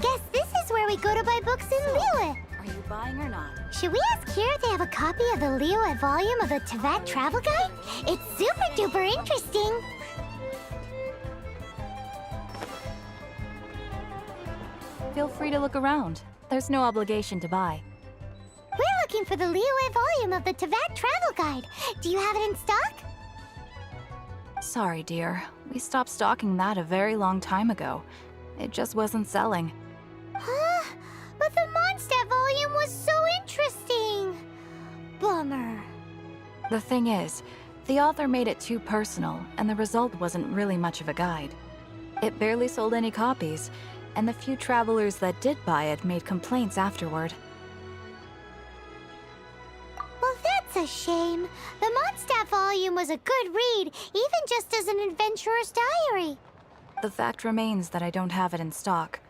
Speaker 14: Guess this is where we go to buy books in Liyue.
Speaker 11: Are you buying or not?
Speaker 14: Should we ask here if they have a copy of the Liyue volume of the Teyvat Travel Guide? It's super duper interesting.
Speaker 11: Feel free to look around. There's no obligation to buy.
Speaker 14: We're looking for the Liyue volume of the Teyvat Travel Guide. Do you have it in stock?
Speaker 11: Sorry, dear. We stopped stocking that a very long time ago. It just wasn't selling.
Speaker 14: Huh? But the Mondstadt volume was so interesting. Bummer.
Speaker 11: The thing is, the author made it too personal, and the result wasn't really much of a guide. It barely sold any copies, and the few travelers that did buy it made complaints afterward.
Speaker 14: Well, that's a shame. The Mondstadt volume was a good read, even just as an adventurer's diary.
Speaker 11: The fact remains that I don't have it in stock.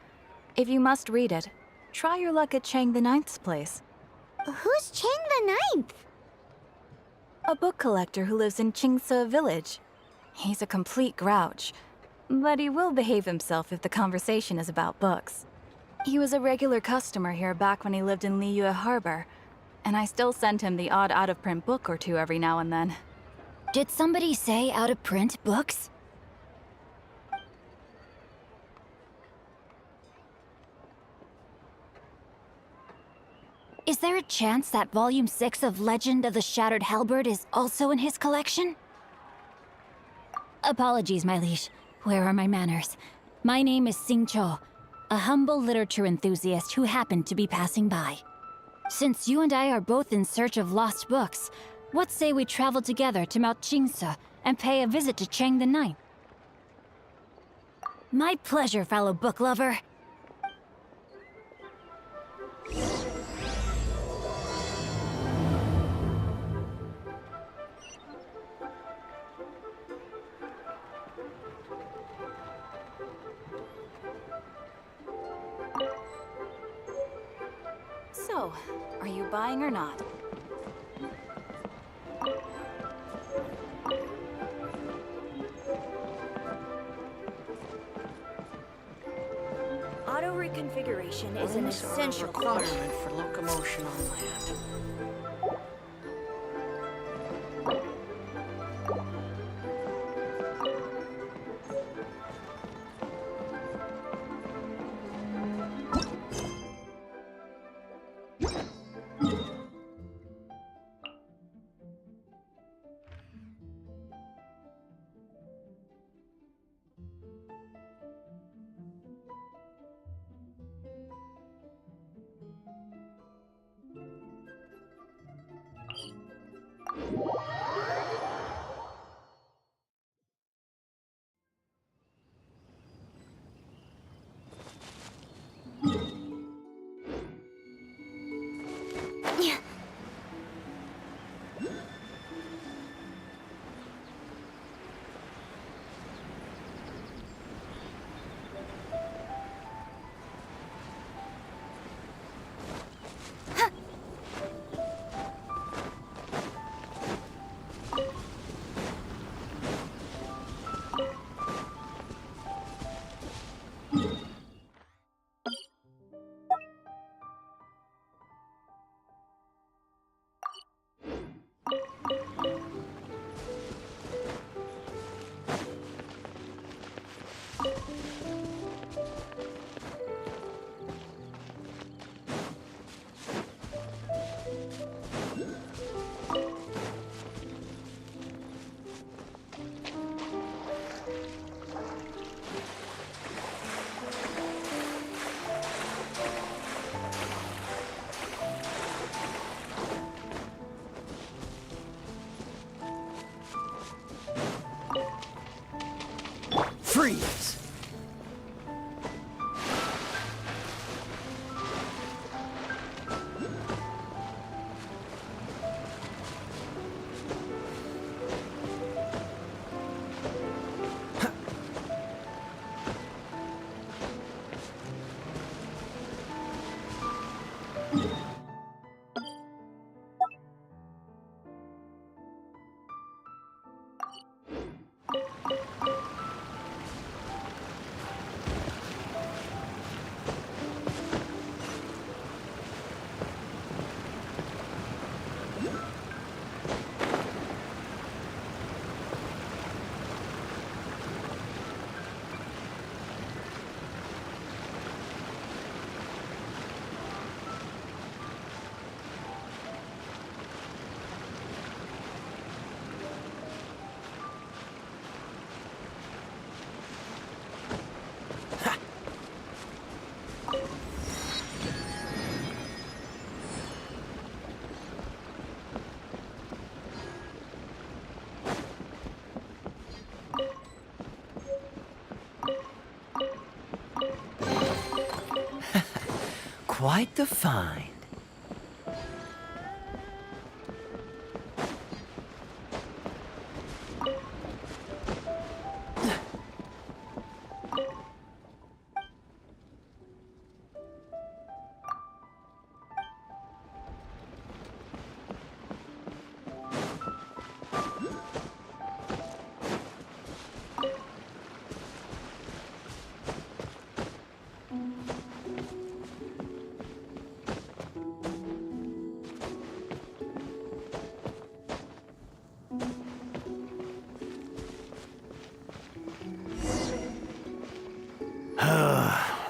Speaker 11: If you must read it, try your luck at Chang the Ninth's place.
Speaker 14: Who's Chang the Ninth?
Speaker 11: A book collector who lives in Qingse village. He's a complete grouch, but he will behave himself if the conversation is about books. He was a regular customer here back when he lived in Liyue Harbor, and I still send him the odd out-of-print book or two every now and then.
Speaker 2: Did somebody say out-of-print books? Is there a chance that Volume 6 of Legend of the Shattered Halberd is also in his collection? Apologies, my liege. Where are my manners? My name is Sing Cho, a humble literature enthusiast who happened to be passing by. Since you and I are both in search of lost books, what say we travel together to Mount Qingse and pay a visit to Chang the Ninth? My pleasure, fellow book lover.
Speaker 11: So, are you buying or not?
Speaker 8: Auto reconfiguration is an essential requirement for locomotion on land.
Speaker 12: Freeze! Quite the find.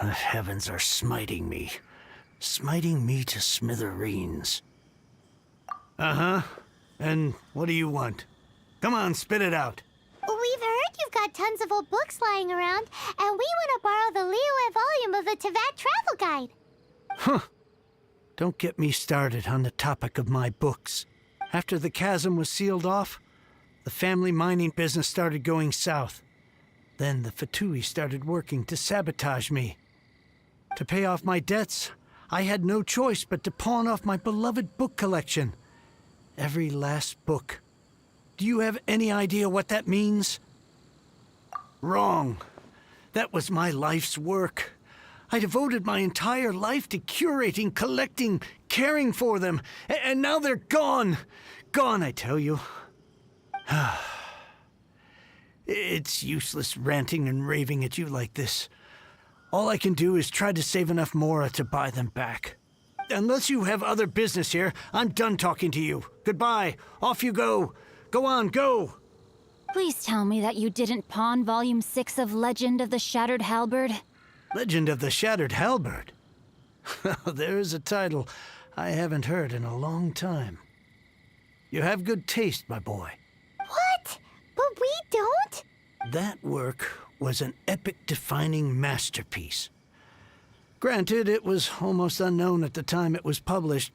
Speaker 17: The heavens are smiting me to smithereens. Uh-huh. And what do you want? Come on, spit it out.
Speaker 14: We've heard you've got tons of old books lying around, and we want to borrow the Liyue volume of the Teyvat Travel Guide.
Speaker 17: Huh. Don't get me started on the topic of my books. After the chasm was sealed off, the family mining business started going south. Then the Fatui started working to sabotage me. To pay off my debts, I had no choice but to pawn off my beloved book collection. Every last book. Do you have any idea what that means? Wrong. That was my life's work. I devoted my entire life to curating, collecting, caring for them, and now they're gone. Gone, I tell you. It's useless ranting and raving at you like this. All I can do is try to save enough Mora to buy them back. Unless you have other business here, I'm done talking to you. Goodbye. Off you go. Go on, go.
Speaker 2: Please tell me that you didn't pawn Volume 6 of Legend of the Shattered Halberd.
Speaker 17: Legend of the Shattered Halberd? There's a title I haven't heard in a long time. You have good taste, my boy.
Speaker 14: What? But we don't?
Speaker 17: That work was an epic-defining masterpiece. Granted, it was almost unknown at the time it was published,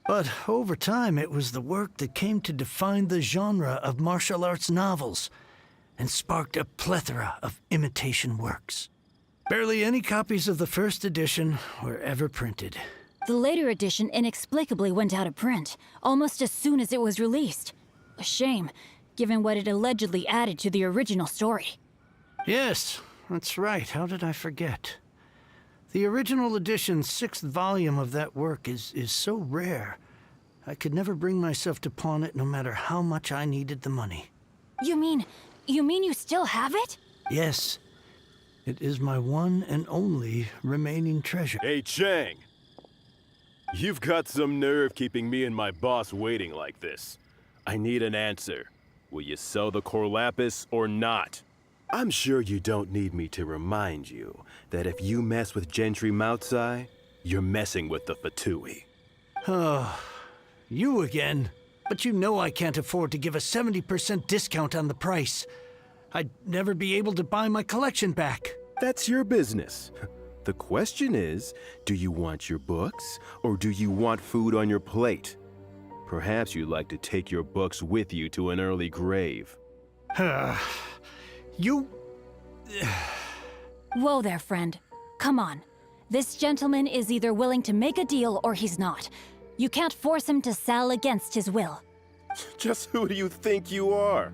Speaker 17: but over time it was the work that came to define the genre of martial arts novels and sparked a plethora of imitation works. Barely any copies of the first edition were ever printed.
Speaker 2: The later edition inexplicably went out of print, almost as soon as it was released. A shame, given what it allegedly added to the original story.
Speaker 17: Yes, that's right. How did I forget? The original edition's 6th volume of that work is so rare, I could never bring myself to pawn it no matter how much I needed the money.
Speaker 2: You mean you still have it?
Speaker 17: Yes. It is my one and only remaining treasure.
Speaker 18: Hey, Chang! You've got some nerve keeping me and my boss waiting like this. I need an answer. Will you sell the core lapis or not? I'm sure you don't need me to remind you that if you mess with Gentry Moutsai, you're messing with the Fatui.
Speaker 17: Oh, you again. But you know I can't afford to give a 70% discount on the price. I'd never be able to buy my collection back.
Speaker 18: That's your business. The question is, do you want your books, or do you want food on your plate? Perhaps you'd like to take your books with you to an early grave.
Speaker 17: You...
Speaker 2: Whoa there, friend. Come on. This gentleman is either willing to make a deal or he's not. You can't force him to sell against his will.
Speaker 18: Just who do you think you are?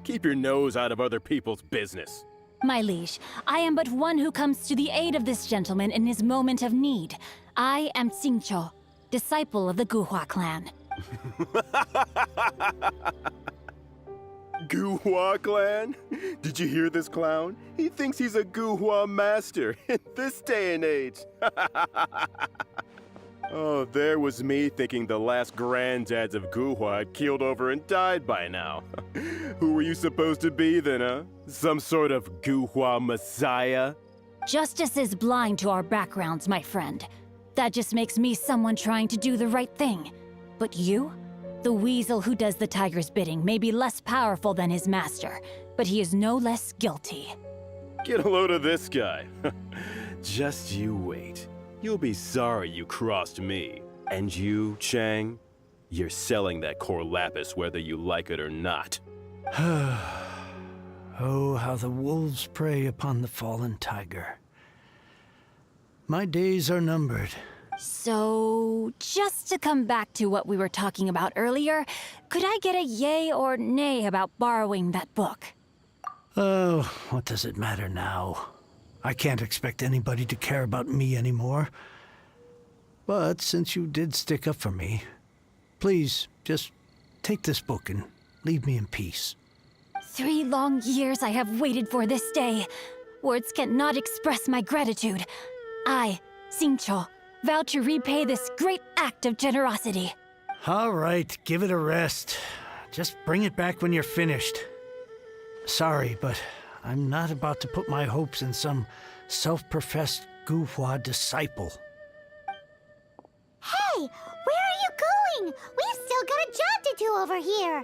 Speaker 18: Keep your nose out of other people's business.
Speaker 2: My liege, I am but one who comes to the aid of this gentleman in his moment of need. I am Xingqiu, disciple of the Guhua clan.
Speaker 18: Guhua clan? Did you hear this clown? He thinks he's a Guhua master in this day and age. Oh, there was me thinking the last granddads of Guhua had keeled over and died by now. Who were you supposed to be then, huh? Some sort of Guhua messiah?
Speaker 2: Justice is blind to our backgrounds, my friend. That just makes me someone trying to do the right thing. But you? The weasel who does the tiger's bidding may be less powerful than his master, but he is no less guilty.
Speaker 18: Get a load of this guy. Just you wait. You'll be sorry you crossed me. And you, Chang, you're selling that core lapis whether you like it or not.
Speaker 17: Oh, how the wolves prey upon the fallen tiger. My days are numbered.
Speaker 2: So, just to come back to what we were talking about earlier, could I get a yay or nay about borrowing that book?
Speaker 17: Oh, what does it matter now? I can't expect anybody to care about me anymore. But since you did stick up for me, please, just take this book and leave me in peace.
Speaker 2: 3 long years I have waited for this day. Words cannot express my gratitude. I, Xingqiu, vow to repay this great act of generosity.
Speaker 17: All right, give it a rest. Just bring it back when you're finished. Sorry, but I'm not about to put my hopes in some self-professed Guhua disciple.
Speaker 14: Hey, where are you going? We've still got a job to do over here.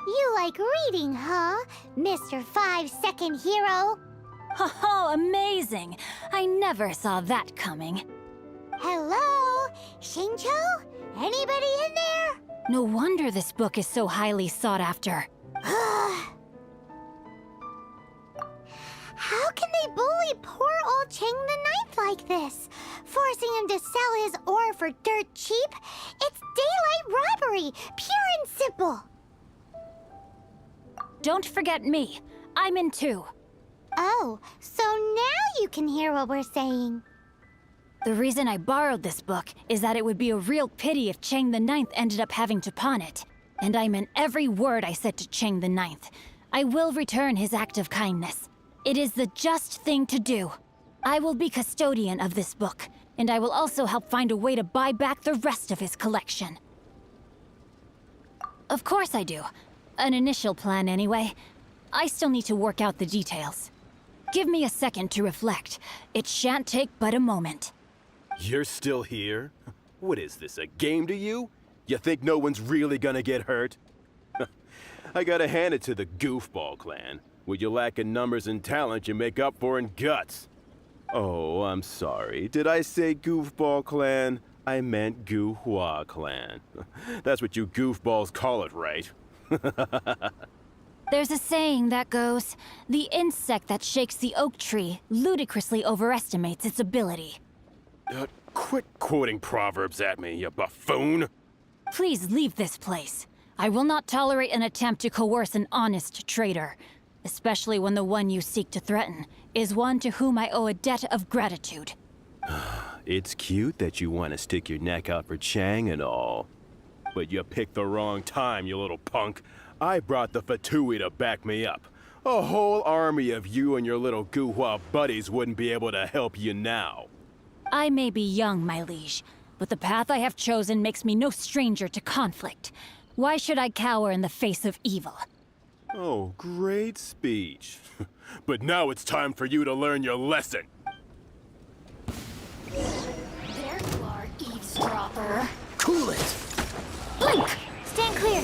Speaker 14: You like reading, huh, Mr. 5-second hero?
Speaker 2: Oh, amazing! I never saw that coming.
Speaker 14: Hello? Xingqiu? Anybody in there?
Speaker 2: No wonder this book is so highly sought after.
Speaker 14: How can they bully poor old Chang the Ninth like this? Forcing him to sell his ore for dirt cheap? It's daylight robbery, pure and simple.
Speaker 2: Don't forget me. I'm in too.
Speaker 14: Oh, so now you can hear what we're saying.
Speaker 2: The reason I borrowed this book is that it would be a real pity if Chang the Ninth ended up having to pawn it. And I meant every word I said to Chang the Ninth. I will return his act of kindness. It is the just thing to do. I will be custodian of this book, and I will also help find a way to buy back the rest of his collection. Of course I do. An initial plan, anyway. I still need to work out the details. Give me a second to reflect. It shan't take but a moment.
Speaker 18: You're still here? What is this, a game to you? You think no one's really gonna get hurt? I gotta hand it to the Goofball clan. What you lack in numbers and talent, you make up for in guts. Oh, I'm sorry. Did I say Goofball clan? I meant Guhua clan. That's what you goofballs call it, right?
Speaker 2: There's a saying that goes, the insect that shakes the oak tree ludicrously overestimates its ability.
Speaker 18: Quit quoting proverbs at me, you buffoon!
Speaker 2: Please leave this place. I will not tolerate an attempt to coerce an honest trader, especially when the one you seek to threaten is one to whom I owe a debt of gratitude.
Speaker 18: It's cute that you want to stick your neck out for Chang and all. But you picked the wrong time, you little punk. I brought the Fatui to back me up. A whole army of you and your little Guhua buddies wouldn't be able to help you now.
Speaker 2: I may be young, my liege, but the path I have chosen makes me no stranger to conflict. Why should I cower in the face of evil?
Speaker 18: Oh, great speech. But now it's time for you to learn your lesson.
Speaker 11: There you are, eavesdropper.
Speaker 12: Cool it!
Speaker 11: Blink! Stand clear.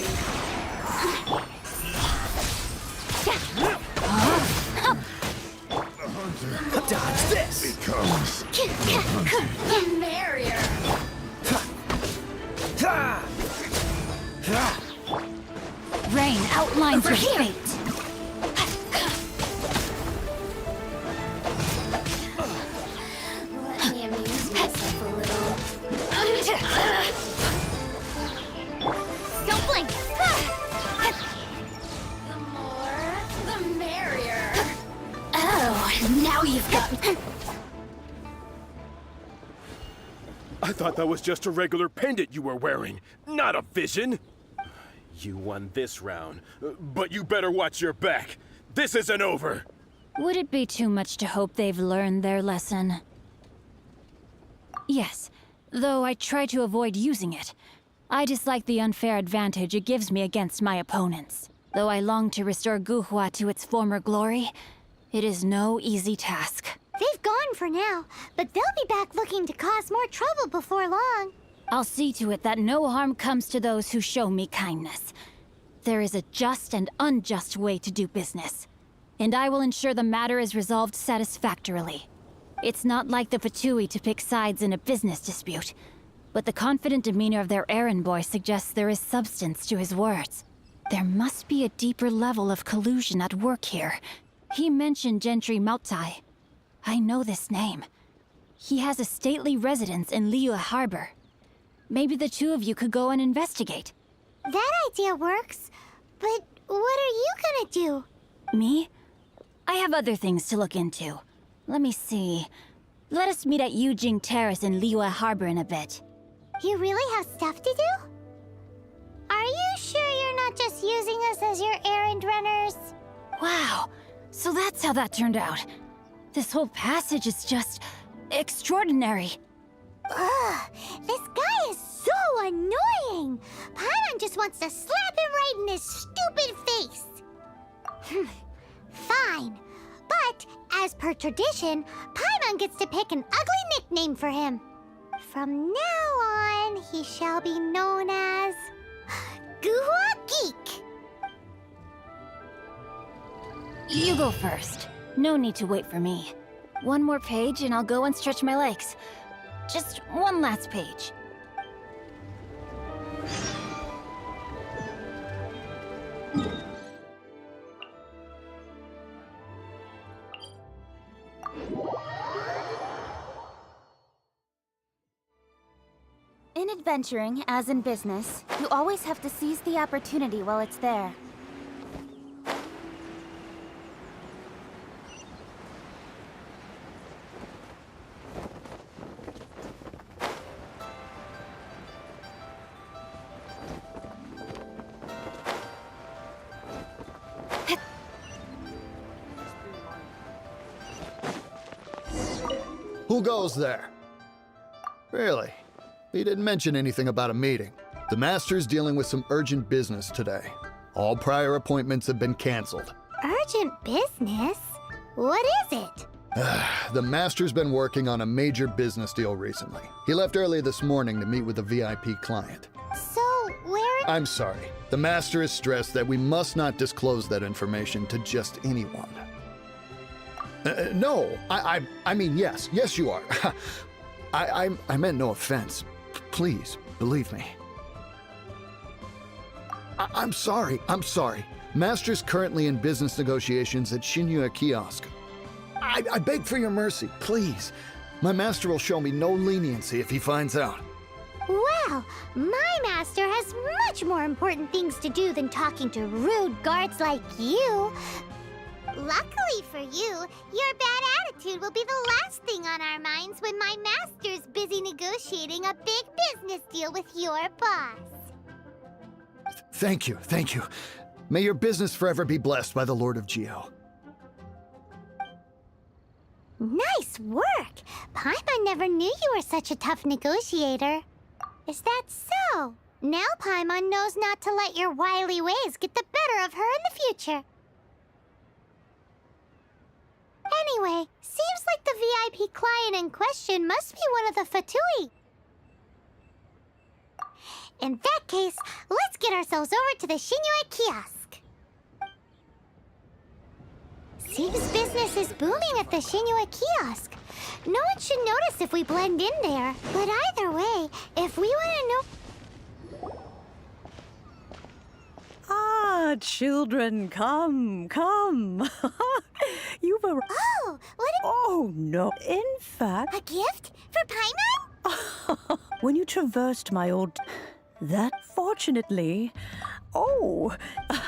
Speaker 12: Dodge this!
Speaker 6: Becomes
Speaker 11: The merrier.
Speaker 2: Rain outlines your fate.
Speaker 11: Let me amuse myself a little. Don't blink! The more, the merrier. Oh, now you've got...
Speaker 18: I thought that was just a regular pendant you were wearing, not a vision. You won this round, but you better watch your back. This isn't over.
Speaker 2: Would it be too much to hope they've learned their lesson? Yes, though I try to avoid using it. I dislike the unfair advantage it gives me against my opponents. Though I long to restore Guhua to its former glory, it is no easy task.
Speaker 14: They've gone for now, but they'll be back looking to cause more trouble before long.
Speaker 2: I'll see to it that no harm comes to those who show me kindness. There is a just and unjust way to do business, and I will ensure the matter is resolved satisfactorily. It's not like the Fatui to pick sides in a business dispute, but the confident demeanor of their errand boy suggests there is substance to his words. There must be a deeper level of collusion at work here. He mentioned Gentry Mautai. I know this name. He has a stately residence in Liyue Harbor. Maybe the two of you could go and investigate.
Speaker 14: That idea works, but what are you gonna do?
Speaker 2: Me? I have other things to look into. Let me see. Let us meet at Yujing Terrace in Liyue Harbor in a bit.
Speaker 14: You really have stuff to do? Are you sure you're not just using us as your errand runners?
Speaker 2: Wow, so that's how that turned out. This whole passage is just extraordinary.
Speaker 14: Ugh, this guy is so annoying! Paimon just wants to slap him right in his stupid face! Fine, but as per tradition, Paimon gets to pick an ugly nickname for him. From now on, he shall be known as... Guhua Geek!
Speaker 2: You go first. No need to wait for me. One more page and I'll go and stretch my legs. Just one last page.
Speaker 1: In adventuring, as in business, you always have to seize the opportunity while it's there.
Speaker 16: Who goes there? Really? He didn't mention anything about a meeting. The Master's dealing with some urgent business today. All prior appointments have been canceled.
Speaker 14: Urgent business? What is it?
Speaker 16: The Master's been working on a major business deal recently. He left early this morning to meet with a VIP client.
Speaker 14: So, where...
Speaker 16: I'm sorry. The Master is stressed that we must not disclose that information to just anyone. No, I mean, yes. Yes, you are. I meant no offense. Please, believe me. I'm sorry. Master's currently in business negotiations at Shinya Kiosk. I beg for your mercy, please. My master will show me no leniency if he finds out.
Speaker 14: Well, my master has much more important things to do than talking to rude guards like you. Luckily for you, your bad attitude will be the last thing on our minds when my master's busy negotiating a big business deal with your boss.
Speaker 16: Thank you, thank you. May your business forever be blessed by the Lord of Geo.
Speaker 14: Nice work! Paimon never knew you were such a tough negotiator. Is that so? Now Paimon knows not to let your wily ways get the better of her in the future. Anyway, seems like the VIP client in question must be one of the Fatui. In that case, let's get ourselves over to the Shinue Kiosk. Seems business is booming at the Shinue Kiosk. No one should notice if we blend in there. But either way, if we want to know...
Speaker 13: Ah, children, come, come. You've arrived.
Speaker 14: Oh, what a...
Speaker 13: Oh, no. In fact...
Speaker 14: A gift? For Paimon?
Speaker 13: When you traversed my old... That, fortunately... Oh,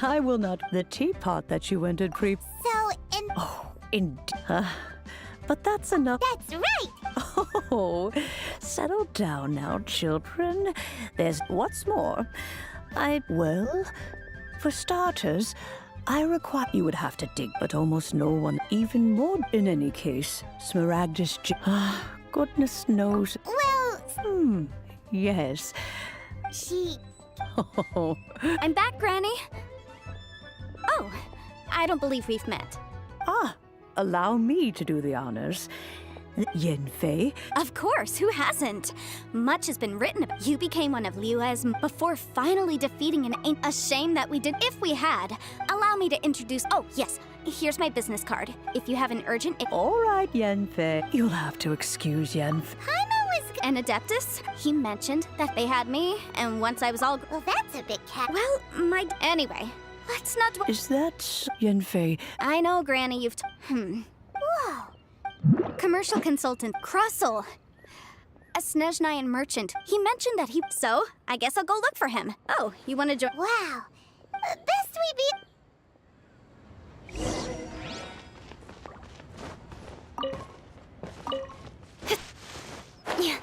Speaker 13: I will not... The teapot that you entered
Speaker 14: So, in...
Speaker 13: Oh, but that's enough...
Speaker 14: That's right!
Speaker 13: Oh, settle down now, children. There's... What's more, Well, for starters, I require... You would have to dig, but almost no one... Even more... In any case, Smaragdus... Goodness knows...
Speaker 14: Well...
Speaker 13: Yes.
Speaker 14: She...
Speaker 13: Oh.
Speaker 15: I'm back, Granny. Oh, I don't believe we've met.
Speaker 13: Ah, allow me to do the honors. Yenfei?
Speaker 15: Of course, who hasn't? Much has been written about. You became one of Liyue's before finally defeating an ain't a shame that we did. If we had, allow me to introduce. Oh, yes, here's my business card. If you have an urgent.
Speaker 13: All right, Yenfei. You'll have to excuse Yenfei.
Speaker 15: An Adeptus? He mentioned that they had me, and once I was all.
Speaker 14: Well, that's a bit cat.
Speaker 15: Well, Anyway, let's not.
Speaker 13: Is that Yenfei?
Speaker 15: I know, Granny, you've.
Speaker 14: Whoa.
Speaker 15: Commercial consultant, Crossel. A Snezhnayan merchant. He mentioned that he. So, I guess I'll go look for him. Oh, you want to join?
Speaker 14: Wow. Best we be.
Speaker 15: Yeah.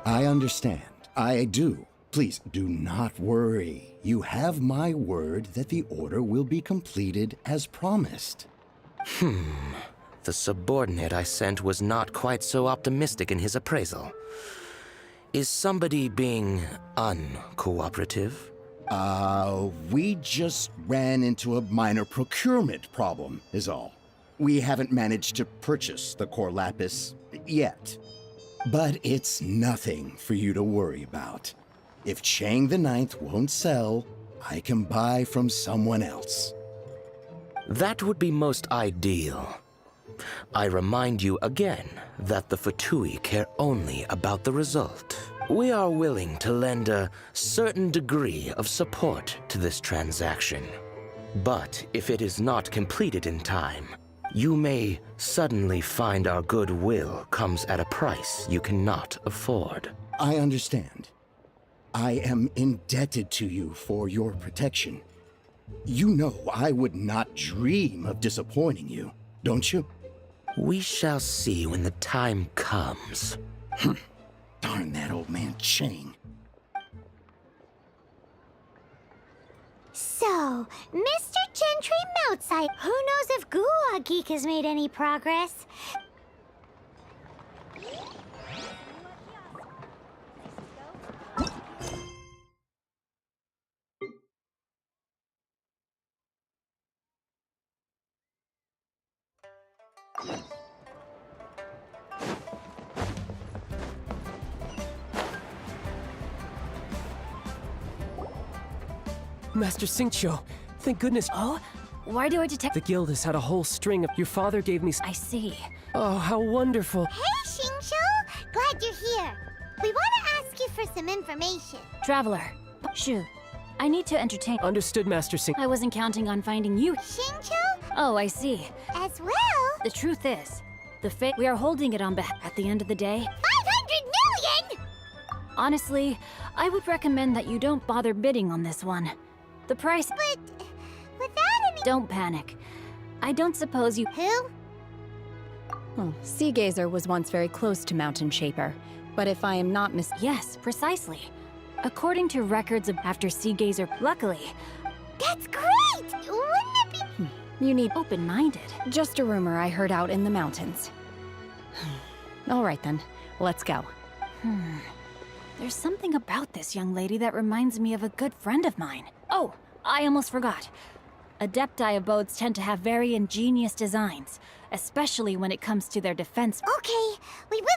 Speaker 19: I understand. I do. Please do not worry. You have my word that the order will be completed as promised.
Speaker 21: The subordinate I sent was not quite so optimistic in his appraisal. Is somebody being uncooperative?
Speaker 19: We just ran into a minor procurement problem, is all. We haven't managed to purchase the core lapis yet. But it's nothing for you to worry about. If Chang the Ninth won't sell, I can buy from someone else.
Speaker 21: That would be most ideal. I remind you again that the Fatui care only about the result. We are willing to lend a certain degree of support to this transaction. But if it is not completed in time, you may suddenly find our goodwill comes at a price you cannot afford.
Speaker 19: I understand. I am indebted to you for your protection. You know I would not dream of disappointing you, don't you?
Speaker 21: We shall see when the time comes.
Speaker 19: Darn that old man Chang.
Speaker 14: So, Mr. Gentry Moutside, who knows if Gua Geek has made any progress?
Speaker 12: Master Xingqiu, thank goodness.
Speaker 2: Oh? Why do I detect—
Speaker 12: The guild has had a whole string of— Your father gave me—
Speaker 2: I see.
Speaker 12: Oh, how wonderful.
Speaker 14: Hey, Xingqiu! Glad you're here. We want to ask you for some information.
Speaker 2: Traveler. Shu. I need to entertain—
Speaker 12: Understood, Master Xing.
Speaker 2: I wasn't counting on finding you.
Speaker 14: Xingqiu?
Speaker 2: Oh, I see.
Speaker 14: As well?
Speaker 2: The truth is, the fate— We are holding it on behalf— At the end of the day—
Speaker 14: 500 million?!
Speaker 2: Honestly, I would recommend that you don't bother bidding on this one. The price—
Speaker 14: But without any—
Speaker 2: Don't panic. I don't suppose you—
Speaker 14: Who?
Speaker 5: Oh, Sea Gazer was once very close to Mountain Shaper, but if I am not
Speaker 2: Yes, precisely. According to records of after Sea Gazer— Luckily—
Speaker 14: That's great! Wouldn't it be—
Speaker 5: You need—
Speaker 2: Open-minded.
Speaker 5: Just a rumor I heard out in the mountains. All right then, let's go.
Speaker 2: There's something about this young lady that reminds me of a good friend of mine. Oh, I almost forgot. Adepti abodes tend to have very ingenious designs, especially when it comes to their defense.
Speaker 14: Okay, we will—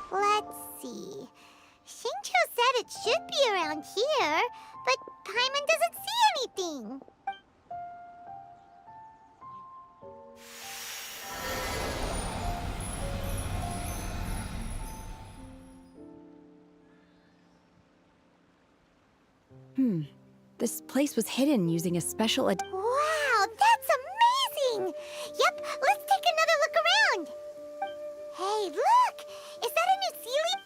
Speaker 14: Let's see. Xingqiu said it should be around here, but Paimon doesn't see anything.
Speaker 5: This place was hidden using a special
Speaker 14: Wow, that's amazing! Yep, let's take another look around. Hey, look! Is that a new ceiling?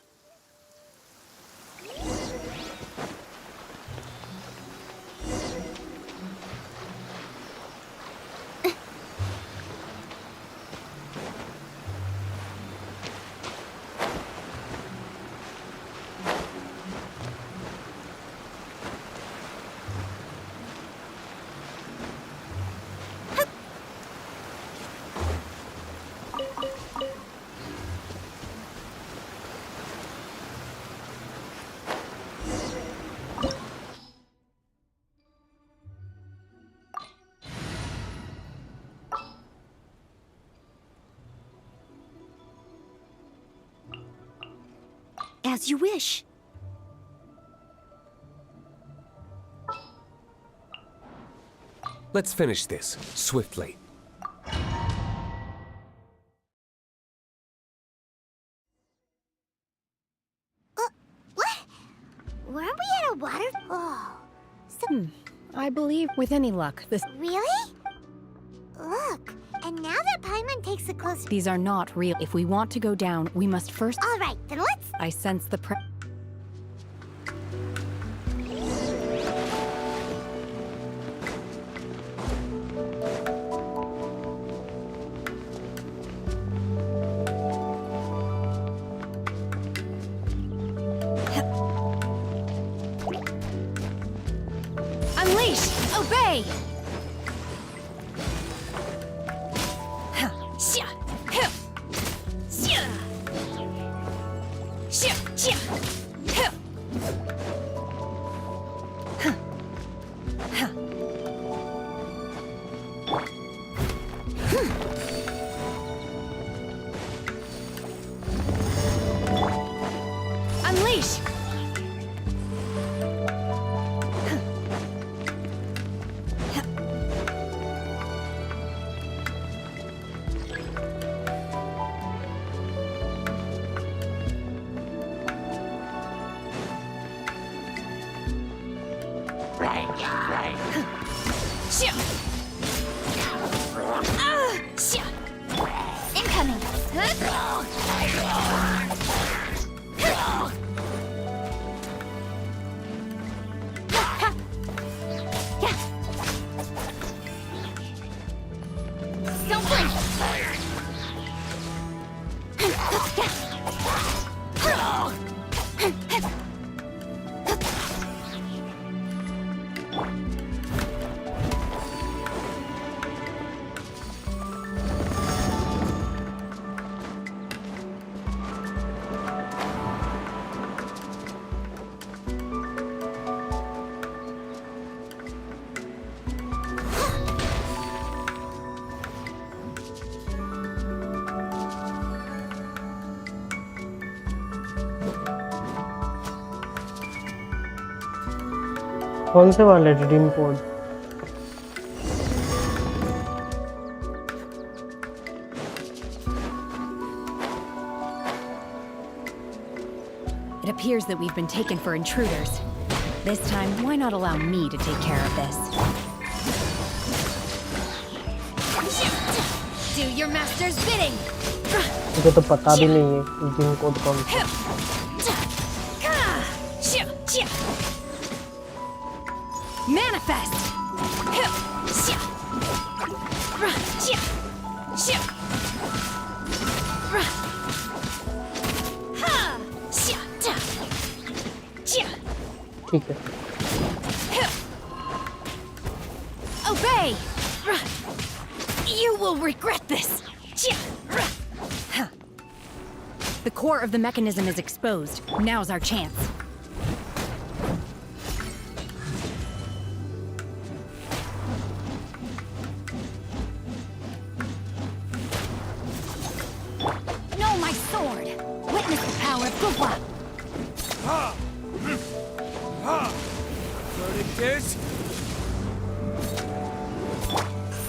Speaker 15: As you wish.
Speaker 12: Let's finish this, swiftly.
Speaker 14: What? Weren't we at a water... Oh. So...
Speaker 5: I believe with any luck, this—
Speaker 14: Really? Look, and now that Paimon takes a close...
Speaker 5: These are not real. If we want to go down, we must first—
Speaker 14: All right, then let's...
Speaker 5: I sense the
Speaker 2: Unleash! Obey!
Speaker 5: Unleash!
Speaker 15: Incoming. Don't blink.
Speaker 4: कौन से वाले redeem code?
Speaker 5: It appears that we've been taken for intruders. This time, why not allow me to take care of this?
Speaker 15: Do your master's bidding.
Speaker 4: मुझे तो पता भी नहीं है redeem code कौन सा है।
Speaker 5: Manifest!
Speaker 4: ठीक है।
Speaker 5: Obey! You will regret this! The core of the mechanism is exposed. Now's our chance.
Speaker 2: No, my sword! Witness the power of Gugwa!
Speaker 12: Verdict is...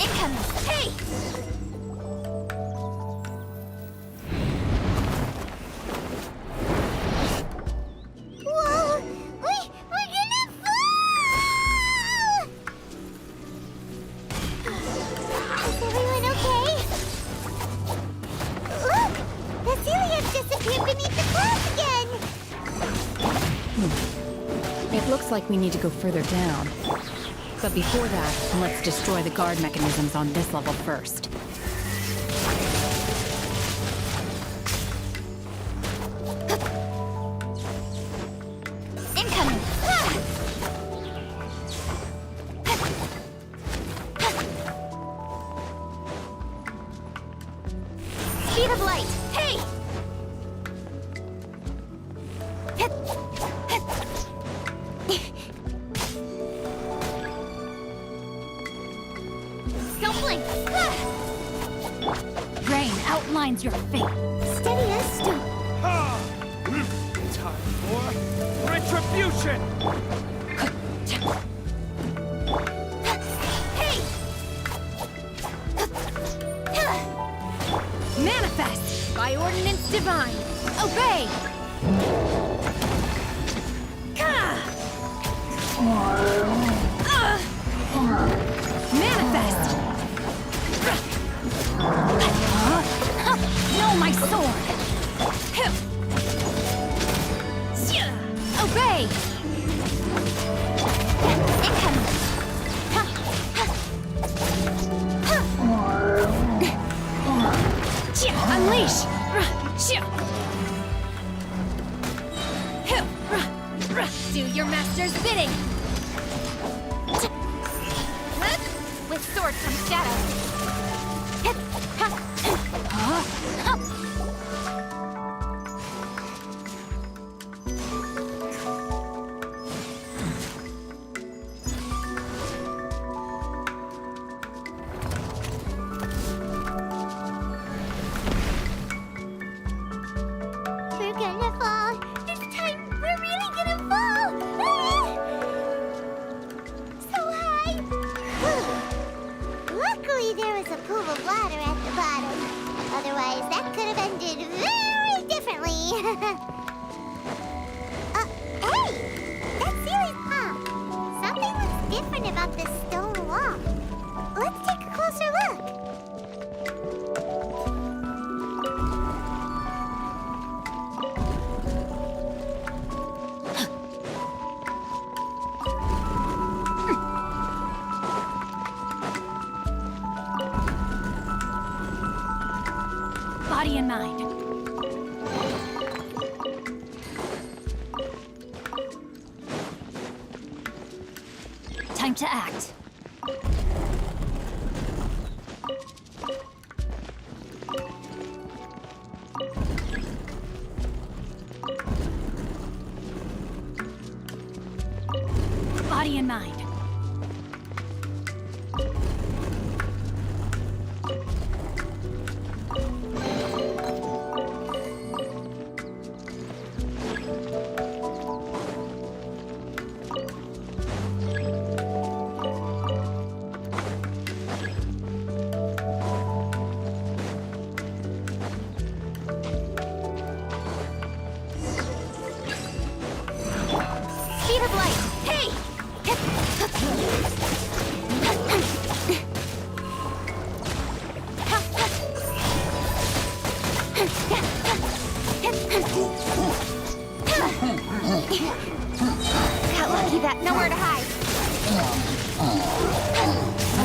Speaker 15: Incoming. Hey!
Speaker 14: Whoa! We're gonna fall! Is everyone okay? Look! The Celia's disappeared beneath the clouds again!
Speaker 5: It looks like we need to go further down. But before that, let's destroy the guard mechanisms on this level first.
Speaker 15: Incoming. Speed of light. Hey! Don't blink.
Speaker 2: Rain outlines your fate.
Speaker 14: Steady as stone.
Speaker 12: Time for retribution!
Speaker 5: Manifest! By ordinance divine! Obey! Manifest!
Speaker 2: No, my sword!
Speaker 5: Obey! Unleash!
Speaker 15: Do your master's bidding. With sword comes shadow.
Speaker 14: We're gonna fall. This time guys, that could have ended very differently. Hey! That's Seely's mom. Something looks different about this stone wall. Let's take a closer look.
Speaker 2: Body and mind. Time to act. Body and mind.
Speaker 15: Speed of light! Hey! Got lucky that nowhere to hide.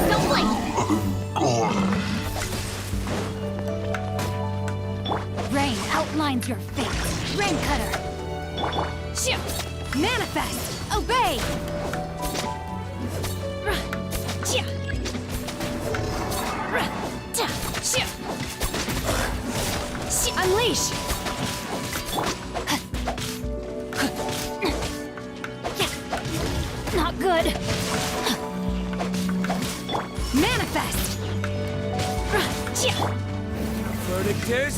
Speaker 15: Don't blink!
Speaker 2: Rain outlines your fate. Rain cutter. Shoo! Manifest! Obey! Unleash! Not good. Manifest!
Speaker 12: Verdict is...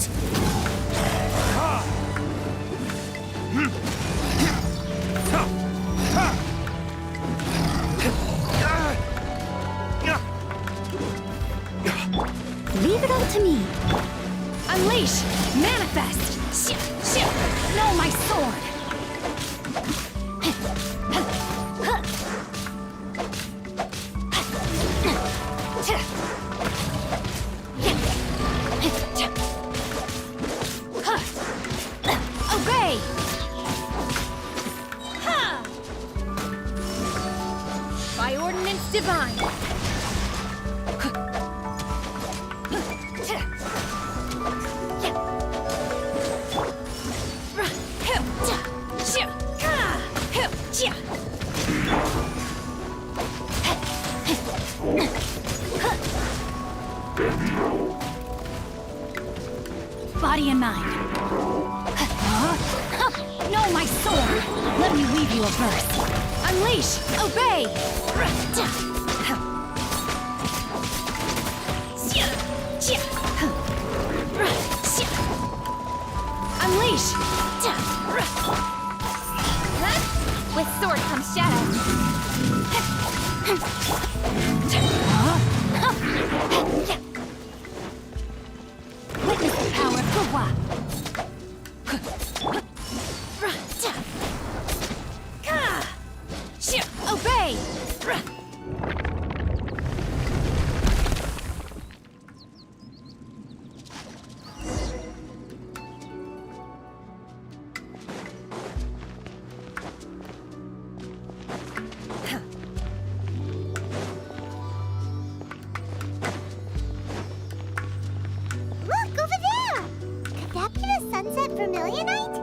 Speaker 2: Leave it all to me. Unleash! Manifest! No, my sword! Obey! By ordinance divine! Body and mind. No, my sword! Let me weave you a verse. Unleash! Obey! Unleash!
Speaker 15: With sword comes shadow.
Speaker 2: Witness the power of Gwa. Obey!
Speaker 14: Look, over there! Could that be the Sunset Vermilionite?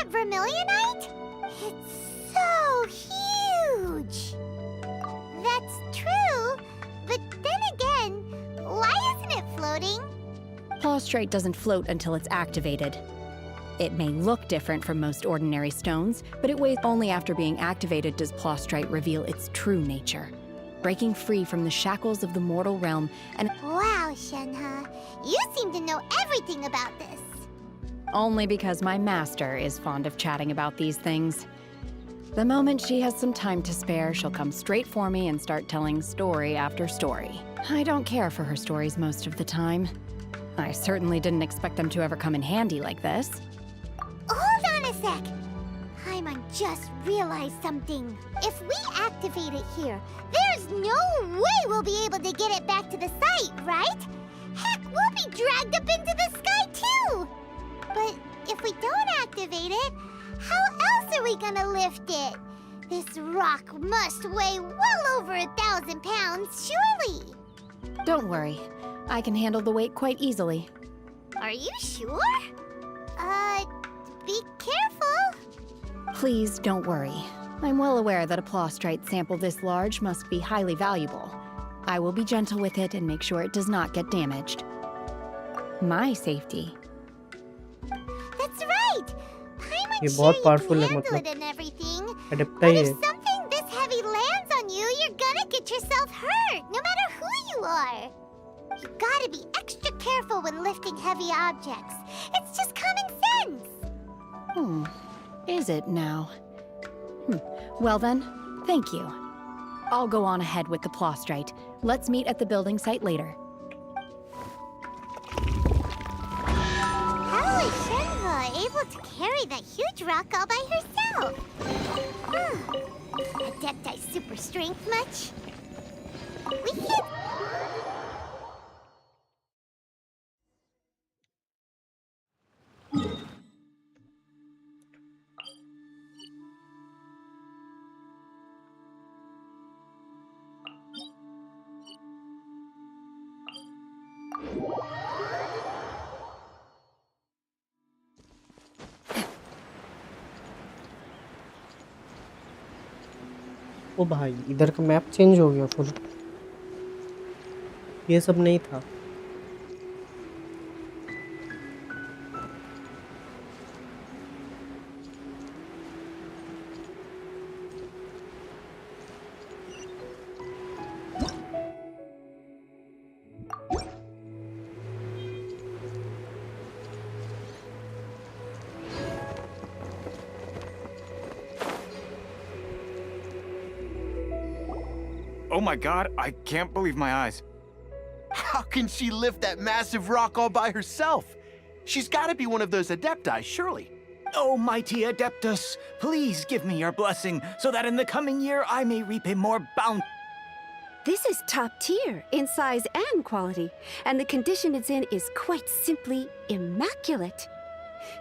Speaker 14: Vermilionite? It's so huge! That's true, but then
Speaker 5: Plaustrite doesn't float until it's activated. It may look different from most ordinary stones, but it weighs only after being activated does Plaustrite reveal its true nature, breaking free from the shackles of the mortal realm and—
Speaker 14: Wow, Shenhe, you seem to know everything about this.
Speaker 5: Only because my master is fond of chatting about these things. The moment she has some time to spare, she'll come straight for me and start telling story after story. I don't care for her stories most of the time. I certainly didn't expect them to ever come in handy like this.
Speaker 14: Hold on a sec. Paimon just realized something. If we activate it here, there's no way we'll be able to get it back to the site, right? Heck, we'll be dragged up into the sky too! But if we don't activate it, how else are we gonna lift it? This rock must weigh well over 1,000 pounds, surely!
Speaker 5: Don't worry. I can handle the weight quite easily.
Speaker 14: Are you sure? Be careful!
Speaker 5: Please don't worry. I'm well aware that a Plaustrite sample this large must be highly valuable. I will be gentle with it and make sure it does not get damaged. My safety.
Speaker 14: That's right! Paimon
Speaker 4: ये
Speaker 14: sure
Speaker 4: बहुत
Speaker 14: you
Speaker 4: powerful
Speaker 14: can
Speaker 4: है,
Speaker 14: handle
Speaker 4: मतलब
Speaker 14: it and everything.
Speaker 4: adapter
Speaker 14: But
Speaker 4: he
Speaker 14: if
Speaker 4: है.
Speaker 14: something this heavy lands on you, you're gonna get yourself hurt, no matter who you are. You gotta be extra careful when lifting heavy objects. It's just common sense.
Speaker 5: Is it now? Well then, thank you. I'll go on ahead with the Plaustrite. Let's meet at the building site later.
Speaker 14: How is Shenhe able to carry that huge rock all by herself? Adepti super strength much? We can't...
Speaker 4: ओ भाई इधर का map change हो गया full. ये सब नहीं था.
Speaker 7: Oh my god, I can't believe my eyes. How can she lift that massive rock all by herself? She's gotta be one of those Adepti, surely.
Speaker 9: Oh, mighty Adeptus, please give me your blessing so that in the coming year I may reap a more bounty.
Speaker 20: This is top tier in size and quality, and the condition it's in is quite simply immaculate.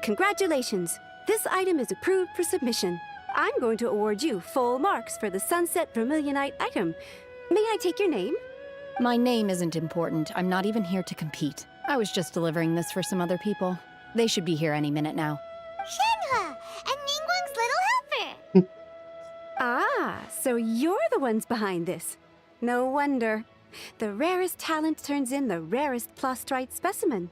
Speaker 20: Congratulations! This item is approved for submission. I'm going to award you full marks for the Sunset Vermilionite item. May I take your name?
Speaker 5: My name isn't important. I'm not even here to compete. I was just delivering this for some other people. They should be here any minute now.
Speaker 14: Shenhe! And Ningguang's little helper!
Speaker 20: Ah, so you're the ones behind this. No wonder. The rarest talent turns in the rarest Plaustrite specimen.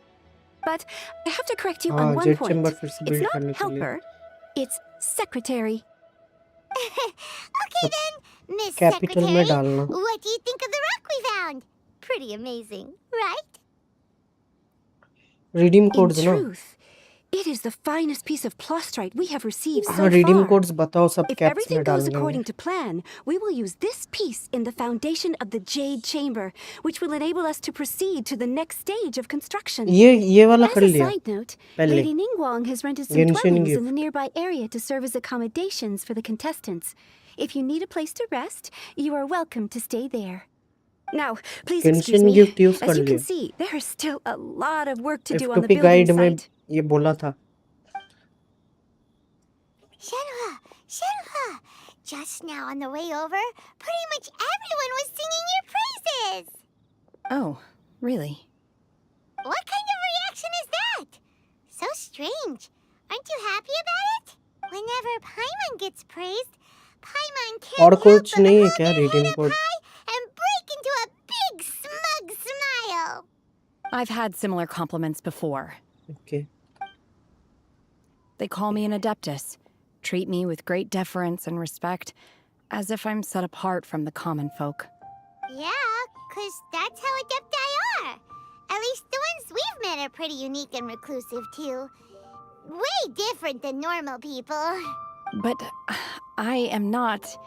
Speaker 20: But I have to correct you on one point. It's not helper, it's secretary.
Speaker 14: Okay then, Miss
Speaker 4: Capital में
Speaker 14: Secretary,
Speaker 4: डालना.
Speaker 14: what do you think of the rock we found? Pretty amazing, right?
Speaker 4: Redeem codes
Speaker 20: In
Speaker 4: ना.
Speaker 20: truth, it is the finest piece of Plaustrite we have received so
Speaker 4: हाँ redeem
Speaker 20: far.
Speaker 4: codes बताओ सब
Speaker 20: If
Speaker 4: caps
Speaker 20: everything
Speaker 4: में डाल
Speaker 20: goes
Speaker 4: देंगे.
Speaker 20: according to plan, we will use this piece in the foundation of the Jade Chamber, which will enable us to proceed to the next stage of construction.
Speaker 4: ये वाला कर
Speaker 20: As a
Speaker 4: लिया.
Speaker 20: side note,
Speaker 4: पहले.
Speaker 20: Lady Ningguang has rented some
Speaker 4: Genshin
Speaker 20: dwellings in
Speaker 4: gift.
Speaker 20: the nearby area to serve as accommodations for the contestants. If you need a place to rest, you are welcome to stay there. Now, please excuse
Speaker 4: Genshin
Speaker 20: me.
Speaker 4: gift use
Speaker 20: As
Speaker 4: कर
Speaker 20: you can
Speaker 4: लिया.
Speaker 20: see, there is still a lot of work to do on the
Speaker 4: F2P
Speaker 20: building
Speaker 4: guide में
Speaker 20: site.
Speaker 4: ये बोला था.
Speaker 14: Shenhe! Just now on the way over, pretty much everyone was singing your praises!
Speaker 5: Oh, really?
Speaker 14: What kind of reaction is that? So strange. Aren't you happy about it? Whenever Paimon gets praised, Paimon can't
Speaker 4: और
Speaker 14: help
Speaker 4: कुछ
Speaker 14: but
Speaker 4: नहीं है
Speaker 14: hold
Speaker 4: क्या
Speaker 14: their
Speaker 4: redeem
Speaker 14: head up
Speaker 4: code?
Speaker 14: high and break into a big smug smile.
Speaker 5: I've had similar compliments before.
Speaker 4: Okay.
Speaker 5: They call me an adeptus, treat me with great deference and respect, as if I'm set apart from the common folk.
Speaker 14: Yeah, 'cause that's how Adepti are. At least the ones we've met are pretty unique and reclusive, too. Way different than normal people.
Speaker 5: But I am not...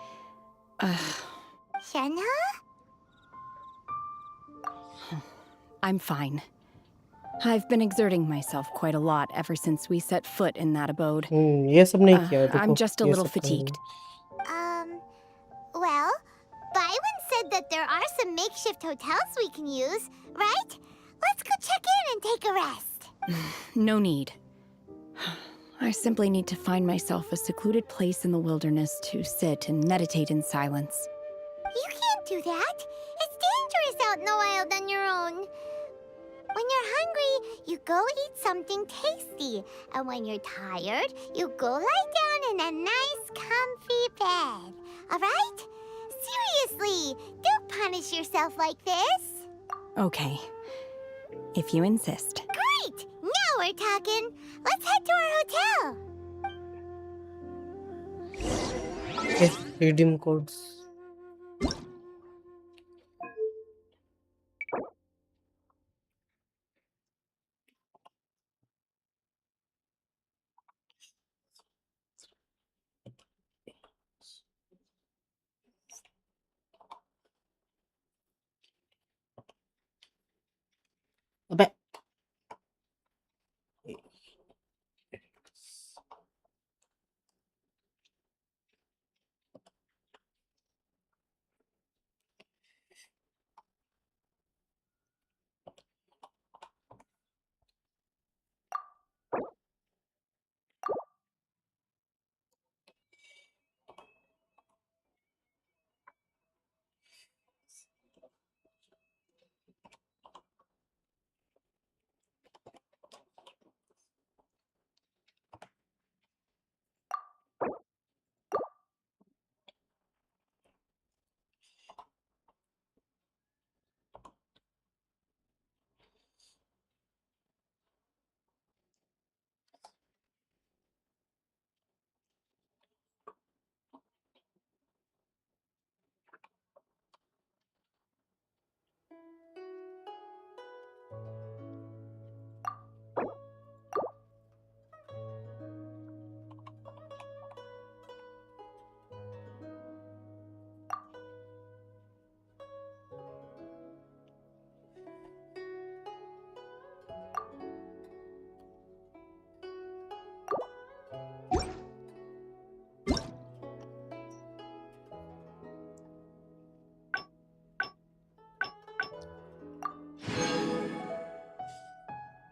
Speaker 14: Shenhe?
Speaker 5: I'm fine. I've been exerting myself quite a lot ever since we set foot in that abode.
Speaker 4: ये सब नहीं किया है, देखो,
Speaker 5: I'm just a
Speaker 4: ये
Speaker 5: little
Speaker 4: सब करना है।
Speaker 5: fatigued.
Speaker 14: Well, Byron said that there are some makeshift hotels we can use, right? Let's go check in and take a rest.
Speaker 5: No need. I simply need to find myself a secluded place in the wilderness to sit and meditate in silence.
Speaker 14: You can't do that. It's dangerous out in the wild on your own. When you're hungry, you go eat something tasty. And when you're tired, you go lie down in a nice, comfy bed. All right? Seriously, don't punish yourself like this.
Speaker 5: Okay. If you insist.
Speaker 14: Great! Now we're talking. Let's head to our hotel.
Speaker 4: Okay, redeem codes. अबे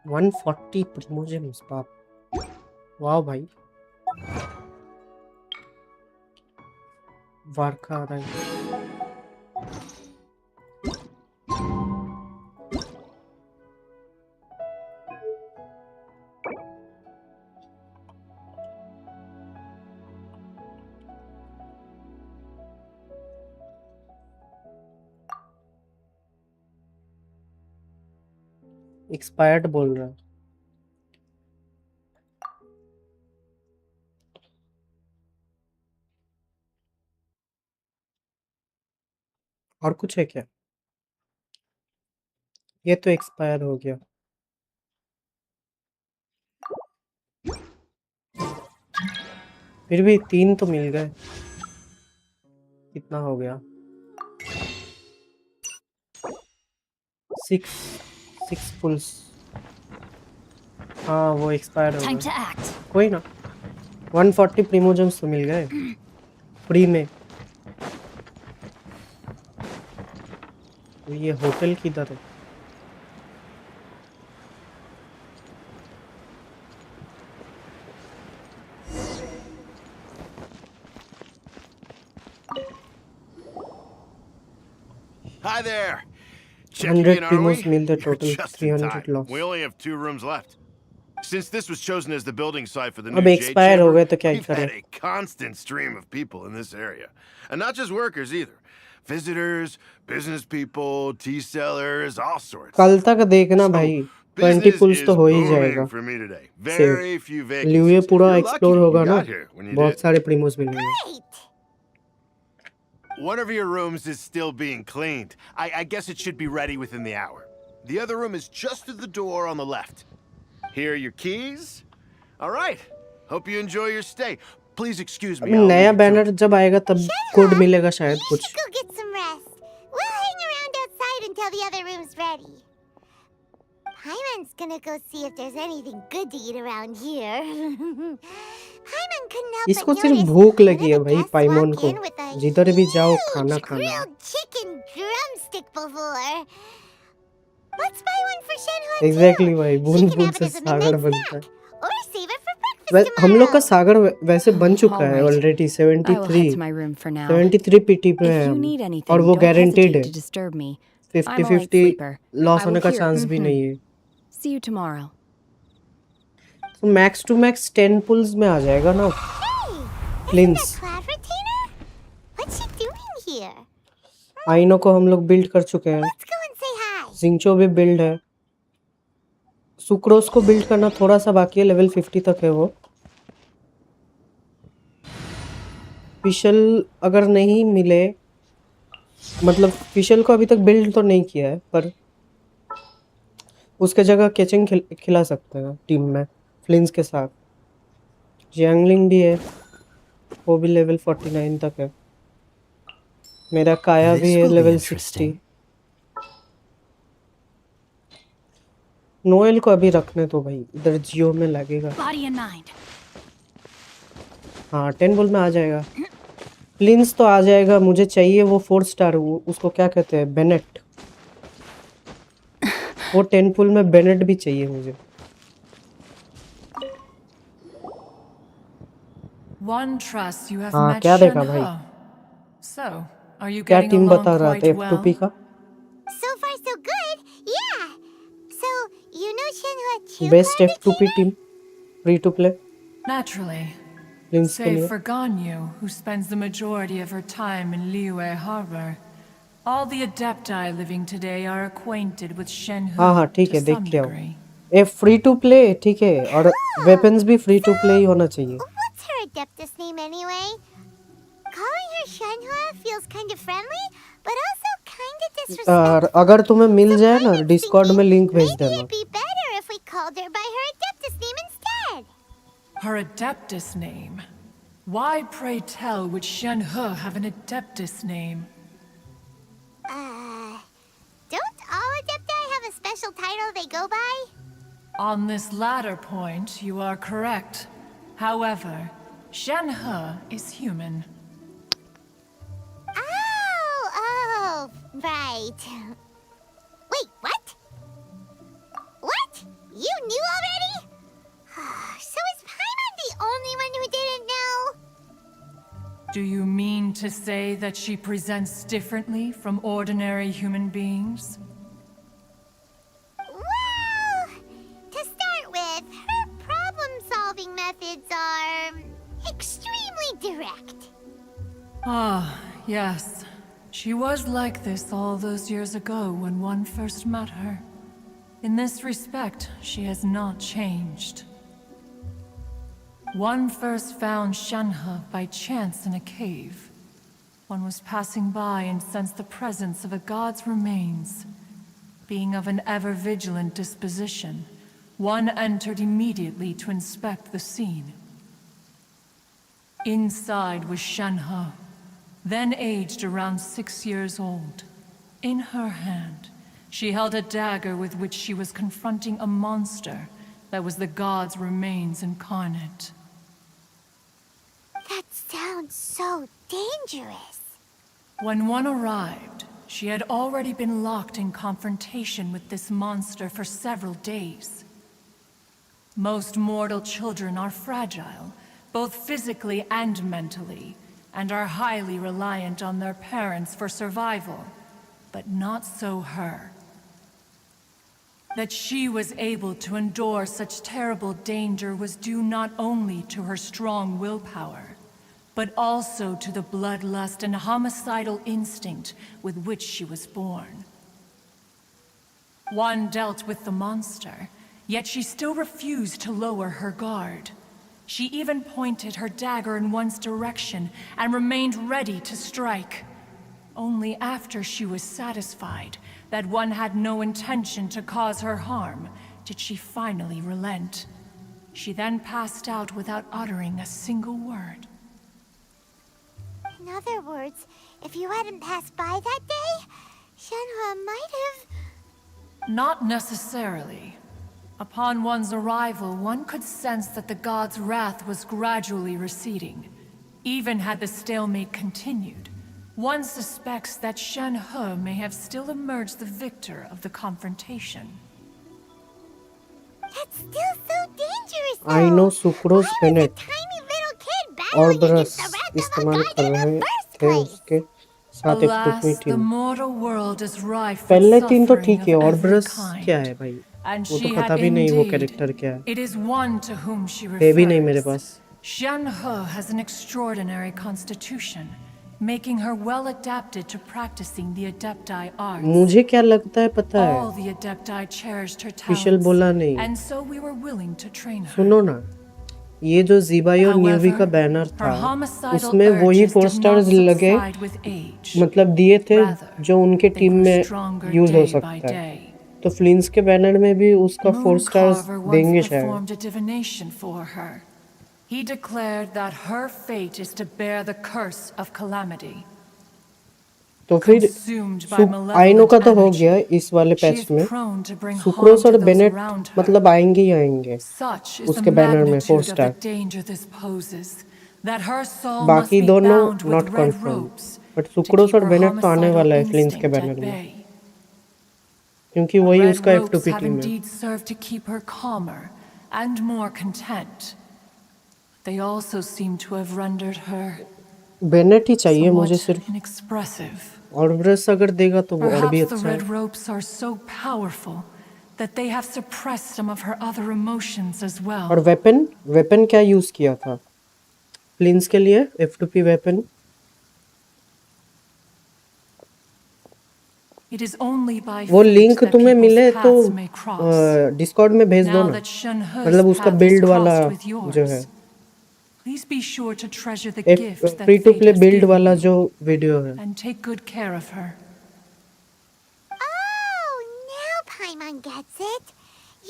Speaker 4: $140 Primogems, बाप। वाह भाई, वारका आ रहा है। Expired बोल रहा है। और कुछ है क्या? ये तो एक्सपायर हो गया। फिर भी 3 तो मिल गए। कितना हो गया? 6 पुल्स। हाँ, वो एक्सपायर हो गया। कोई ना, 140 प्रीमोजेम्स तो मिल गए फ्री में। तो ये होटल किधर है?
Speaker 7: Hi there. Checking
Speaker 4: 100
Speaker 7: in, are
Speaker 4: primos
Speaker 7: we?
Speaker 4: mean the
Speaker 7: You're
Speaker 4: total
Speaker 7: just in
Speaker 4: 300
Speaker 7: time.
Speaker 4: lost.
Speaker 7: We only have 2 rooms left. Since this was chosen as the building site for the new
Speaker 4: अब
Speaker 7: Jade
Speaker 4: expire हो
Speaker 7: Chamber,
Speaker 4: गए तो क्या
Speaker 7: we've
Speaker 4: करें?
Speaker 7: had a constant stream of people in this area. And not just workers either. Visitors, business people, tea sellers, all sorts.
Speaker 4: कल तक देखना भाई 20
Speaker 7: Business
Speaker 4: पुल्स
Speaker 7: is
Speaker 4: तो हो ही
Speaker 7: booming
Speaker 4: जाएगा
Speaker 7: for me today.
Speaker 4: Save
Speaker 7: Very few
Speaker 4: ल्यूए
Speaker 7: vacancies.
Speaker 4: पूरा
Speaker 7: You're
Speaker 4: explore
Speaker 7: lucky
Speaker 4: होगा
Speaker 7: you
Speaker 4: ना
Speaker 7: got here when you
Speaker 4: बहुत
Speaker 7: did.
Speaker 4: सारे प्रीमोस मिलेंगे
Speaker 7: One of your rooms is still being cleaned. I guess it should be ready within the hour. The other room is just at the door on the left. Here are your keys. All right. Hope you enjoy your stay. Please excuse me.
Speaker 4: अभी
Speaker 7: I'll
Speaker 4: नया
Speaker 7: leave you to
Speaker 4: banner
Speaker 7: it.
Speaker 4: जब आएगा तब code मिलेगा शायद कुछ
Speaker 14: Go get some rest. We'll hang around outside until the other room's ready. Paimon's gonna go see if there's anything good to eat around here. Paimon couldn't help
Speaker 4: इसको
Speaker 14: but
Speaker 4: सिर्फ
Speaker 14: notice
Speaker 4: भूख लगी है
Speaker 14: one of the
Speaker 4: भाई
Speaker 14: guests
Speaker 4: पाइमोन
Speaker 14: walk
Speaker 4: को
Speaker 14: in with a
Speaker 4: जिधर भी जाओ खाना
Speaker 14: huge
Speaker 4: खाना
Speaker 14: grilled chicken drumstick before. Let's buy one for Shenhua too.
Speaker 4: Exactly भाई
Speaker 14: She
Speaker 4: बूंद
Speaker 14: can
Speaker 4: बूंद
Speaker 14: have
Speaker 4: से
Speaker 14: it as a
Speaker 4: Sagar
Speaker 14: midnight
Speaker 4: बनता है
Speaker 14: snack, or save it for breakfast
Speaker 4: हम लोग का
Speaker 14: tomorrow.
Speaker 4: सागर वैसे बन चुका
Speaker 5: All
Speaker 4: है
Speaker 5: right.
Speaker 4: Already
Speaker 5: I will head
Speaker 4: 73
Speaker 5: to my room for now.
Speaker 4: 73 PT पे
Speaker 5: If
Speaker 4: है
Speaker 5: you
Speaker 4: हम
Speaker 5: need
Speaker 4: और
Speaker 5: anything,
Speaker 4: वो
Speaker 5: don't
Speaker 4: गारंटेड
Speaker 5: hesitate
Speaker 4: है
Speaker 5: to disturb me.
Speaker 4: 50
Speaker 5: I'm a light
Speaker 4: 50
Speaker 5: sleeper.
Speaker 4: Loss
Speaker 5: I
Speaker 4: होने
Speaker 5: will
Speaker 4: का
Speaker 5: hear.
Speaker 4: चांस भी नहीं है
Speaker 5: See you tomorrow.
Speaker 4: तो मैक्स टू मैक्स 10 पुल्स में आ जाएगा ना प्लिंस
Speaker 14: Cloud retainer? What's she doing here?
Speaker 4: आइनो को हम लोग बिल्ड कर चुके हैं
Speaker 14: Let's go and say hi.
Speaker 4: जिंगचो भी बिल्ड है सुक्रोस को बिल्ड करना थोड़ा सा बाकी है लेवल 50 तक है वो फिशल अगर नहीं मिले मतलब फिशल को अभी तक बिल्ड तो नहीं किया है पर उसके जगह केचिंग खिला सकते हैं टीम में फ्लिंस के साथ जैंगलिंग भी है वो भी लेवल 49 तक है मेरा काया भी है लेवल 60 नोएल को अभी रखने तो भाई इधर जियो में लगेगा हाँ 10 बुल में आ जाएगा प्लिंस तो आ जाएगा मुझे चाहिए वो 4 स्टार उसको क्या कहते हैं बेनेट वो 10 पुल में बेनेट भी चाहिए मुझे
Speaker 3: One trusts you have
Speaker 4: हाँ
Speaker 3: met
Speaker 4: क्या देखा भाई
Speaker 3: Shenhe. So, are you
Speaker 4: क्या
Speaker 3: getting
Speaker 4: टीम
Speaker 3: along
Speaker 4: बता रहा
Speaker 3: quite
Speaker 4: था
Speaker 3: well?
Speaker 4: F2P का
Speaker 14: So far, so good. Yeah. So, you know Shenhua too?
Speaker 4: Best F2P team free to play
Speaker 3: Naturally.
Speaker 4: प्लिंस के
Speaker 3: Save
Speaker 4: लिए
Speaker 3: for Ganyu, who spends the majority of her time in Liyue Harbor. All the Adepti living today are acquainted with Shenhe
Speaker 4: हाँ हाँ ठीक
Speaker 3: to
Speaker 4: है देख
Speaker 3: some
Speaker 4: के आओ
Speaker 3: degree.
Speaker 4: A free to play ठीक है और वेपन्स भी फ्री टू प्ले ही होना चाहिए
Speaker 14: What's her Adeptus name anyway? Calling her Shenhua feels kind of friendly, but also kind of disrespectful.
Speaker 4: और अगर तुम्हें मिल जाए ना डिस्कॉर्ड में लिंक भेज देना
Speaker 14: It'd be better if we called her by her Adeptus name instead.
Speaker 3: Her Adeptus name? Why, pray tell, would Shenhe have an Adeptus name?
Speaker 14: Don't all Adepti have a special title they go by?
Speaker 3: On this latter point, you are correct. However, Shenhe is human.
Speaker 14: Oh, right. Wait, what? What? You knew already? So is Paimon the only one who didn't know?
Speaker 3: Do you mean to say that she presents differently from ordinary human beings?
Speaker 14: Well, to start with, her problem-solving methods are extremely direct.
Speaker 3: Ah, yes. She was like this all those years ago when one first met her. In this respect, she has not changed. One first found Shenhe by chance in a cave. One was passing by and sensed the presence of a god's remains. Being of an ever-vigilant disposition, one entered immediately to inspect the scene. Inside was Shenhe, then aged around 6 years old. In her hand, she held a dagger with which she was confronting a monster that was the god's remains incarnate.
Speaker 14: That sounds so dangerous.
Speaker 3: When one arrived, she had already been locked in confrontation with this monster for several days. Most mortal children are fragile, both physically and mentally, and are highly reliant on their parents for survival. But not so her. That she was able to endure such terrible danger was due not only to her strong willpower, but also to the bloodlust and homicidal instinct with which she was born. One dealt with the monster, yet she still refused to lower her guard. She even pointed her dagger in one's direction and remained ready to strike. Only after she was satisfied that one had no intention to cause her harm did she finally relent. She then passed out without uttering a single word.
Speaker 14: In other words, if you hadn't passed by that day, Shenhe might have...
Speaker 3: Not necessarily. Upon one's arrival, one could sense that the god's wrath was gradually receding. Even had the stalemate continued, one suspects that Shenhe may have still emerged the victor of the confrontation.
Speaker 14: That's still so dangerous, though.
Speaker 4: I know sucrose Bennett
Speaker 14: Tiny little kid
Speaker 4: और
Speaker 14: battling
Speaker 4: brush
Speaker 14: against the wrath of a
Speaker 4: इस्तेमाल
Speaker 14: god
Speaker 4: कर
Speaker 14: in
Speaker 4: रहे
Speaker 14: the first
Speaker 4: थे
Speaker 14: place.
Speaker 4: उसके साथ एक
Speaker 3: Alas,
Speaker 4: टुकड़ी
Speaker 3: the
Speaker 4: team
Speaker 3: mortal world is rife with
Speaker 4: पहले तीन तो
Speaker 3: suffering
Speaker 4: ठीक है
Speaker 3: of
Speaker 4: और
Speaker 3: every
Speaker 4: ब्रश
Speaker 3: kind.
Speaker 4: क्या है भाई
Speaker 3: And
Speaker 4: वो तो
Speaker 3: she
Speaker 4: पता
Speaker 3: had
Speaker 4: भी नहीं वो
Speaker 3: indeed.
Speaker 4: कैरेक्टर क्या है
Speaker 3: It is one to whom she
Speaker 4: है भी नहीं मेरे
Speaker 3: refers.
Speaker 4: Pass
Speaker 3: Shenhe has an extraordinary constitution, making her well adapted to practicing the Adepti arts.
Speaker 4: मुझे क्या लगता है पता
Speaker 3: All
Speaker 4: है
Speaker 3: the Adepti cherished her
Speaker 4: we shall
Speaker 3: talents,
Speaker 4: बोला नहीं
Speaker 3: and so we were willing to train her.
Speaker 4: सुनो ना ये जो ज़ीबाई और न्यूवी का बैनर था उसमें वही 4 स्टार्स लगे मतलब दिए थे जो उनके टीम में यूज हो सकता है तो फ्लिंस के बैनर में भी उसका 4 स्टार्स देंगे शायद
Speaker 3: He declared that her fate is to bear the curse of calamity.
Speaker 4: तो फिर आइनो का तो हो गया इस वाले पैच में सुक्रोस और बेनेट मतलब आएंगे ही आएंगे उसके बैनर में 4 स्टार बाकी दोनों नॉट कंफर्म बट सुक्रोस और बेनेट तो आने वाला है फ्लिंस के बैनर में क्योंकि वही उसका F2P टीम है
Speaker 3: They also seem to have rendered her
Speaker 4: Bennett ही चाहिए मुझे सिर्फ और ब्रश अगर देगा तो वो और भी अच्छा है
Speaker 3: Perhaps the red ropes are so powerful that they have suppressed some of her other emotions as well.
Speaker 4: और वेपन क्या यूज किया था फ्लिंस के लिए F2P वेपन वो लिंक तुम्हें मिले तो डिस्कॉर्ड में भेज दो ना मतलब उसका बिल्ड वाला जो है
Speaker 3: Please be sure to treasure the
Speaker 4: एक
Speaker 3: gift that
Speaker 4: free to
Speaker 3: fate
Speaker 4: play
Speaker 3: has
Speaker 4: build
Speaker 3: given
Speaker 4: वाला
Speaker 3: you,
Speaker 4: जो वीडियो है
Speaker 3: and take good care of her.
Speaker 14: Oh, now Paimon gets it.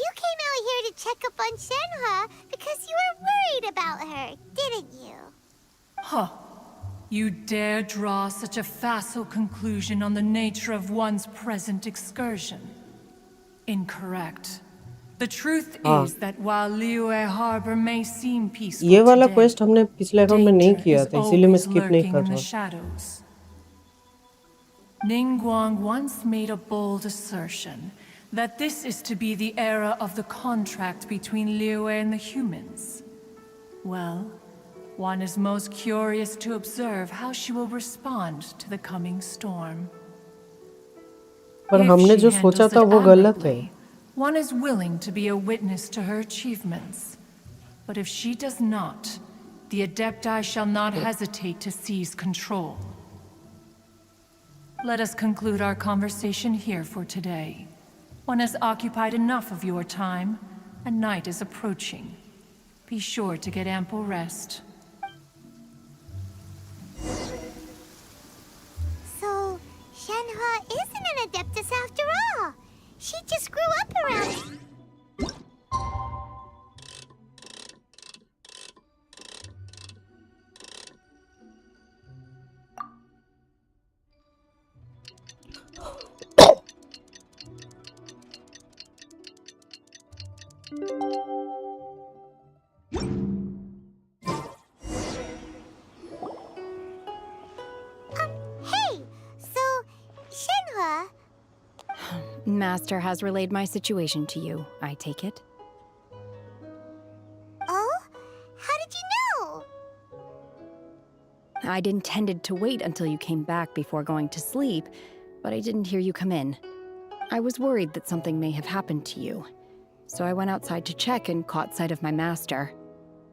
Speaker 14: You came out here to check up on Shenhe because you were worried about her, didn't you?
Speaker 3: Huh. You dare draw such a facile conclusion on the nature of one's present excursion? Incorrect. The truth is that while Liyue Harbor may seem peaceful
Speaker 4: ये वाला
Speaker 3: today,
Speaker 4: quest हमने पिछले account में नहीं किया था इसीलिए मैं स्किप नहीं कर रहा
Speaker 3: shadows. Ningguang once made a bold assertion that this is to be the era of the contract between Liyue and the humans. Well, one is most curious to observe how she will respond to the coming storm.
Speaker 4: पर हमने जो सोचा था वो गलत है
Speaker 3: One is willing to be a witness to her achievements. But if she does not, the Adepti shall not hesitate to seize control. Let us conclude our conversation here for today. One has occupied enough of your time, and night is approaching. Be sure to get ample rest.
Speaker 14: So, Shenhe isn't an Adeptus after all. She just grew up around... Hey! So, Shenhe...
Speaker 5: Master has relayed my situation to you, I take it?
Speaker 14: Oh? How did you know?
Speaker 5: I'd intended to wait until you came back before going to sleep, but I didn't hear you come in. I was worried that something may have happened to you, so I went outside to check and caught sight of my master.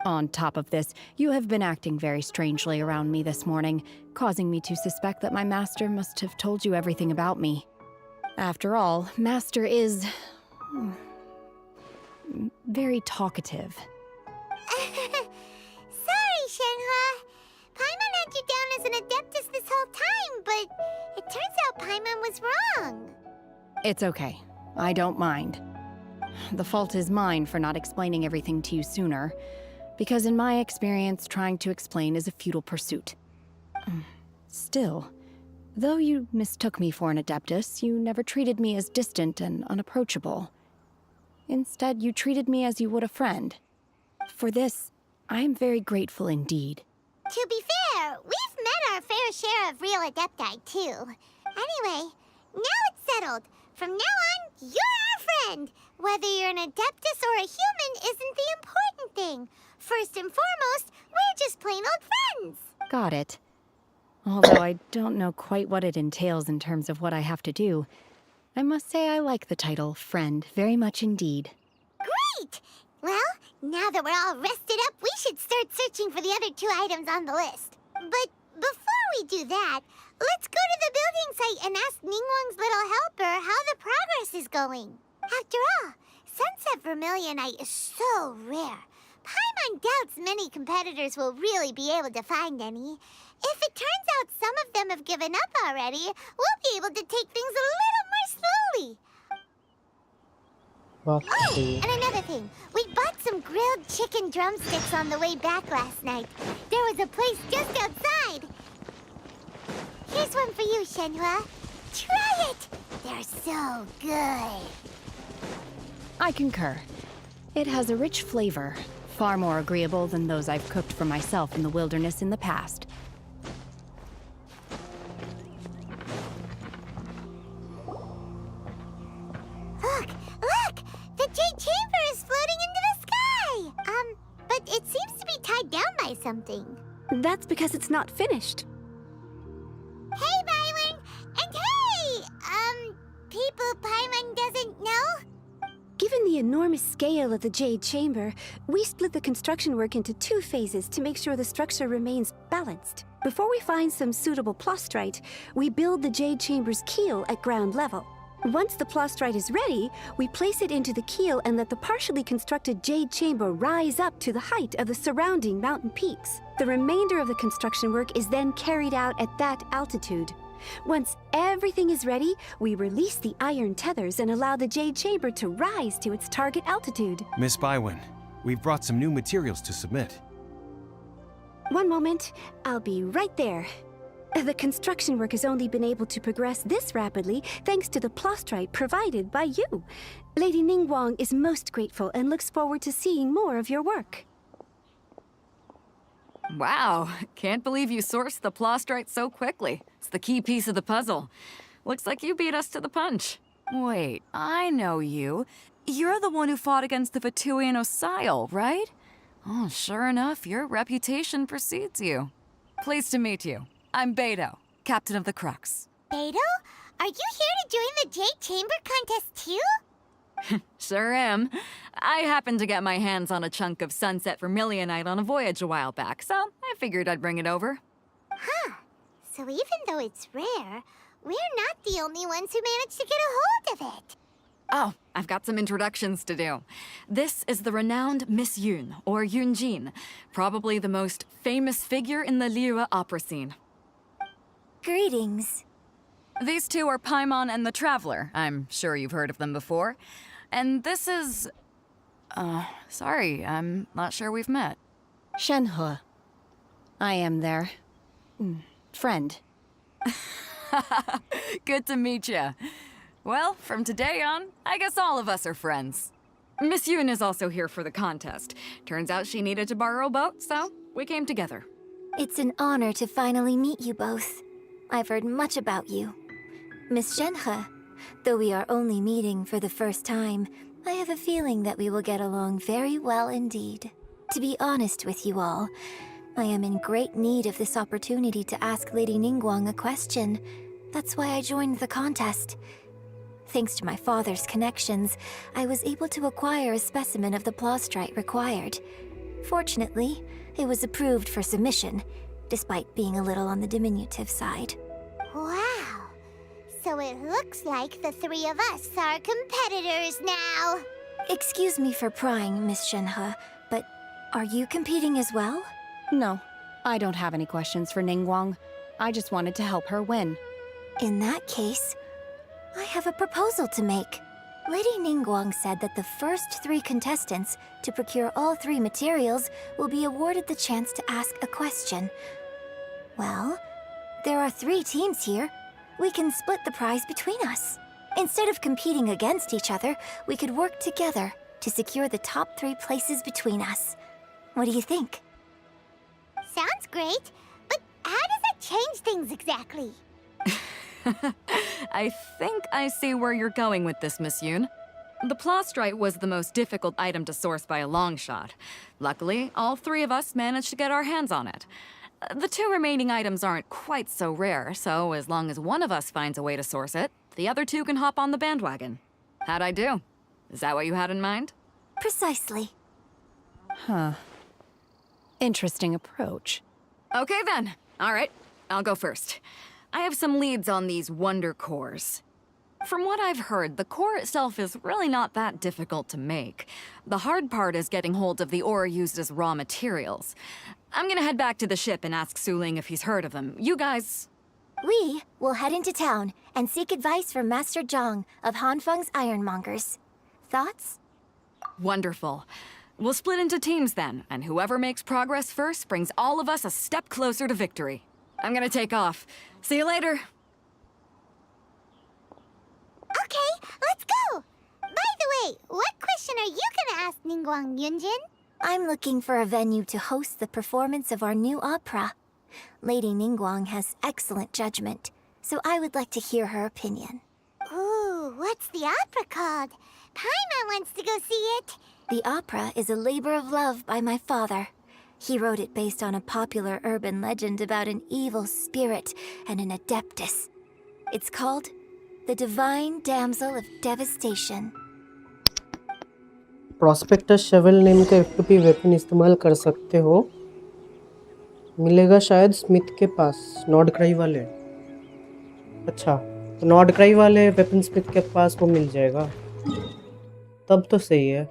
Speaker 5: On top of this, you have been acting very strangely around me this morning, causing me to suspect that my master must have told you everything about me. After all, Master is... very talkative.
Speaker 14: Sorry, Shenhua. Paimon had you down as an adeptus this whole time, but it turns out Paimon was wrong.
Speaker 5: It's okay. I don't mind. The fault is mine for not explaining everything to you sooner, because in my experience, trying to explain is a futile pursuit. Still, though you mistook me for an adeptus, you never treated me as distant and unapproachable. Instead, you treated me as you would a friend. For this, I am very grateful indeed.
Speaker 14: To be fair, we've met our fair share of real adepti, too. Anyway, now it's settled. From now on, you're our friend. Whether you're an adeptus or a human isn't the important thing. First and foremost, we're just plain old friends.
Speaker 5: Got it. Although I don't know quite what it entails in terms of what I have to do, I must say I like the title friend very much indeed.
Speaker 14: Great! Well, now that we're all rested up, we should start searching for the other 2 items on the list. But before we do that, let's go to the building site and ask Ningguang's little helper how the progress is going. After all, Sunset Vermilionite is so rare. Paimon doubts many competitors will really be able to find any. If it turns out some of them have given up already, we'll be able to take things a little more slowly. Oh, and another thing. We bought some grilled chicken drumsticks on the way back last night. There was a place just outside. Here's one for you, Shenhua. Try it! They're so good.
Speaker 5: I concur. It has a rich flavor, far more agreeable than those I've cooked for myself in the wilderness in the past.
Speaker 14: Look! The Jade Chamber is floating into the sky! But it seems to be tied down by something.
Speaker 20: That's because it's not finished.
Speaker 14: Hey, Byron! And hey! People Paimon doesn't know?
Speaker 20: Given the enormous scale of the Jade Chamber, we split the construction work into 2 phases to make sure the structure remains balanced. Before we find some suitable plastrite, we build the Jade Chamber's keel at ground level. Once the plastrite is ready, we place it into the keel and let the partially constructed Jade Chamber rise up to the height of the surrounding mountain peaks. The remainder of the construction work is then carried out at that altitude. Once everything is ready, we release the iron tethers and allow the Jade Chamber to rise to its target altitude.
Speaker 10: Miss Bywin, we've brought some new materials to submit.
Speaker 20: One moment, I'll be right there. The construction work has only been able to progress this rapidly thanks to the plastrite provided by you. Lady Ningguang is most grateful and looks forward to seeing more of your work.
Speaker 22: Wow, can't believe you sourced the plastrite so quickly. It's the key piece of the puzzle. Looks like you beat us to the punch. Wait, I know you. You're the one who fought against the Vatuian Osile, right? Oh, sure enough, your reputation precedes you. Pleased to meet you. I'm Beto, captain of the Crux.
Speaker 14: Beto? Are you here to join the Jade Chamber contest too?
Speaker 22: Sure am. I happened to get my hands on a chunk of Sunset Vermilionite on a voyage a while back, so I figured I'd bring it over.
Speaker 14: Huh. So even though it's rare, we're not the only ones who managed to get a hold of it.
Speaker 22: Oh, I've got some introductions to do. This is the renowned Miss Yun, or Yunjin, probably the most famous figure in the Liyue opera scene.
Speaker 15: Greetings.
Speaker 22: These 2 are Paimon and the Traveler. I'm sure you've heard of them before. And this is... sorry, I'm not sure we've met.
Speaker 5: Shenhua. I am their... friend.
Speaker 22: Good to meet you. Well, from today on, I guess all of us are friends. Miss Yun is also here for the contest. Turns out she needed to borrow a boat, so we came together.
Speaker 15: It's an honor to finally meet you both. I've heard much about you. Miss Shenhe, though we are only meeting for the first time, I have a feeling that we will get along very well indeed. To be honest with you all, I am in great need of this opportunity to ask Lady Ningguang a question. That's why I joined the contest. Thanks to my father's connections, I was able to acquire a specimen of the plastrite required. Fortunately, it was approved for submission, despite being a little on the diminutive side.
Speaker 14: Wow. So it looks like the three of us are competitors now.
Speaker 15: Excuse me for prying, Miss Shenhe, but are you competing as well?
Speaker 5: No, I don't have any questions for Ningguang. I just wanted to help her win.
Speaker 15: In that case, I have a proposal to make. Lady Ningguang said that the first 3 contestants to procure all 3 materials will be awarded the chance to ask a question. Well, there are 3 teams here. We can split the prize between us. Instead of competing against each other, we could work together to secure the top 3 places between us. What do you think?
Speaker 14: Sounds great, but how does it change things exactly?
Speaker 22: I think I see where you're going with this, Miss Yoon. The plastrite was the most difficult item to source by a long shot. Luckily, all 3 of us managed to get our hands on it. The 2 remaining items aren't quite so rare, so as long as one of us finds a way to source it, the other 2 can hop on the bandwagon. How'd I do? Is that what you had in mind?
Speaker 15: Precisely.
Speaker 5: Huh. Interesting approach.
Speaker 22: Okay then. All right, I'll go first. I have some leads on these wonder cores. From what I've heard, the core itself is really not that difficult to make. The hard part is getting hold of the ore used as raw materials. I'm gonna head back to the ship and ask Suling if he's heard of them. You guys...
Speaker 15: We will head into town and seek advice from Master Zhang of Hanfeng's Ironmongers. Thoughts?
Speaker 22: Wonderful. We'll split into teams then, and whoever makes progress first brings all of us a step closer to victory. I'm gonna take off. See you later.
Speaker 14: Okay, let's go! By the way, what question are you gonna ask Ningguang, Yunjin?
Speaker 15: I'm looking for a venue to host the performance of our new opera. Lady Ningguang has excellent judgment, so I would like to hear her opinion.
Speaker 14: Ooh, what's the opera called? Paimon wants to go see it.
Speaker 15: The opera is a labor of love by my father. He wrote it based on a popular urban legend about an evil spirit and an adeptus. It's called The Divine Damsel of Devastation.
Speaker 4: Prospectus शेवल name का F2P weapon इस्तेमाल कर सकते हो। मिलेगा शायद Smith के पास, Nord cry वाले। अच्छा, तो नॉर्ड क्राई वाले वेपन स्मिथ के पास वो मिल जाएगा, तब तो सही है।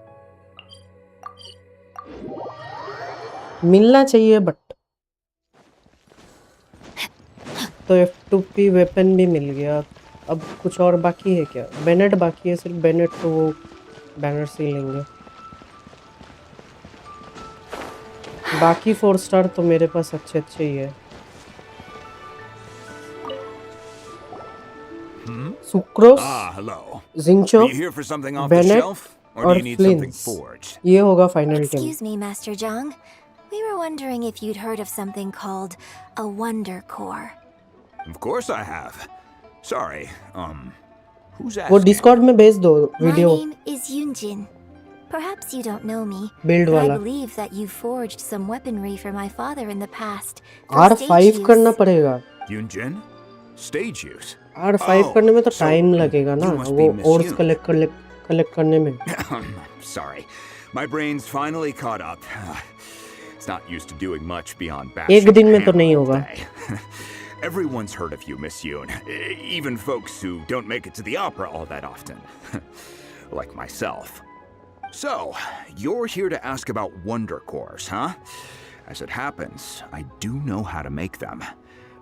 Speaker 4: मिलना चाहिए बट तो F2P वेपन भी मिल गया। अब कुछ और बाकी है क्या? बेनेट बाकी है, सिर्फ बेनेट तो वो बैनर से ही लेंगे। बाकी 4 स्टार तो मेरे पास अच्छे अच्छे ही है। सुक्रोस, जिंचो, बेनेट और फ्लिंस, ये होगा final team.
Speaker 15: Excuse me, Master Zhang. We were wondering if you'd heard of something called a wonder core.
Speaker 9: Of course I have. Sorry, who's
Speaker 4: वो
Speaker 9: asking?
Speaker 4: डिस्कॉर्ड में भेज दो video.
Speaker 15: My name is Yunjin. Perhaps you don't know me,
Speaker 4: Build
Speaker 15: but I
Speaker 4: वाला।
Speaker 15: believe that you forged some weaponry for my father in the past. for
Speaker 4: R5
Speaker 15: stage use.
Speaker 4: करना पड़ेगा।
Speaker 9: Yunjin? Stage use?
Speaker 4: R5 करने में तो time लगेगा ना, वो ores collect करने में।
Speaker 9: Sorry, my brain's finally caught up. It's not used to doing much beyond
Speaker 4: एक
Speaker 9: bashing
Speaker 4: दिन में तो
Speaker 9: hammer
Speaker 4: नहीं
Speaker 9: all
Speaker 4: होगा।
Speaker 9: day. Everyone's heard of you, Miss Yoon. Even folks who don't make it to the opera all that often. Like myself. So, you're here to ask about wonder cores, huh? As it happens, I do know how to make them.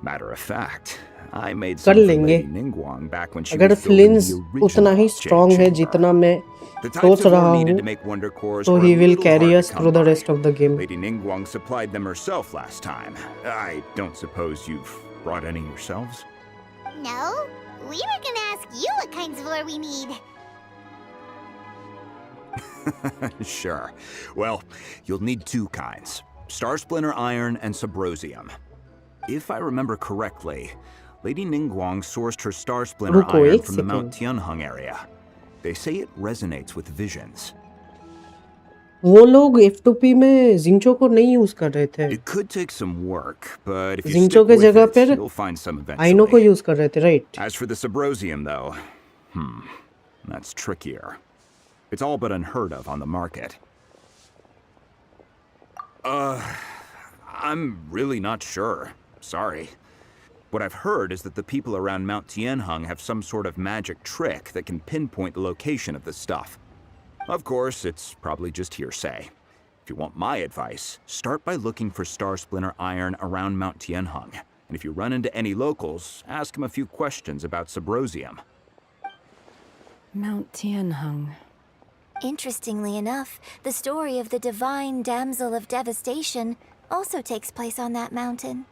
Speaker 9: Matter of fact, I made some
Speaker 4: कर
Speaker 9: for
Speaker 4: लेंगे।
Speaker 9: Lady Ningguang back when she
Speaker 4: अगर
Speaker 9: was building
Speaker 4: फ्लिंस
Speaker 9: the original
Speaker 4: उतना ही strong है जितना मैं
Speaker 9: The
Speaker 4: सोच
Speaker 9: types of
Speaker 4: रहा
Speaker 9: ore needed
Speaker 4: हूँ,
Speaker 9: to make wonder cores
Speaker 4: तो
Speaker 9: are
Speaker 4: he
Speaker 9: a
Speaker 4: will
Speaker 9: little
Speaker 4: carry
Speaker 9: hard
Speaker 4: us
Speaker 9: to
Speaker 4: through
Speaker 9: come
Speaker 4: the
Speaker 9: by.
Speaker 4: rest of the game.
Speaker 9: Lady Ningguang supplied them herself last time. I don't suppose you've brought any yourselves?
Speaker 14: No, we were gonna ask you what kinds of ore we need.
Speaker 9: Sure. Well, you'll need 2 kinds. Star Splinter Iron and Subrosium. If I remember correctly, Lady Ningguang sourced her Star Splinter
Speaker 4: रुको
Speaker 9: Iron
Speaker 4: एक
Speaker 9: from the Mount
Speaker 4: second.
Speaker 9: Tianheng area. They say it resonates with visions.
Speaker 4: वो लोग F2P में जिंचो को नहीं use कर रहे थे।
Speaker 9: It could take some work, but if you
Speaker 4: जिंचो
Speaker 9: stick
Speaker 4: के
Speaker 9: with
Speaker 4: जगह
Speaker 9: it,
Speaker 4: पर
Speaker 9: you'll find some
Speaker 4: आइनो को
Speaker 9: eventually.
Speaker 4: यूज कर रहे थे, right?
Speaker 9: As for the Subrosium, though, that's trickier. It's all but unheard of on the market. I'm really not sure. Sorry. What I've heard is that the people around Mount Tianheng have some sort of magic trick that can pinpoint the location of this stuff. Of course, it's probably just hearsay. If you want my advice, start by looking for Star Splinter iron around Mount Tianheng. And if you run into any locals, ask them a few questions about Subrosium.
Speaker 5: Mount Tianheng.
Speaker 15: Interestingly enough, the story of the divine damsel of devastation also takes place on that mountain.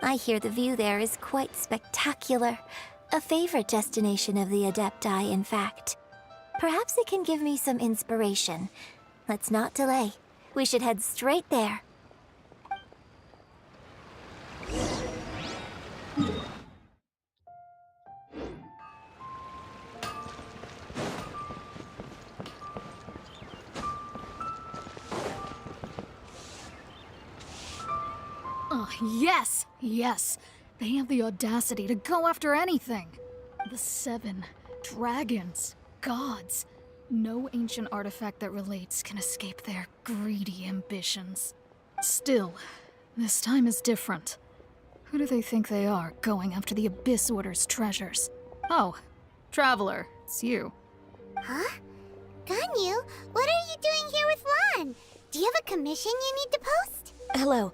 Speaker 15: I hear the view there is quite spectacular. A favorite destination of the Adepti, in fact. Perhaps it can give me some inspiration. Let's not delay. We should head straight there.
Speaker 8: Oh, yes! Yes! They have the audacity to go after anything! The 7 dragons, gods. No ancient artifact that relates can escape their greedy ambitions. Still, this time is different. Who do they think they are, going after the Abyss Order's treasures? Oh, Traveler, it's you.
Speaker 14: Huh? Ganyu, what are you doing here with Lan? Do you have a commission you need to post?
Speaker 15: Hello.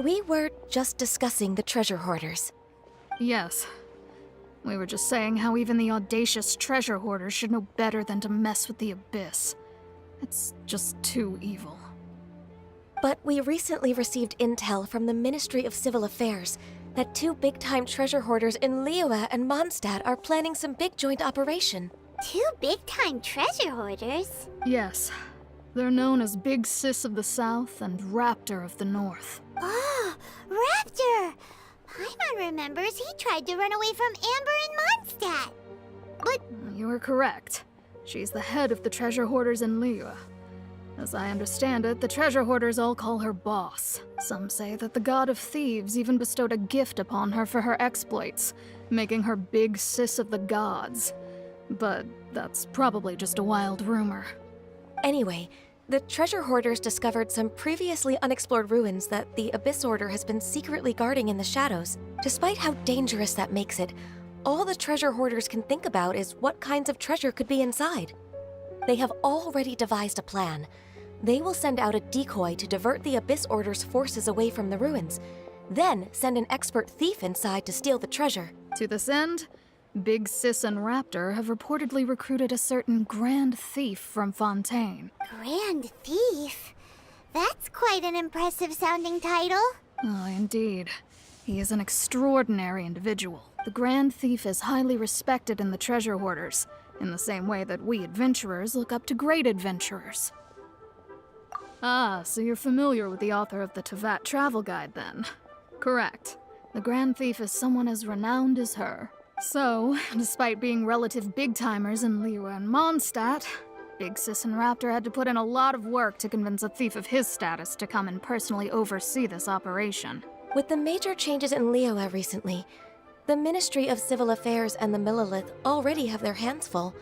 Speaker 15: We were just discussing the treasure hoarders.
Speaker 8: Yes. We were just saying how even the audacious treasure hoarders should know better than to mess with the Abyss. It's just too evil.
Speaker 15: But we recently received intel from the Ministry of Civil Affairs that 2 big-time treasure hoarders in Liyue and Mondstadt are planning some big joint operation.
Speaker 14: 2 big-time treasure hoarders?
Speaker 8: Yes. They're known as Big Sis of the South and Raptor of the North.
Speaker 14: Oh, Raptor! Paimon remembers he tried to run away from Amber in Mondstadt. But
Speaker 8: you are correct. She's the head of the treasure hoarders in Liyue. As I understand it, the treasure hoarders all call her boss. Some say that the god of thieves even bestowed a gift upon her for her exploits, making her Big Sis of the gods. But that's probably just a wild rumor.
Speaker 15: Anyway, the treasure hoarders discovered some previously unexplored ruins that the Abyss Order has been secretly guarding in the shadows. Despite how dangerous that makes it, all the treasure hoarders can think about is what kinds of treasure could be inside. They have already devised a plan. They will send out a decoy to divert the Abyss Order's forces away from the ruins, then send an expert thief inside to steal the treasure.
Speaker 8: To this end, Big Sis and Raptor have reportedly recruited a certain Grand Thief from Fontaine.
Speaker 14: Grand Thief? That's quite an impressive sounding title.
Speaker 8: Oh, indeed. He is an extraordinary individual. The Grand Thief is highly respected in the treasure hoarders, in the same way that we adventurers look up to great adventurers. Ah, so you're familiar with the author of the Tevat Travel Guide, then? Correct. The Grand Thief is someone as renowned as her. So, despite being relative big-timers in Liyue and Mondstadt, Big Sis and Raptor had to put in a lot of work to convince a thief of his status to come and personally oversee this operation.
Speaker 15: With the major changes in Liyue recently, the Ministry of Civil Affairs and the Millelith already have their hands full.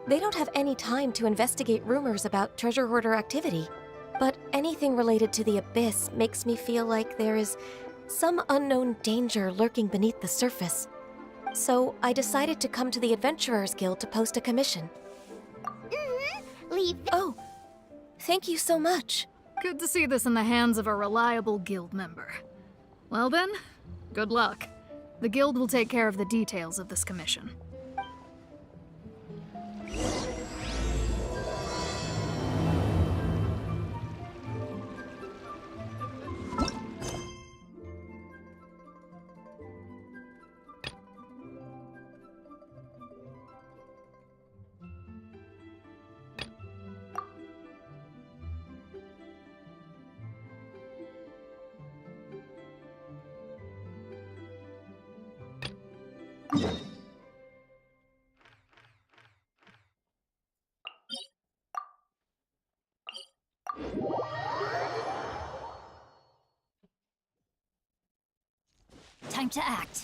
Speaker 15: They don't have any time to investigate rumors about treasure hoarder activity. But anything related to the Abyss makes me feel like there is some unknown danger lurking beneath the surface. So I decided to come to the Adventurers Guild to post a commission.
Speaker 14: Leave.
Speaker 15: Oh, thank you so much.
Speaker 8: Good to see this in the hands of a reliable guild member. Well then, good luck. The guild will take care of the details of this commission.
Speaker 2: Time to act.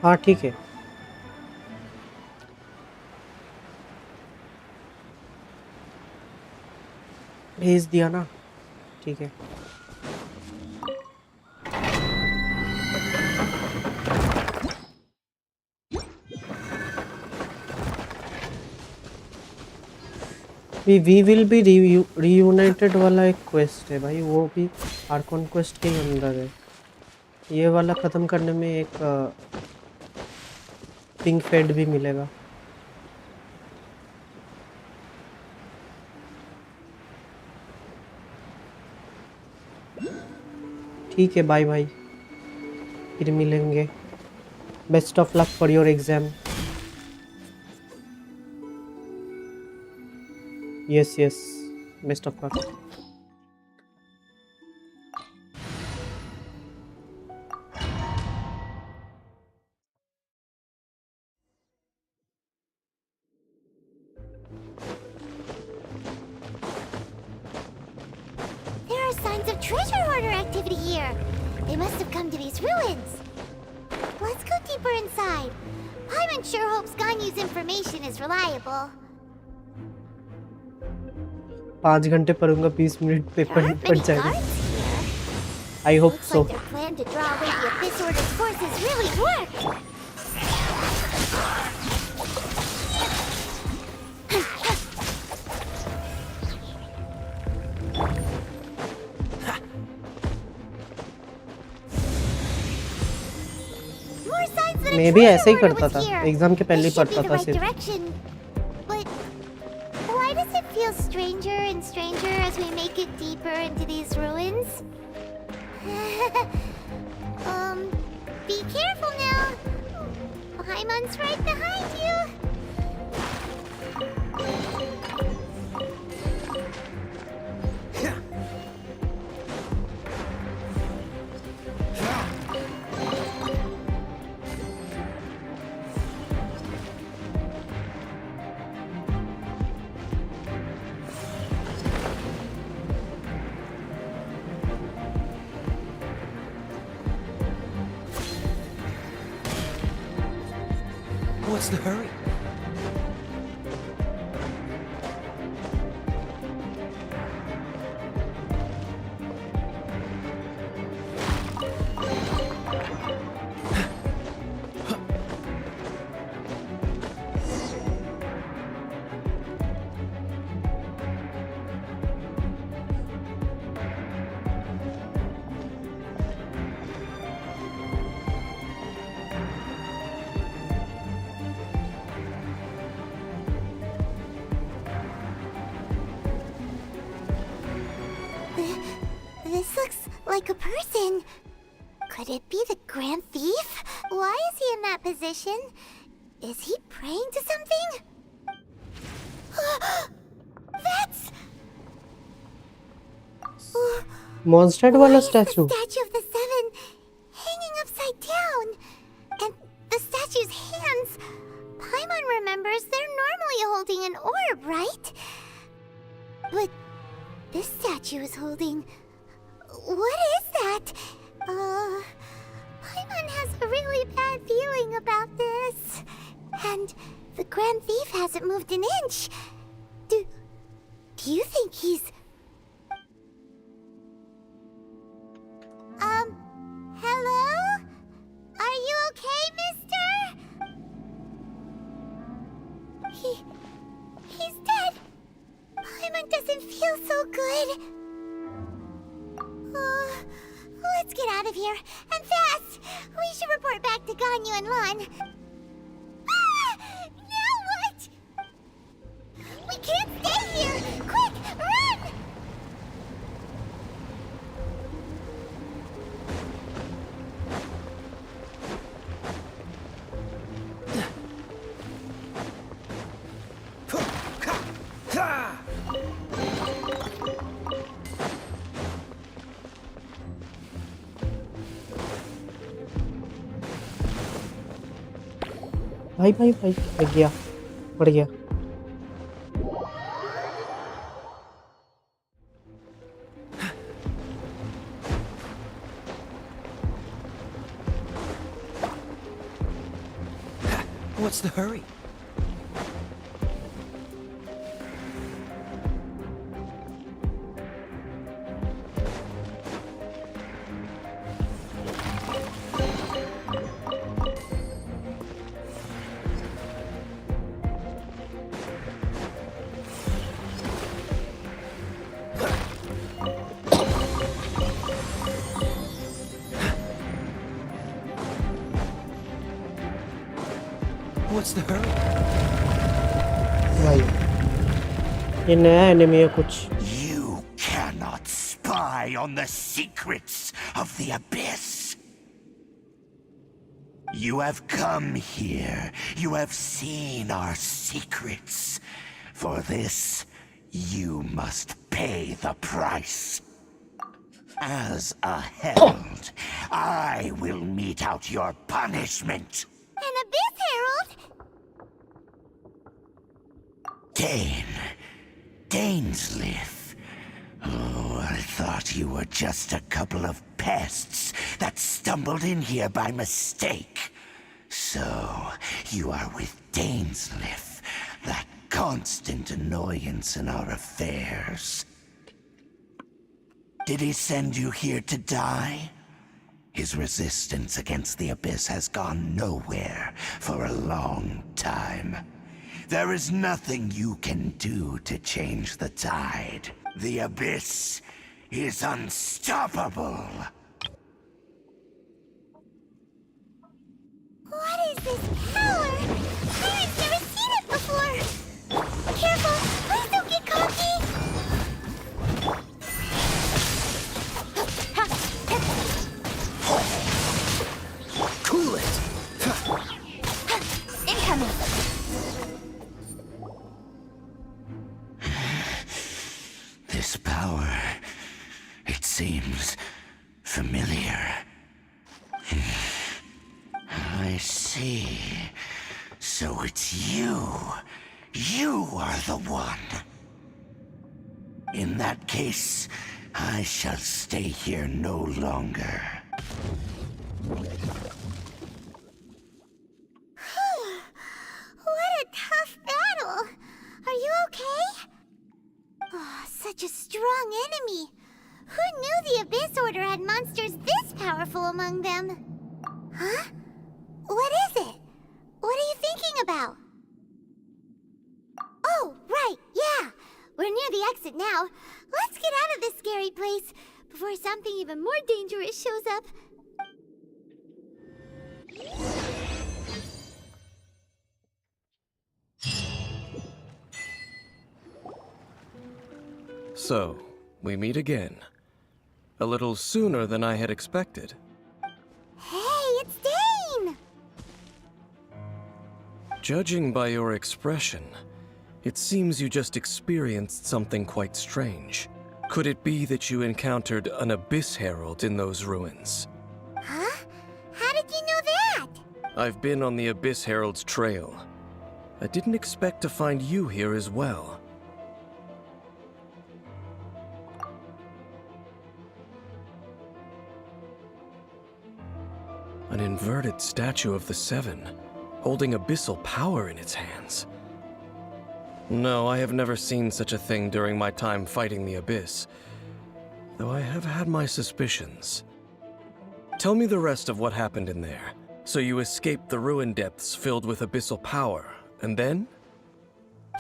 Speaker 4: हाँ ठीक है। भेज दिया ना, ठीक है। We will be reunited वाला एक क्वेस्ट है भाई, वो भी आर्कॉन क्वेस्ट के ही अंदर है। ये वाला ख़त्म करने में एक पिंक फेड भी मिलेगा। ठीक है, बाय बाय, फिर मिलेंगे। Best of luck for your exam. Yes yes, best of luck.
Speaker 14: There are signs of treasure hoarder activity here. They must have come to these ruins. Let's go deeper inside. Paimon sure hopes Ganyu's information is reliable.
Speaker 4: 5 घंटे पढ़ूंगा, 20 minute paper पढ़ जाएगा। I hope so.
Speaker 14: Looks like their plan to draw away the Abyss Order's forces really worked.
Speaker 4: मैं भी ऐसे ही करता था, exam के पहले ही पढ़ता था सिर्फ।
Speaker 14: Why does it feel stranger and stranger as we make it deeper into these ruins? Be careful now. Paimon's right behind you.
Speaker 12: What's the hurry?
Speaker 14: This looks like a person. Could it be the Grand Thief? Why is he in that position? Is he praying to something? That's...
Speaker 4: Monster वाला statue.
Speaker 14: The statue of the Seven, hanging upside down. And the statue's hands. Paimon remembers they're normally holding an orb, right? But this statue is holding... What is that? Paimon has a really bad feeling about this. And the Grand Thief hasn't moved an inch. Do you think he's... Hello? Are you okay, mister? He's dead. Paimon doesn't feel so good. Let's get out of here, and fast! We should report back to Ganyu and Lon. Now what? We can't stay here! Quick, run!
Speaker 4: भाई भाई भाई, लग गया, पड़ गया।
Speaker 12: What's the hurry? What's the hurry?
Speaker 4: भाई ये नया एनिमी है कुछ.
Speaker 6: You cannot spy on the secrets of the abyss. You have come here. You have seen our secrets. For this, you must pay the price. As a herald, I will mete out your punishment.
Speaker 14: An abyss herald?
Speaker 6: Dainsleif. Oh, I thought you were just a couple of pests that stumbled in here by mistake. So, you are with Dainsleif, that constant annoyance in our affairs. Did he send you here to die? His resistance against the Abyss has gone nowhere for a long time. There is nothing you can do to change the tide. The Abyss is unstoppable.
Speaker 14: What is this power? I've never seen it before. Careful, please don't get cocky.
Speaker 12: Cool it!
Speaker 14: Incoming.
Speaker 6: This power, it seems familiar. I see. So it's you. You are the one. In that case, I shall stay here no longer.
Speaker 14: What a tough battle. Are you okay? Oh, such a strong enemy. Who knew the Abyss Order had monsters this powerful among them? Huh? What is it? What are you thinking about? Oh, right, yeah. We're near the exit now. Let's get out of this scary place before something even more dangerous shows up.
Speaker 12: So, we meet again. A little sooner than I had expected.
Speaker 14: Hey, it's Dane!
Speaker 12: Judging by your expression, it seems you just experienced something quite strange. Could it be that you encountered an Abyss Herald in those ruins?
Speaker 14: Huh? How did you know that?
Speaker 12: I've been on the Abyss Herald's trail. I didn't expect to find you here as well. An inverted statue of the Seven, holding abyssal power in its hands. No, I have never seen such a thing during my time fighting the Abyss, though I have had my suspicions. Tell me the rest of what happened in there. So you escaped the ruin depths filled with abyssal power, and then?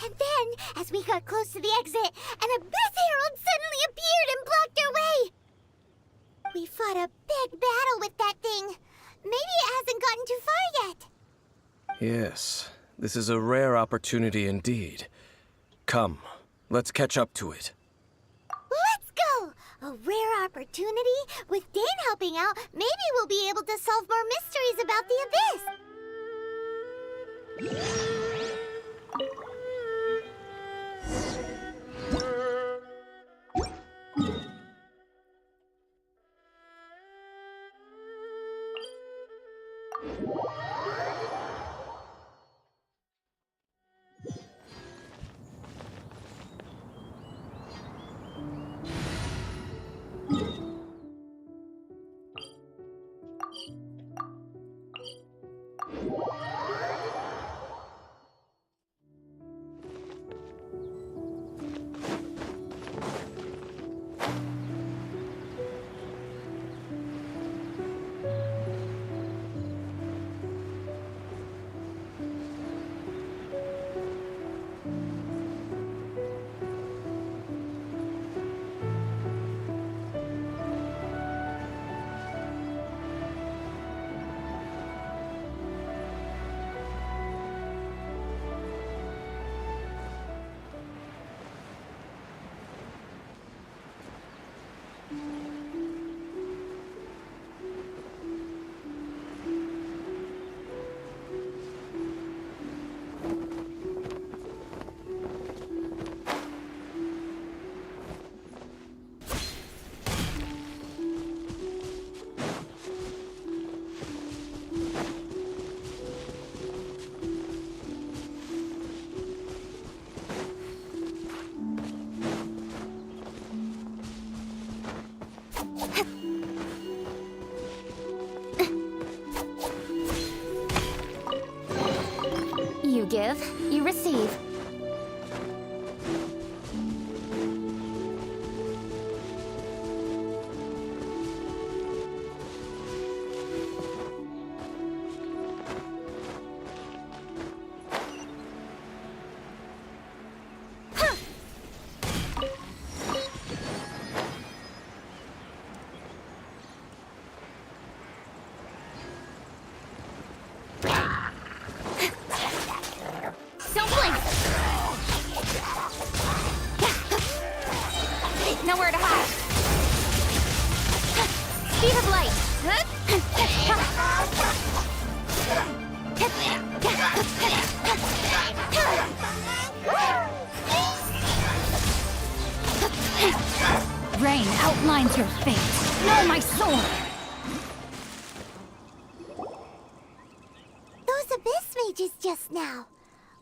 Speaker 14: And then, as we got close to the exit, an Abyss Herald suddenly appeared and blocked our way! We fought a big battle with that thing. Maybe it hasn't gotten too far yet.
Speaker 12: Yes, this is a rare opportunity indeed. Come, let's catch up to it.
Speaker 14: Let's go! A rare opportunity? With Dane helping out, maybe we'll be able to solve more mysteries about the Abyss!
Speaker 1: give, you receive. Don't blink! Nowhere to hide. Speed of light.
Speaker 2: Rain outlines your fate. Know my sword!
Speaker 14: Those abyss mages just now.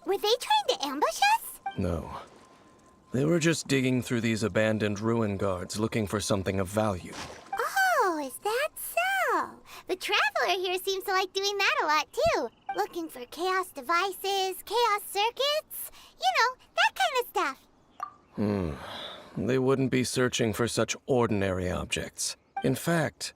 Speaker 14: Were they trying to ambush us?
Speaker 11: No. They were just digging through these abandoned ruin guards looking for something of value.
Speaker 14: Oh, is that so? The Traveler here seems to like doing that a lot too. Looking for chaos devices, chaos circuits, you know, that kind of stuff.
Speaker 11: They wouldn't be searching for such ordinary objects. In fact,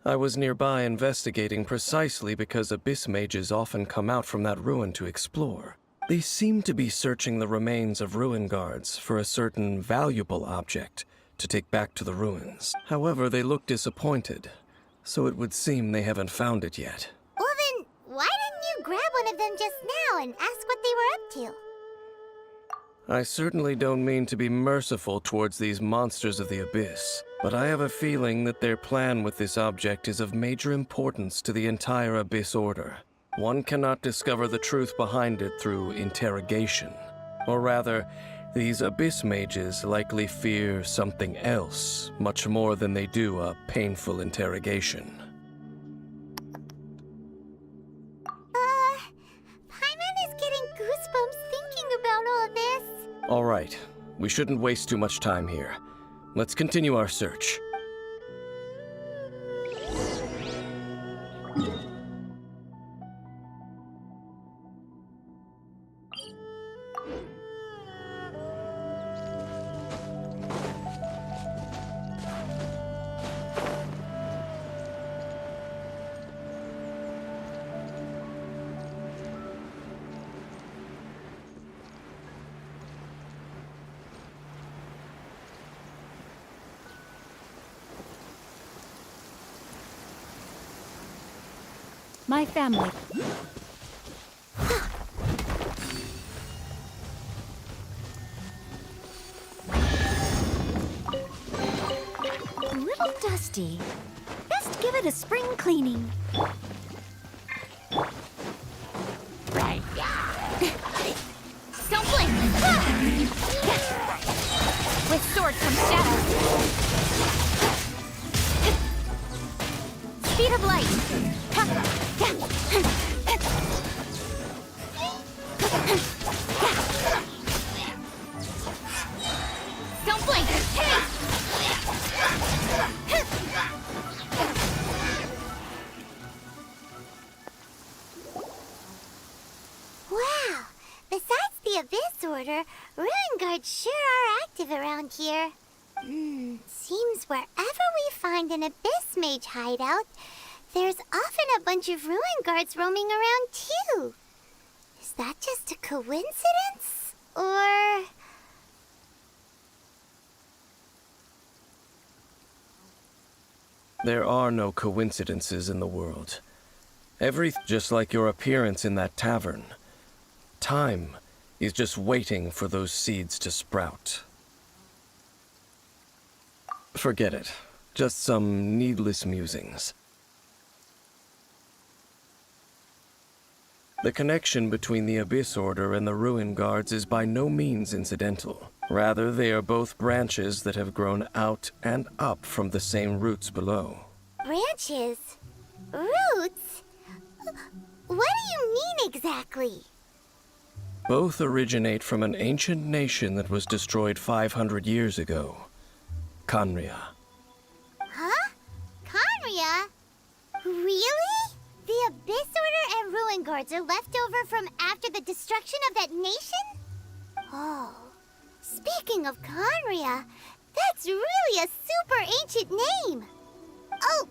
Speaker 11: I was nearby investigating precisely because abyss mages often come out from that ruin to explore. They seem to be searching the remains of ruin guards for a certain valuable object to take back to the ruins. However, they look disappointed, so it would seem they haven't found it yet.
Speaker 14: Well then, why didn't you grab one of them just now and ask what they were up to?
Speaker 11: I certainly don't mean to be merciful towards these monsters of the abyss, but I have a feeling that their plan with this object is of major importance to the entire Abyss Order. One cannot discover the truth behind it through interrogation. Or rather, these abyss mages likely fear something else, much more than they do a painful interrogation.
Speaker 14: Paimon is getting goosebumps thinking about all this.
Speaker 11: All right, we shouldn't waste too much time here. Let's continue our search.
Speaker 2: My family.
Speaker 15: A little dusty. Best give it a spring cleaning.
Speaker 1: Don't blink! With sword comes shadow. Speed of light. Don't blink!
Speaker 14: Wow! Besides the Abyss Order, Ruin Guards sure are active around here. Seems wherever we find an Abyss Mage hideout, there's often a bunch of Ruin Guards roaming around too. Is that just a coincidence? Or...
Speaker 11: There are no coincidences in the world. Just like your appearance in that tavern. Time is just waiting for those seeds to sprout. Forget it. Just some needless musings. The connection between the Abyss Order and the Ruin Guards is by no means incidental. Rather, they are both branches that have grown out and up from the same roots below.
Speaker 14: branches? Roots? What do you mean exactly?
Speaker 11: Both originate from an ancient nation that was destroyed 500 years ago. Khaenri'ah.
Speaker 14: Huh? Khaenri'ah? Really? The Abyss Order and Ruin Guards are left over from after the destruction of that nation? Oh, speaking of Conria, that's really a super ancient name. Oh,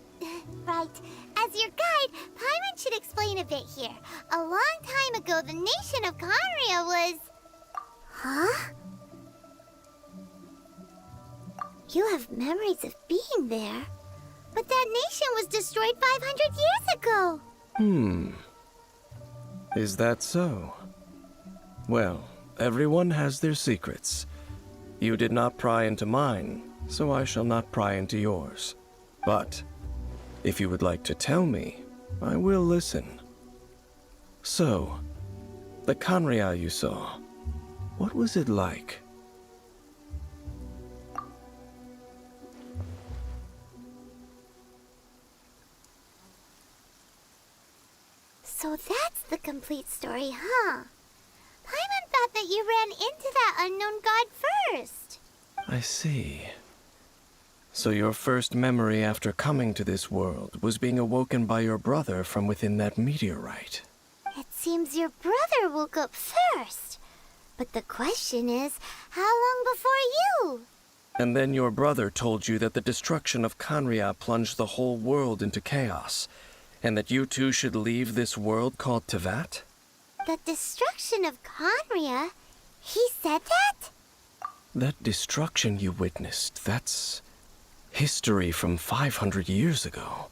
Speaker 14: right. As your guide, Paimon should explain a bit here. A long time ago, the nation of Conria was... Huh? You have memories of being there. But that nation was destroyed 500 years ago.
Speaker 11: Is that so? Well, everyone has their secrets. You did not pry into mine, so I shall not pry into yours. But if you would like to tell me, I will listen. So, the Conria you saw, what was it like?
Speaker 14: So that's the complete story, huh? Paimon thought that you ran into that unknown god first.
Speaker 11: I see. So your first memory after coming to this world was being awoken by your brother from within that meteorite.
Speaker 14: It seems your brother woke up first. But the question is, how long before you?
Speaker 11: And then your brother told you that the destruction of Conria plunged the whole world into chaos, and that you two should leave this world called Tevat?
Speaker 14: The destruction of Conria? He said that?
Speaker 11: That destruction you witnessed, that's history from 500 years ago.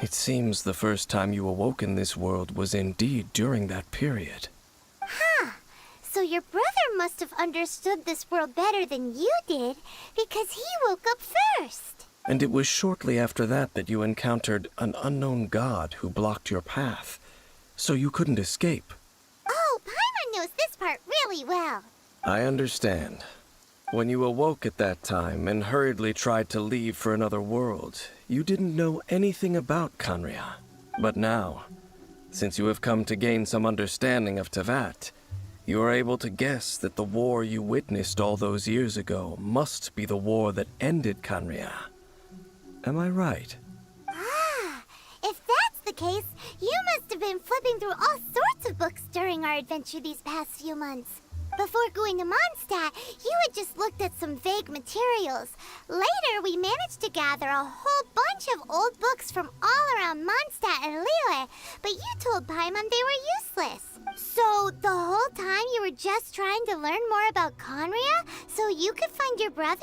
Speaker 11: It seems the first time you awoke in this world was indeed during that period.
Speaker 14: Huh. So your brother must have understood this world better than you did, because he woke up first.
Speaker 11: And it was shortly after that that you encountered an unknown god who blocked your path, so you couldn't escape.
Speaker 14: Oh, Paimon knows this part really well.
Speaker 11: I understand. When you awoke at that time and hurriedly tried to leave for another world, you didn't know anything about Conria. But now, since you have come to gain some understanding of Tevat, you are able to guess that the war you witnessed all those years ago must be the war that ended Conria. Am I right?
Speaker 14: Ah, if that's the case, you must have been flipping through all sorts of books during our adventure these past few months. Before going to Mondstadt, you had just looked at some vague materials. Later, we managed to gather a whole bunch of old books from all around Mondstadt and Liyue, but you told Paimon they were useless. So, the whole time you were just trying to learn more about Conria so you could find your brother?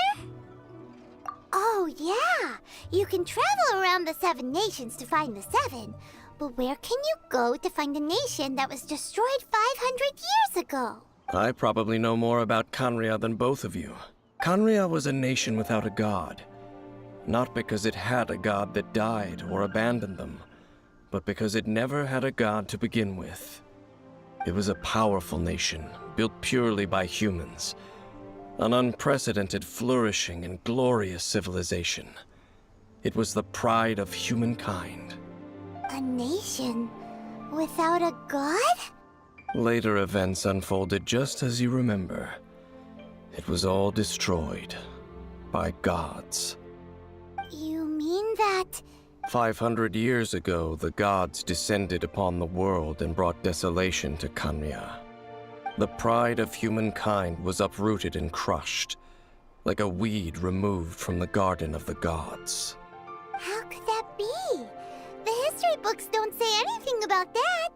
Speaker 14: Oh, yeah. You can travel around the 7 nations to find the 7. But where can you go to find a nation that was destroyed 500 years ago?
Speaker 11: I probably know more about Conria than both of you. Conria was a nation without a god. Not because it had a god that died or abandoned them, but because it never had a god to begin with. It was a powerful nation, built purely by humans. An unprecedented, flourishing, and glorious civilization. It was the pride of humankind.
Speaker 14: A nation without a god?
Speaker 11: Later events unfolded just as you remember. It was all destroyed by gods.
Speaker 14: You mean that...
Speaker 11: 500 years ago, the gods descended upon the world and brought desolation to Conria. The pride of humankind was uprooted and crushed, like a weed removed from the garden of the gods.
Speaker 14: How could that be? The history books don't say anything about that.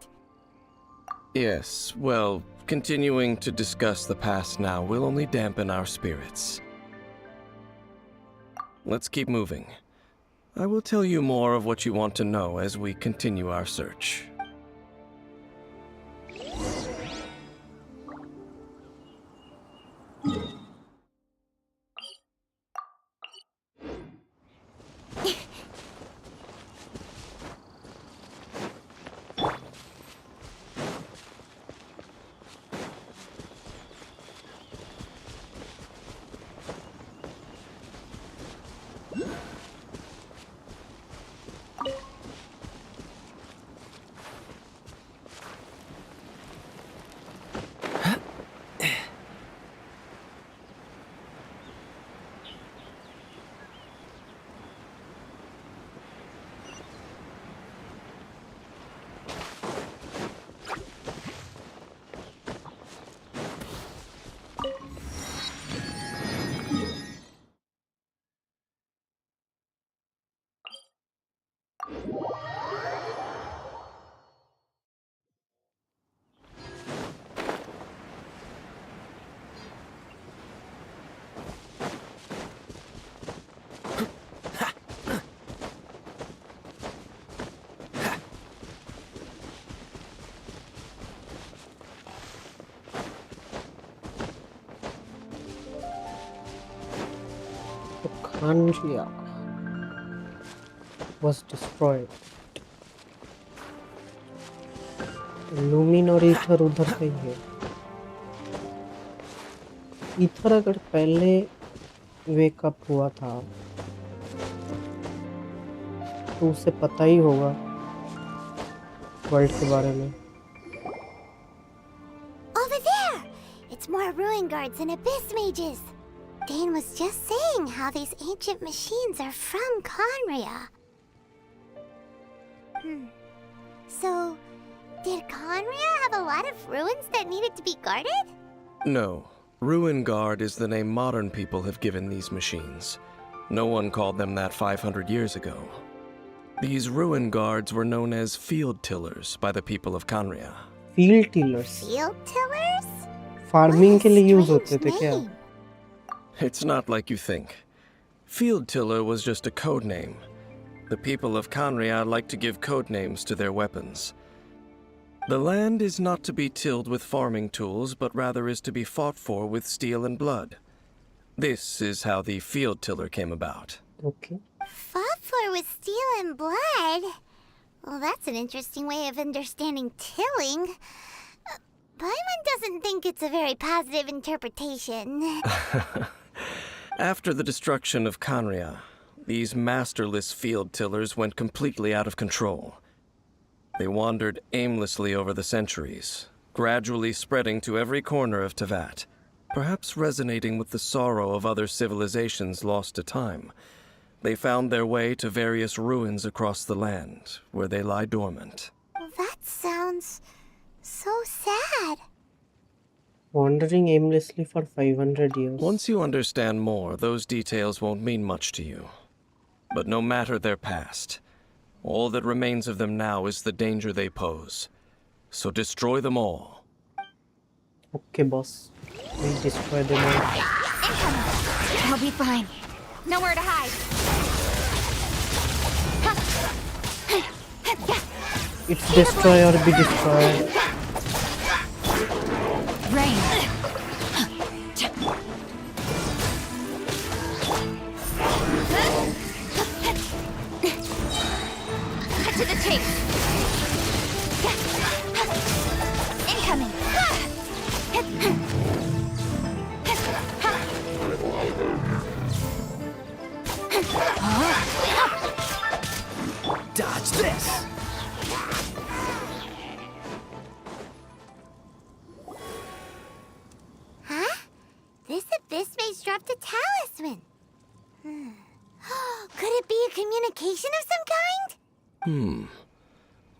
Speaker 11: Yes, well, continuing to discuss the past now will only dampen our spirits. Let's keep moving. I will tell you more of what you want to know as we continue our search.
Speaker 4: Khanria was destroyed. लूमिन और ether उधर से ही है। Ether अगर पहले wake up हुआ था तो उसे पता ही होगा वर्ल्ड के बारे में।
Speaker 14: Over there! It's more ruin guards and abyss mages. Dane was just saying how these ancient machines are from Khanria. So, did Khanria have a lot of ruins that needed to be guarded?
Speaker 11: No. Ruin Guard is the name modern people have given these machines. No one called them that 500 years ago. These Ruin Guards were known as Field Tillers by the people of Khanria.
Speaker 4: Field Tillers?
Speaker 14: Field Tillers?
Speaker 4: Farming के लिए use होते थे क्या?
Speaker 11: It's not like you think. Field Tiller was just a code name. The people of Khanria like to give code names to their weapons. The land is not to be tilled with farming tools, but rather is to be fought for with steel and blood. This is how the Field Tiller came about.
Speaker 4: Okay.
Speaker 14: Fought for with steel and blood? Well, that's an interesting way of understanding tilling. Paimon doesn't think it's a very positive interpretation.
Speaker 11: After the destruction of Khanria, these masterless field tillers went completely out of control. They wandered aimlessly over the centuries, gradually spreading to every corner of Tevat, perhaps resonating with the sorrow of other civilizations lost to time. They found their way to various ruins across the land, where they lie dormant.
Speaker 14: That sounds so sad.
Speaker 4: Wandering aimlessly for 500 years.
Speaker 11: Once you understand more, those details won't mean much to you. But no matter their past, all that remains of them now is the danger they pose. So destroy them all.
Speaker 4: Okay, boss. We'll destroy them all.
Speaker 1: I'll be fine. Nowhere to hide.
Speaker 4: It's destroy or be destroyed.
Speaker 2: Rain.
Speaker 1: Cut to the chase. Incoming.
Speaker 12: Dodge this!
Speaker 14: Huh? This abyss mage dropped a talisman. Could it be a communication of some kind?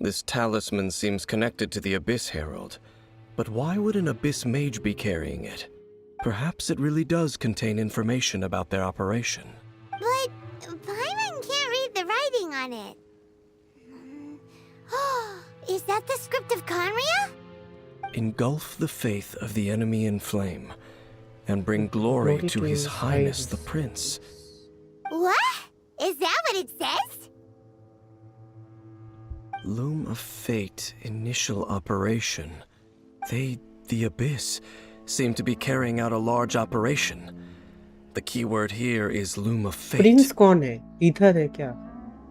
Speaker 11: This talisman seems connected to the Abyss Herald. But why would an Abyss Mage be carrying it? Perhaps it really does contain information about their operation.
Speaker 14: But Paimon can't read the writing on it. Is that the script of Khanria?
Speaker 11: Engulf the faith of the enemy in flame, and bring glory to His Highness the Prince.
Speaker 14: What? Is that what it says?
Speaker 11: Loom of Fate, initial operation. They, the Abyss, seem to be carrying out a large operation. The key word here is Loom of Fate.
Speaker 4: Prince कौन है? इधर है क्या?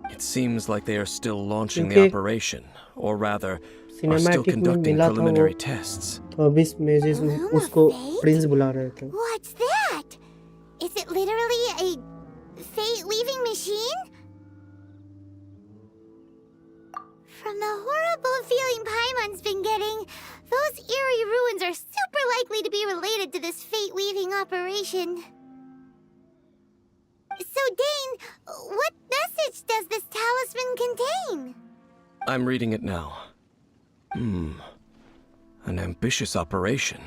Speaker 11: It seems like they are still launching the operation, or rather, are still
Speaker 4: Cinematic में
Speaker 11: conducting
Speaker 4: मिला था
Speaker 11: preliminary
Speaker 4: वो,
Speaker 11: tests.
Speaker 4: तो अभी मेजेस उसको प्रिंस बुला रहे थे.
Speaker 14: What's that? Is it literally a fate-weaving machine? From the horrible feeling Paimon's been getting, those eerie ruins are super likely to be related to this fate-weaving operation. So, Dane, what message does this talisman contain?
Speaker 11: I'm reading it now. An ambitious operation.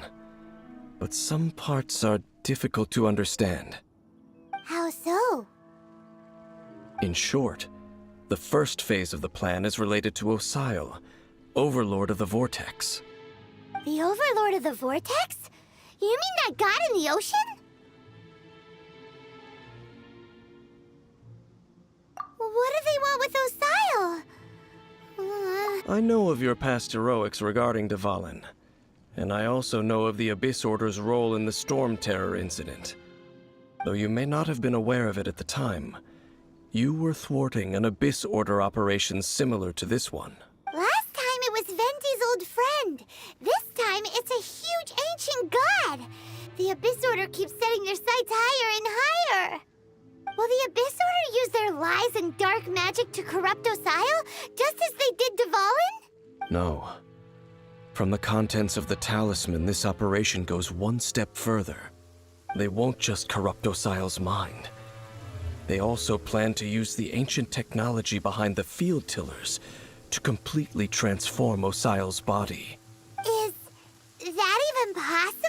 Speaker 11: But some parts are difficult to understand.
Speaker 14: How so?
Speaker 11: In short, the first phase of the plan is related to Osial, Overlord of the Vortex.
Speaker 14: The Overlord of the Vortex? You mean that god in the ocean? What do they want with Osial?
Speaker 11: I know of your past heroics regarding Dvalin, and I also know of the Abyss Order's role in the Storm Terror incident. Though you may not have been aware of it at the time, you were thwarting an Abyss Order operation similar to this one.
Speaker 14: Last time it was Venti's old friend. This time it's a huge ancient god. The Abyss Order keeps setting their sights higher and higher. Will the Abyss Order use their lies and dark magic to corrupt Osile, just as they did Dvalin?
Speaker 11: No. From the contents of the talisman, this operation goes one step further. They won't just corrupt Osile's mind. They also plan to use the ancient technology behind the field tillers to completely transform Osile's body.
Speaker 14: Is that even possible?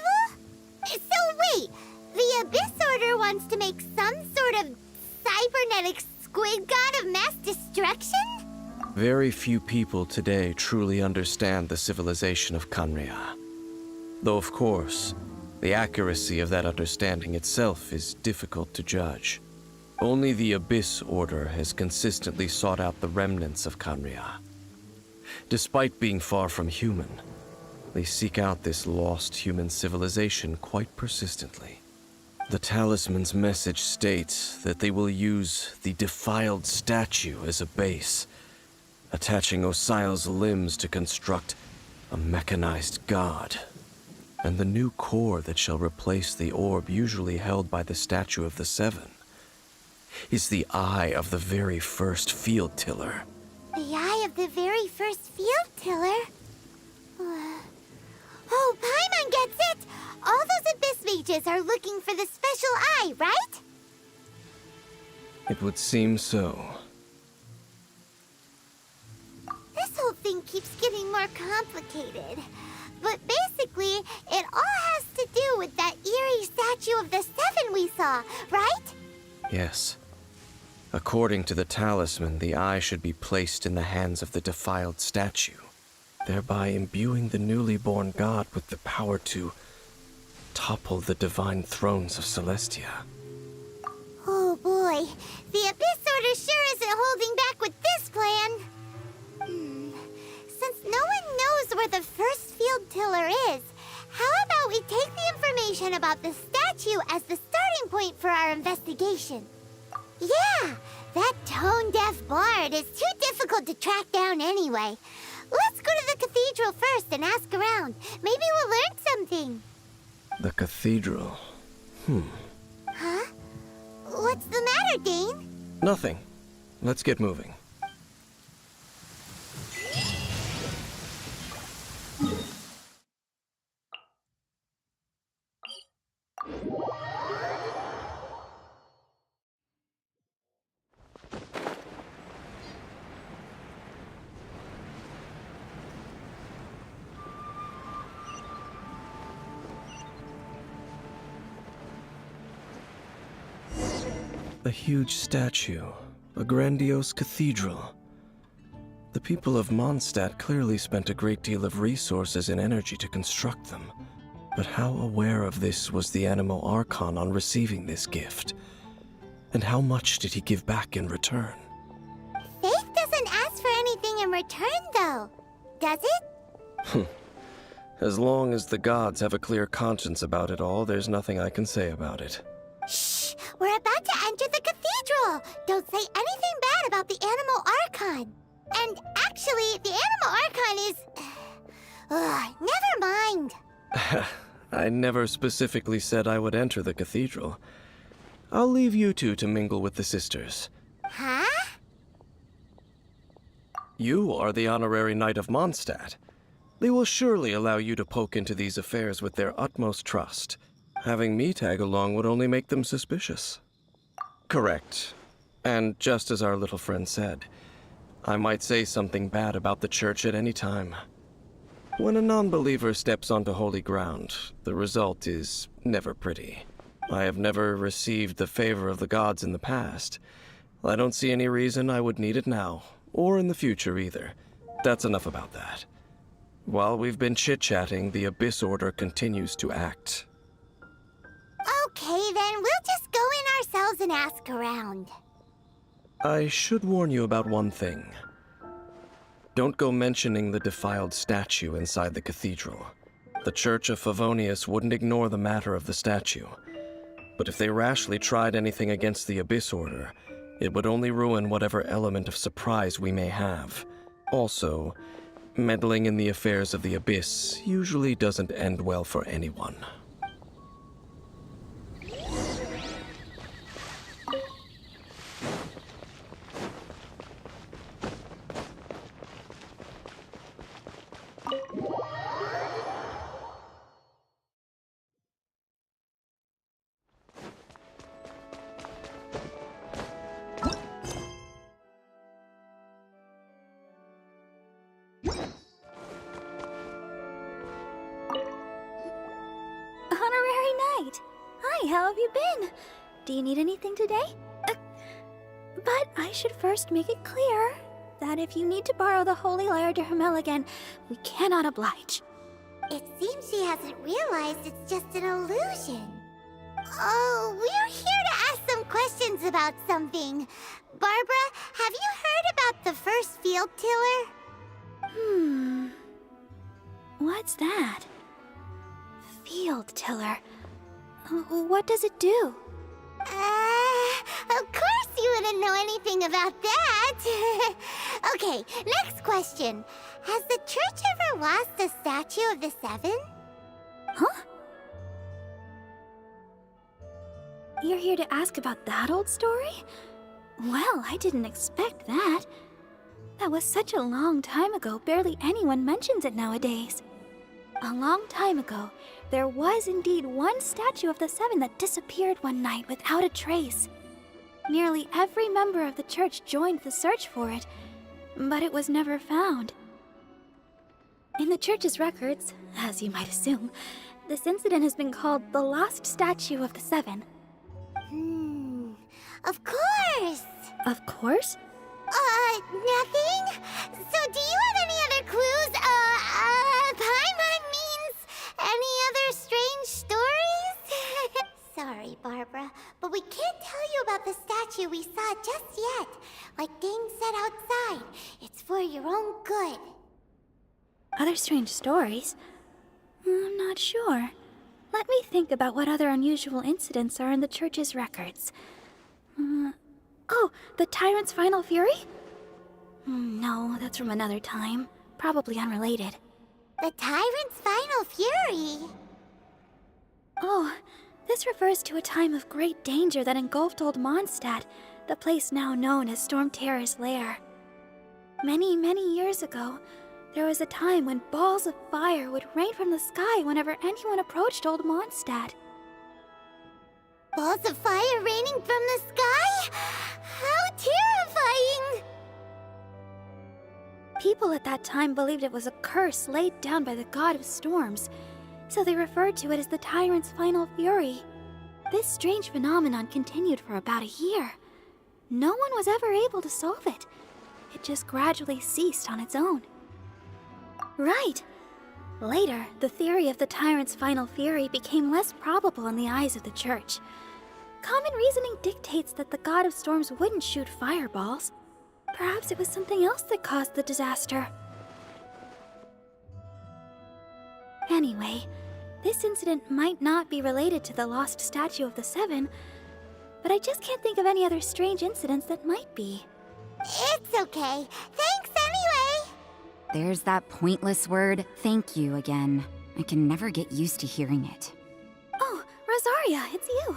Speaker 14: So wait, the Abyss Order wants to make some sort of cybernetic squid god of mass destruction?
Speaker 11: Very few people today truly understand the civilization of Khaenri'ah. Though of course, the accuracy of that understanding itself is difficult to judge. Only the Abyss Order has consistently sought out the remnants of Khaenri'ah. Despite being far from human, they seek out this lost human civilization quite persistently. The talisman's message states that they will use the defiled statue as a base, attaching Osile's limbs to construct a mechanized god. And the new core that shall replace the orb usually held by the Statue of the Seven is the eye of the very first field tiller.
Speaker 14: The eye of the very first field tiller? Oh, Paimon gets it! All those Abyss mages are looking for the special eye, right?
Speaker 11: It would seem so.
Speaker 14: This whole thing keeps getting more complicated. But basically, it all has to do with that eerie Statue of the Seven we saw, right?
Speaker 11: Yes. According to the talisman, the eye should be placed in the hands of the defiled statue, thereby imbuing the newly born god with the power to topple the divine thrones of Celestia.
Speaker 14: Oh boy, the Abyss Order sure isn't holding back with this plan. Since no one knows where the first field tiller is, how about we take the information about the statue as the starting point for our investigation? Yeah, that tone-deaf bard is too difficult to track down anyway. Let's go to the cathedral first and ask around. Maybe we'll learn something.
Speaker 11: The cathedral.
Speaker 14: Huh? What's the matter, Dane?
Speaker 11: Nothing. Let's get moving. A huge statue, a grandiose cathedral. The people of Mondstadt clearly spent a great deal of resources and energy to construct them. But how aware of this was the Animo Archon on receiving this gift? And how much did he give back in return?
Speaker 14: Faith doesn't ask for anything in return, though. Does it?
Speaker 11: As long as the gods have a clear conscience about it all, there's nothing I can say about it.
Speaker 14: Shh! We're about to enter the cathedral! Don't say anything bad about the Animo Archon! And actually, the Animo Archon is... never mind!
Speaker 11: I never specifically said I would enter the cathedral. I'll leave you two to mingle with the sisters.
Speaker 14: Huh?
Speaker 11: You are the honorary Knight of Mondstadt. They will surely allow you to poke into these affairs with their utmost trust. Having me tag along would only make them suspicious. Correct. And just as our little friend said, I might say something bad about the church at any time. When a non-believer steps onto holy ground, the result is never pretty. I have never received the favor of the gods in the past. I don't see any reason I would need it now, or in the future either. That's enough about that. While we've been chit-chatting, the Abyss Order continues to act.
Speaker 14: Okay, then we'll just go in ourselves and ask around.
Speaker 11: I should warn you about one thing. Don't go mentioning the defiled statue inside the cathedral. The Church of Favonius wouldn't ignore the matter of the statue. But if they rashly tried anything against the Abyss Order, it would only ruin whatever element of surprise we may have. Also, meddling in the affairs of the Abyss usually doesn't end well for anyone.
Speaker 17: Honorary Knight! Hi, how have you been? Do you need anything today? But I should first make it clear that if you need to borrow the Holy Lyre to Hermel again, we cannot oblige.
Speaker 14: It seems she hasn't realized it's just an illusion. Oh, we're here to ask some questions about something. Barbara, have you heard about the first field tiller?
Speaker 17: What's that? Field tiller. What does it do?
Speaker 14: Of course you wouldn't know anything about that. Okay, next question. Has the church ever lost a statue of the Seven?
Speaker 17: Huh? You're here to ask about that old story? Well, I didn't expect that. That was such a long time ago, barely anyone mentions it nowadays. A long time ago, there was indeed one statue of the Seven that disappeared one night without a trace. Nearly every member of the church joined the search for it, but it was never found. In the church's records, as you might assume, this incident has been called the Lost Statue of the Seven.
Speaker 14: Of course!
Speaker 17: Of course?
Speaker 14: Nothing? So do you have any other clues? Paimon means any other strange stories? Sorry, Barbara, but we can't tell you about the statue we saw just yet. Like Dane said outside, it's for your own good.
Speaker 17: Other strange stories? I'm not sure. Let me think about what other unusual incidents are in the church's records. Oh, the Tyrant's Final Fury? No, that's from another time. Probably unrelated.
Speaker 14: The Tyrant's Final Fury?
Speaker 17: Oh, this refers to a time of great danger that engulfed Old Mondstadt, the place now known as Storm Terror's lair. Many, many years ago, there was a time when balls of fire would rain from the sky whenever anyone approached Old Mondstadt.
Speaker 14: Balls of fire raining from the sky? How terrifying!
Speaker 17: People at that time believed it was a curse laid down by the god of storms, so they referred to it as the Tyrant's Final Fury. This strange phenomenon continued for about a year. No one was ever able to solve it. It just gradually ceased on its own. Right. Later, the theory of the Tyrant's Final Fury became less probable in the eyes of the church. Common reasoning dictates that the god of storms wouldn't shoot fireballs. Perhaps it was something else that caused the disaster. Anyway, this incident might not be related to the lost statue of the Seven, but I just can't think of any other strange incidents that might be.
Speaker 14: It's okay. Thanks anyway!
Speaker 18: There's that pointless word, thank you, again. I can never get used to hearing it.
Speaker 17: Oh, Rosaria, it's you.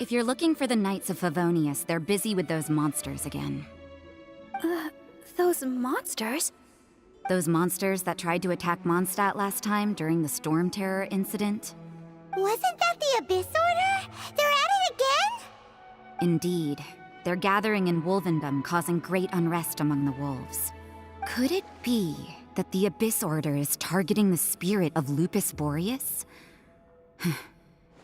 Speaker 18: If you're looking for the Knights of Favonius, they're busy with those monsters again.
Speaker 17: Those monsters?
Speaker 18: Those monsters that tried to attack Mondstadt last time during the Storm Terror incident?
Speaker 14: Wasn't that the Abyss Order? They're at it again?
Speaker 18: Indeed. They're gathering in Wolvendom, causing great unrest among the wolves. Could it be that the Abyss Order is targeting the spirit of Lupus Boreas?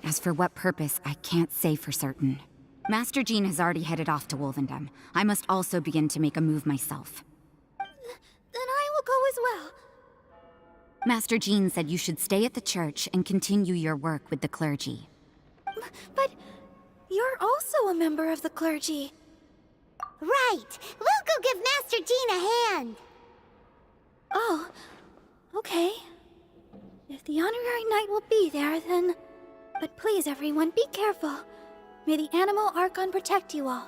Speaker 18: As for what purpose, I can't say for certain. Master Jean has already headed off to Wolvendom. I must also begin to make a move myself.
Speaker 17: Then I will go as well.
Speaker 18: Master Jean said you should stay at the church and continue your work with the clergy.
Speaker 17: But you're also a member of the clergy.
Speaker 14: Right! We'll go give Master Jean a hand!
Speaker 17: Oh, okay. If the honorary knight will be there, then... But please, everyone, be careful. May the animal Archon protect you all.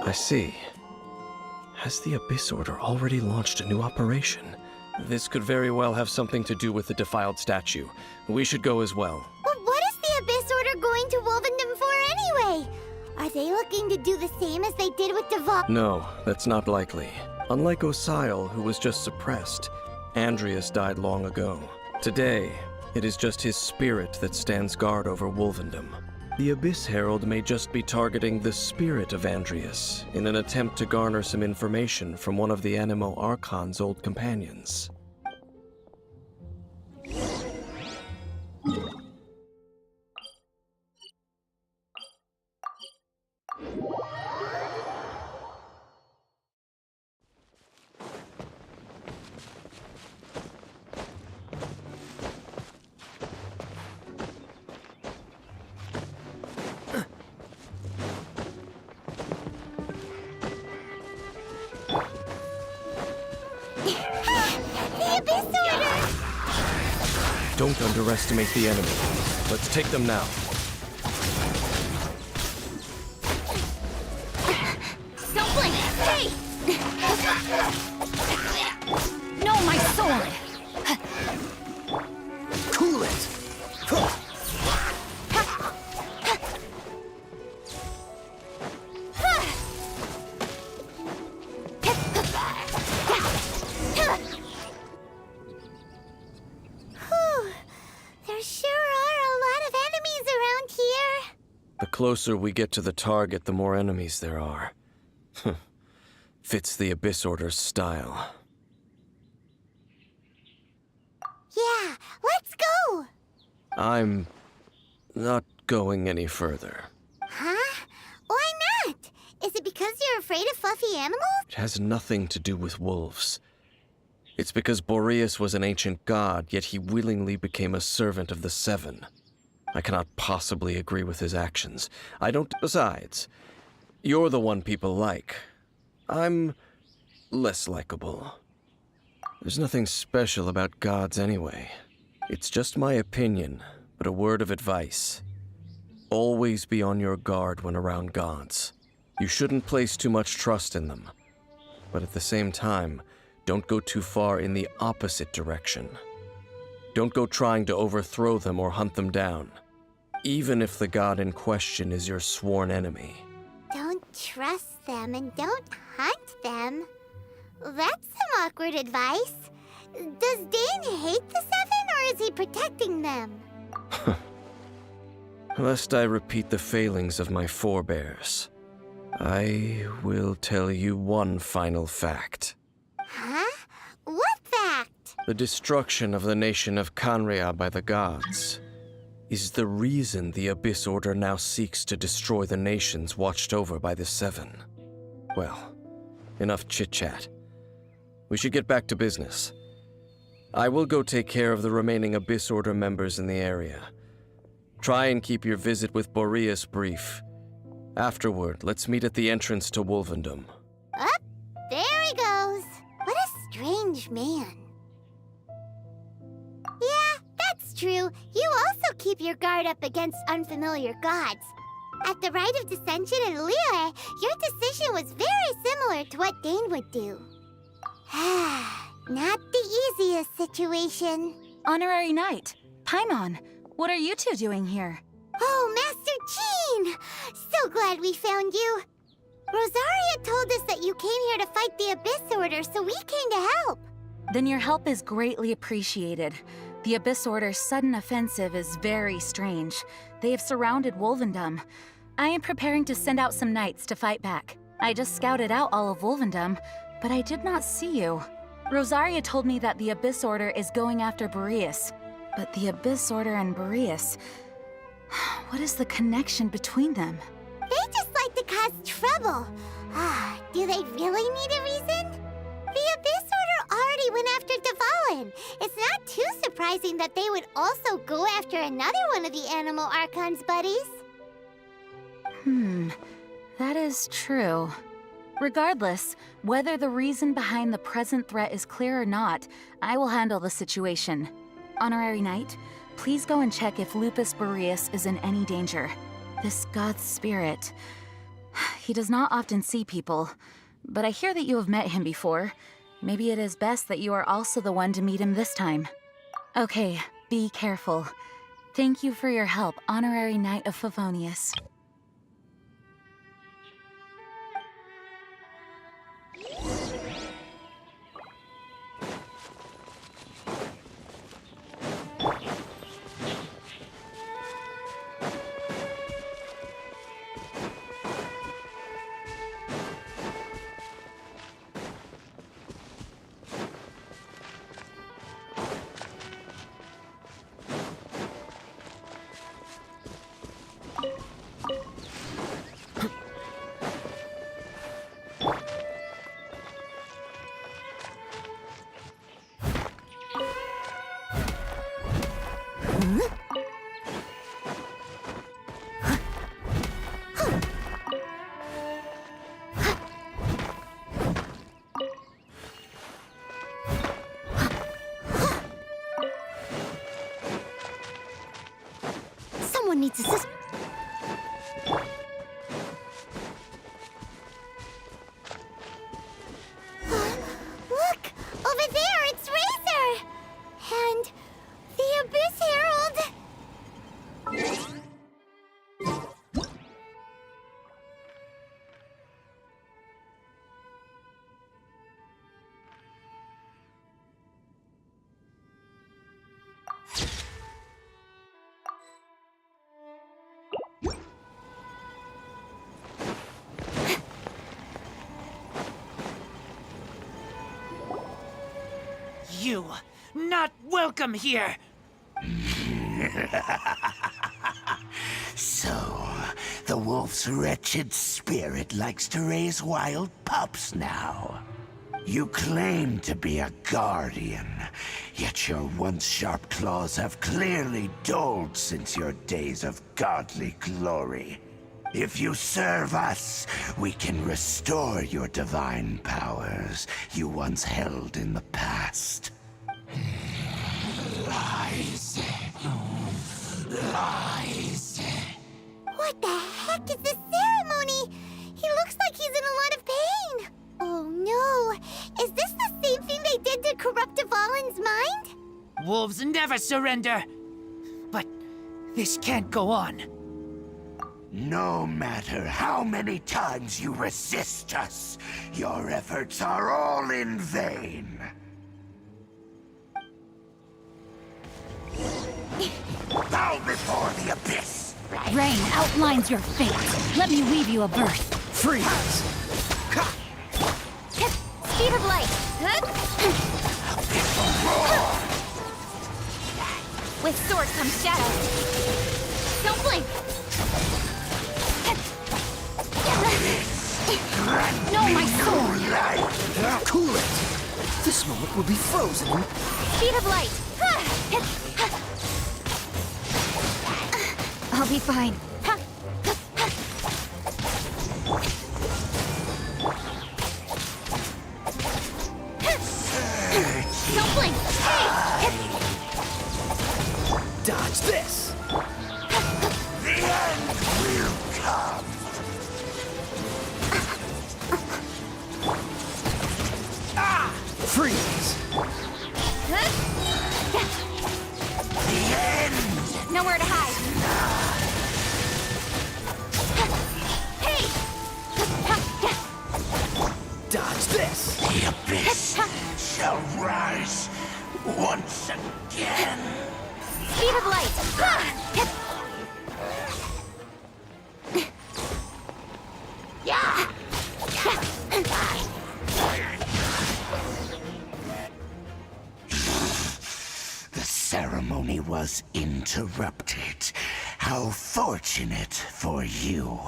Speaker 11: I see. Has the Abyss Order already launched a new operation? This could very well have something to do with the defiled statue. We should go as well.
Speaker 14: But what is the Abyss Order going to Wolvendom for anyway? Are they looking to do the same as they did with Deval?
Speaker 11: No, that's not likely. Unlike Osile, who was just suppressed, Andreas died long ago. Today, it is just his spirit that stands guard over Wolvendom. The Abyss Herald may just be targeting the spirit of Andreas in an attempt to garner some information from one of the Animo Archon's old companions. Don't underestimate the enemy. Let's take them now.
Speaker 15: Don't blink! Hey! No, my sword!
Speaker 12: Cool it!
Speaker 14: There sure are a lot of enemies around here.
Speaker 11: The closer we get to the target, the more enemies there are. Fits the Abyss Order's style.
Speaker 14: Yeah, let's go!
Speaker 11: I'm not going any further.
Speaker 14: Huh? Why not? Is it because you're afraid of fluffy animals?
Speaker 11: It has nothing to do with wolves. It's because Boreas was an ancient god, yet he willingly became a servant of the Seven. I cannot possibly agree with his actions. I don't... Besides, you're the one people like. I'm less likable. There's nothing special about gods anyway. It's just my opinion, but a word of advice. Always be on your guard when around gods. You shouldn't place too much trust in them. But at the same time, don't go too far in the opposite direction. Don't go trying to overthrow them or hunt them down, even if the god in question is your sworn enemy.
Speaker 14: Don't trust them and don't hunt them. That's some awkward advice. Does Dane hate the Seven, or is he protecting them?
Speaker 11: Lest I repeat the failings of my forebears, I will tell you one final fact.
Speaker 14: Huh? What fact?
Speaker 11: The destruction of the nation of Canria by the gods is the reason the Abyss Order now seeks to destroy the nations watched over by the Seven. Well, enough chit-chat. We should get back to business. I will go take care of the remaining Abyss Order members in the area. Try and keep your visit with Boreas brief. Afterward, let's meet at the entrance to Wolvendom.
Speaker 14: Up, there he goes. What a strange man. Yeah, that's true. You also keep your guard up against unfamiliar gods. At the Rite of Dissension in Liyue, your decision was very similar to what Dane would do. Not the easiest situation.
Speaker 2: Honorary Knight, Paimon, what are you two doing here?
Speaker 14: Oh, Master Jean! So glad we found you. Rosaria told us that you came here to fight the Abyss Order, so we came to help.
Speaker 2: Then your help is greatly appreciated. The Abyss Order's sudden offensive is very strange. They have surrounded Wolvendom. I am preparing to send out some knights to fight back. I just scouted out all of Wolvendom, but I did not see you. Rosaria told me that the Abyss Order is going after Boreas. But the Abyss Order and Boreas... What is the connection between them?
Speaker 14: They just like to cause trouble. Do they really need a reason? The Abyss Order already went after Devalin. It's not too surprising that they would also go after another one of the Animal Archon's buddies.
Speaker 2: That is true. Regardless, whether the reason behind the present threat is clear or not, I will handle the situation. Honorary Knight, please go and check if Lupus Boreas is in any danger. This god's spirit... He does not often see people, but I hear that you have met him before. Maybe it is best that you are also the one to meet him this time. Okay, be careful. Thank you for your help, Honorary Knight of Favonius.
Speaker 14: Someone needs assistance. Look! Over there, it's Razor! And the Abyss Herald!
Speaker 13: You, not welcome here!
Speaker 6: So, the wolf's wretched spirit likes to raise wild pups now. You claim to be a guardian, yet your once sharp claws have clearly dulled since your days of godly glory. If you serve us, we can restore your divine powers you once held in the past. Lies. Lies.
Speaker 14: What the heck is this ceremony? He looks like he's in a lot of pain. Oh no! Is this the same thing they did to corrupt Devalin's mind?
Speaker 13: Wolves never surrender! But this can't go on.
Speaker 6: No matter how many times you resist us, your efforts are all in vain. Bow before the abyss!
Speaker 2: Rain outlines your fate. Let me weave you a birth.
Speaker 12: Freeze!
Speaker 15: Speed of light. With sword comes shadow. Don't blink. No, my sword.
Speaker 12: Cool it! This moment will be frozen in...
Speaker 15: Speed of light.
Speaker 1: I'll be fine.
Speaker 15: Don't blink.
Speaker 12: Dodge this!
Speaker 6: The end will come.
Speaker 12: Freeze!
Speaker 6: The end!
Speaker 15: Nowhere to hide. Hey!
Speaker 12: Dodge this!
Speaker 6: The abyss shall rise once again.
Speaker 15: Speed of light.
Speaker 6: was interrupted. How fortunate for you.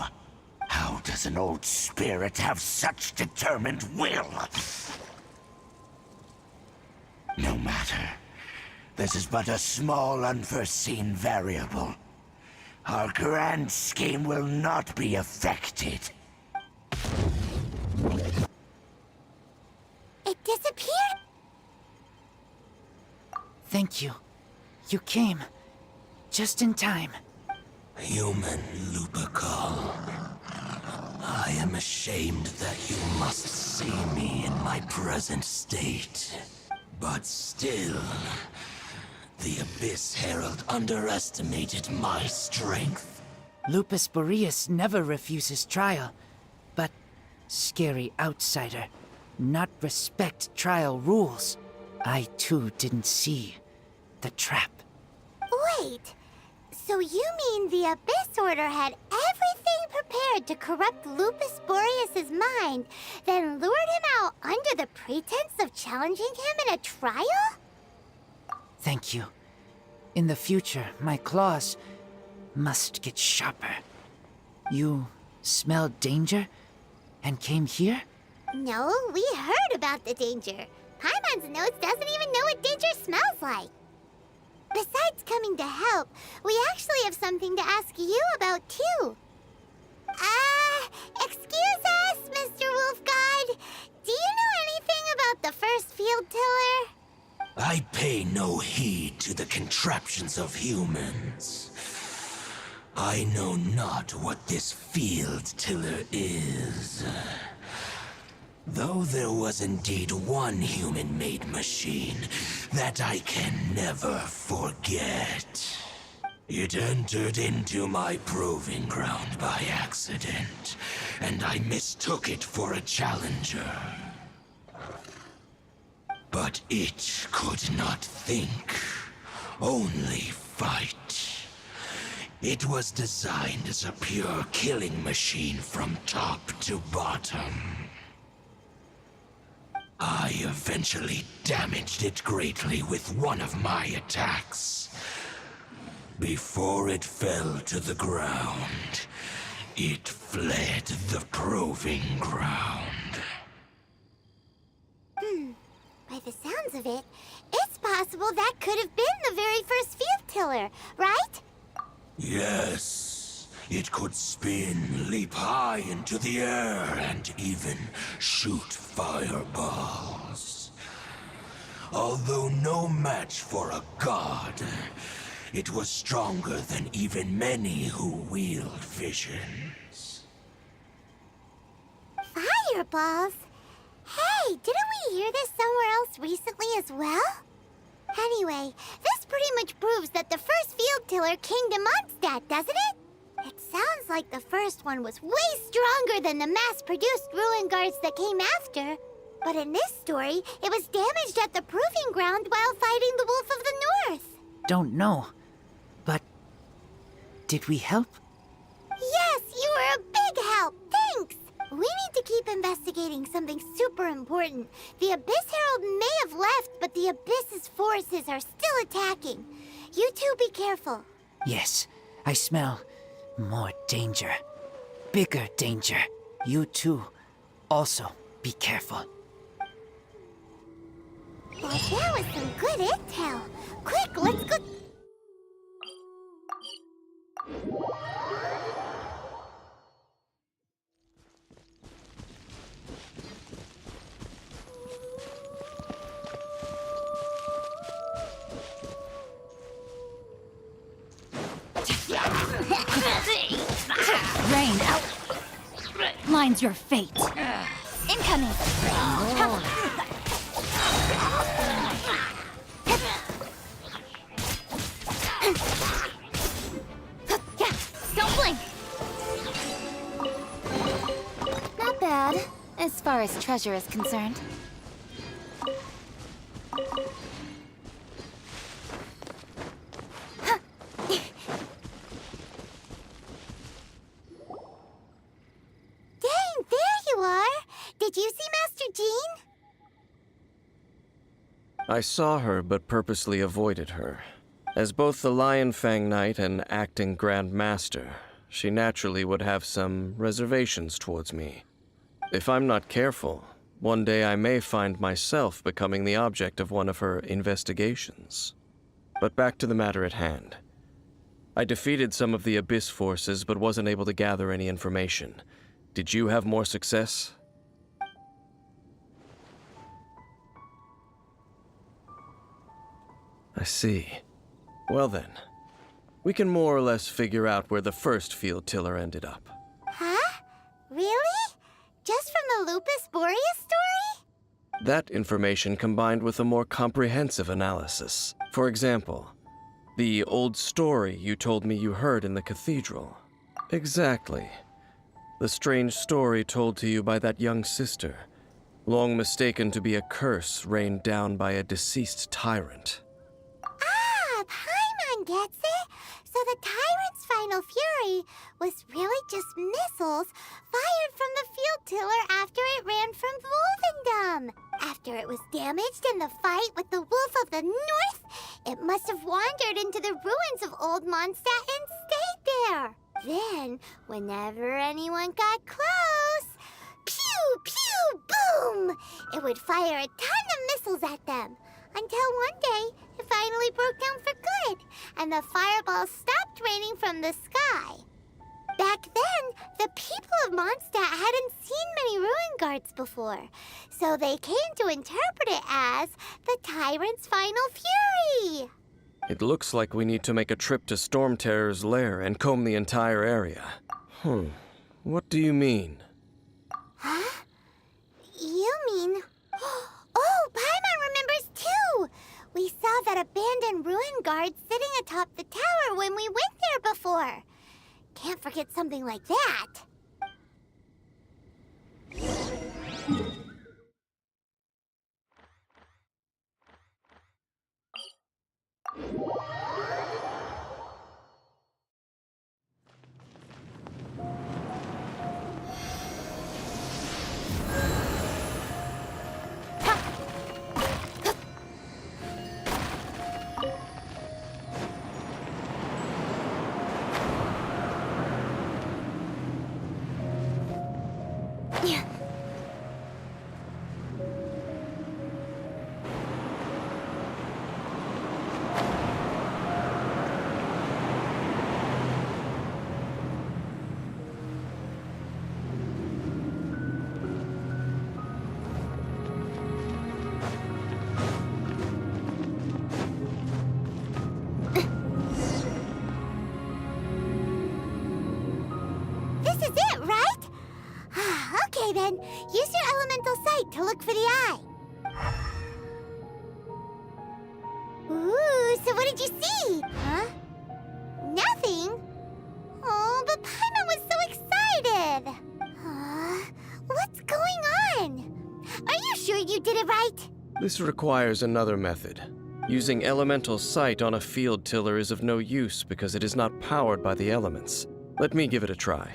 Speaker 6: How does an old spirit have such determined will? No matter. This is but a small unforeseen variable. Our grand scheme will not be affected.
Speaker 14: It disappeared?
Speaker 13: Thank you. You came. Just in time.
Speaker 16: Human Lupercal. I am ashamed that you must see me in my present state. But still, the Abyss Herald underestimated my strength.
Speaker 13: Lupus Boreas never refuses trial, but scary outsider, not respect trial rules. I too didn't see the trap.
Speaker 14: Wait, so you mean the Abyss Order had everything prepared to corrupt Lupus Boreas' mind, then lured him out under the pretense of challenging him in a trial?
Speaker 13: Thank you. In the future, my claws must get sharper. You smelled danger and came here?
Speaker 14: No, we heard about the danger. Paimon's nose doesn't even know what danger smells like. Besides coming to help, we actually have something to ask you about too. Excuse us, Mr. Wolf God. Do you know anything about the first field tiller?
Speaker 16: I pay no heed to the contraptions of humans. I know not what this field tiller is. Though there was indeed one human-made machine that I can never forget. It entered into my proving ground by accident, and I mistook it for a challenger. But it could not think, only fight. It was designed as a pure killing machine from top to bottom. I eventually damaged it greatly with one of my attacks. Before it fell to the ground, it fled the proving ground.
Speaker 14: By the sounds of it, it's possible that could have been the very first field tiller, right?
Speaker 16: Yes, it could spin, leap high into the air, and even shoot fireballs. Although no match for a god, it was stronger than even many who wield visions.
Speaker 14: Fireballs? Hey, didn't we hear this somewhere else recently as well? Anyway, this pretty much proves that the first field tiller came to Mondstadt, doesn't it? It sounds like the first one was way stronger than the mass-produced ruin guards that came after. But in this story, it was damaged at the proving ground while fighting the Wolf of the North.
Speaker 13: Don't know, but did we help?
Speaker 14: Yes, you were a big help. Thanks. We need to keep investigating something super important. The Abyss Herald may have left, but the Abyss's forces are still attacking. You two be careful.
Speaker 13: Yes, I smell more danger. Bigger danger. You too. Also, be careful.
Speaker 14: Well, that was some good intel. Quick, let's go.
Speaker 2: Rain, out! Mine's your fate.
Speaker 15: Incoming! Don't blink!
Speaker 1: Not bad, as far as treasure is concerned.
Speaker 14: Dang, there you are! Did you see Master Jean?
Speaker 11: I saw her, but purposely avoided her. As both the Lion Fang Knight and acting Grand Master, she naturally would have some reservations towards me. If I'm not careful, one day I may find myself becoming the object of one of her investigations. But back to the matter at hand. I defeated some of the Abyss forces, but wasn't able to gather any information. Did you have more success? I see. Well then, we can more or less figure out where the first field tiller ended up.
Speaker 14: Huh? Really? Just from the Lupus Boreas story?
Speaker 11: That information combined with a more comprehensive analysis. For example, the old story you told me you heard in the cathedral. Exactly. The strange story told to you by that young sister, long mistaken to be a curse rained down by a deceased tyrant.
Speaker 14: Ah, Paimon gets it! So the tyrant's final fury was really just missiles fired from the field tiller after it ran from Wolvendom. After it was damaged in the fight with the Wolf of the North, it must have wandered into the ruins of Old Mondstadt and stayed there. Then, whenever anyone got close, pew, pew, boom! It would fire a ton of missiles at them. Until one day, it finally broke down for good, and the fireballs stopped raining from the sky. Back then, the people of Mondstadt hadn't seen many ruin guards before, so they came to interpret it as the tyrant's final fury.
Speaker 11: It looks like we need to make a trip to Storm Terror's lair and comb the entire area. What do you mean?
Speaker 14: Huh? You mean... Oh, Paimon remembers too! We saw that abandoned ruin guard sitting atop the tower when we went there before. Can't forget something like that. Okay then, use your elemental sight to look for the eye. Ooh, so what did you see? Huh? Nothing? Oh, but Paimon was so excited. What's going on? Are you sure you did it right?
Speaker 11: This requires another method. Using elemental sight on a field tiller is of no use because it is not powered by the elements. Let me give it a try.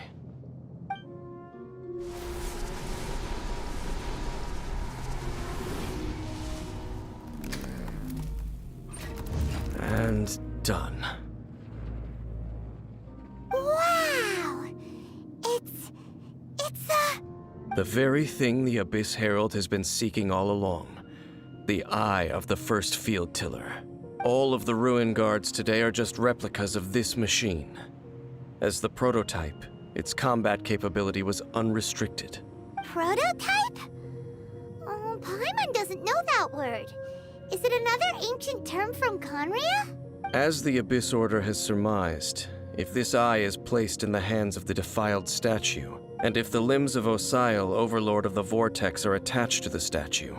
Speaker 11: And done.
Speaker 14: Wow! It's
Speaker 11: the very thing the Abyss Herald has been seeking all along. The eye of the first field tiller. All of the ruin guards today are just replicas of this machine. As the prototype, its combat capability was unrestricted.
Speaker 14: Prototype? Oh, Paimon doesn't know that word. Is it another ancient term from Conria?
Speaker 11: As the Abyss Order has surmised, if this eye is placed in the hands of the defiled statue, and if the limbs of Osial, Overlord of the Vortex, are attached to the statue,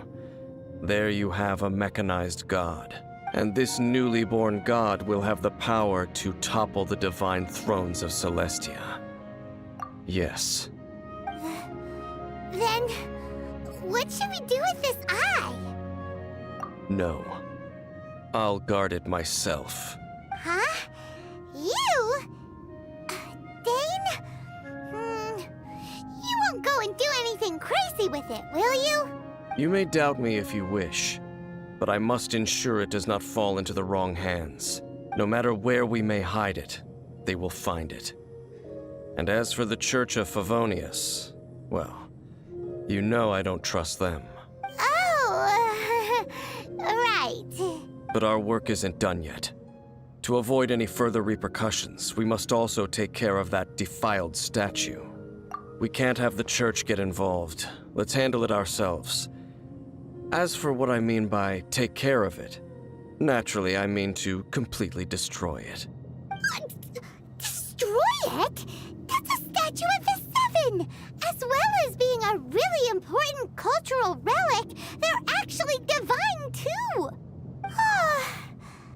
Speaker 11: there you have a mechanized god. And this newly born god will have the power to topple the divine thrones of Celestia. Yes.
Speaker 14: Then, what should we do with this eye?
Speaker 11: No. I'll guard it myself.
Speaker 14: Huh? You? Dane? You won't go and do anything crazy with it, will you?
Speaker 11: You may doubt me if you wish, but I must ensure it does not fall into the wrong hands. No matter where we may hide it, they will find it. And as for the Church of Favonius, well, you know I don't trust them.
Speaker 14: Oh, right.
Speaker 11: But our work isn't done yet. To avoid any further repercussions, we must also take care of that defiled statue. We can't have the church get involved. Let's handle it ourselves. As for what I mean by take care of it, naturally I mean to completely destroy it.
Speaker 14: Destroy it? That's a statue of the Seven! As well as being a really important cultural relic, they're actually divine too!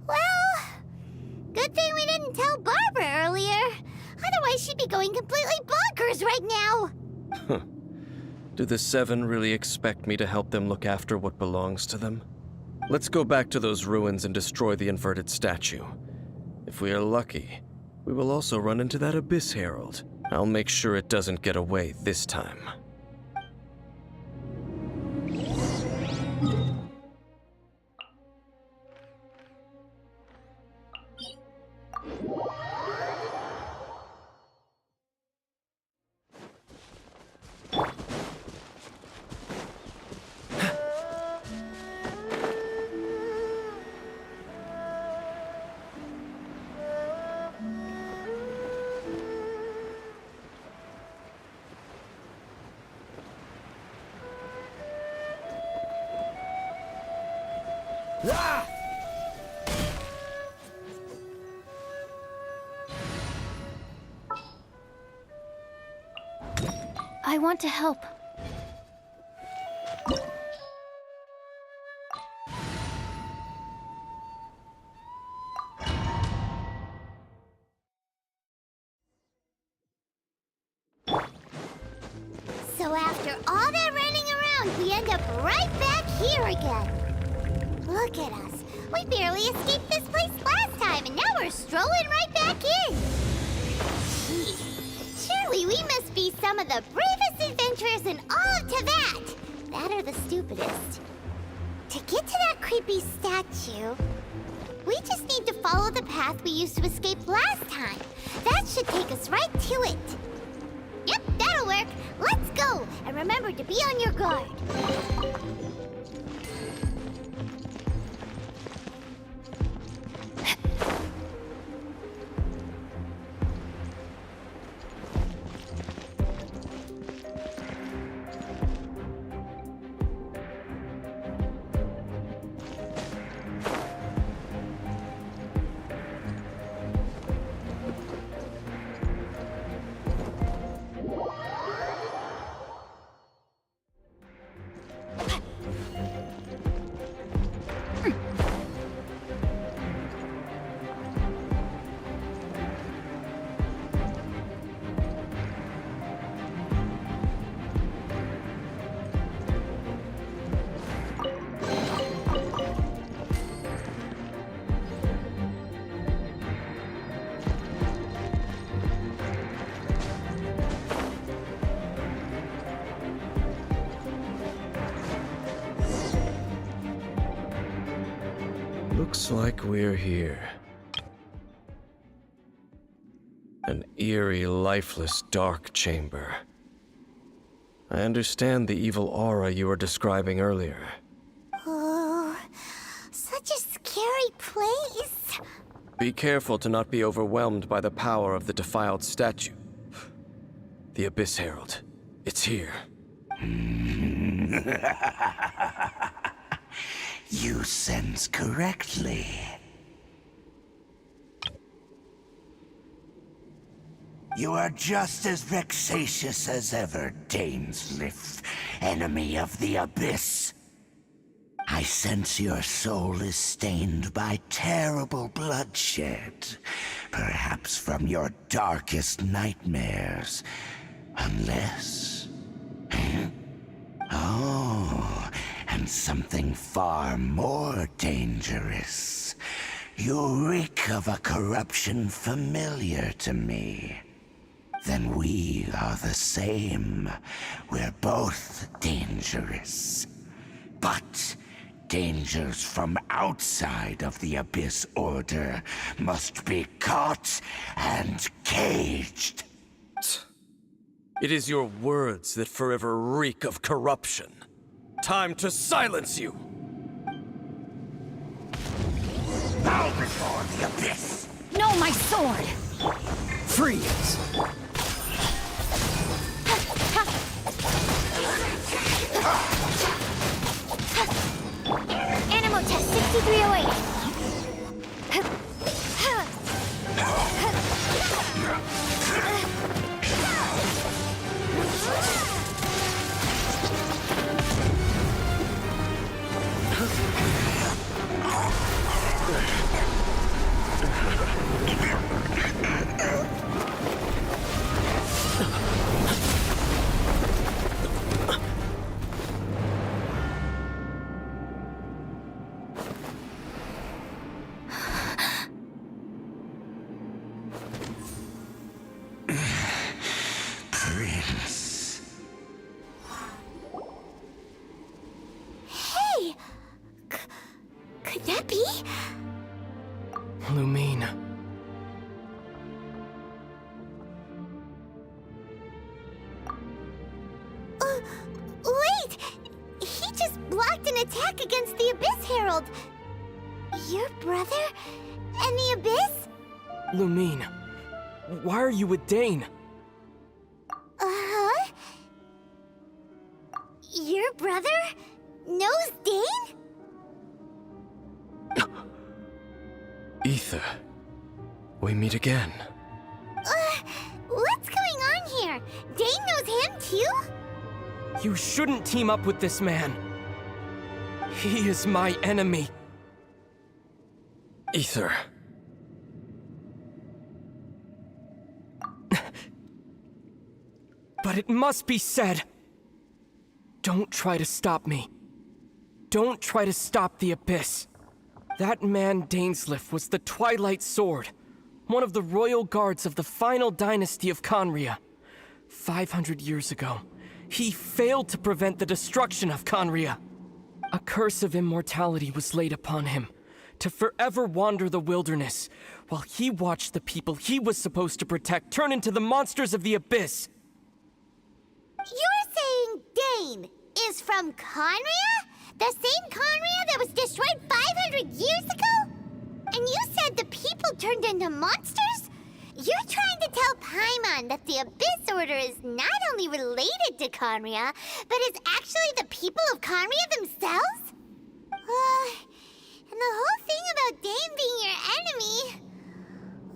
Speaker 14: Well, good thing we didn't tell Barbara earlier. Otherwise she'd be going completely bonkers right now!
Speaker 11: Do the Seven really expect me to help them look after what belongs to them? Let's go back to those ruins and destroy the inverted statue. If we are lucky, we will also run into that Abyss Herald. I'll make sure it doesn't get away this time.
Speaker 1: I want to help.
Speaker 14: So after all that running around, we end up right back here again. Look at us. We barely escaped this place last time, and now we're strolling right back in. Gee, surely we must be some of the bravest adventurers in all of Teyvat. That or the stupidest. To get to that creepy statue, we just need to follow the path we used to escape last time. That should take us right to it. Yep, that'll work. Let's go, and remember to be on your guard.
Speaker 11: Looks like we're here. An eerie, lifeless, dark chamber. I understand the evil aura you were describing earlier.
Speaker 14: Oh, such a scary place.
Speaker 11: Be careful to not be overwhelmed by the power of the defiled statue. The Abyss Herald. It's here.
Speaker 6: You sense correctly. You are just as vexatious as ever, Daneslif, enemy of the Abyss. I sense your soul is stained by terrible bloodshed, perhaps from your darkest nightmares. Unless... Oh, and something far more dangerous. You reek of a corruption familiar to me. Then we are the same. We're both dangerous. But dangers from outside of the Abyss Order must be caught and caged.
Speaker 11: It is your words that forever reek of corruption. Time to silence you!
Speaker 6: Bow before the Abyss!
Speaker 2: No, my sword!
Speaker 12: Freeze!
Speaker 14: Animal test 6308.
Speaker 6: Prince.
Speaker 14: Hey! Could that be?
Speaker 12: Lumine.
Speaker 14: Wait! He just blocked an attack against the Abyss Herald. Your brother and the Abyss?
Speaker 12: Lumine. Why are you with Dane?
Speaker 14: Uh-huh. Your brother knows Dane?
Speaker 11: Ether, we meet again.
Speaker 14: What's going on here? Dane knows him too?
Speaker 12: You shouldn't team up with this man. He is my enemy.
Speaker 11: Ether.
Speaker 12: But it must be said. Don't try to stop me. Don't try to stop the Abyss. That man Dainsleif was the Twilight Sword, one of the royal guards of the final dynasty of Conria. 500 years ago, he failed to prevent the destruction of Conria. A curse of immortality was laid upon him, to forever wander the wilderness, while he watched the people he was supposed to protect turn into the monsters of the Abyss.
Speaker 14: You're saying Dane is from Conria? The same Conria that was destroyed 500 years ago? And you said the people turned into monsters? You're trying to tell Paimon that the Abyss Order is not only related to Conria, but is actually the people of Conria themselves? And the whole thing about Dane being your enemy...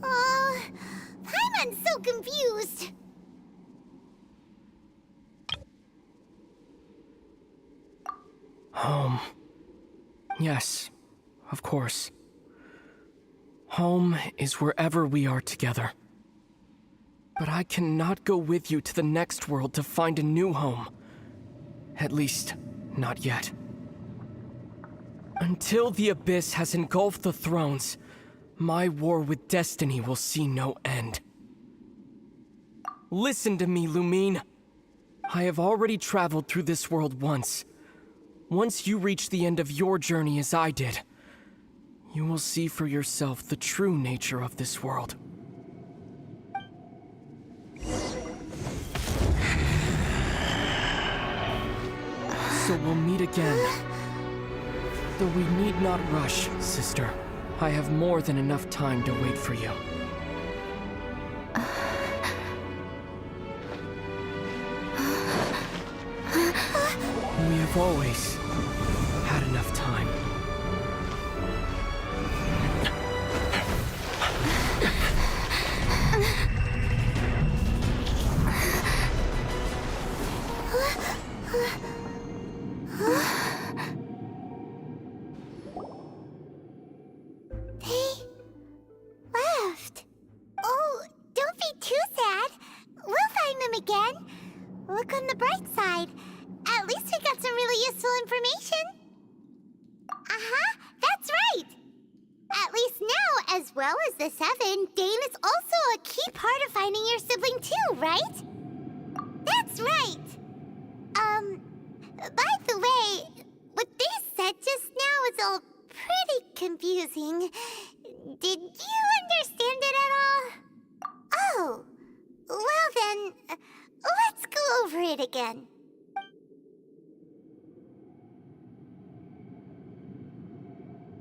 Speaker 14: Oh, Paimon's so confused.
Speaker 12: Home. Yes, of course. Home is wherever we are together. But I cannot go with you to the next world to find a new home. At least, not yet. Until the Abyss has engulfed the thrones, my war with destiny will see no end. Listen to me, Lumine. I have already traveled through this world once. Once you reach the end of your journey as I did, you will see for yourself the true nature of this world. So we'll meet again. Though we need not rush, sister. I have more than enough time to wait for you. We have always had enough time.
Speaker 14: They left. Oh, don't be too sad. We'll find them again. Look on the bright side. At least we got some really useful information. Uh-huh, that's right. At least now, as well as the Seven, Dane is also a key part of finding your sibling too, right? That's right. By the way, what they said just now all pretty confusing. Did you understand it at all? Oh, well then, let's go over it again.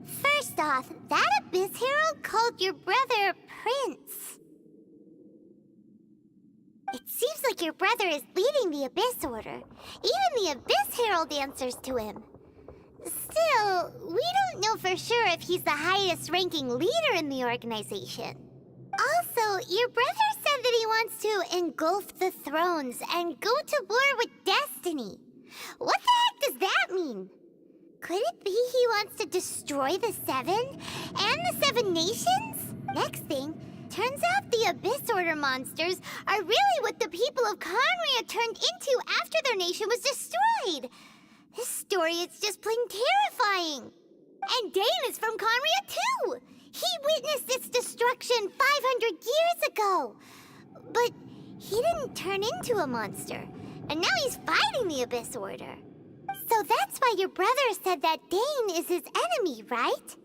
Speaker 14: First off, that Abyss Herald called your brother Prince. It seems like your brother is leading the Abyss Order. Even the Abyss Herald answers to him. Still, we don't know for sure if he's the highest-ranking leader in the organization. Also, your brother said that he wants to engulf the thrones and go to war with Destiny. What the heck does that mean? Could it be he wants to destroy the Seven and the Seven Nations? Next thing, turns out the Abyss Order monsters are really what the people of Conria turned into after their nation was destroyed. This story is just plain terrifying. And Dane is from Conria too. He witnessed its destruction 500 years ago. But he didn't turn into a monster. And now he's fighting the Abyss Order. So that's why your brother said that Dane is his enemy, right?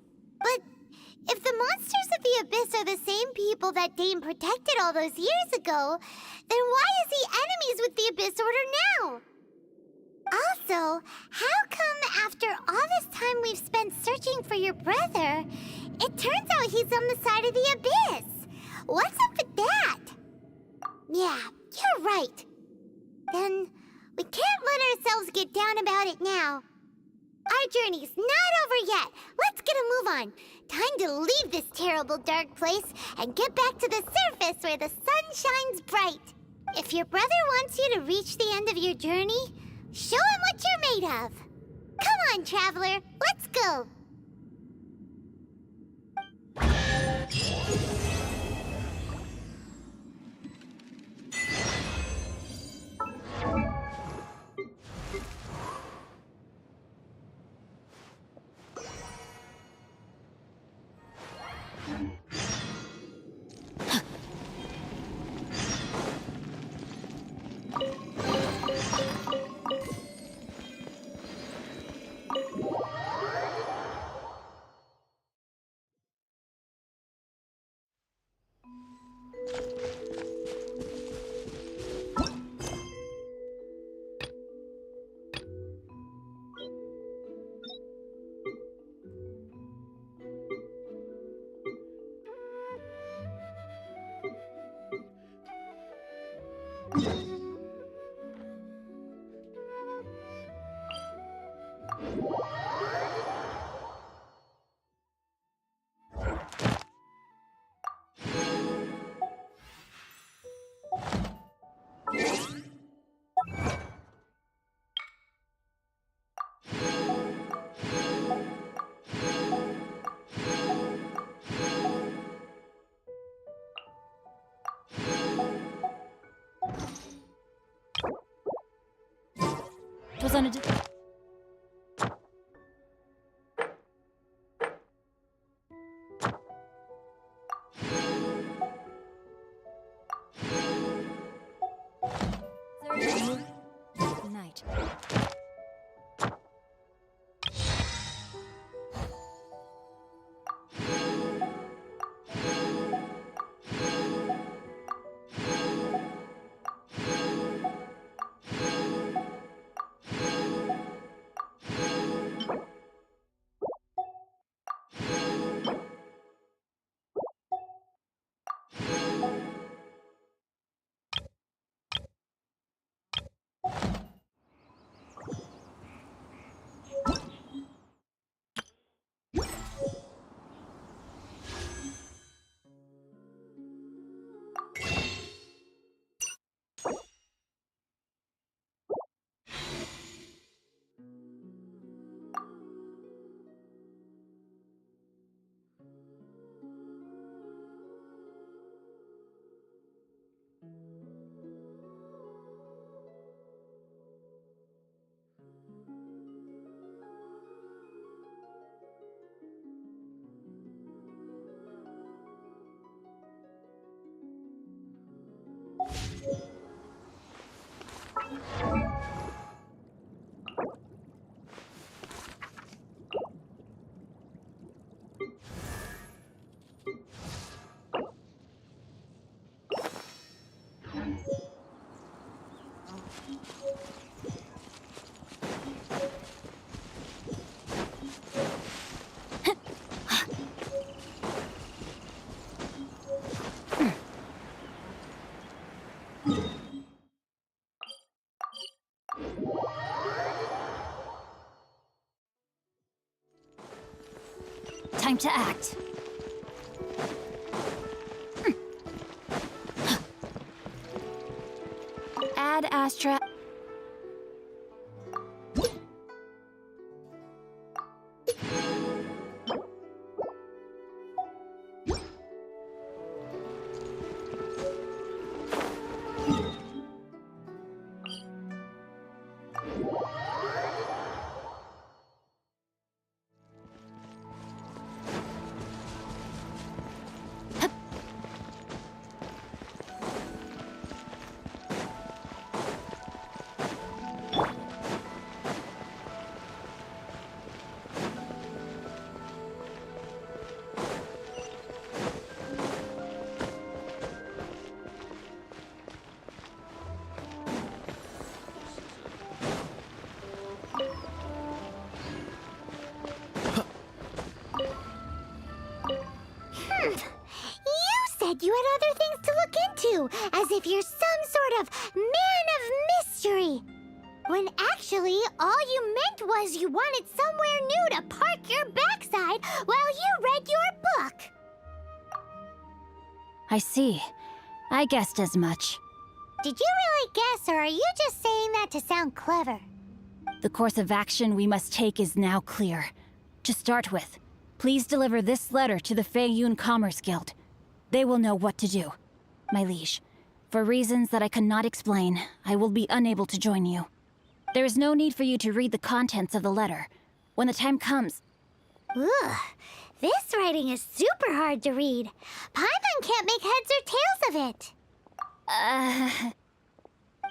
Speaker 14: But if the monsters of the Abyss are the same people that Dane protected all those years ago, then why is he enemies with the Abyss Order now? Also, how come after all this time we've spent searching for your brother, it turns out he's on the side of the Abyss? What's up with that? Yeah, you're right. Then we can't let ourselves get down about it now. Our journey's not over yet. Let's get a move on. Time to leave this terrible dark place and get back to the surface where the sun shines bright. If your brother wants you to reach the end of your journey, show him what you're made of. Come on, traveler. Let's go.
Speaker 2: It was on a... Night. Time to act.
Speaker 1: Ad Astra.
Speaker 14: You had other things to look into, as if you're some sort of man of mystery. When actually, all you meant was you wanted somewhere new to park your backside while you read your book.
Speaker 2: I see. I guessed as much.
Speaker 14: Did you really guess, or are you just saying that to sound clever?
Speaker 2: The course of action we must take is now clear. To start with, please deliver this letter to the Feiyun Commerce Guild. They will know what to do. My liege, for reasons that I cannot explain, I will be unable to join you. There is no need for you to read the contents of the letter. When the time comes...
Speaker 14: Ugh, this writing is super hard to read. Paimon can't make heads or tails of it.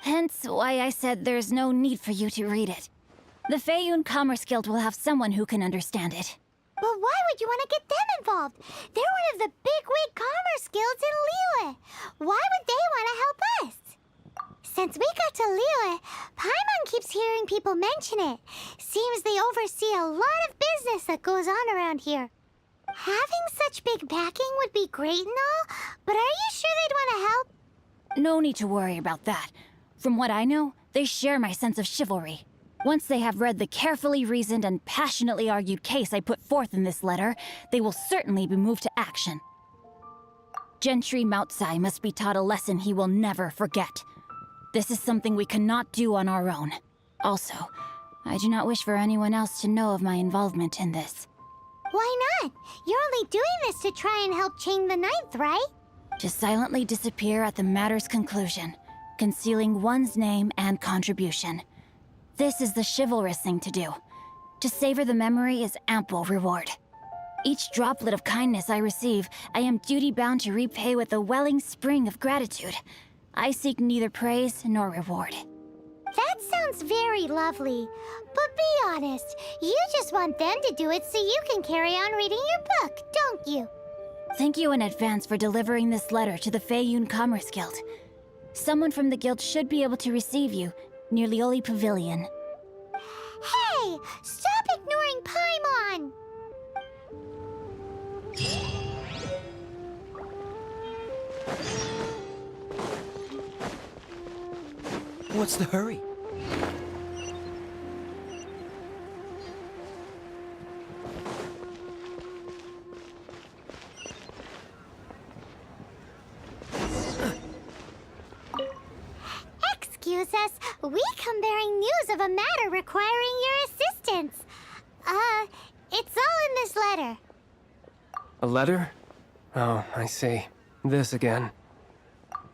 Speaker 2: Hence why I said there's no need for you to read it. The Feiyun Commerce Guild will have someone who can understand it.
Speaker 14: But why would you want to get them involved? They're one of the bigwig commerce guilds in Liyue. Why would they want to help us? Since we got to Liyue, Paimon keeps hearing people mention it. Seems they oversee a lot of business that goes on around here. Having such big backing would be great and all, but are you sure they'd want to help?
Speaker 2: No need to worry about that. From what I know, they share my sense of chivalry. Once they have read the carefully reasoned and passionately argued case I put forth in this letter, they will certainly be moved to action. Gentry Moutsai must be taught a lesson he will never forget. This is something we cannot do on our own. Also, I do not wish for anyone else to know of my involvement in this.
Speaker 14: Why not? You're only doing this to try and help Chain the Ninth, right?
Speaker 2: To silently disappear at the matter's conclusion, concealing one's name and contribution. This is the chivalrous thing to do. To savor the memory is ample reward. Each droplet of kindness I receive, I am duty-bound to repay with a welling spring of gratitude. I seek neither praise nor reward.
Speaker 14: That sounds very lovely. But be honest, you just want them to do it so you can carry on reading your book, don't you?
Speaker 2: Thank you in advance for delivering this letter to the Feiyun Commerce Guild. Someone from the guild should be able to receive you near Lioli Pavilion.
Speaker 14: Hey! Stop ignoring Paimon!
Speaker 12: What's the hurry?
Speaker 14: Excuse us, we come bearing news of a matter requiring your assistance. It's all in this letter.
Speaker 12: A letter? Oh, I see. This again.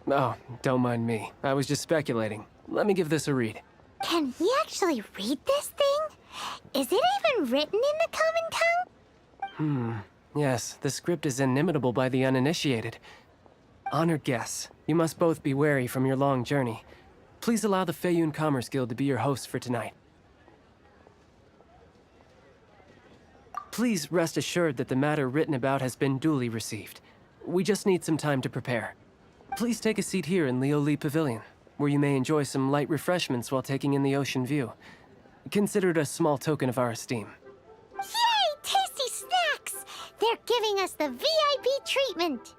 Speaker 12: Oh, don't mind me. I was just speculating. Let me give this a read.
Speaker 14: Can he actually read this thing? Is it even written in the common tongue?
Speaker 12: Yes, the script is inimitable by the uninitiated. Honored guests, you must both be wary from your long journey. Please allow the Feiyun Commerce Guild to be your host for tonight. Please rest assured that the matter written about has been duly received. We just need some time to prepare. Please take a seat here in Lioli Pavilion, where you may enjoy some light refreshments while taking in the ocean view. Consider it a small token of our esteem.
Speaker 14: Yay! Tasty snacks! They're giving us the VIP treatment!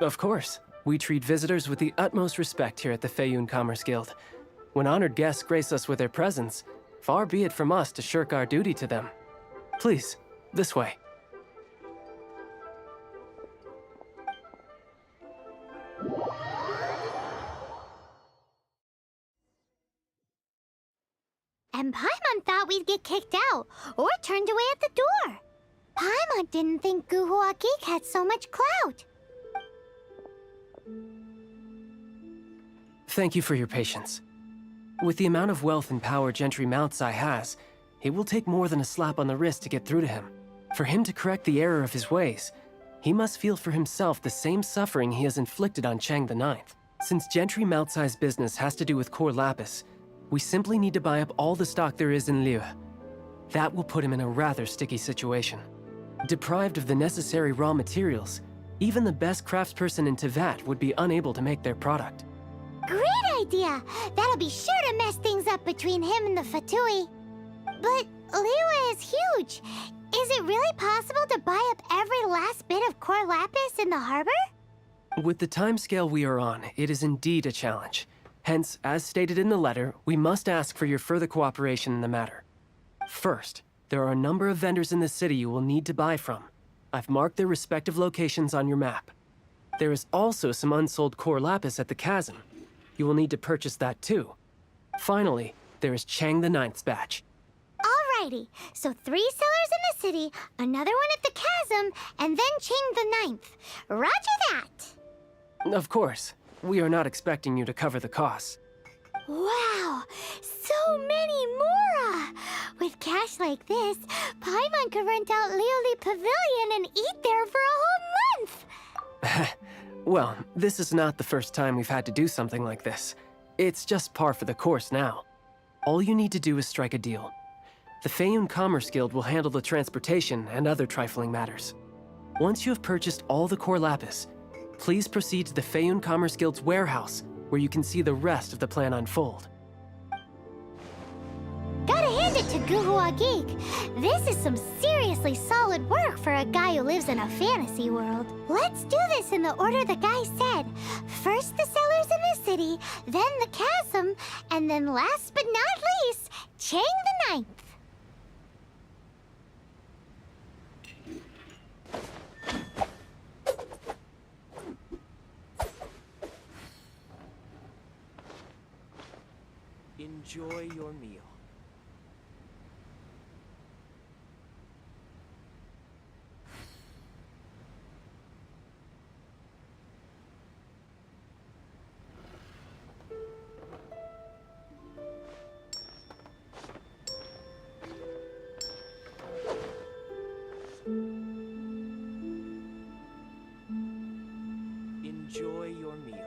Speaker 12: Of course. We treat visitors with the utmost respect here at the Feiyun Commerce Guild. When honored guests grace us with their presence, far be it from us to shirk our duty to them. Please, this way.
Speaker 14: kicked out or turned away at the door. Paimon didn't think Guhua Geek had so much clout.
Speaker 12: Thank you for your patience. With the amount of wealth and power Gentry Mount's Eye has, it will take more than a slap on the wrist to get through to him. For him to correct the error of his ways, he must feel for himself the same suffering he has inflicted on Chang the Ninth. Since Gentry Mount's Eye's business has to do with core lapis, we simply need to buy up all the stock there is in Liyue. That will put him in a rather sticky situation. Deprived of the necessary raw materials, even the best craftsperson in Tevat would be unable to make their product.
Speaker 14: Great idea! That'll be sure to mess things up between him and the Fatui. But Liyue is huge. Is it really possible to buy up every last bit of core lapis in the harbor?
Speaker 12: With the timescale we are on, it is indeed a challenge. Hence, as stated in the letter, we must ask for your further cooperation in the matter. First, there are a number of vendors in the city you will need to buy from. I've marked their respective locations on your map. There is also some unsold core lapis at the chasm. You will need to purchase that too. Finally, there is Chang the Ninth's batch.
Speaker 14: Alrighty, so 3 sellers in the city, another one at the chasm, and then Chang the Ninth. Roger that!
Speaker 12: Of course, we are not expecting you to cover the costs.
Speaker 14: Wow, so many Mora! With cash like this, Paimon could rent out Lioli Pavilion and eat there for a whole month!
Speaker 12: Well, this is not the first time we've had to do something like this. It's just par for the course now. All you need to do is strike a deal. The Feiyun Commerce Guild will handle the transportation and other trifling matters. Once you have purchased all the core lapis, please proceed to the Feiyun Commerce Guild's warehouse, where you can see the rest of the plan unfold.
Speaker 14: Gotta hand it to Guhua Geek. This is some seriously solid work for a guy who lives in a fantasy world. Let's do this in the order the guy said. First the sellers in the city, then the chasm, and then last but not least, Chang the Ninth.
Speaker 12: Enjoy your meal. Enjoy your meal.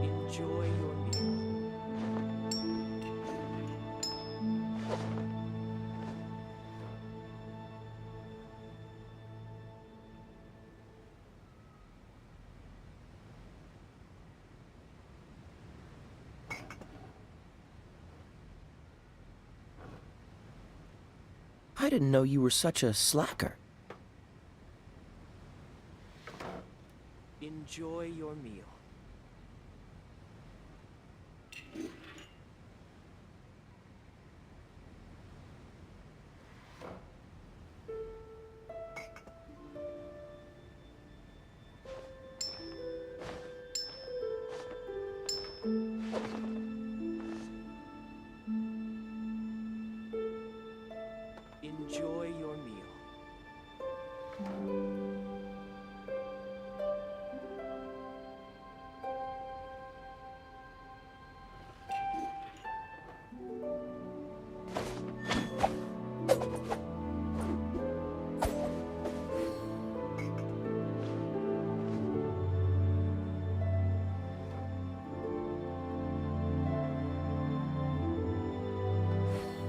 Speaker 12: Enjoy your meal.
Speaker 19: I didn't know you were such a slacker.
Speaker 12: Enjoy your meal. Enjoy your meal.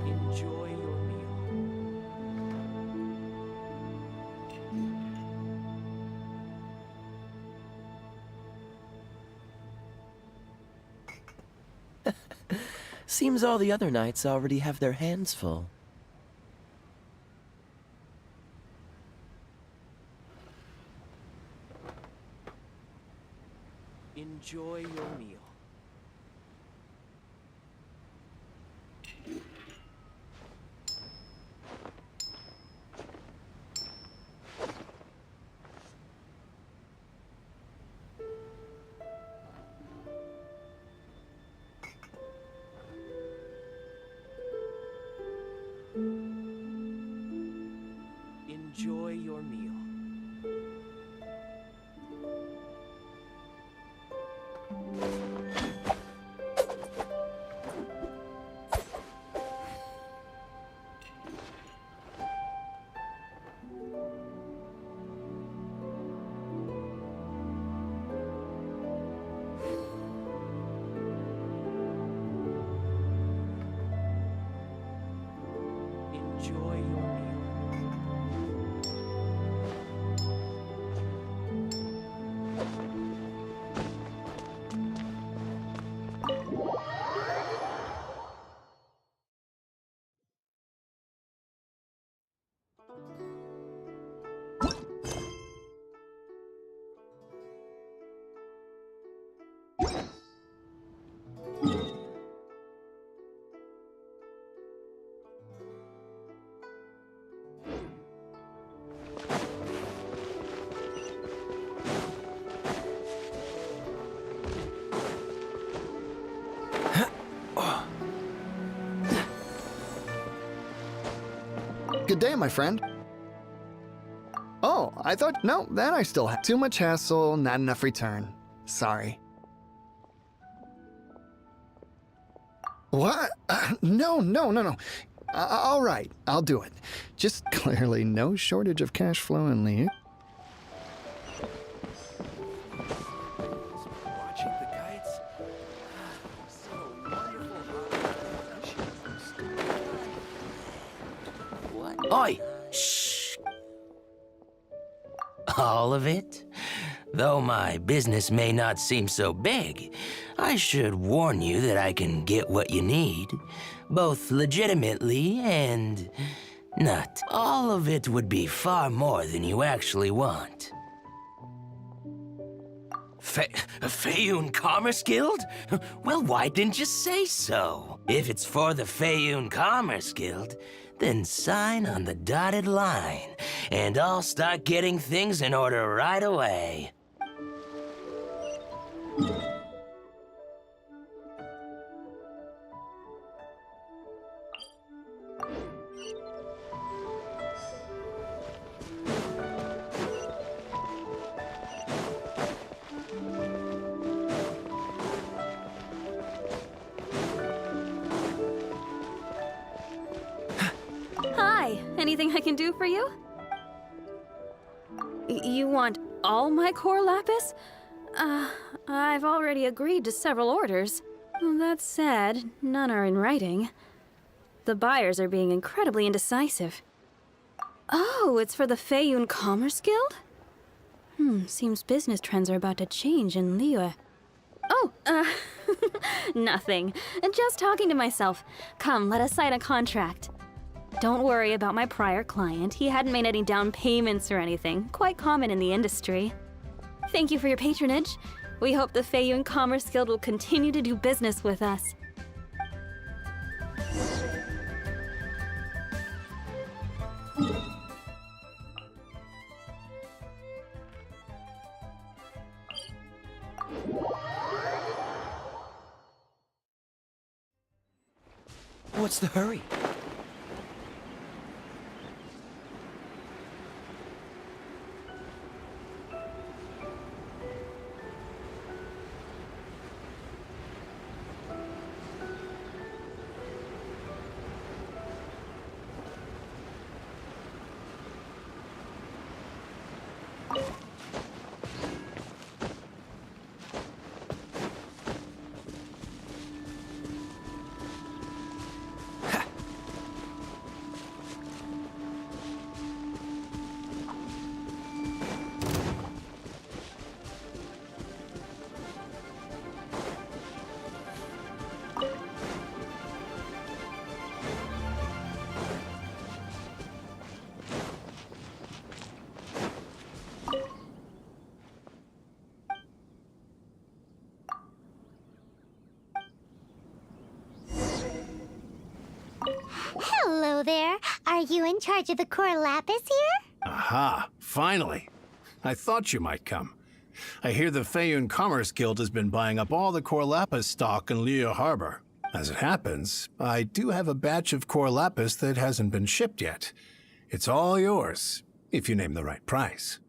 Speaker 12: Enjoy your meal.
Speaker 19: Seems all the other knights already have their hands full.
Speaker 12: Enjoy your meal. Enjoy your meal. Enjoy your meal.
Speaker 7: Good day, my friend. Oh, I thought, no, that I still have. Too much hassle, not enough return. Sorry. What? No. All right, I'll do it. Just clearly no shortage of cash flow in the...
Speaker 12: Watching the kites. So wonderful.
Speaker 6: Oi! Shh! All of it? Though my business may not seem so big, I should warn you that I can get what you need, both legitimately and not. All of it would be far more than you actually want. Faeyun Commerce Guild? Well, why didn't you say so? If it's for the Faeyun Commerce Guild, then sign on the dotted line, and I'll start getting things in order right away.
Speaker 17: Hi, anything I can do for you? You want all my core lapis? I've already agreed to several orders. That said, none are in writing. The buyers are being incredibly indecisive. Oh, it's for the Faeyun Commerce Guild? Seems business trends are about to change in Liyue. Oh, nothing. Just talking to myself. Come, let us sign a contract. Don't worry about my prior client. He hadn't made any down payments or anything. Quite common in the industry. Thank you for your patronage. We hope the Faeyun Commerce Guild will continue to do business with us.
Speaker 19: What's the hurry?
Speaker 14: you in charge of the core lapis here?
Speaker 3: Aha, finally. I thought you might come. I hear the Feiyun Commerce Guild has been buying up all the core lapis stock in Liyue Harbor. As it happens, I do have a batch of core lapis that hasn't been shipped yet. It's all yours, if you name the right price.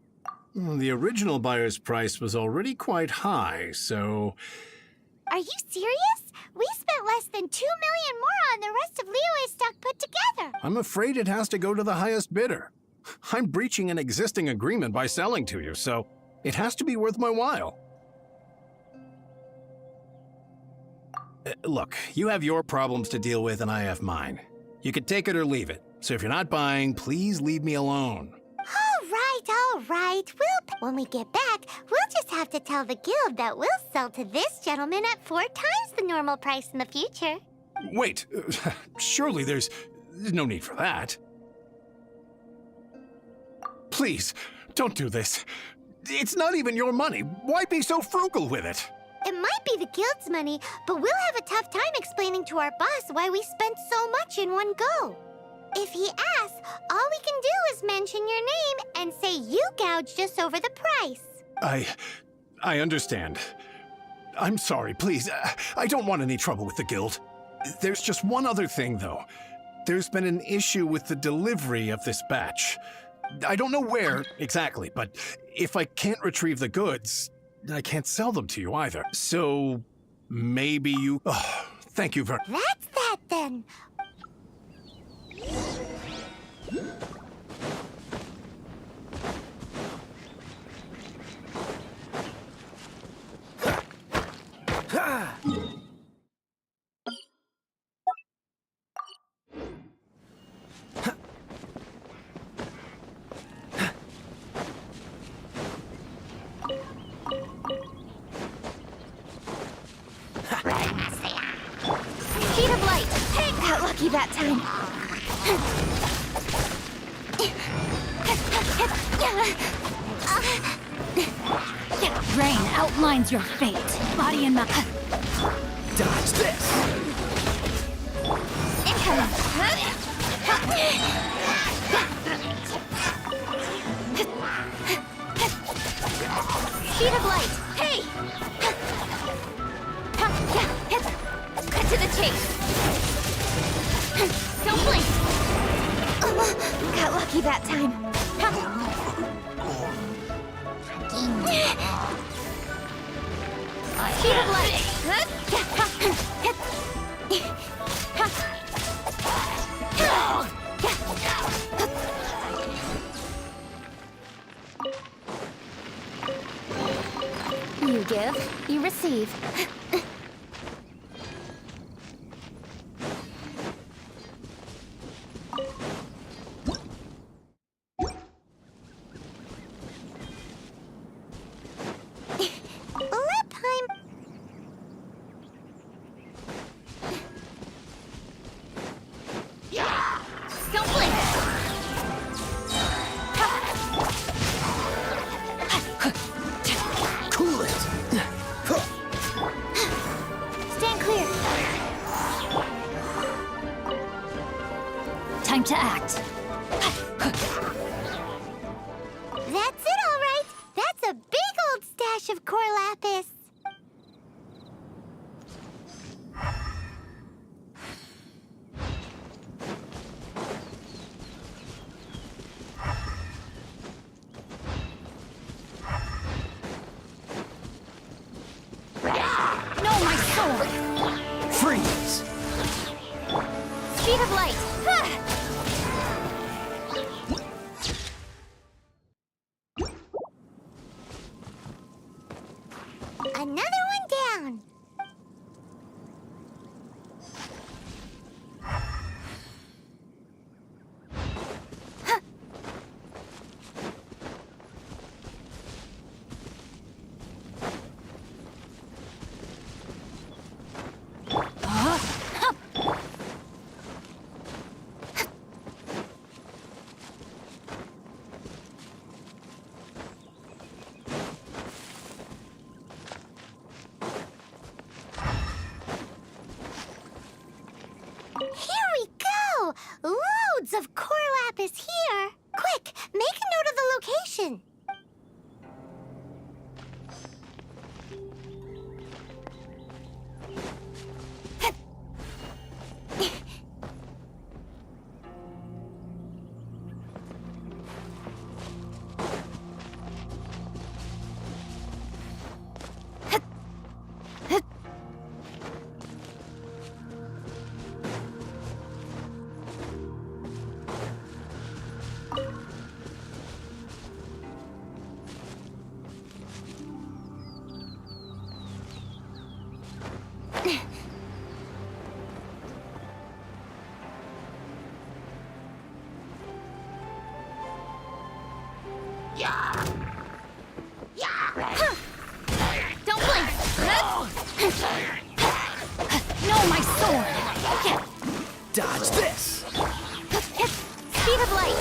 Speaker 3: The original buyer's price was already quite high, so...
Speaker 14: Are you serious? We spent less than 2 million more on the rest of Liyue's stock put together.
Speaker 3: I'm afraid it has to go to the highest bidder. I'm breaching an existing agreement by selling to you, so it has to be worth my while. Look, you have your problems to deal with and I have mine. You can take it or leave it. So if you're not buying, please leave me alone.
Speaker 14: All right. When we get back, we'll just have to tell the guild that we'll sell to this gentleman at 4 times the normal price in the future.
Speaker 3: Wait, surely there's no need for that. Please, don't do this. It's not even your money. Why be so frugal with it?
Speaker 14: It might be the guild's money, but we'll have a tough time explaining to our boss why we spent so much in one go. If he asks, all we can do is mention your name and say you gouged us over the price.
Speaker 3: I understand. I'm sorry, please. I don't want any trouble with the guild. There's just one other thing, though. There's been an issue with the delivery of this batch. I don't know where exactly, but if I can't retrieve the goods, I can't sell them to you either. So maybe you... Oh, thank you very...
Speaker 14: That's that then.
Speaker 1: Sheet of light! Hey, got lucky that time.
Speaker 2: Rain outlines your fate. Body and mind.
Speaker 12: Dodge this!
Speaker 1: Sheet of light! Hey! Cut to the chase! Don't blink! Got lucky that time. Sheet of light! You give, you receive.
Speaker 2: Time to act.
Speaker 14: That's it, all right. That's a big old stash of core lapis.
Speaker 1: No, my sword!
Speaker 12: Freeze!
Speaker 1: Speed of light!
Speaker 14: location.
Speaker 15: Don't blink! No, my sword!
Speaker 12: Dodge this!
Speaker 15: Speed of light!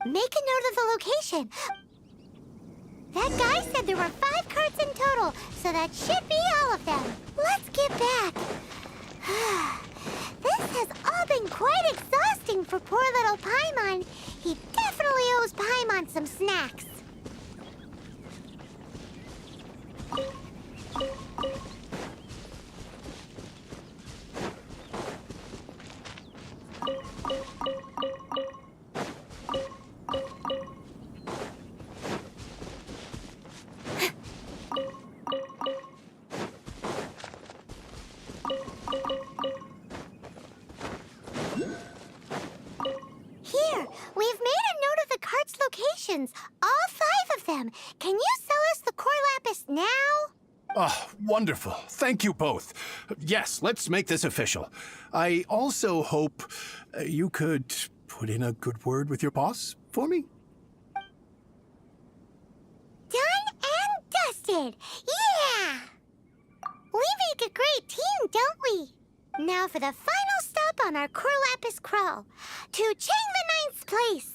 Speaker 15: Make a note of the location. That guy said there were 5 carts in total, so that should be all of them. Let's get back. This has all been quite exhausting for poor little Paimon. He definitely owes Paimon some snacks. All 5 of them. Can you sell us the core lapis now?
Speaker 3: Oh, wonderful. Thank you both. Yes, let's make this official. I also hope you could put in a good word with your boss for me.
Speaker 14: Done and dusted. Yeah! We make a great team, don't we? Now for the final stop on our core lapis crawl. To Chang the Ninth's place.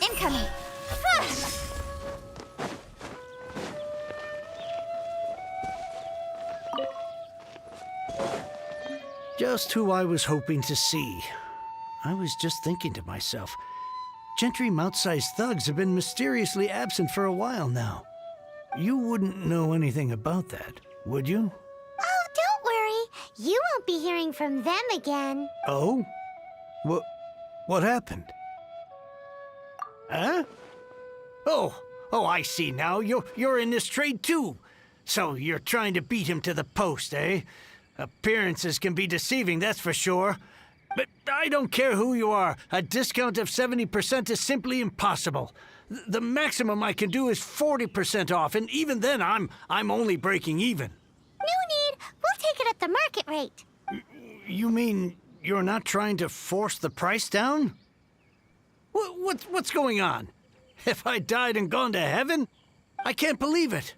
Speaker 15: Incoming!
Speaker 10: Just who I was hoping to see. I was just thinking to myself, Gentry mount-sized thugs have been mysteriously absent for a while now. You wouldn't know anything about that, would you?
Speaker 14: Oh, don't worry. You won't be hearing from them again.
Speaker 10: Oh? What happened? Huh? Oh, I see now. You're in this trade too. So you're trying to beat him to the post, eh? Appearances can be deceiving, that's for sure. But I don't care who you are. A discount of 70% is simply impossible. The maximum I can do is 40% off, and even then I'm only breaking even.
Speaker 14: No need. We'll take it at the market rate.
Speaker 10: You mean you're not trying to force the price down? What's going on? Have I died and gone to heaven? I can't believe it.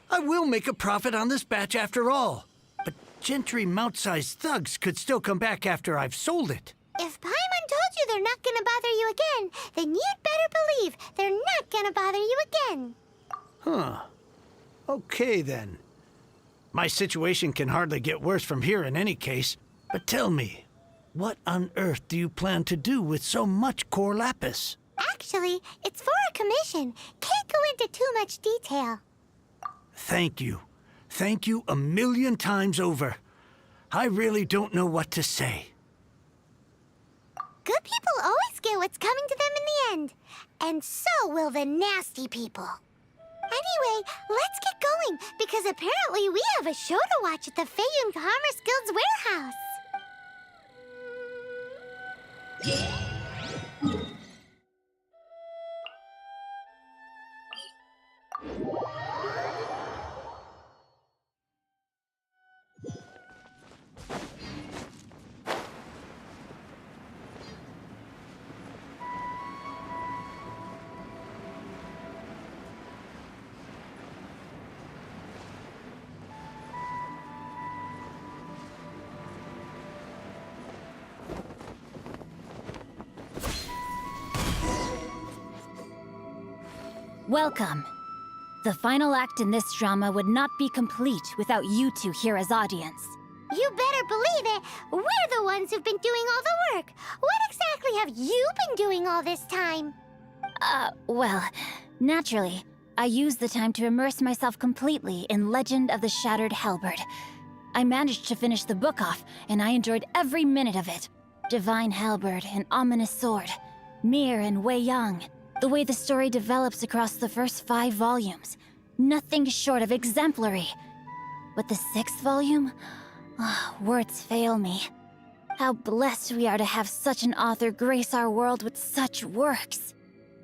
Speaker 10: I will make a profit on this batch after all. But Gentry mount-sized thugs could still come back after I've sold it.
Speaker 14: If Paimon told you they're not gonna bother you again, then you'd better believe they're not gonna bother you again.
Speaker 10: Huh. Okay, then. My situation can hardly get worse from here in any case. But tell me, what on earth do you plan to do with so much core lapis?
Speaker 14: Actually, it's for a commission. Can't go into too much detail.
Speaker 10: Thank you. Thank you a million times over. I really don't know what to say.
Speaker 14: Good people always get what's coming to them in the end. And so will the nasty people. Anyway, let's get going, because apparently we have a show to watch at the Feiyun Commerce Guild's warehouse.
Speaker 2: Welcome. The final act in this drama would not be complete without you two here as audience.
Speaker 14: You better believe it. We're the ones who've been doing all the work. What exactly have you been doing all this time?
Speaker 2: Well, naturally, I used the time to immerse myself completely in Legend of the Shattered Halberd. I managed to finish the book off, and I enjoyed every minute of it. Divine Halberd, an ominous sword. Mir and Wei Yang. The way the story develops across the first 5 volumes. Nothing short of exemplary. But the 6th volume? Words fail me. How blessed we are to have such an author grace our world with such works.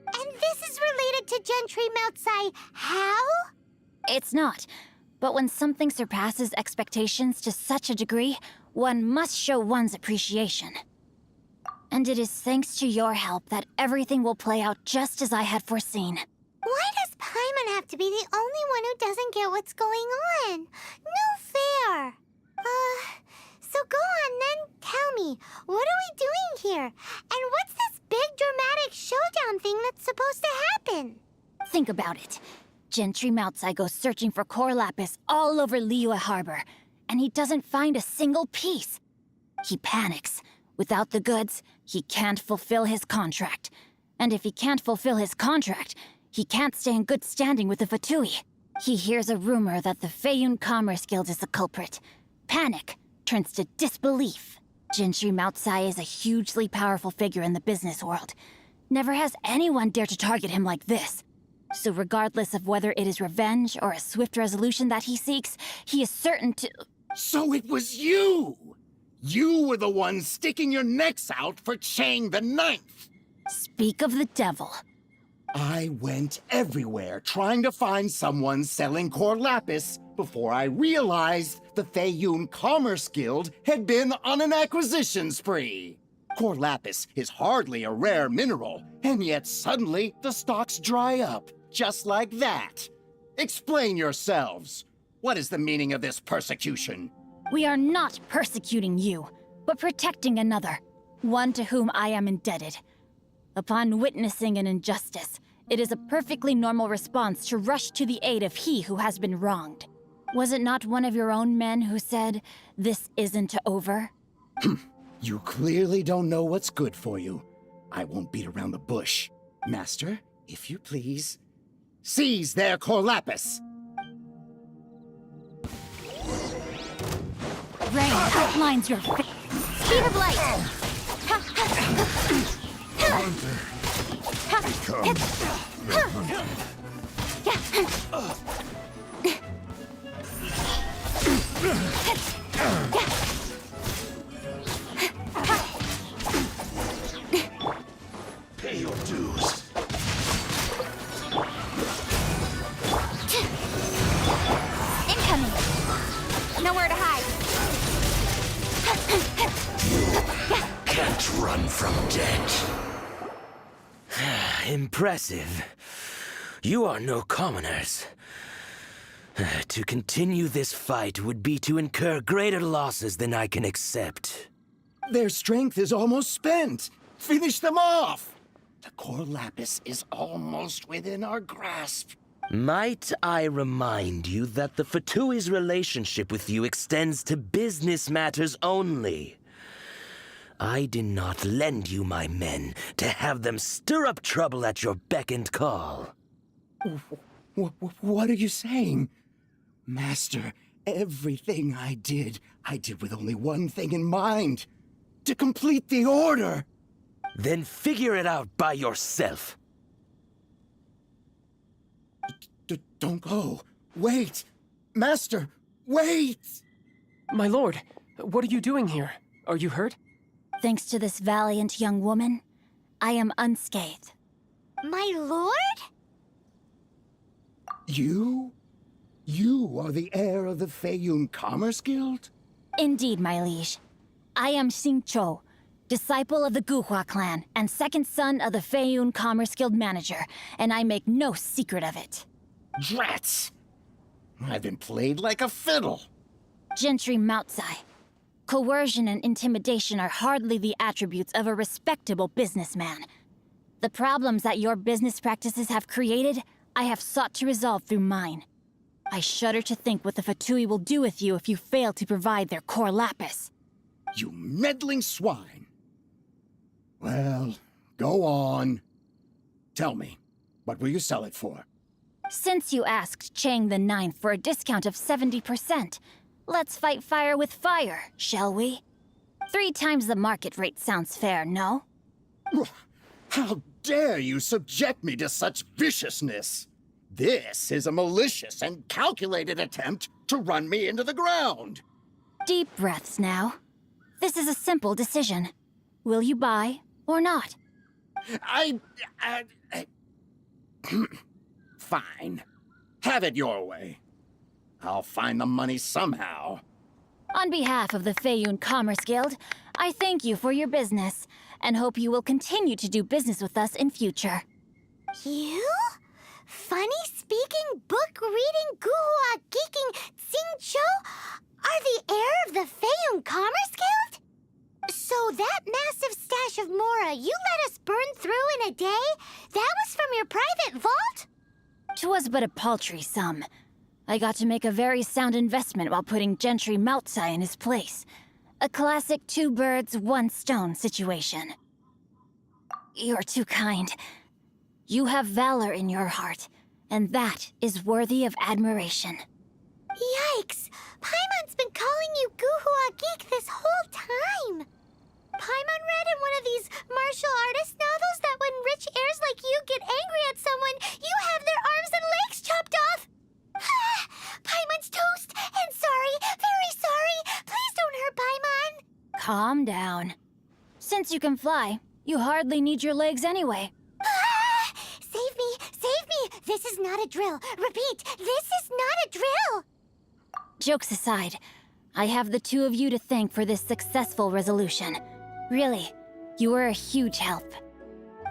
Speaker 14: And this is related to Gentry Moutsai how?
Speaker 2: It's not. But when something surpasses expectations to such a degree, one must show one's appreciation. And it is thanks to your help that everything will play out just as I had foreseen.
Speaker 14: Why does Paimon have to be the only one who doesn't get what's going on? No fair. So go on then, tell me, what are we doing here? And what's this big dramatic showdown thing that's supposed to happen?
Speaker 2: Think about it. Gentry Moutsai goes searching for core lapis all over Liyue Harbor, and he doesn't find a single piece. He panics. Without the goods, he can't fulfill his contract. And if he can't fulfill his contract, he can't stay in good standing with the Fatui. He hears a rumor that the Feiyun Commerce Guild is the culprit. Panic turns to disbelief. Gentry Moutsai is a hugely powerful figure in the business world. Never has anyone dared to target him like this. So regardless of whether it is revenge or a swift resolution that he seeks, he is certain to—
Speaker 21: So it was you! You were the one sticking your necks out for Chang the Ninth!
Speaker 2: Speak of the devil.
Speaker 21: I went everywhere trying to find someone selling core lapis before I realized the Feiyun Commerce Guild had been on an acquisition spree. Core lapis is hardly a rare mineral, and yet suddenly the stocks dry up, just like that. Explain yourselves. What is the meaning of this persecution?
Speaker 2: We are not persecuting you, but protecting another, one to whom I am indebted. Upon witnessing an injustice, It is a perfectly normal response to rush to the aid of he who has been wronged. Was it not one of your own men who said, "This isn't over"?
Speaker 21: You clearly don't know what's good for you. I won't beat around the bush. Master, if you please, seize their Corlapis!
Speaker 2: Rain outlines your face.
Speaker 15: Speed of light!
Speaker 16: Pay your dues.
Speaker 15: Incoming! Nowhere to hide.
Speaker 16: Can't run from death.
Speaker 20: Impressive. You are no commoners. To continue this fight would be to incur greater losses than I can accept.
Speaker 21: Their strength is almost spent. Finish them off! The Corlapis is almost within our grasp.
Speaker 20: Might I remind you that the Fatui's relationship with you extends to business matters only? I did not lend you my men to have them stir up trouble at your beck and call.
Speaker 21: What are you saying? Master, everything I did with only one thing in mind. To complete the order!
Speaker 20: Then figure it out by yourself.
Speaker 21: Don't go. Wait! Master, wait!
Speaker 12: My lord, what are you doing here? Are you hurt?
Speaker 2: Thanks to this valiant young woman, I am unscathed.
Speaker 14: My lord?
Speaker 21: You? You are the heir of the Feiyun Commerce Guild?
Speaker 2: Indeed, my liege. I am Xingqiu, disciple of the Guhua clan and second son of the Feiyun Commerce Guild manager, and I make no secret of it.
Speaker 21: Drats! I've been played like a fiddle.
Speaker 2: Gentry Moutsai. Coercion and intimidation are hardly the attributes of a respectable businessman. The problems that your business practices have created, I have sought to resolve through mine. I shudder to think what the Fatui will do with you if you fail to provide their Corlapis.
Speaker 21: You meddling swine! Well, go on. Tell me, what will you sell it for?
Speaker 2: Since you asked Chang the Ninth for a discount of 70%, let's fight fire with fire, shall we? 3 times the market rate sounds fair, no?
Speaker 21: How dare you subject me to such viciousness? This is a malicious and calculated attempt to run me into the ground.
Speaker 2: Deep breaths now. This is a simple decision. Will you buy or not?
Speaker 21: Fine. Have it your way. I'll find the money somehow.
Speaker 2: On behalf of the Feiyun Commerce Guild, I thank you for your business, and hope you will continue to do business with us in future.
Speaker 14: You? Funny-speaking, book-reading, guhua geeking Xingqiu are the heir of the Feiyun Commerce Guild? So that massive stash of Mora you let us burn through in a day, that was from your private vault?
Speaker 2: 'Twas but a paltry sum. I got to make a very sound investment while putting Gentry Moutsai in his place. A classic 2 birds, 1 stone situation. You're too kind. You have valor in your heart, and that is worthy of admiration.
Speaker 14: Yikes! Paimon's been calling you Guhua Geek this whole time! Paimon read in one of these martial artist novels that when rich heirs like you get angry at someone, you have their arms and legs chopped off! Paimon's toast, and sorry, very sorry! Please don't hurt Paimon!
Speaker 2: Calm down. Since you can fly, you hardly need your legs anyway.
Speaker 14: Save me! Save me! This is not a drill! Repeat, this is not a drill!
Speaker 2: Jokes aside, I have the 2 of you to thank for this successful resolution. Really, you were a huge help.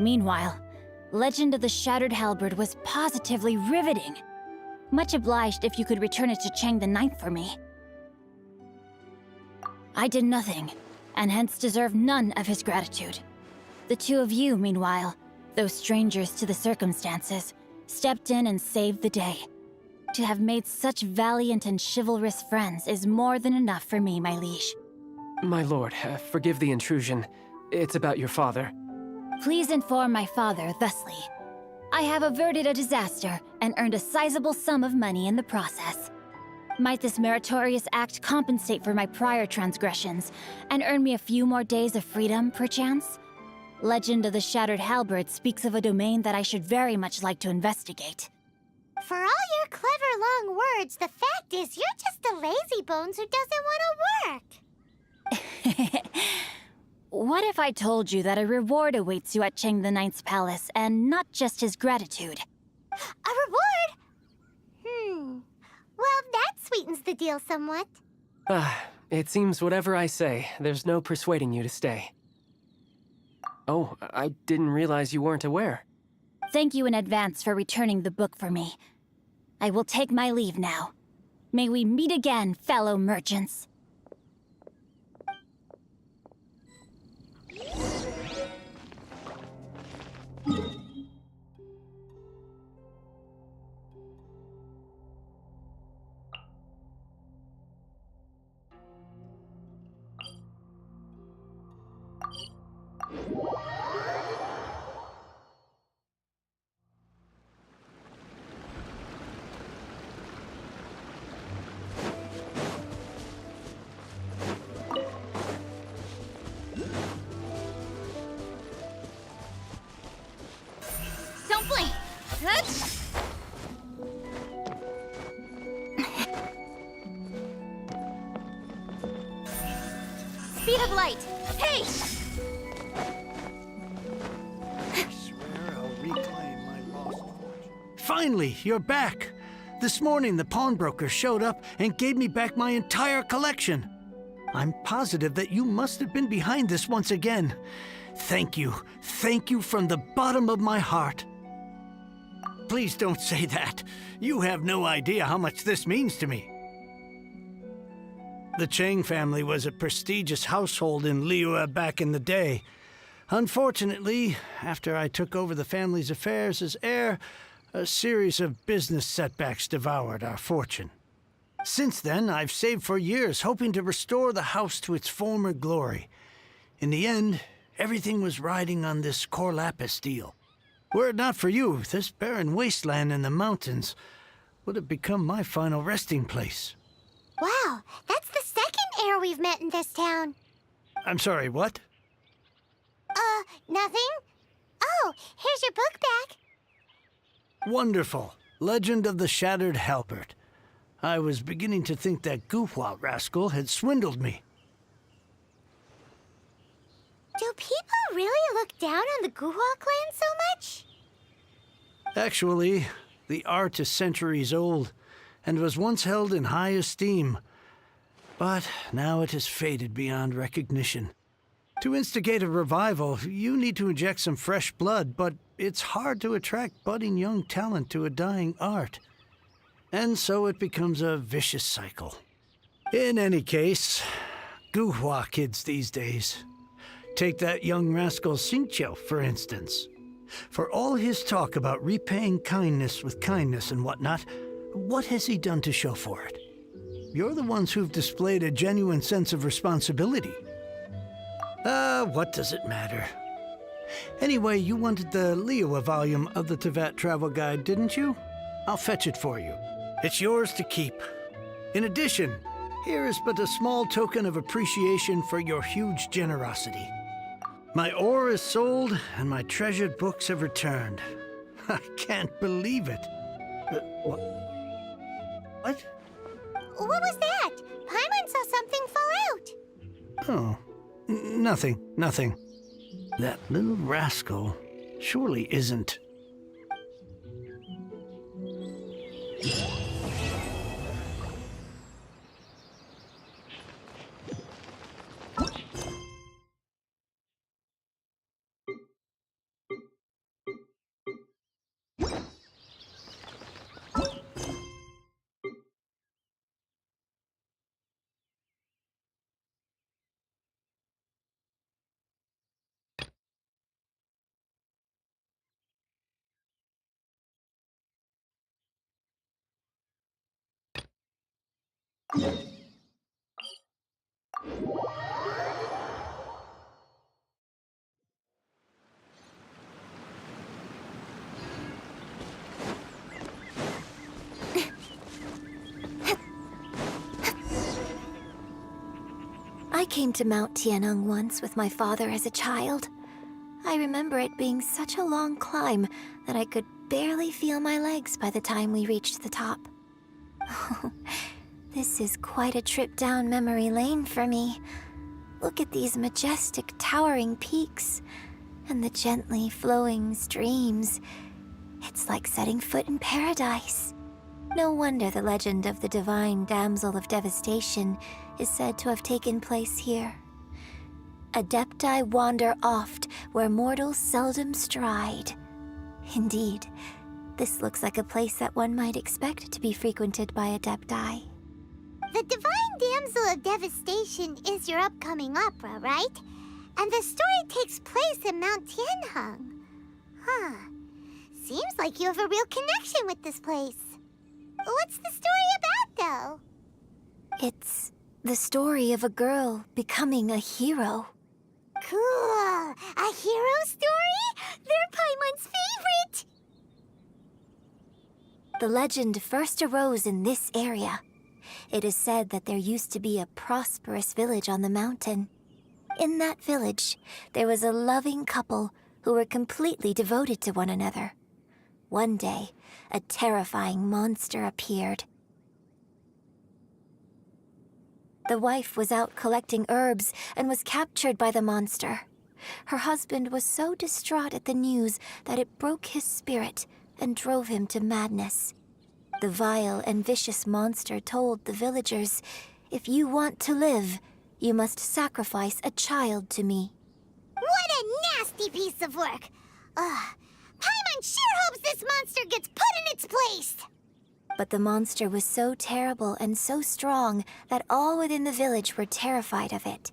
Speaker 2: Meanwhile, Legend of the Shattered Halberd was positively riveting. Much obliged if you could return it to Chang the Ninth for me. I did nothing, and hence deserve none of his gratitude. The 2 of you, meanwhile, Those strangers to the circumstances stepped in and saved the day. To have made such valiant and chivalrous friends is more than enough for me, my liege.
Speaker 12: My lord, forgive the intrusion. It's about your father.
Speaker 2: Please inform my father thusly. I have averted a disaster and earned a sizable sum of money in the process. Might this meritorious act compensate for my prior transgressions and earn me a few more days of freedom, perchance? Legend of the Shattered Halberd speaks of a domain that I should very much like to investigate.
Speaker 14: For all your clever long words, the fact is you're just a lazy bones who doesn't want to work.
Speaker 2: What if I told you that a reward awaits you at Cheng the Ninth's palace, and not just his gratitude?
Speaker 14: A reward? Well, that sweetens the deal somewhat.
Speaker 12: It seems whatever I say, there's no persuading you to stay. Oh, I didn't realize you weren't aware.
Speaker 2: Thank you in advance for returning the book for me. I will take my leave now. May we meet again, fellow merchants.
Speaker 15: Don't blink! Speed of light! Hey!
Speaker 10: I swear I'll reclaim my lost fortune. Finally, you're back! This morning, the pawnbroker showed up and gave me back my entire collection. I'm positive that you must have been behind this once again. Thank you. Thank you from the bottom of my heart. Please don't say that. You have no idea how much this means to me. The Chang family was a prestigious household in Liyue back in the day. Unfortunately, after I took over the family's affairs as heir, a series of business setbacks devoured our fortune. Since then, I've saved for years, hoping to restore the house to its former glory. In the end, everything was riding on this core lapis deal. Were it not for you, this barren wasteland in the mountains would have become my final resting place.
Speaker 14: Wow, that's the second heir we've met in this town.
Speaker 10: I'm sorry, what?
Speaker 14: Nothing? Oh, here's your book back.
Speaker 10: Wonderful. Legend of the Shattered Halberd. I was beginning to think that Guhua rascal had swindled me.
Speaker 14: Do people really look down on the Guhua clan so much?
Speaker 10: Actually, the art is centuries old and was once held in high esteem. But now it has faded beyond recognition. To instigate a revival, you need to inject some fresh blood, but it's hard to attract budding young talent to a dying art. And so it becomes a vicious cycle. In any case, Guhua kids these days. Take that young rascal Xingqiu, for instance. For all his talk about repaying kindness with kindness and whatnot, what has he done to show for it? You're the ones who've displayed a genuine sense of responsibility. What does it matter? Anyway, you wanted the Liyue volume of the Teyvat travel guide, didn't you? I'll fetch it for you. It's yours to keep. In addition, here is but a small token of appreciation for your huge generosity. My ore is sold, and my treasured books have returned. I can't believe it. What?
Speaker 14: What was that? Paimon saw something fall out.
Speaker 10: Oh, nothing. That little rascal surely isn't.
Speaker 15: I came to Mount Tianeng once with my father as a child. I remember it being such a long climb that I could barely feel my legs by the time we reached the top. This is quite a trip down memory lane for me. Look at these majestic, towering peaks and the gently flowing streams. It's like setting foot in paradise. No wonder the legend of the divine damsel of devastation is said to have taken place here. Adepti wander oft where mortals seldom stride. Indeed, this looks like a place that one might expect to be frequented by Adepti.
Speaker 14: The Divine Damsel of Devastation is your upcoming opera, right? And the story takes place in Mount Tianheng. Huh. Seems like you have a real connection with this place. What's the story about, though?
Speaker 15: It's the story of a girl becoming a hero.
Speaker 14: Cool! A hero story? They're Paimon's favorite!
Speaker 15: The legend first arose in this area. It is said that there used to be a prosperous village on the mountain. In that village, there was a loving couple who were completely devoted to one another. One day, a terrifying monster appeared. The wife was out collecting herbs and was captured by the monster. Her husband was so distraught at the news that it broke his spirit and drove him to madness. The vile and vicious monster told the villagers, "If you want to live, you must sacrifice a child to me."
Speaker 14: What a nasty piece of work! Paimon sure hopes this monster gets put in its place!
Speaker 15: But the monster was so terrible and so strong that all within the village were terrified of it.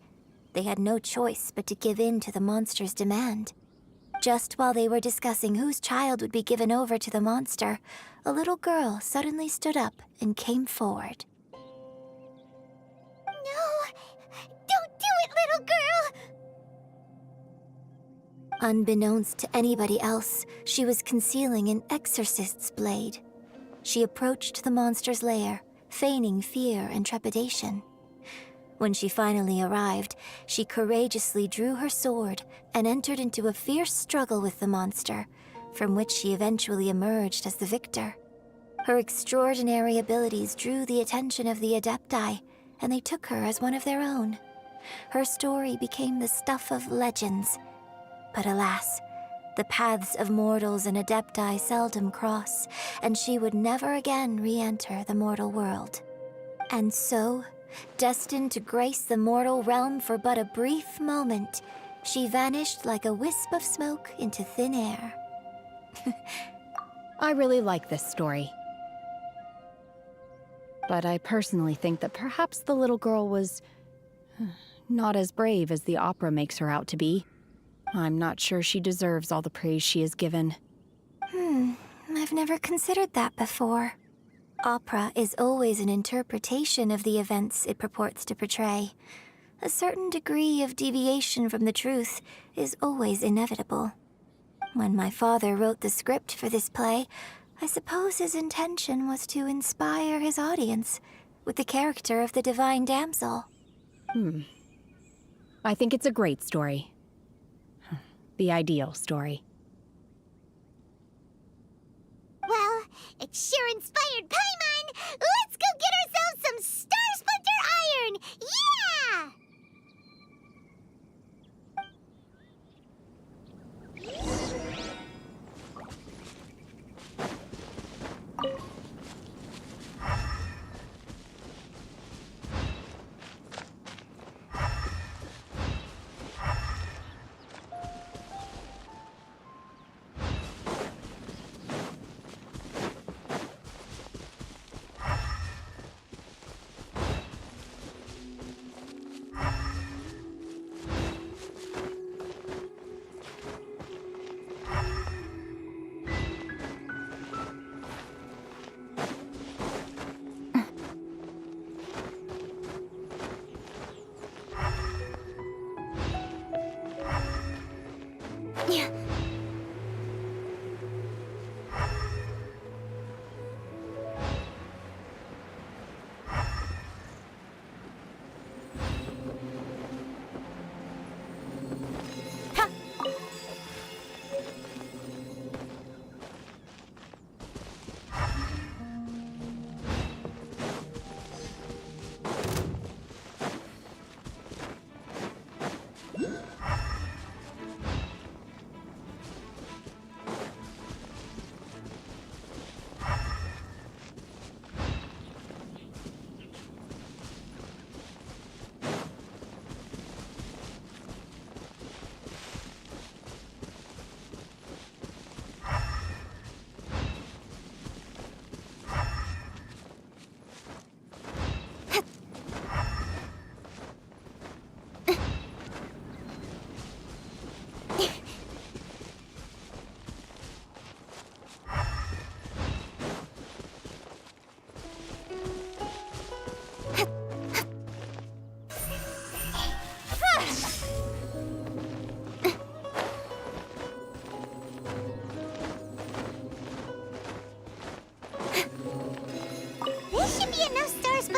Speaker 15: They had no choice but to give in to the monster's demand. Just while they were discussing whose child would be given over to the monster, a little girl suddenly stood up and came forward.
Speaker 14: No! Don't do it, little girl!
Speaker 15: Unbeknownst to anybody else, she was concealing an exorcist's blade. She approached the monster's lair, feigning fear and trepidation. When she finally arrived, she courageously drew her sword and entered into a fierce struggle with the monster, from which she eventually emerged as the victor. Her extraordinary abilities drew the attention of the Adepti, and they took her as one of their own. Her story became the stuff of legends. But alas, the paths of mortals and Adepti seldom cross, and she would never again re-enter the mortal world. And so, destined to grace the mortal realm for but a brief moment, she vanished like a wisp of smoke into thin air.
Speaker 5: I really like this story. But I personally think that perhaps the little girl was not as brave as the opera makes her out to be. I'm not sure she deserves all the praise she is given.
Speaker 15: I've never considered that before. Opera is always an interpretation of the events it purports to portray. A certain degree of deviation from the truth is always inevitable. When my father wrote the script for this play, I suppose his intention was to inspire his audience with the character of the Divine Damsel.
Speaker 5: I think it's a great story. The ideal story.
Speaker 14: Well, it sure inspired Paimon! Let's go get ourselves some Star Splinter Iron! Yeah!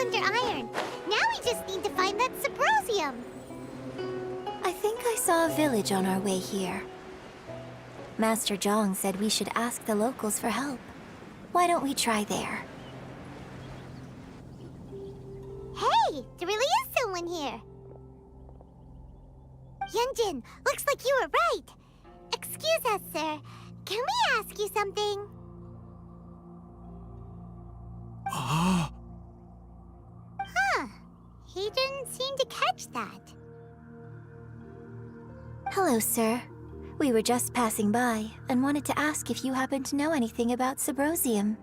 Speaker 14: under iron. Now we just need to find that Subrosium.
Speaker 15: I think I saw a village on our way here. Master Zhang said we should ask the locals for help. Why don't we try there?
Speaker 14: Hey, there really is someone here. Yunjin, looks like you were right. Excuse us, sir. Can we ask you something? Huh. He didn't seem to catch that.
Speaker 15: Hello, sir. We were just passing by and wanted to ask if you happen to know anything about Subrosium.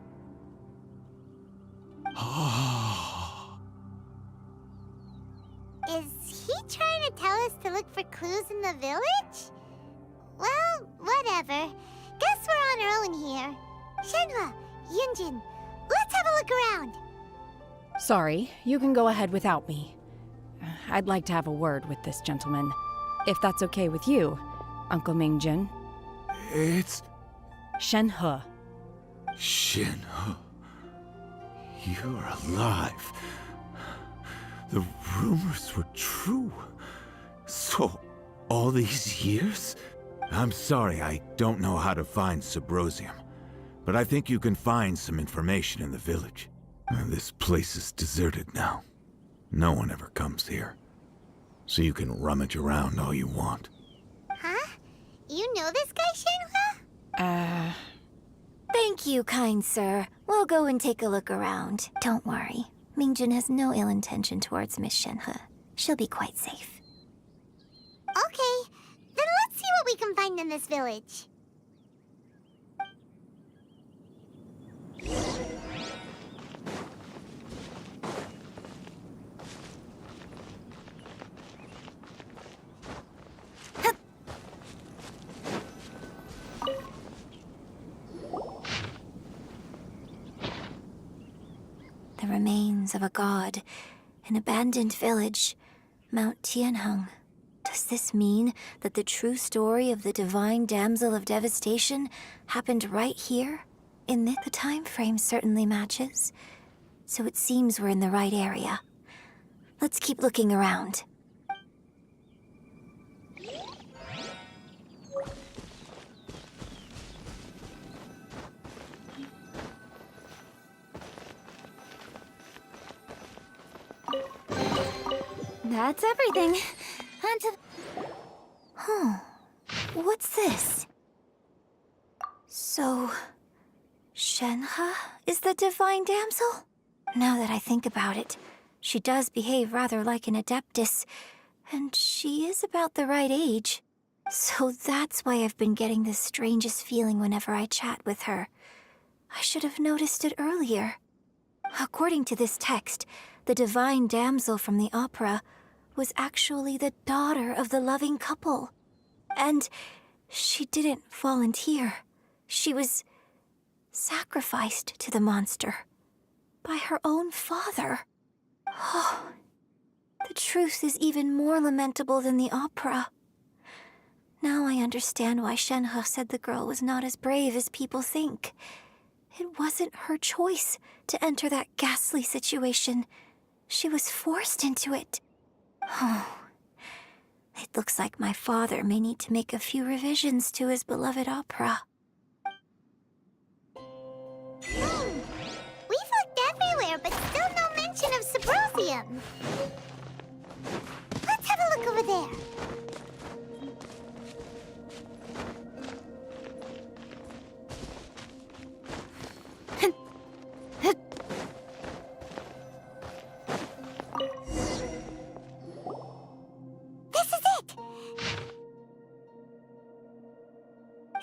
Speaker 14: Is he trying to tell us to look for clues in the village? Well, whatever. Guess we're on our own here. Shenhua, Yunjin, let's have a look around.
Speaker 5: Sorry, you can go ahead without me. I'd like to have a word with this gentleman. If that's okay with you, Uncle Mingjin.
Speaker 9: It's...
Speaker 5: Shenhe.
Speaker 9: Shenhe. You're alive. The rumors were true. So, all these years? I'm sorry, I don't know how to find Subrosium. But I think you can find some information in the village. This place is deserted now. No one ever comes here. So you can rummage around all you want.
Speaker 14: Huh? You know this guy, Shenhua?
Speaker 15: Thank you, kind sir. We'll go and take a look around. Don't worry. Mingjin has no ill intention towards Miss Shenhe. She'll be quite safe.
Speaker 14: Okay, then let's see what we can find in this village.
Speaker 15: The remains of a god, an abandoned village, Mount Tianheng. Does this mean that the true story of the divine damsel of devastation happened right here? The time frame certainly matches, so it seems we're in the right area. Let's keep looking around.
Speaker 1: That's everything. On to...
Speaker 15: What's this? So... Shenhe is the divine damsel? Now that I think about it, she does behave rather like an adeptus, and she is about the right age. So that's why I've been getting the strangest feeling whenever I chat with her. I should have noticed it earlier. According to this text, the divine damsel from the opera was actually the daughter of the loving couple. And she didn't volunteer. She was sacrificed to the monster by her own father. Oh, the truth is even more lamentable than the opera. Now I understand why Shenhe said the girl was not as brave as people think. It wasn't her choice to enter that ghastly situation. She was forced into it. Oh, it looks like my father may need to make a few revisions to his beloved opera.
Speaker 14: We've looked everywhere, but still no mention of Subrosium. Let's have a look over there.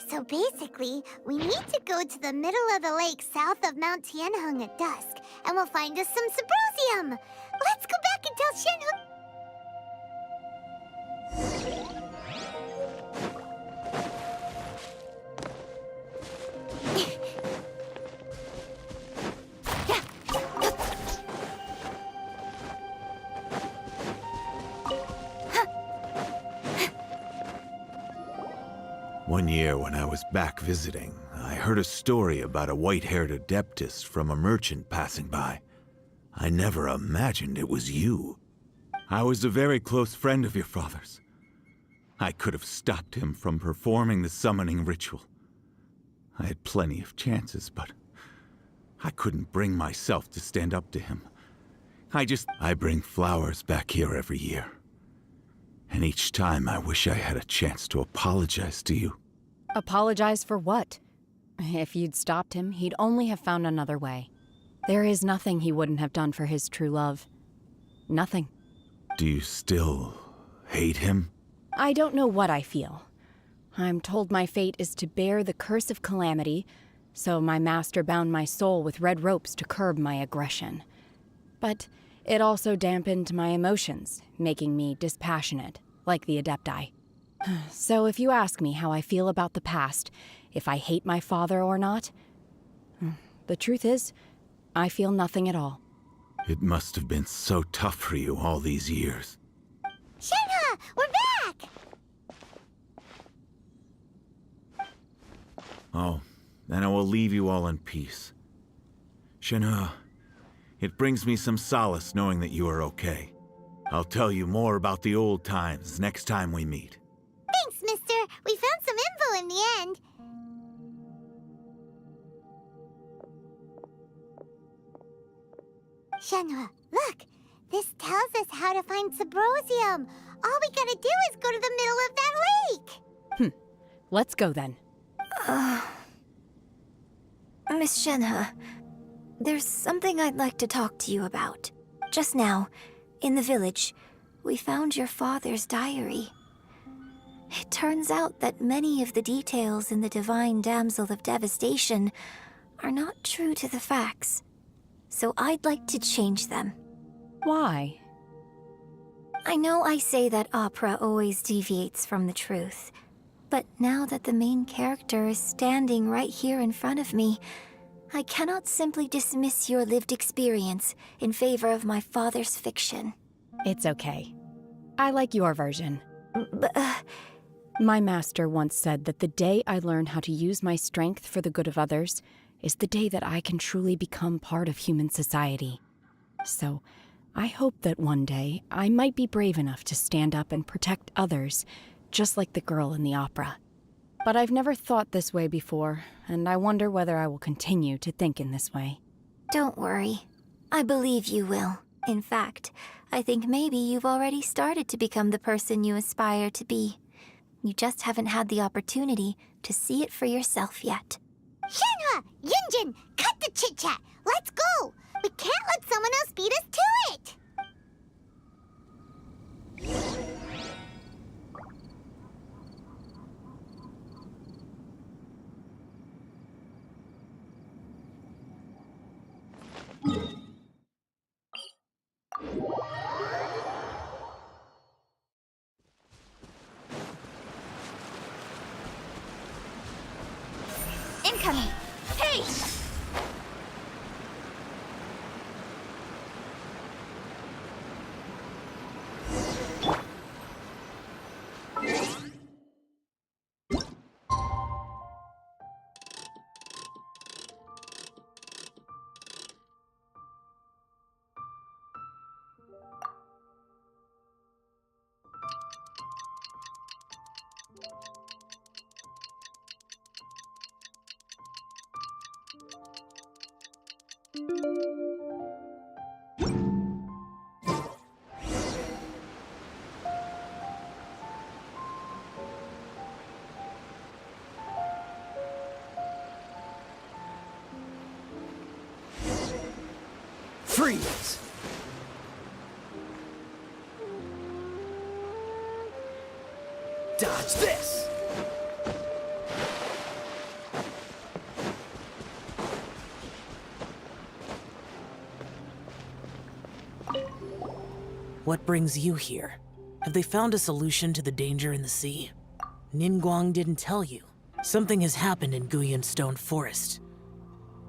Speaker 14: So basically, we need to go to the middle of the lake south of Mount Tianheng at dusk, and we'll find us some Subrosium! Let's go back and tell Shenhe...
Speaker 9: One year when I was back visiting, I heard a story about a white-haired adeptus from a merchant passing by. I never imagined it was you. I was a very close friend of your father's. I could have stopped him from performing the summoning ritual. I had plenty of chances, but I couldn't bring myself to stand up to him. I bring flowers back here every year. And each time I wish I had a chance to apologize to you.
Speaker 5: Apologize for what? If you'd stopped him, he'd only have found another way. There is nothing he wouldn't have done for his true love. Nothing.
Speaker 9: Do you still hate him?
Speaker 5: I don't know what I feel. I'm told my fate is to bear the curse of calamity, so my master bound my soul with red ropes to curb my aggression. But it also dampened my emotions, making me dispassionate, like the Adepti. So if you ask me how I feel about the past, if I hate my father or not, the truth is, I feel nothing at all.
Speaker 9: It must have been so tough for you all these years.
Speaker 14: Shenhe, we're back!
Speaker 9: Oh, then I will leave you all in peace. Shenhe, it brings me some solace knowing that you are okay. I'll tell you more about the old times next time we meet.
Speaker 14: Thanks, mister. We found some info in the end. Shenhe, look! This tells us how to find Subrosium. All we gotta do is go to the middle of that lake.
Speaker 5: Let's go then.
Speaker 15: Miss Shenhe, there's something I'd like to talk to you about. Just now, in the village, we found your father's diary. It turns out that many of the details in the Divine Damsel of Devastation are not true to the facts. So I'd like to change them.
Speaker 5: Why?
Speaker 15: I know I say that opera always deviates from the truth, but now that the main character is standing right here in front of me, I cannot simply dismiss your lived experience in favor of my father's fiction.
Speaker 5: It's okay. I like your version. My master once said that the day I learn how to use my strength for the good of others is the day that I can truly become part of human society. So, I hope that one day I might be brave enough to stand up and protect others, just like the girl in the opera. But I've never thought this way before, and I wonder whether I will continue to think in this way.
Speaker 15: Don't worry. I believe you will. In fact, I think maybe you've already started to become the person you aspire to be. You just haven't had the opportunity to see it for yourself yet.
Speaker 14: Shenhe! Yunjin! Cut the chit-chat! Let's go! We can't let someone else beat us to it!
Speaker 15: Incoming! Hey!
Speaker 12: Freeze! Dodge this!
Speaker 13: What brings you here? Have they found a solution to the danger in the sea? Ningguang didn't tell you. Something has happened in Guyan Stone Forest.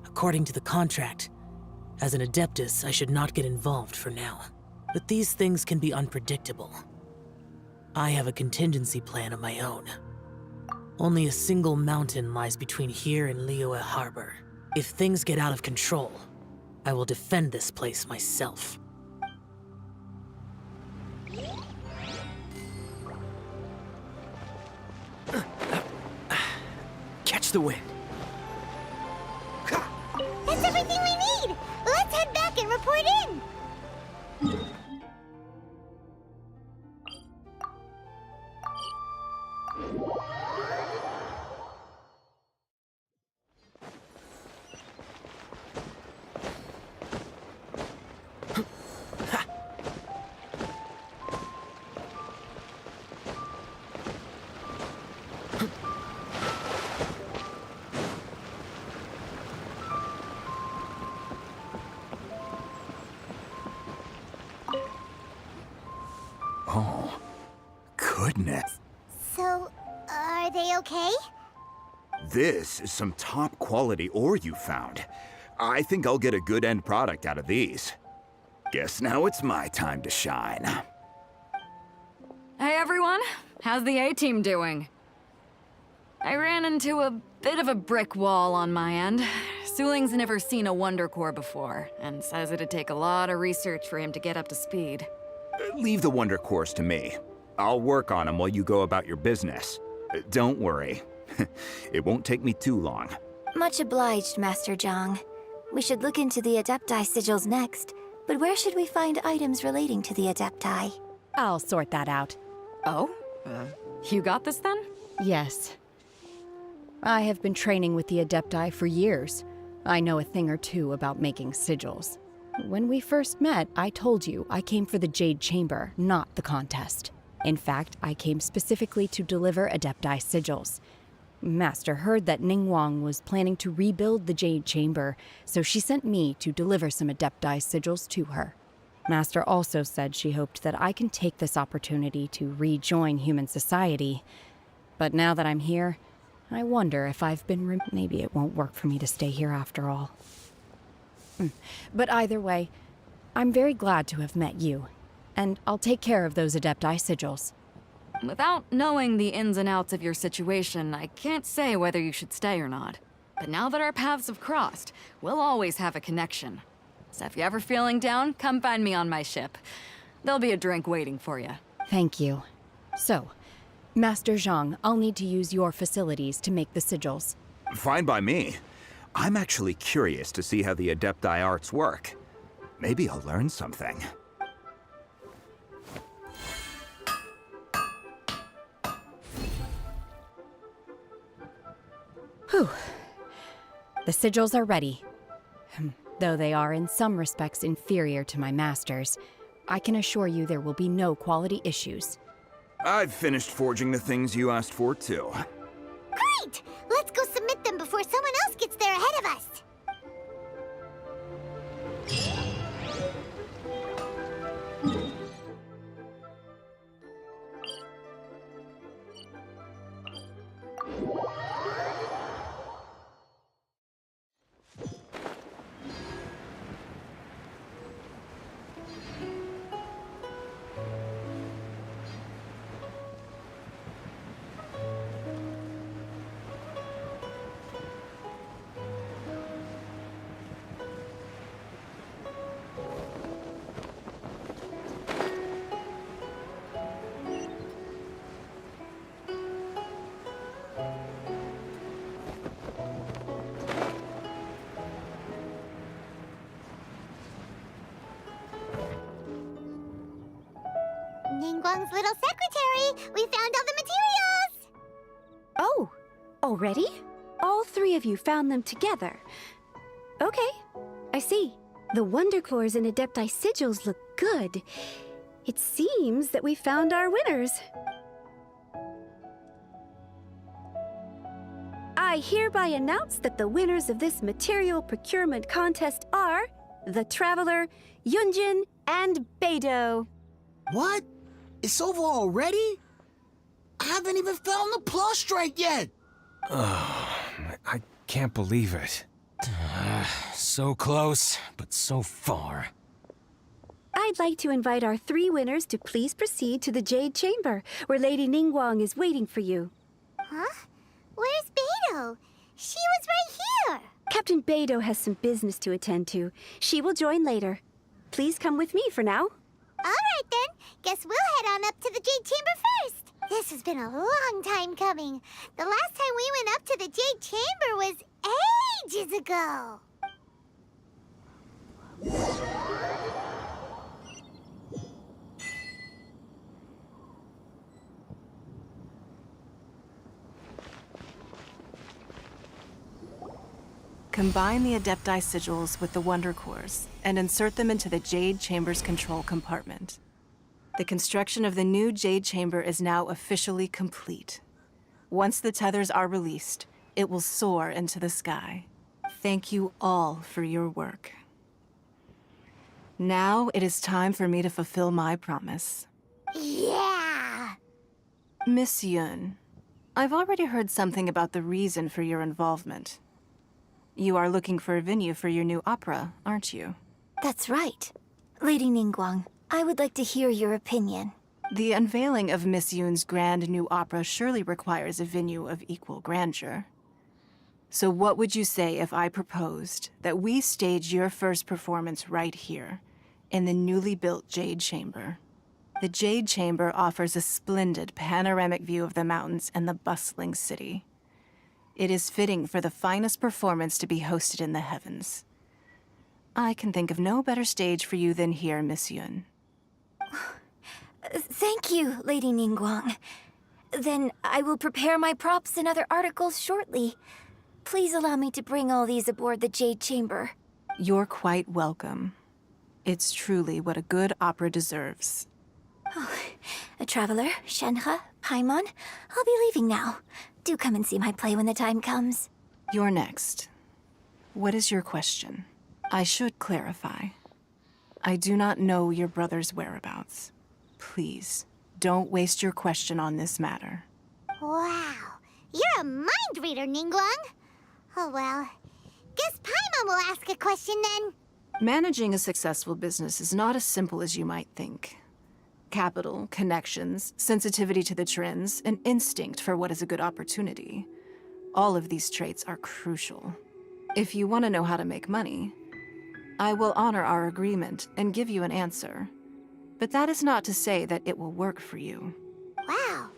Speaker 13: According to the contract, as an Adeptus, I should not get involved for now. But these things can be unpredictable. I have a contingency plan of my own. Only a single mountain lies between here and Liyue Harbor. If things get out of control,
Speaker 8: I will defend this place myself. Catch the wind.
Speaker 14: That's everything we need! Let's head back and report in!
Speaker 9: Oh, goodness.
Speaker 14: So, are they okay?
Speaker 22: This is some top quality ore you found. I think I'll get a good end product out of these. Guess now it's my time to shine.
Speaker 23: Hey everyone, how's the A-team doing? I ran into a bit of a brick wall on my end. Suling's never seen a Wonder Core before, and says it'd take a lot of research for him to get up to speed.
Speaker 22: Leave the Wonder Cores to me. I'll work on them while you go about your business. Don't worry. It won't take me too long.
Speaker 15: Much obliged, Master Zhang. We should look into the Adepti sigils next, but where should we find items relating to the Adepti?
Speaker 5: I'll sort that out.
Speaker 23: Oh? You got this then?
Speaker 5: Yes. I have been training with the Adepti for years. I know a thing or two about making sigils. When we first met, I told you I came for the Jade Chamber, not the contest. In fact, I came specifically to deliver Adepti sigils. Master heard that Ningguang was planning to rebuild the Jade Chamber, so she sent me to deliver some Adepti sigils to her. Master also said she hoped that I can take this opportunity to rejoin human society. But now that I'm here, I wonder if I've been maybe it won't work for me to stay here after all. But either way, I'm very glad to have met you, and I'll take care of those Adepti sigils.
Speaker 23: Without knowing the ins and outs of your situation, I can't say whether you should stay or not. But now that our paths have crossed, we'll always have a connection. So if you're ever feeling down, come find me on my ship. There'll be a drink waiting for you.
Speaker 5: Thank you. So, Master Zhang, I'll need to use your facilities to make the sigils.
Speaker 22: Fine by me. I'm actually curious to see how the Adepti arts work. Maybe I'll learn something.
Speaker 5: Whew. The sigils are ready. Though they are in some respects inferior to my master's, I can assure you there will be no quality issues.
Speaker 22: I've finished forging the things you asked for, too.
Speaker 14: Great! Let's go submit them before someone else gets there ahead of us! Ningguang's little secretary! We found all the materials!
Speaker 17: Oh, already? All three of you found them together. Okay, I see. The Wonder Cores and Adepti sigils look good. It seems that we found our winners. I hereby announce that the winners of this material procurement contest are the Traveler, Yunjin, and Beidou.
Speaker 24: What? It's over already? I haven't even found the prostrate yet!
Speaker 25: I can't believe it. So close, but so far.
Speaker 17: I'd like to invite our three winners to please proceed to the Jade Chamber, where Lady Ningguang is waiting for you.
Speaker 14: Huh? Where's Beidou? She was right here!
Speaker 4: Captain Beidou has some business to attend to. She will join later. Please come with me for now.
Speaker 14: All right then. Guess we'll head on up to the Jade Chamber first. This has been a long time coming. The last time we went up to the Jade Chamber was ages ago.
Speaker 6: Combine the Adepti sigils with the Wonder Cores and insert them into the Jade Chamber's control compartment. The construction of the new Jade Chamber is now officially complete. Once the tethers are released, it will soar into the sky. Thank you all for your work. Now it is time for me to fulfill my promise.
Speaker 14: Yeah!
Speaker 6: Miss Yun, I've already heard something about the reason for your involvement. You are looking for a venue for your new opera, aren't you?
Speaker 15: That's right. Lady Ningguang, I would like to hear your opinion.
Speaker 6: The unveiling of Miss Yun's grand new opera surely requires a venue of equal grandeur. So what would you say if I proposed that we stage your first performance right here, in the newly built Jade Chamber? The Jade Chamber offers a splendid panoramic view of the mountains and the bustling city. It is fitting for the finest performance to be hosted in the heavens. I can think of no better stage for you than here, Miss Yun.
Speaker 15: Thank you, Lady Ningguang. Then I will prepare my props and other articles shortly. Please allow me to bring all these aboard the Jade Chamber.
Speaker 6: You're quite welcome. It's truly what a good opera deserves.
Speaker 15: A traveler, Shenhe, Paimon, I'll be leaving now. Do come and see my play when the time comes.
Speaker 6: You're next. What is your question? I should clarify. I do not know your brother's whereabouts. Please, don't waste your question on this matter.
Speaker 14: Wow. You're a mind reader, Ningguang. Oh well. Guess Paimon will ask a question then.
Speaker 6: Managing a successful business is not as simple as you might think. Capital, connections, sensitivity to the trends, and instinct for what is a good opportunity. All of these traits are crucial. If you want to know how to make money, I will honor our agreement and give you an answer. But that is not to say that it will work for you.
Speaker 14: Wow.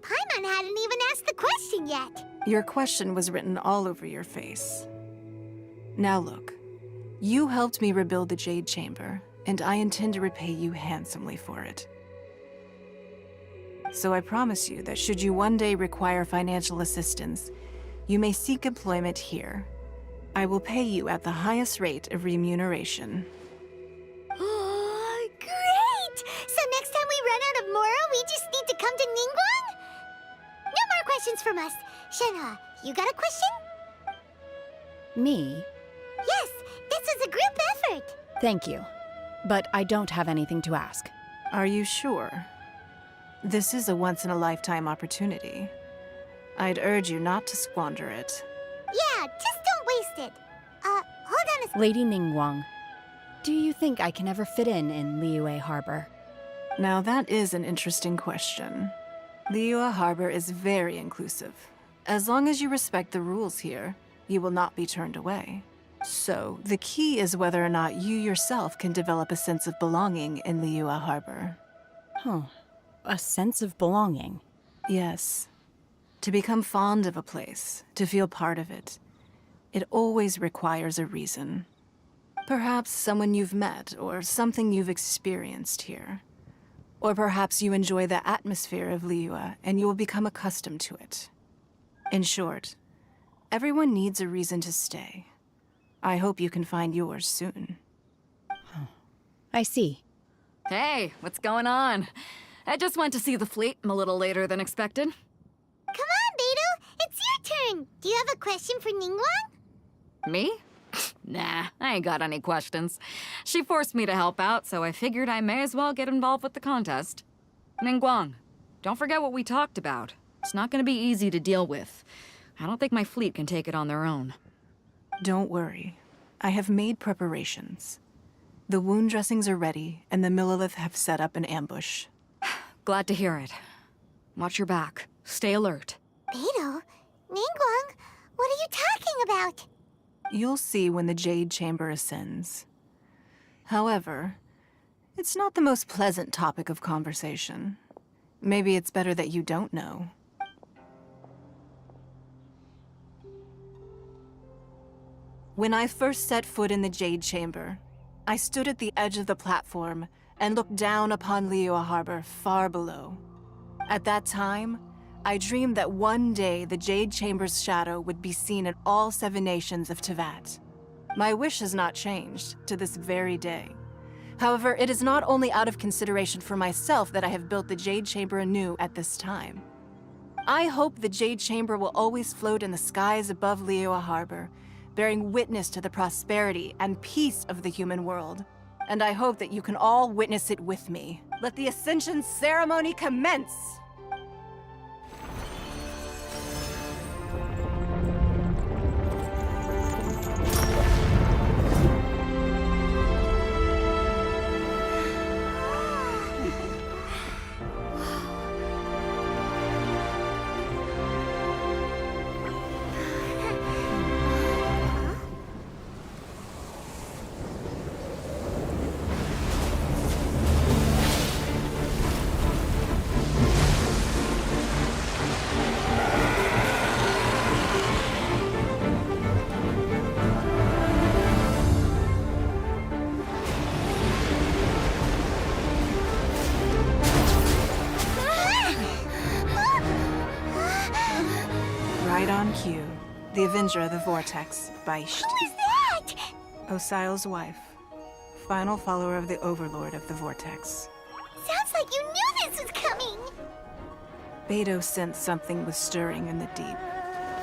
Speaker 14: Paimon hadn't even asked the question yet.
Speaker 6: Your question was written all over your face. Now look, you helped me rebuild the Jade Chamber, and I intend to repay you handsomely for it. So I promise you that should you one day require financial assistance, you may seek employment here. I will pay you at the highest rate of remuneration.
Speaker 14: Oh, great! So next time we run out of Mora, we just need to come to Ningguang? No more questions from us. Shenhe, you got a question?
Speaker 5: Me?
Speaker 14: Yes, this is a group effort.
Speaker 5: Thank you. But I don't have anything to ask.
Speaker 6: Are you sure? This is a once-in-a-lifetime opportunity. I'd urge you not to squander it.
Speaker 14: Yeah, just don't waste it. Hold on a second.
Speaker 5: Lady Ningguang, do you think I can ever fit in Liyue Harbor?
Speaker 6: Now that is an interesting question. Liyue Harbor is very inclusive. As long as you respect the rules here, you will not be turned away. So, the key is whether or not you yourself can develop a sense of belonging in Liyue Harbor.
Speaker 5: Huh. A sense of belonging?
Speaker 6: Yes. To become fond of a place, to feel part of it, it always requires a reason. Perhaps someone you've met, or something you've experienced here. Or perhaps you enjoy the atmosphere of Liyue, and you will become accustomed to it. In short, everyone needs a reason to stay. I hope you can find yours soon.
Speaker 5: I see.
Speaker 23: Hey, what's going on? I just went to see the fleet a little later than expected.
Speaker 14: Come on, Beidou. It's your turn. Do you have a question for Ningguang?
Speaker 23: Me? Nah, I ain't got any questions. She forced me to help out, so I figured I may as well get involved with the contest. Ningguang, don't forget what we talked about. It's not gonna be easy to deal with. I don't think my fleet can take it on their own.
Speaker 6: Don't worry. I have made preparations. The wound dressings are ready, and the Millilith have set up an ambush.
Speaker 23: Glad to hear it. Watch your back. Stay alert.
Speaker 14: Beidou? Ningguang? What are you talking about?
Speaker 6: You'll see when the Jade Chamber ascends. However, it's not the most pleasant topic of conversation. Maybe it's better that you don't know. When I first set foot in the Jade Chamber, I stood at the edge of the platform and looked down upon Liyue Harbor far below. At that time, I dreamed that one day the Jade Chamber's shadow would be seen in all 7 nations of Teyvat. My wish has not changed to this very day. However, it is not only out of consideration for myself that I have built the Jade Chamber anew at this time. I hope the Jade Chamber will always float in the skies above Liyue Harbor, bearing witness to the prosperity and peace of the human world. And I hope that you can all witness it with me. Let the Ascension ceremony commence! Right on cue. The Avenger of the Vortex, Beisht.
Speaker 14: Who is that?
Speaker 6: Osial's wife. Final follower of the Overlord of the Vortex.
Speaker 14: Sounds like you knew this was coming.
Speaker 6: Beidou sensed something was stirring in the deep.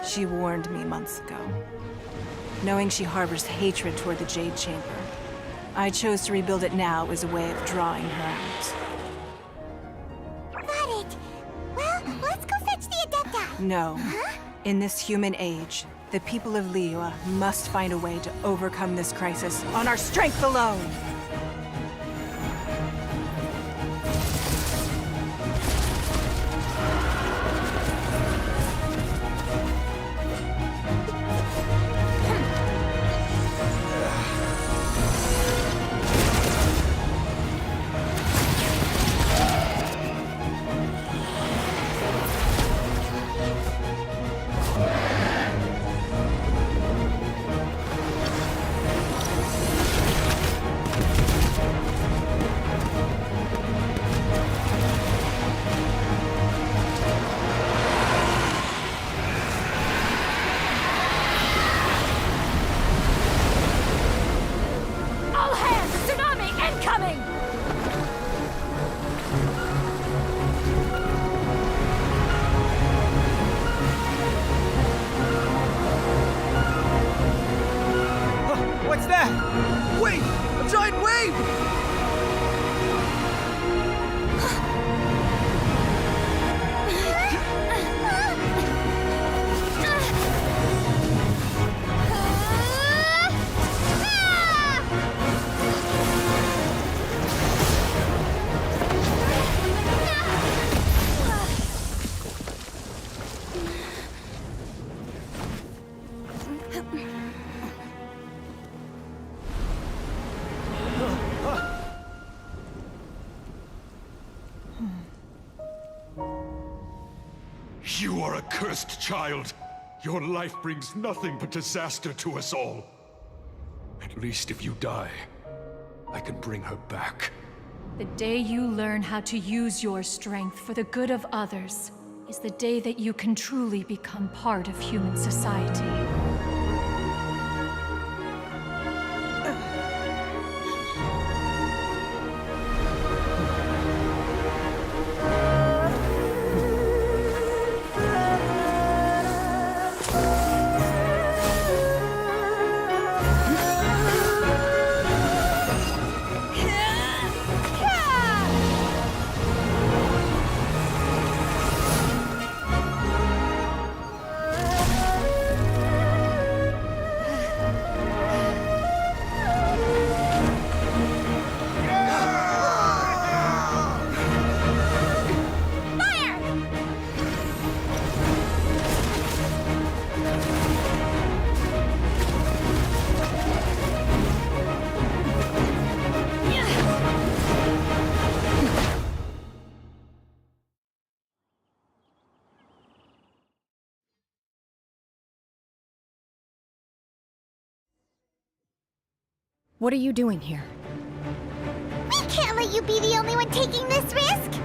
Speaker 6: She warned me months ago. Knowing she harbors hatred toward the Jade Chamber, I chose to rebuild it now as a way of drawing her out.
Speaker 14: Got it. Well, let's go fetch the Adepta.
Speaker 6: No.
Speaker 14: Huh?
Speaker 6: In this human age, the people of Liyue must find a way to overcome this crisis on our strength alone!
Speaker 3: What's that? Wait! A giant wave!
Speaker 7: You are a cursed child. Your life brings nothing but disaster to us all. At least if you die, I can bring her back.
Speaker 11: The day you learn how to use your strength for the good of others is the day that you can truly become part of human society.
Speaker 5: What are you doing here?
Speaker 14: We can't let you be the only one taking this risk!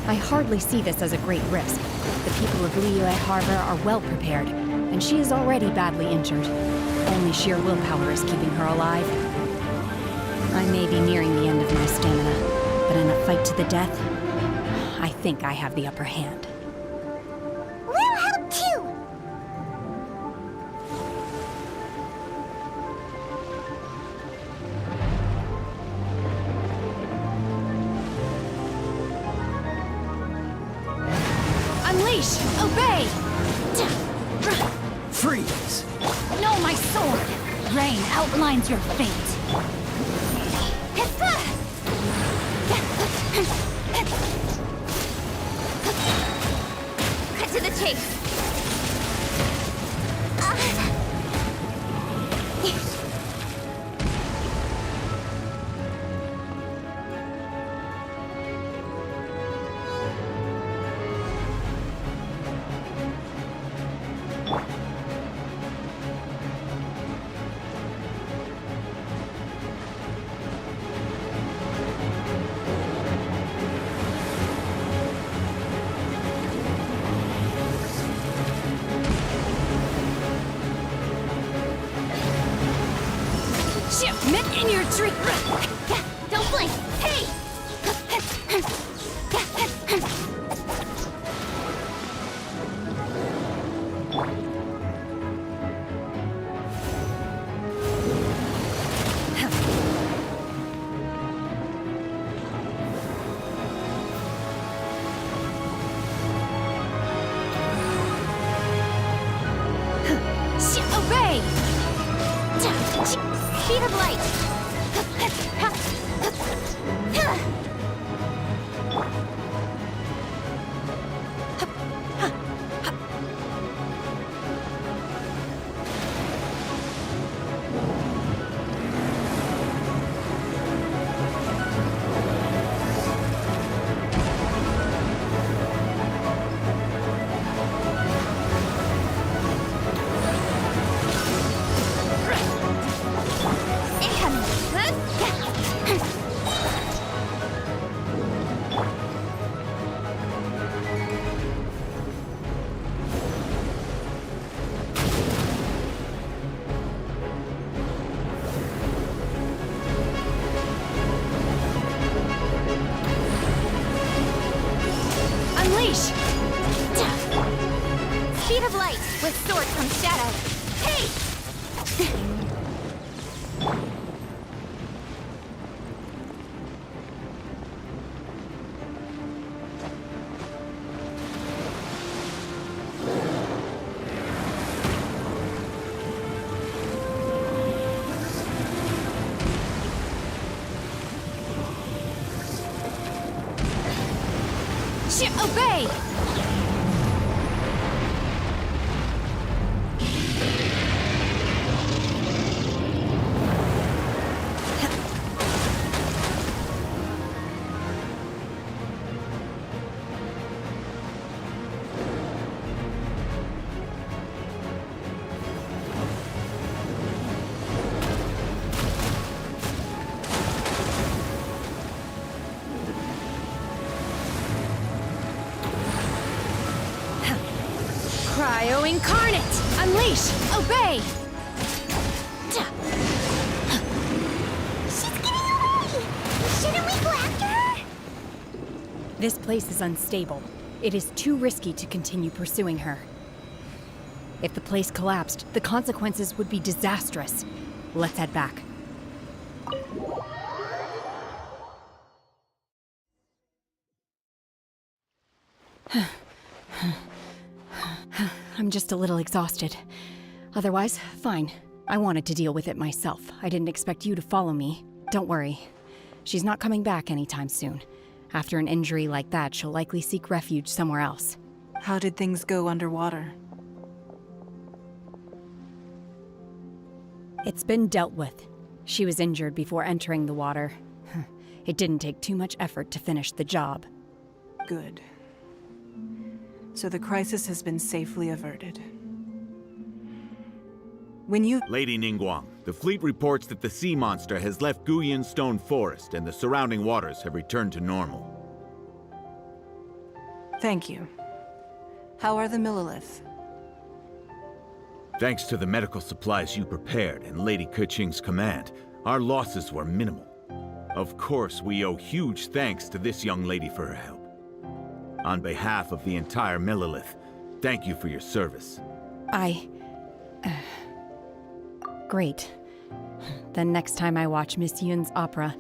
Speaker 5: I hardly see this as a great risk. The people of Liyue Harbor are well prepared, and she is already badly injured. Only sheer willpower is keeping her alive. I may be nearing the end of my stamina, but in a fight to the death, I think I have the upper hand.
Speaker 14: We'll help too!
Speaker 2: Unleash! Obey!
Speaker 12: Freeze!
Speaker 2: No, my sword! Rain outlines your fate.
Speaker 15: Cut to the chase.
Speaker 2: Shipment in your tree!
Speaker 15: Don't blink! Hey!
Speaker 2: Obey!
Speaker 15: Speed of light!
Speaker 2: Unleash!
Speaker 15: Speed of light with sword from shadow. Hey!
Speaker 2: Obey! Cryo Incarnate! Unleash! Obey!
Speaker 14: She's getting away! Shouldn't we go after her?
Speaker 5: This place is unstable. It is too risky to continue pursuing her. If the place collapsed, the consequences would be disastrous. Let's head back. I'm just a little exhausted. Otherwise, fine. I wanted to deal with it myself. I didn't expect you to follow me. Don't worry. She's not coming back anytime soon. After an injury like that, she'll likely seek refuge somewhere else.
Speaker 6: How did things go underwater?
Speaker 5: It's been dealt with. She was injured before entering the water. It didn't take too much effort to finish the job.
Speaker 6: Good. So the crisis has been safely averted. When you...
Speaker 9: Lady Ningguang, the fleet reports that the sea monster has left Guyan Stone Forest and the surrounding waters have returned to normal.
Speaker 6: Thank you. How are the Millilith?
Speaker 9: Thanks to the medical supplies you prepared and Lady Keqing's command, our losses were minimal. Of course, we owe huge thanks to this young lady for her help. On behalf of the entire Millilith, thank you for your service.
Speaker 5: Great. Then next time I watch Miss Yun's opera,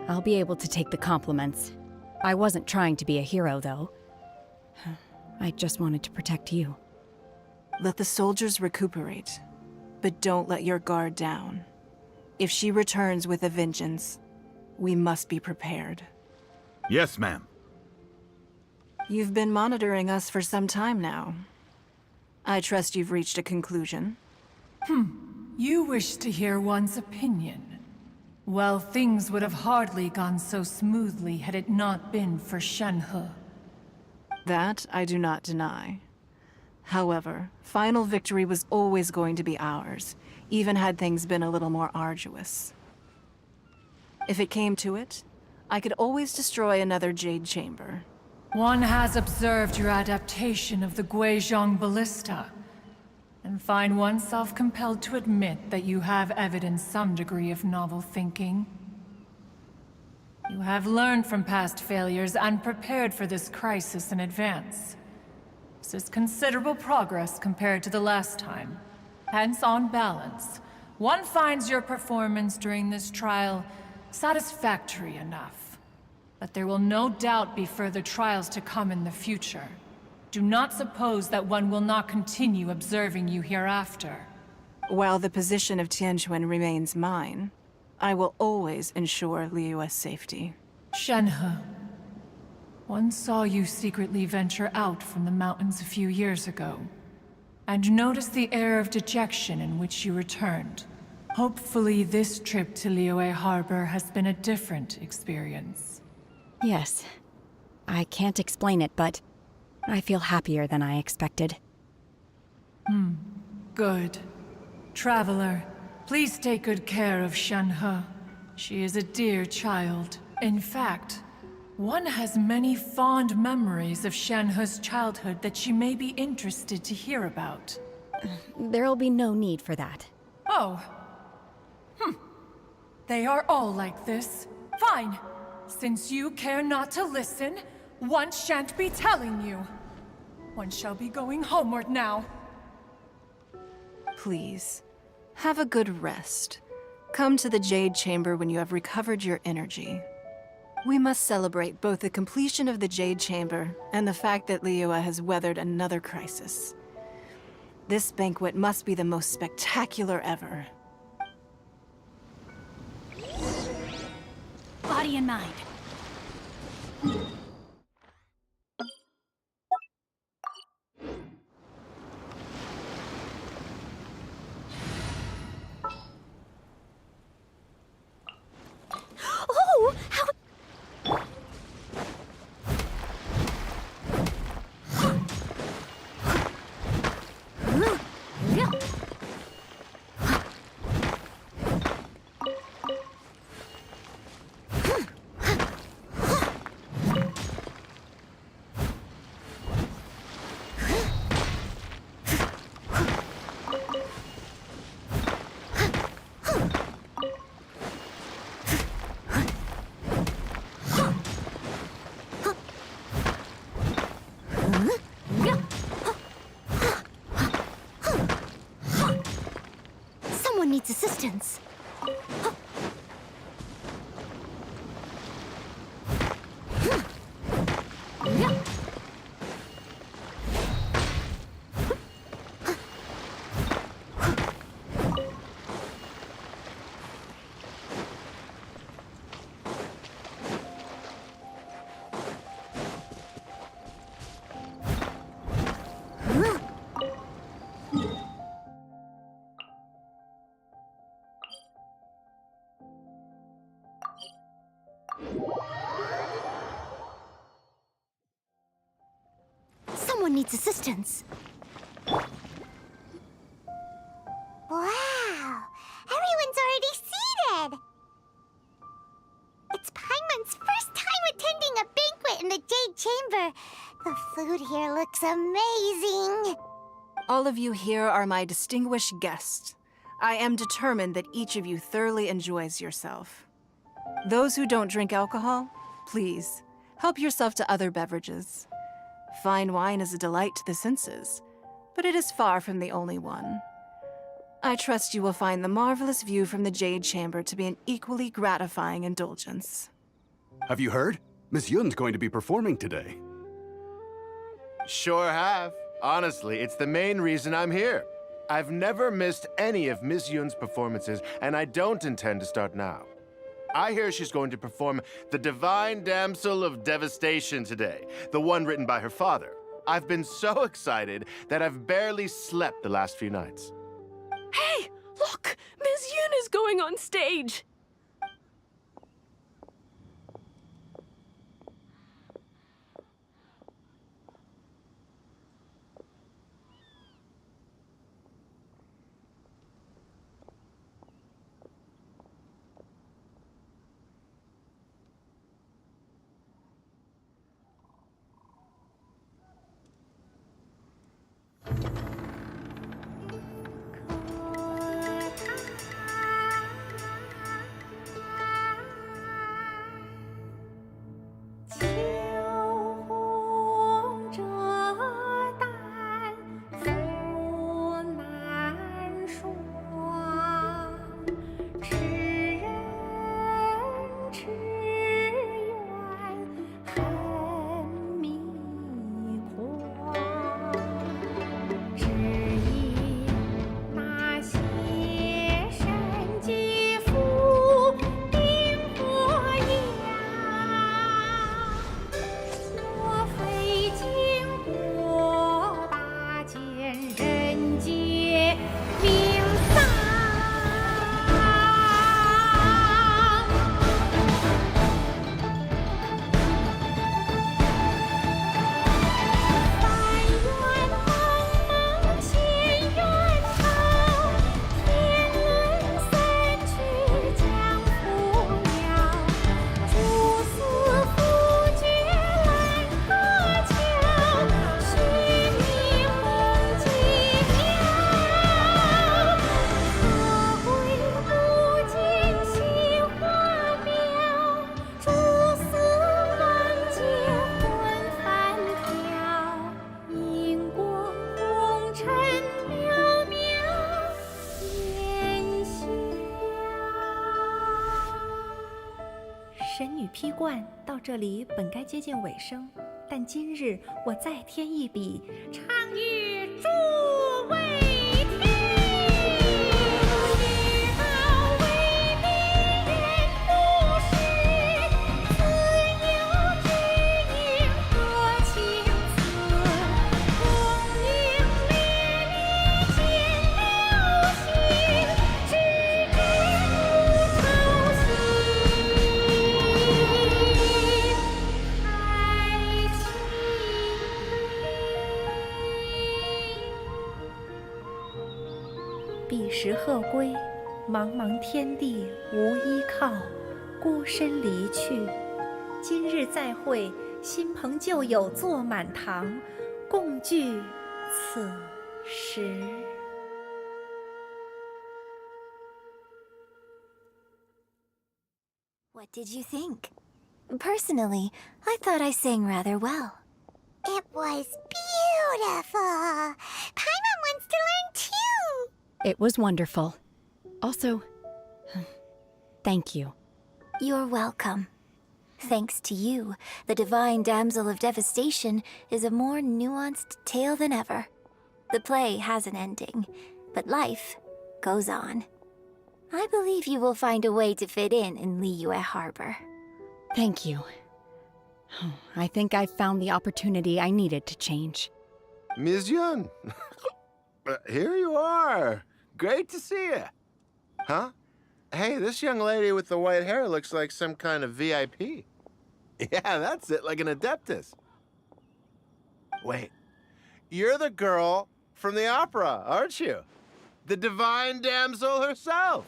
Speaker 5: I'll be able to take the compliments. I wasn't trying to be a hero, though. I just wanted to protect you.
Speaker 6: Let the soldiers recuperate, but don't let your guard down. If she returns with a vengeance, we must be prepared.
Speaker 9: Yes, ma'am.
Speaker 6: You've been monitoring us for some time now. I trust you've reached a conclusion.
Speaker 11: You wish to hear one's opinion. Well, things would have hardly gone so smoothly had it not been for Shenhe.
Speaker 6: That I do not deny. However, final victory was always going to be ours, even had things been a little more arduous. If it came to it, I could always destroy another Jade Chamber.
Speaker 11: One has observed your adaptation of the Guizhong Ballista, and find oneself compelled to admit that you have evidenced some degree of novel thinking. You have learned from past failures and prepared for this crisis in advance. This is considerable progress compared to the last time. Hence, on balance, one finds your performance during this trial satisfactory enough. But there will no doubt be further trials to come in the future. Do not suppose that one will not continue observing you hereafter.
Speaker 6: While the position of Tianquan remains mine, I will always ensure Liyue's safety.
Speaker 11: Shenhe, one saw you secretly venture out from the mountains a few years ago, and noticed the air of dejection in which you returned. Hopefully this trip to Liyue Harbor has been a different experience.
Speaker 5: Yes. I can't explain it, but I feel happier than I expected.
Speaker 11: Good. Traveler, please take good care of Shenhe. She is a dear child. In fact, one has many fond memories of Shenhe's childhood that she may be interested to hear about.
Speaker 5: There'll be no need for that.
Speaker 11: Oh. They are all like this. Fine. Since you care not to listen, one shan't be telling you. One shall be going homeward now.
Speaker 6: Please, have a good rest. Come to the Jade Chamber when you have recovered your energy. We must celebrate both the completion of the Jade Chamber and the fact that Liyue has weathered another crisis. This banquet must be the most spectacular ever.
Speaker 2: Body and mind.
Speaker 17: Oh, how... Someone needs assistance. Someone needs assistance.
Speaker 14: Wow! remember. The food here looks amazing.
Speaker 6: All of you here are my distinguished guests. I am determined that each of you thoroughly enjoys yourself. Those who don't drink alcohol, please, help yourself to other beverages. Fine wine is a delight to the senses, but it is far from the only one. I trust you will find the marvelous view from the Jade Chamber to be an equally gratifying indulgence.
Speaker 16: Have you heard? Miss Yun's going to be performing today.
Speaker 18: Sure have. Honestly, it's the main reason I'm here. I've never missed any of Miss Yun's performances, and I don't intend to start now. I hear she's going to perform The Divine Damsel of Devastation today, the one written by her father. I've been so excited that I've barely slept the last few nights.
Speaker 15: Hey, look! Miss Yun is going on stage!
Speaker 19: 神女劈冠到这里本该接近尾声，但今日我再添一笔，唱与诸位听。世道为民人不识，自有知音多情思。功名烈烈见流星，只知无愁心。彼时鹤归，茫茫天地无依靠，孤身离去。今日再会，新朋旧友坐满堂，共聚此时。
Speaker 15: What did you think? Personally, I thought I sang rather well.
Speaker 14: It was beautiful. Paimon wants to learn too.
Speaker 5: It was wonderful. Also, thank you.
Speaker 15: You're welcome. Thanks to you, the Divine Damsel of Devastation is a more nuanced tale than ever. The play has an ending, but life goes on. I believe you will find a way to fit in Liyue Harbor.
Speaker 5: Thank you. I think I found the opportunity I needed to change.
Speaker 18: Ms. Yun, here you are. Great to see you. Huh? Hey, this young lady with the white hair looks like some kind of VIP. Yeah, that's it, like an Adeptus. Wait, you're the girl from the opera, aren't you? The Divine Damsel herself.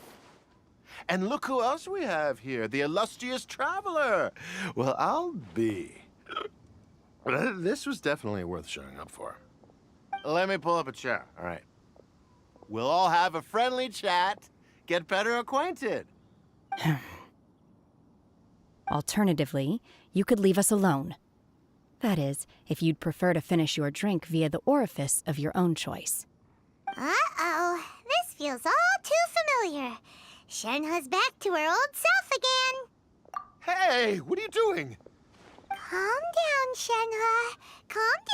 Speaker 18: And look who else we have here, the illustrious traveler. Well, I'll be. This was definitely worth showing up for. Let me pull up a chair, all right? We'll all have a friendly chat, get better acquainted.
Speaker 5: Alternatively, you could leave us alone. That is, if you'd prefer to finish your drink via the orifice of your own choice.
Speaker 14: Uh-oh, this feels all too familiar. Shenhe's back to her old self again.
Speaker 18: Hey, what are you doing?
Speaker 14: Calm down, Shenhe. Calm down.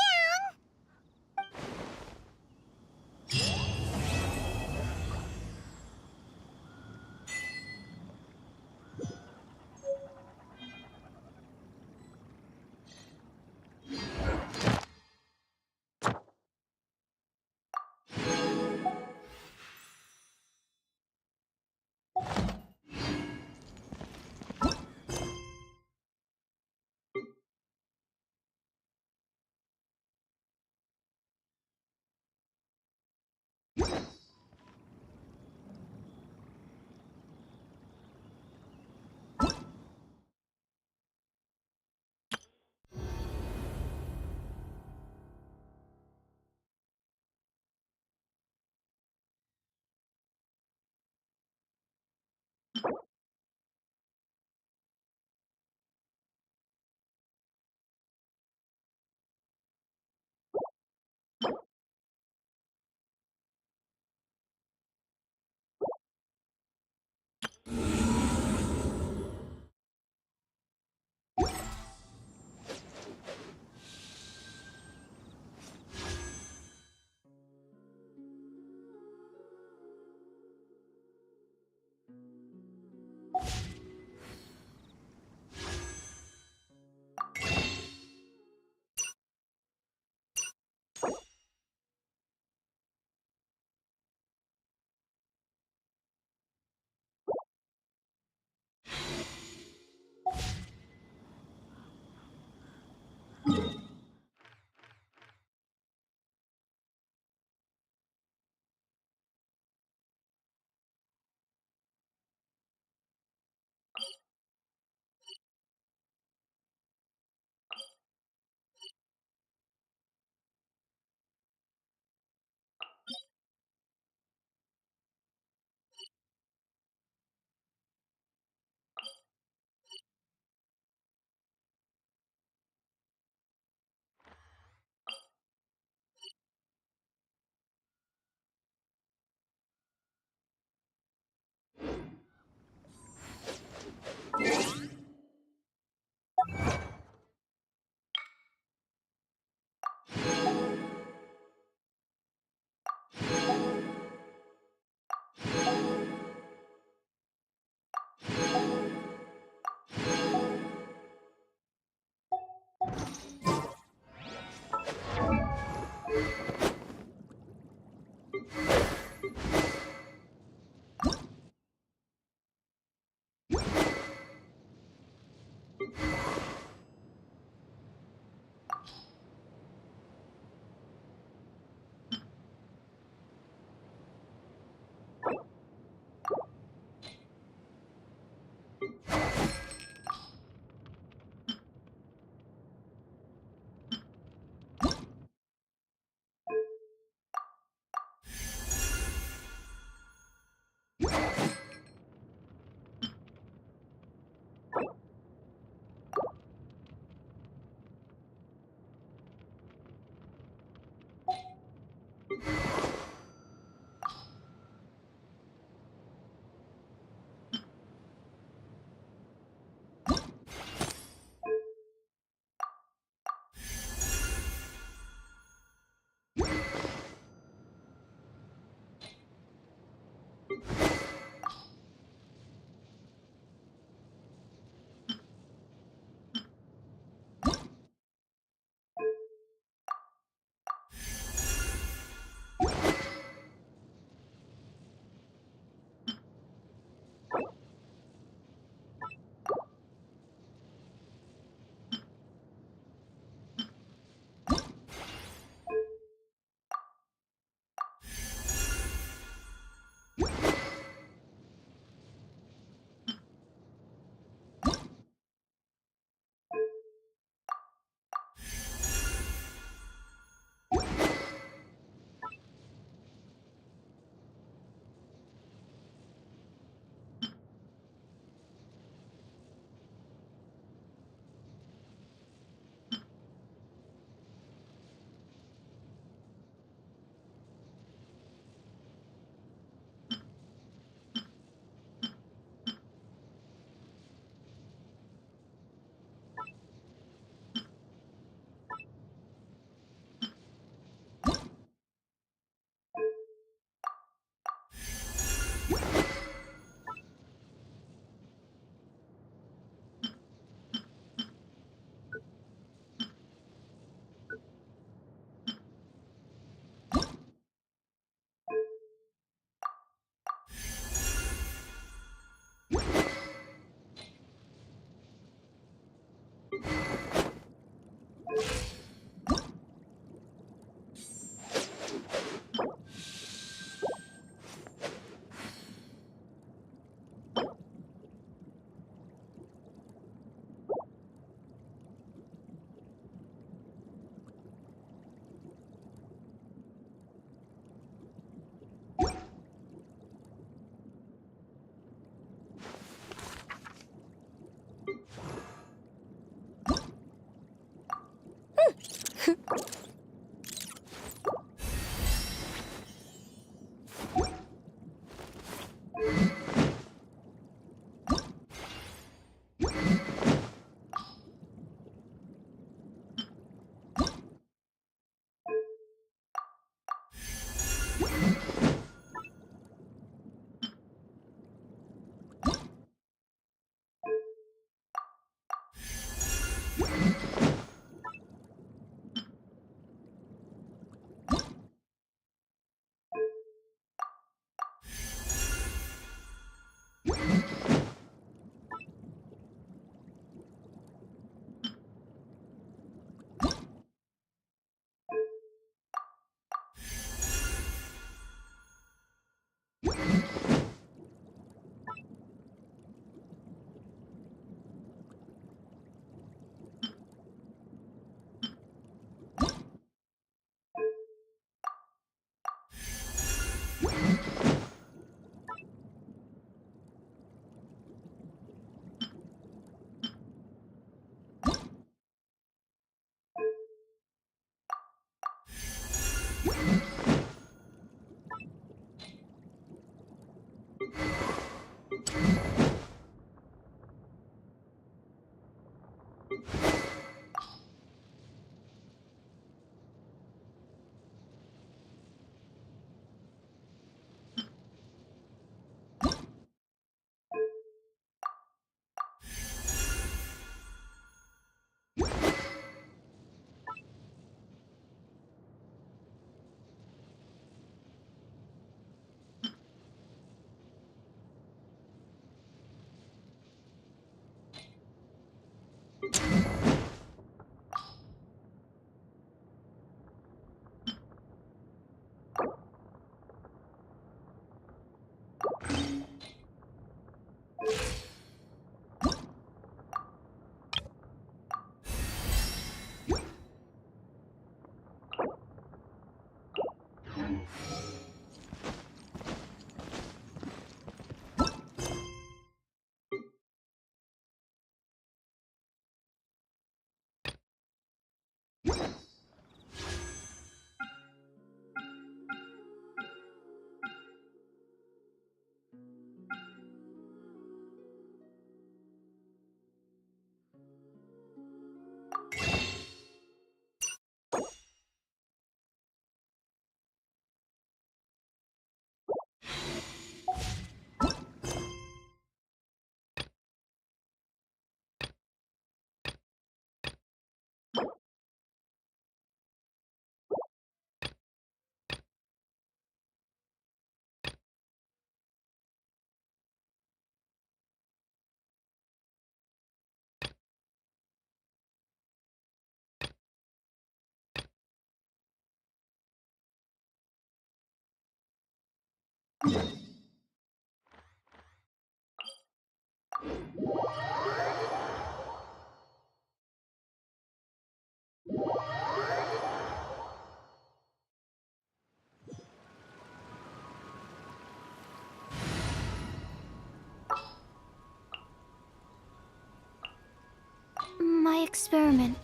Speaker 14: My experiment.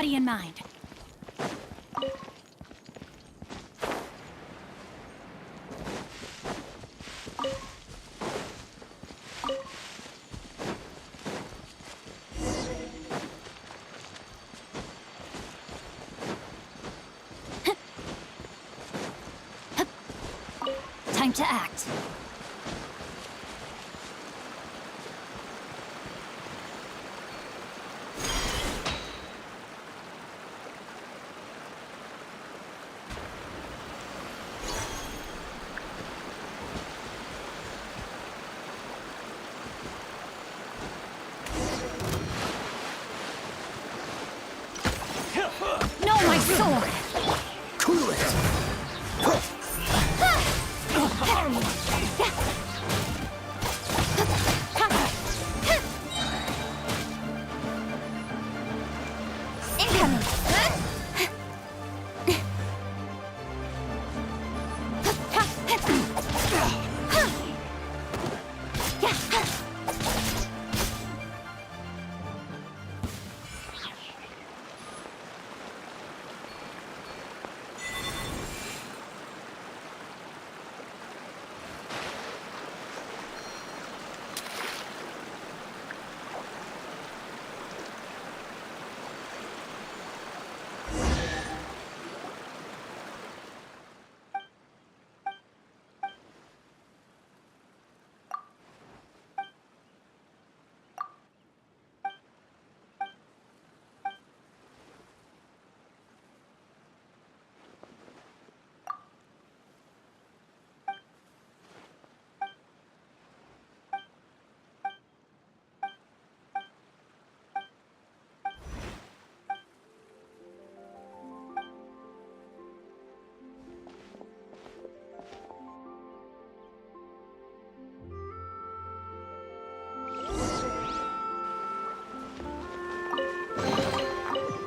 Speaker 2: body and mind. Time to act. No, my sword!
Speaker 24: Cool it!
Speaker 15: Incoming!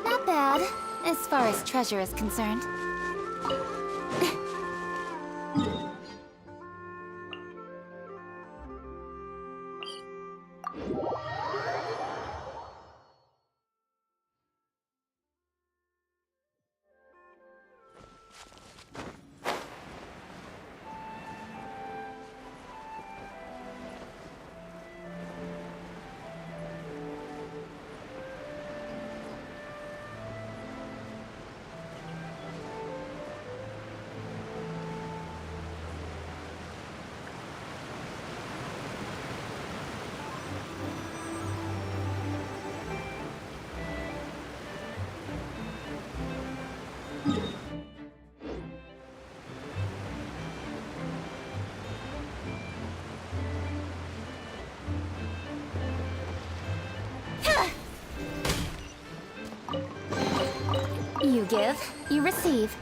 Speaker 15: Not bad, as far as treasure is concerned. You give, you receive.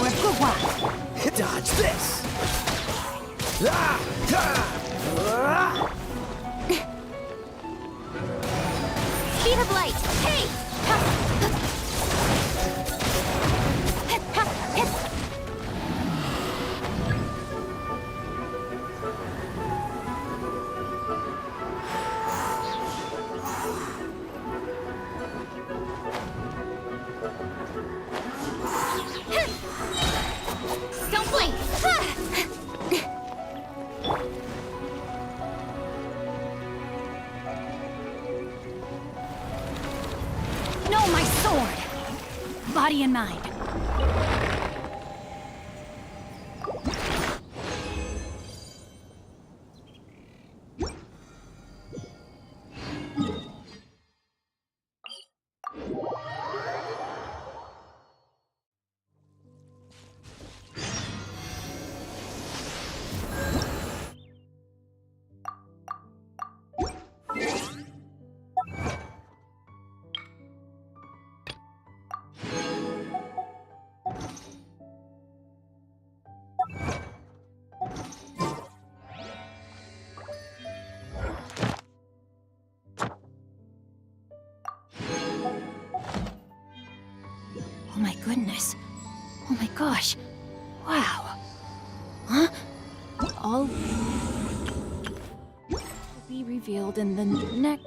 Speaker 2: power of Gugwa!
Speaker 12: Dodge this!
Speaker 15: Speed of light! Hey! Don't blink!
Speaker 2: No, my sword! Body and mind. Oh my goodness. Oh my gosh. Wow. Huh? All will be revealed in the next...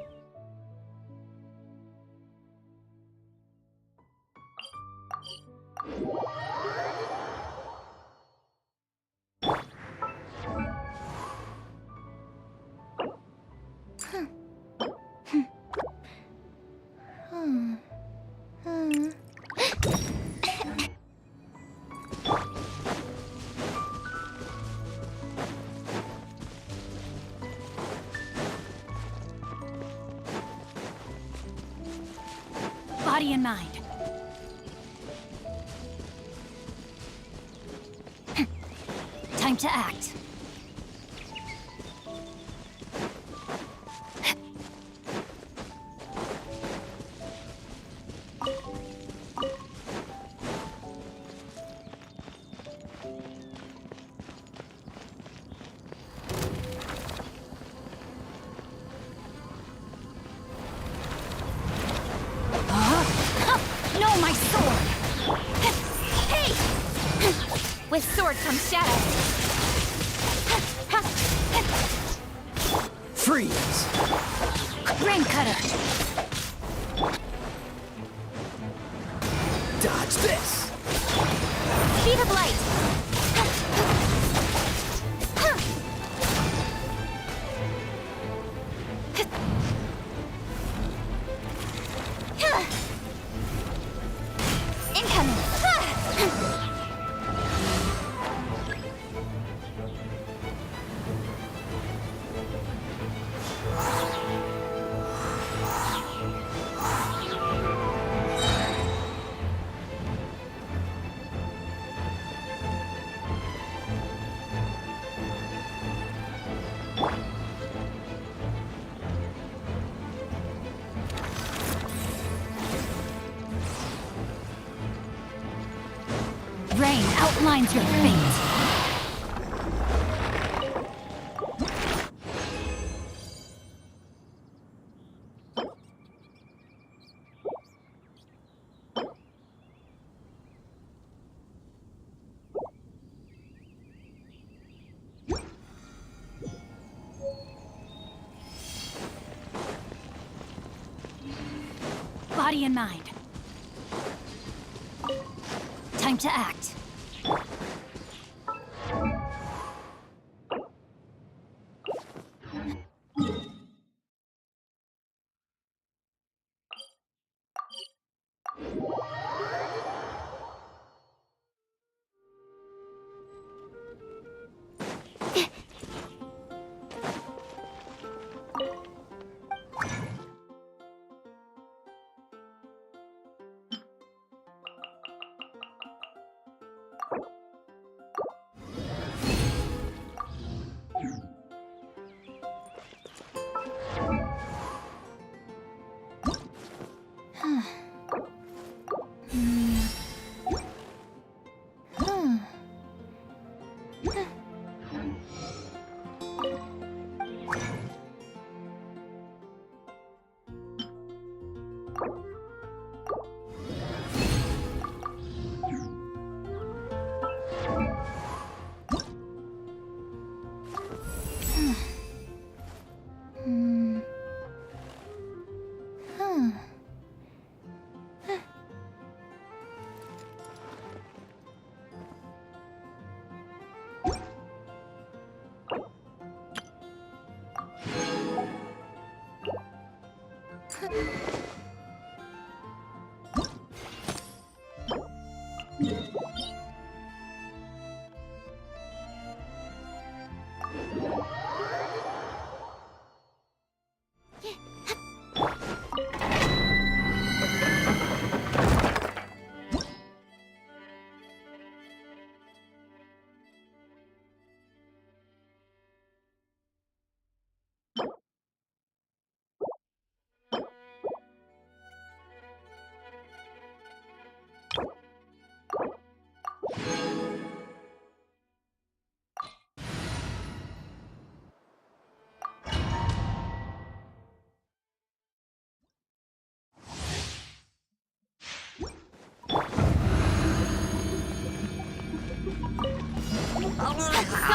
Speaker 2: Body and mind. Time to act. No, my sword!
Speaker 15: Hey! With sword comes shadow.
Speaker 12: Freeze!
Speaker 2: Rain cutter!
Speaker 12: Dodge this!
Speaker 15: Speed of light! Incoming!
Speaker 2: Rain outlines your fate. Body and mind. Time to act.
Speaker 15: Don't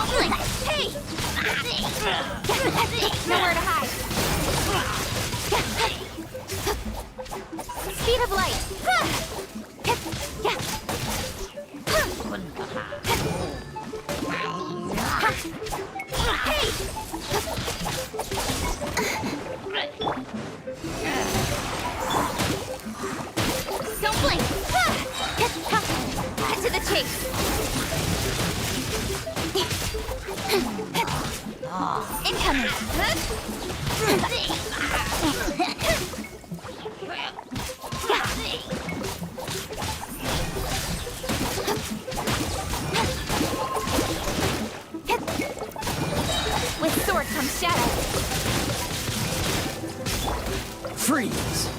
Speaker 15: blink! Hey! Nowhere to hide. Speed of light. Hey! Don't blink! Cut to the chase. Incoming! With sword comes shadow.
Speaker 12: Freeze!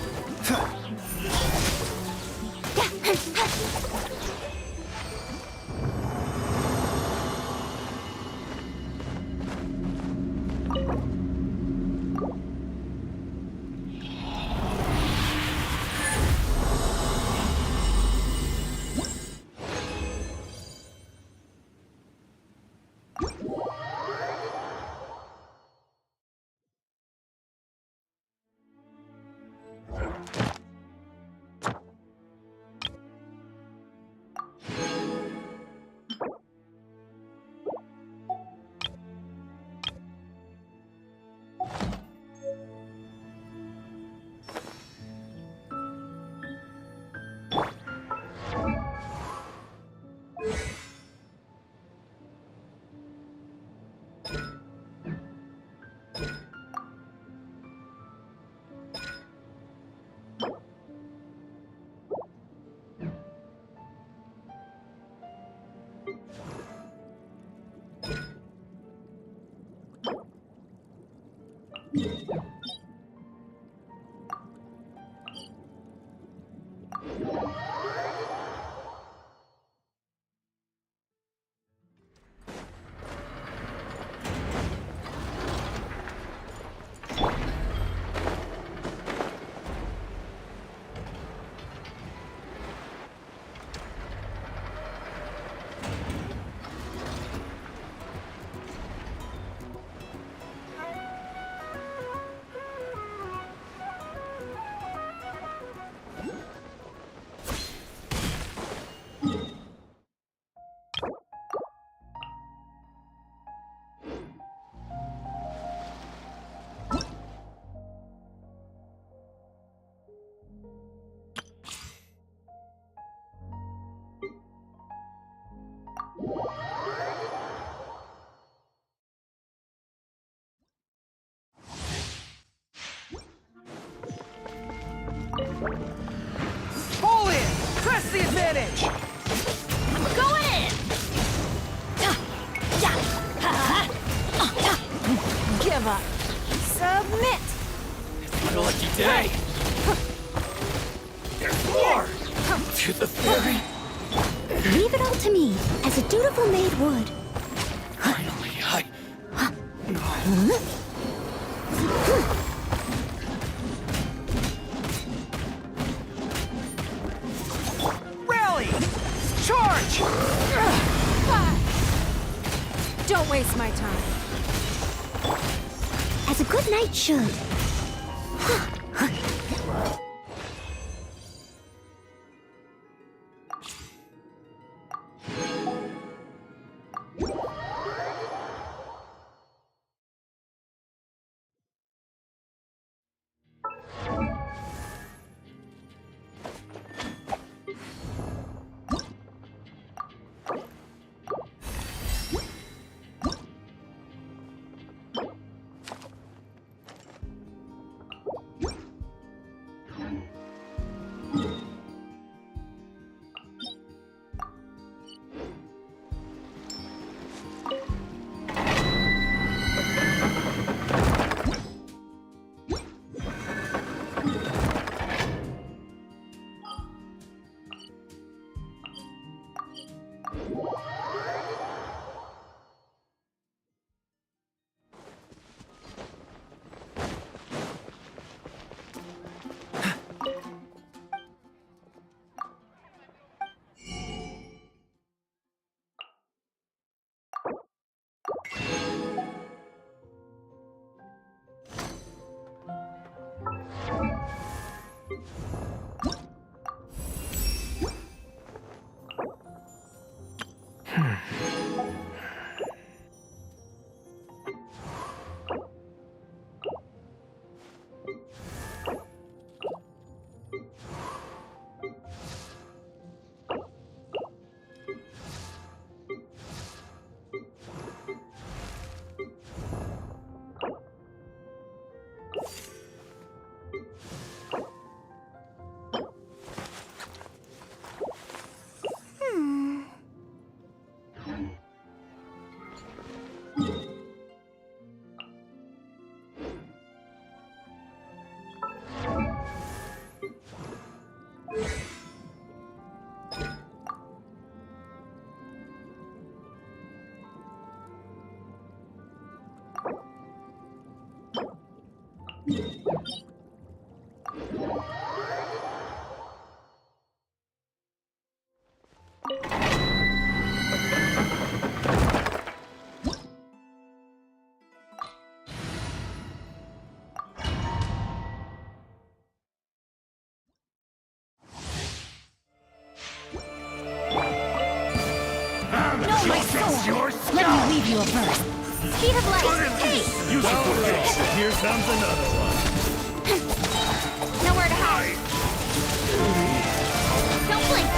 Speaker 3: Pull in! Press the advantage!
Speaker 15: Going in! Give up. Submit!
Speaker 12: What a lucky day! There's more! To the theory!
Speaker 17: Leave it all to me, as a dutiful maid would.
Speaker 12: Finally,
Speaker 3: Rally! Charge!
Speaker 15: Don't waste my time.
Speaker 17: As a good knight should.
Speaker 2: Know my sword! Let me leave you a verse. Speed of light! Hey!
Speaker 7: Beautiful face. Here comes another one.
Speaker 2: Nowhere to hide. Don't blink!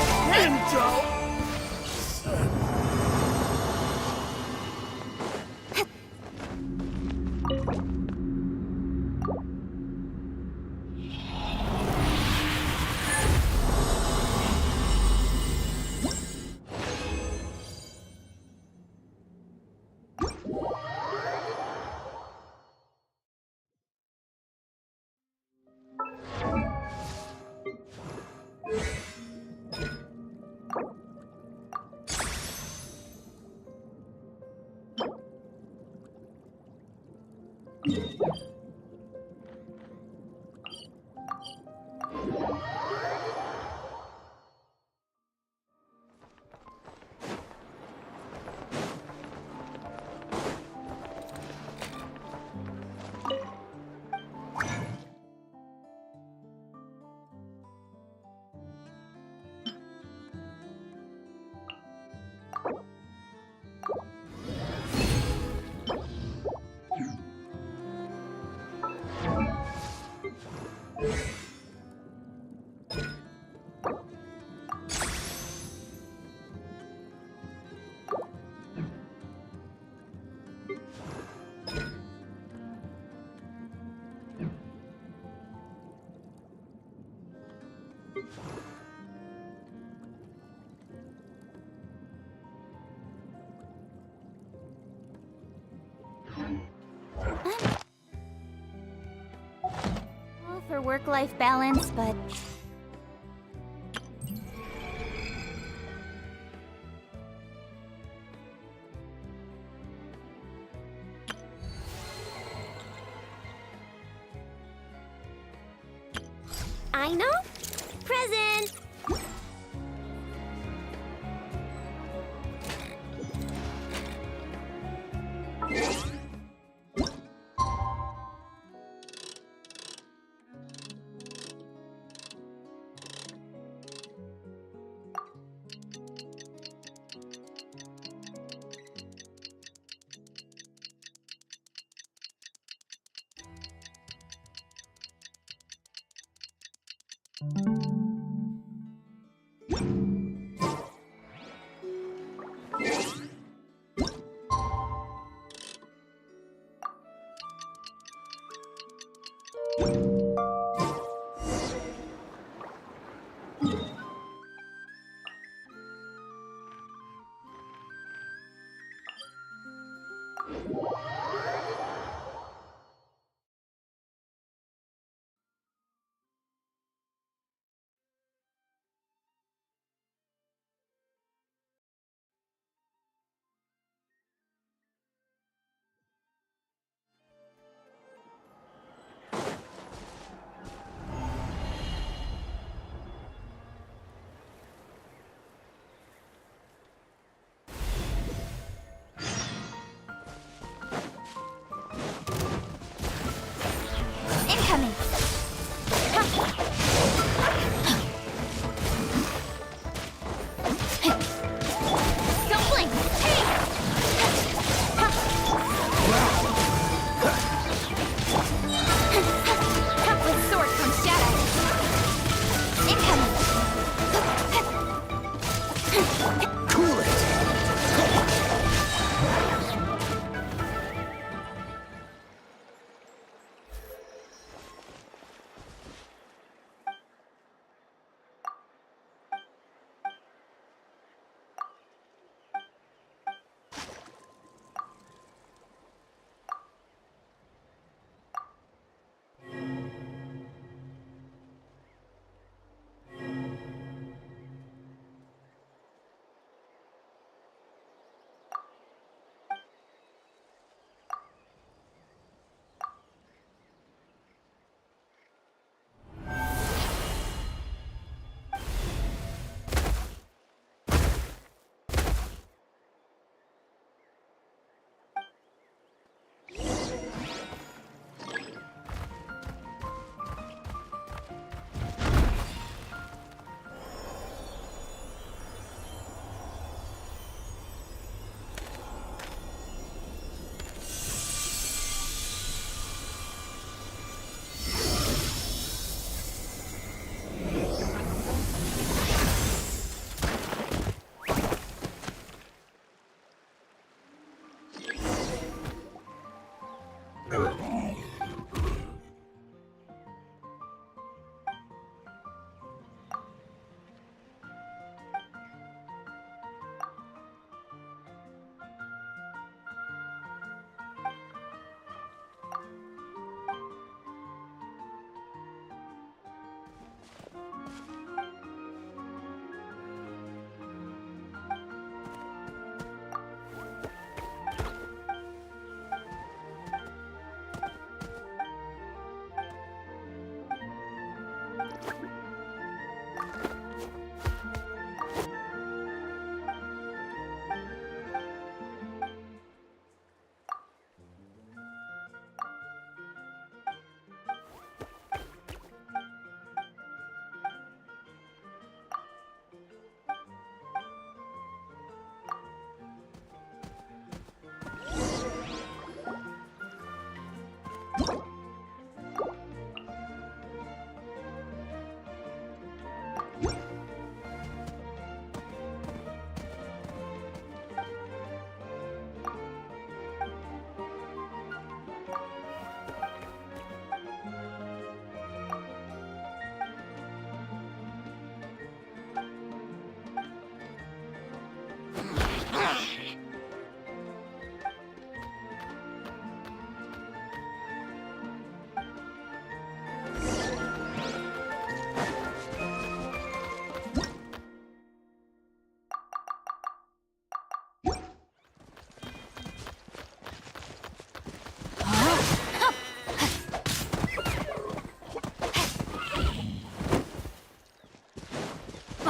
Speaker 14: All for work-life balance, but I know. Present.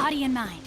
Speaker 2: body and mind.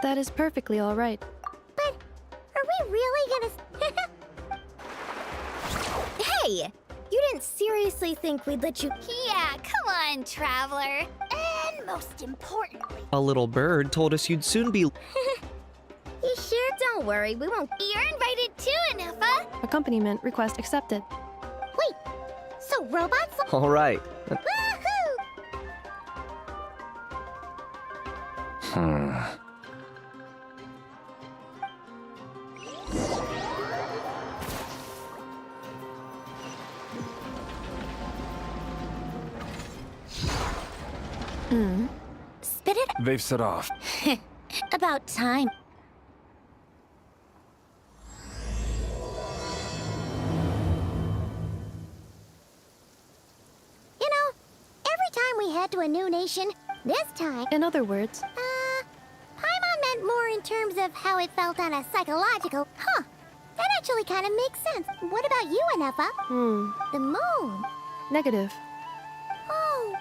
Speaker 1: That is perfectly all right.
Speaker 14: But are we really gonna... Hey! You didn't seriously think we'd let you... Yeah, come on, Traveler. And most importantly...
Speaker 10: A little bird told us you'd soon be...
Speaker 14: You sure? Don't worry, we won't... You're invited too, Anefa!
Speaker 1: Accompaniment request accepted.
Speaker 14: Wait, so robots...
Speaker 10: All right.
Speaker 14: Woohoo! Spit it...
Speaker 25: They've set off.
Speaker 14: About time. You know, every time we head to a new nation, this time...
Speaker 1: In other words...
Speaker 14: Paimon meant more in terms of how it felt on a psychological... Huh. That actually kind of makes sense. What about you, Anefa? The moon.
Speaker 1: Negative.
Speaker 14: Oh.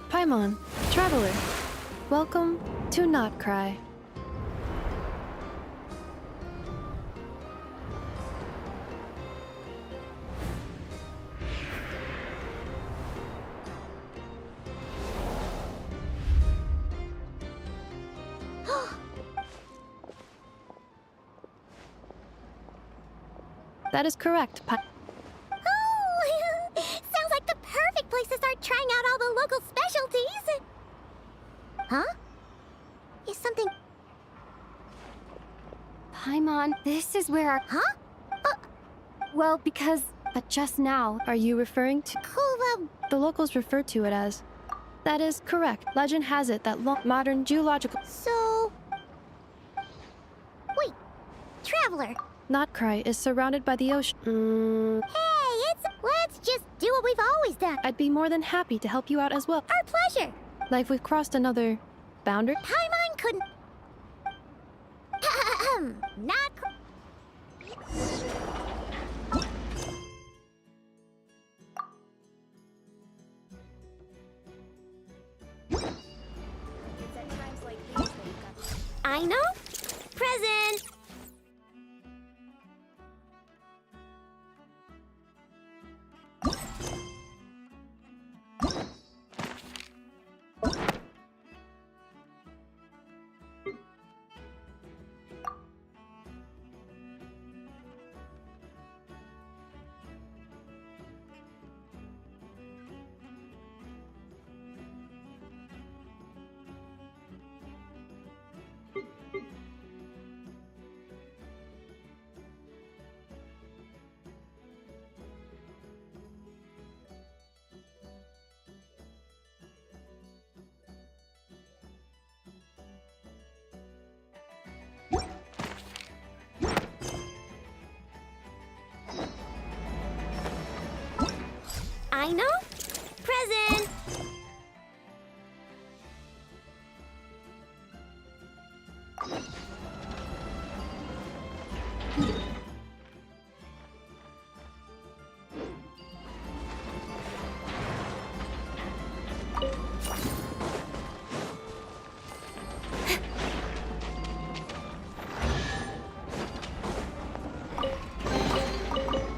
Speaker 1: Paimon, Traveler. Welcome to Not Cry. That is correct,
Speaker 14: Oh! Sounds like the perfect place to start trying out all the local specialties! Huh? Is something...
Speaker 1: Paimon, this is where our...
Speaker 14: Huh?
Speaker 1: Well, because... But just now, are you referring to... The locals refer to it as... That is correct. Legend has it that modern geological...
Speaker 14: So... Wait, Traveler!
Speaker 1: Notcry is surrounded by the ocean.
Speaker 14: Hey, let's just do what we've always done.
Speaker 1: I'd be more than happy to help you out as well.
Speaker 14: Our pleasure.
Speaker 1: Like we've crossed another... boundary?
Speaker 14: Paimon couldn't... Not... I know. Present. I know. Present!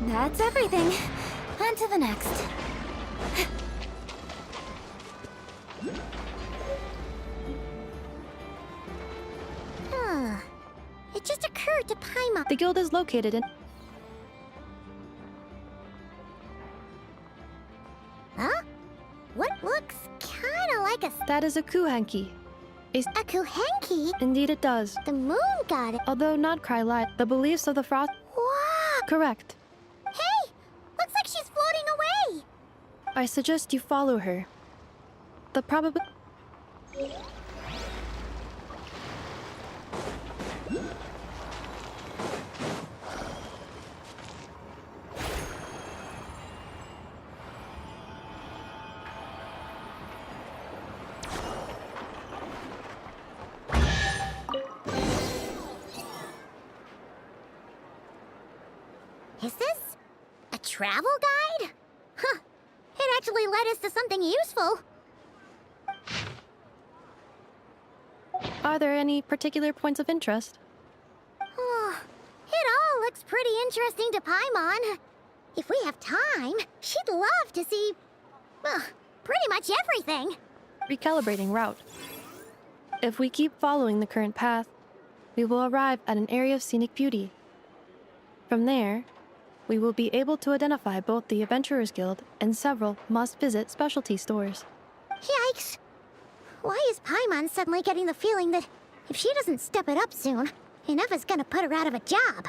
Speaker 15: That's everything. On to the next.
Speaker 14: It just occurred to Paimon.
Speaker 1: The guild is located in...
Speaker 14: Huh? What looks kinda like a...
Speaker 1: That is a kuhanki.
Speaker 14: A kuhenki?
Speaker 1: Indeed it does.
Speaker 14: The moon god.
Speaker 1: Although not cry lied, the beliefs of the frost...
Speaker 14: Wow!
Speaker 1: Correct.
Speaker 14: Hey! Looks like she's floating away!
Speaker 1: I suggest you follow her. The probab...
Speaker 14: Is this a travel guide? Huh. It actually led us to something useful.
Speaker 1: Are there any particular points of interest?
Speaker 14: Oh, it all looks pretty interesting to Paimon. If we have time, she'd love to see... pretty much everything.
Speaker 1: Recalibrating route. If we keep following the current path, we will arrive at an area of scenic beauty. From there, we will be able to identify both the Adventurers Guild and several must-visit specialty stores.
Speaker 14: Yikes! Why is Paimon suddenly getting the feeling that if she doesn't step it up soon, Ineva's gonna put her out of a job?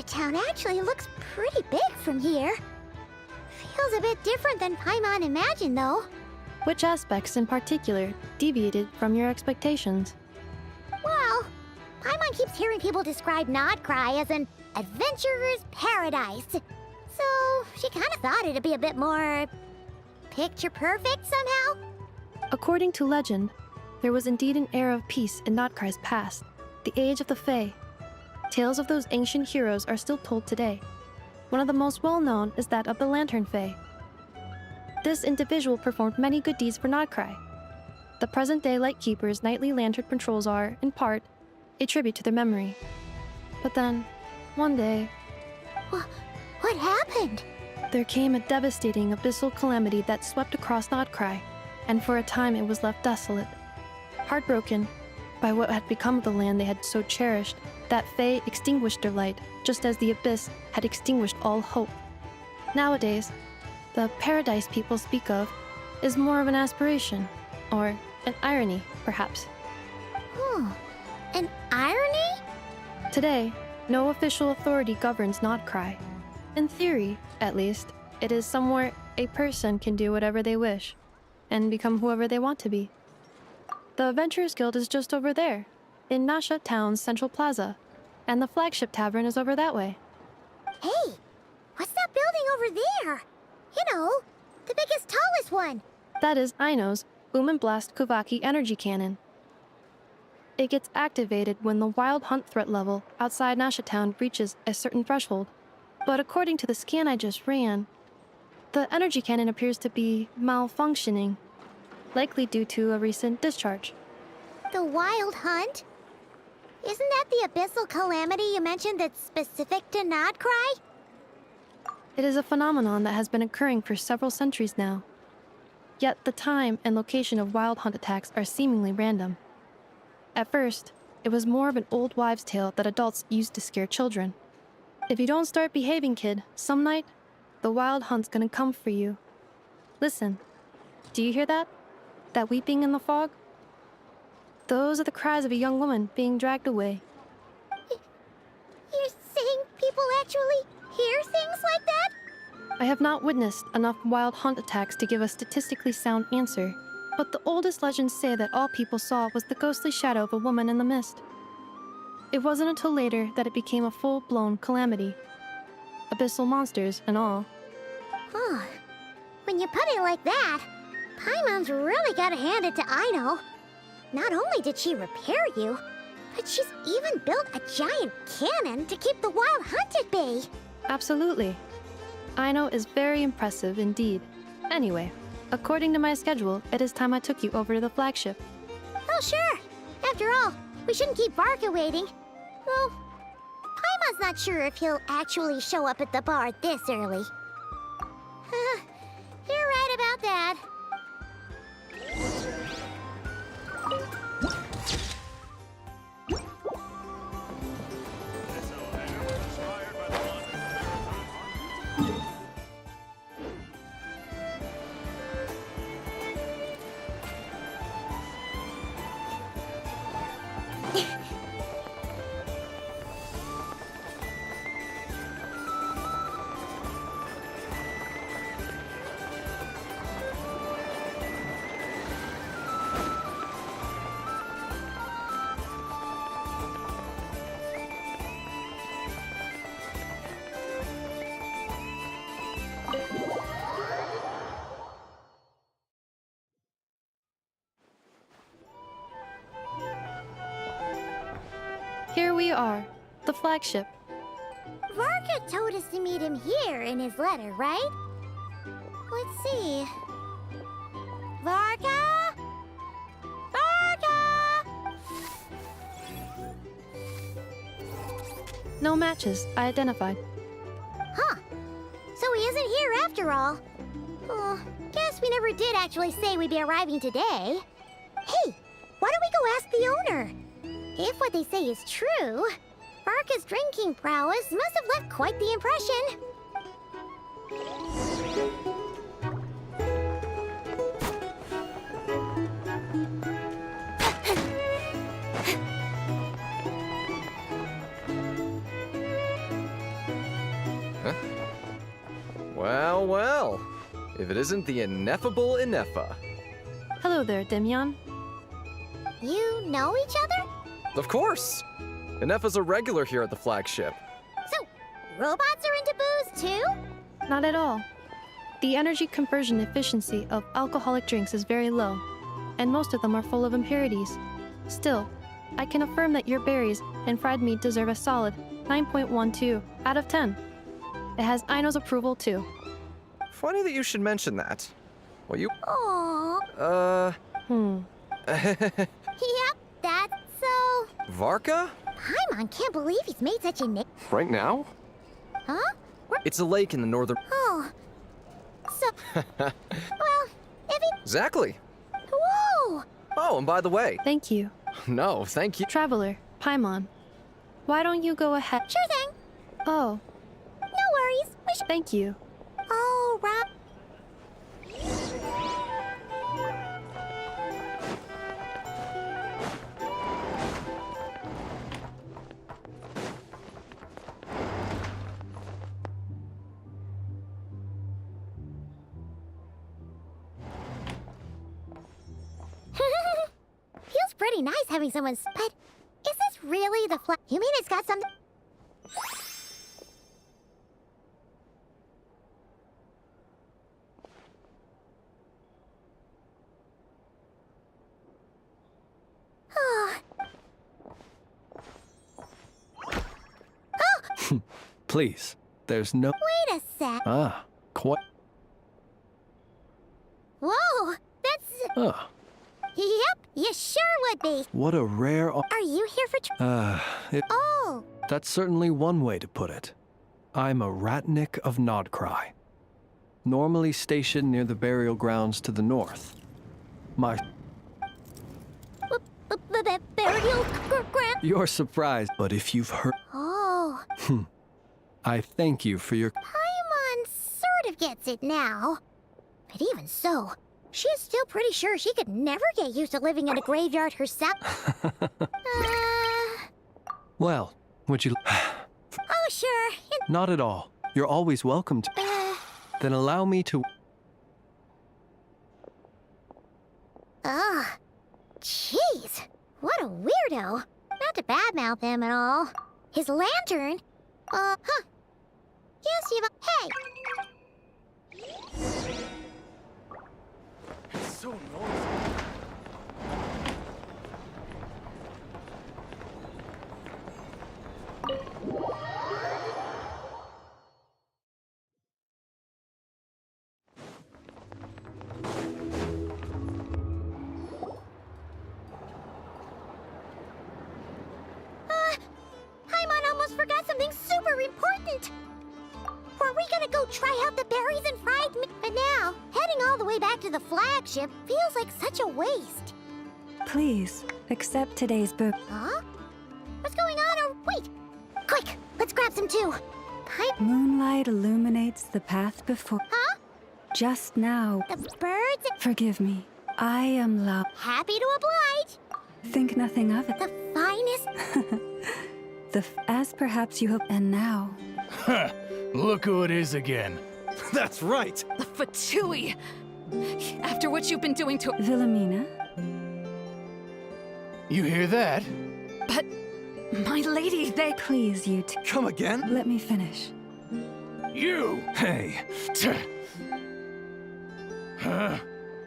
Speaker 14: Town actually looks pretty big from here. Feels a bit different than Paimon imagined, though.
Speaker 1: Which aspects in particular deviated from your expectations?
Speaker 14: Well, Paimon keeps hearing people describe Nodcry as an adventurer's paradise. So she kind of thought it'd be a bit more... picture perfect somehow?
Speaker 1: According to legend, there was indeed an era of peace in Nodcry's past, the Age of the Fae. Tales of those ancient heroes are still told today. One of the most well-known is that of the Lantern Fae. This individual performed many good deeds for Nodcry. The present-day Lightkeeper's nightly lantern patrols are, in part, a tribute to their memory. But then, one day...
Speaker 14: What happened?
Speaker 1: There came a devastating abyssal calamity that swept across Nodcry, and for a time it was left desolate. Heartbroken by what had become of the land they had so cherished, that Fae extinguished their light, just as the Abyss had extinguished all hope. Nowadays, the paradise people speak of is more of an aspiration, or an irony, perhaps.
Speaker 14: An irony?
Speaker 1: Today, no official authority governs Nodcry. In theory, at least, it is somewhere a person can do whatever they wish, and become whoever they want to be. The Adventurers Guild is just over there, in Nasha Town's Central Plaza, and the flagship tavern is over that way.
Speaker 14: Hey, what's that building over there? You know, the biggest, tallest one.
Speaker 1: That is Aino's Boom and Blast Kuvaki energy cannon. It gets activated when the wild hunt threat level outside Nasha Town reaches a certain threshold. But according to the scan I just ran, the energy cannon appears to be malfunctioning, likely due to a recent discharge.
Speaker 14: The wild hunt? Isn't that the abyssal calamity you mentioned that's specific to Nodcry?
Speaker 1: It is a phenomenon that has been occurring for several centuries now. Yet the time and location of wild hunt attacks are seemingly random. At first, it was more of an old wives' tale that adults used to scare children. If you don't start behaving, kid, some night, the wild hunt's gonna come for you. Listen, do you hear that? That weeping in the fog? Those are the cries of a young woman being dragged away.
Speaker 14: You're saying people actually hear things like that?
Speaker 1: I have not witnessed enough wild hunt attacks to give a statistically sound answer, but the oldest legends say that all people saw was the ghostly shadow of a woman in the mist. It wasn't until later that it became a full-blown calamity. Abyssal monsters and all.
Speaker 14: Huh. When you put it like that, Paimon's really gotta hand it to Aino. Not only did she repair you, but she's even built a giant cannon to keep the wild hunt at bay.
Speaker 1: Absolutely. Aino is very impressive indeed. Anyway, according to my schedule, it is time I took you over to the flagship.
Speaker 14: Oh, sure. After all, we shouldn't keep Varka waiting. Well, Paimon's not sure if he'll actually show up at the bar this early. You're right about that.
Speaker 1: Here we are, the flagship.
Speaker 14: Varka told us to meet him here in his letter, right? Let's see. Varka? Varka!
Speaker 1: No matches, I identified.
Speaker 14: Huh. So he isn't here after all. Oh, guess we never did actually say we'd be arriving today. Hey, why don't we go ask the owner? If what they say is true, Varka's drinking prowess must have left quite the impression.
Speaker 8: Huh? Well, well. If it isn't the ineffable Ineffa.
Speaker 1: Hello there, Demyon.
Speaker 14: You know each other?
Speaker 8: Of course! Ineffa's a regular here at the flagship.
Speaker 14: So, robots are into booze too?
Speaker 1: Not at all. The energy conversion efficiency of alcoholic drinks is very low, and most of them are full of impurities. Still, I can affirm that your berries and fried meat deserve a solid 9.12 out of 10. It has Aino's approval too.
Speaker 8: Funny that you should mention that. Well, you...
Speaker 14: Aww. Yep, that's so...
Speaker 8: Varka?
Speaker 14: Paimon can't believe he's made such a name.
Speaker 8: Right now?
Speaker 14: Huh?
Speaker 8: It's a lake in the northern...
Speaker 14: Oh. So... well, if he...
Speaker 8: Exactly.
Speaker 14: Whoa!
Speaker 8: Oh, and by the way...
Speaker 1: Thank you.
Speaker 8: No, thank you.
Speaker 1: Traveler, Paimon, why don't you go ahead?
Speaker 14: Sure thing.
Speaker 1: Oh.
Speaker 14: No worries.
Speaker 1: Thank you.
Speaker 14: All right. Feels pretty nice having someone. But is this really the flag? You mean it's got something?
Speaker 25: Please, there's no...
Speaker 14: Wait a sec.
Speaker 25: Ah, quite...
Speaker 14: Whoa, that's...
Speaker 25: Ah,
Speaker 14: Yep, you sure would be.
Speaker 25: what a rare...
Speaker 14: Are you here for... Oh.
Speaker 25: That's certainly one way to put it. I'm a Ratnik of Nodcry. normally stationed near the burial grounds to the north. My...
Speaker 14: Burial ground?
Speaker 25: You're surprised, but if you've heard...
Speaker 14: Oh.
Speaker 25: I thank you for your...
Speaker 14: Paimon sort of gets it now. But even so, she is still pretty sure she could never get used to living in a graveyard herself.
Speaker 25: Well, would you...
Speaker 14: Oh, sure.
Speaker 25: Not at all. You're always welcome to... Then allow me to...
Speaker 14: Ugh. Jeez. What a weirdo. Not to badmouth him at all. His lantern? Yes, Eva. Hey!
Speaker 12: It's so noisy.
Speaker 14: Paimon almost forgot something super important. Were we gonna go try out the berries and fried meat? But now, heading all the way back to the flagship feels like such a waste.
Speaker 4: Please, accept today's book.
Speaker 14: Huh? What's going on? Wait! Quick, let's grab some too.
Speaker 4: Moonlight illuminates the path before...
Speaker 14: Huh?
Speaker 4: Just now...
Speaker 14: The birds...
Speaker 4: Forgive me. I am loud.
Speaker 14: Happy to oblige.
Speaker 4: Think nothing of it.
Speaker 14: The finest...
Speaker 4: As perhaps you hope... And now...
Speaker 13: Huh. Look who it is again.
Speaker 3: That's right.
Speaker 23: The Fatui! After what you've been doing to...
Speaker 4: Wilhelmina?
Speaker 13: You hear that?
Speaker 23: But... My lady, they...
Speaker 4: Please, you two.
Speaker 3: Come again?
Speaker 4: Let me finish.
Speaker 13: You!
Speaker 3: Hey.
Speaker 13: Huh?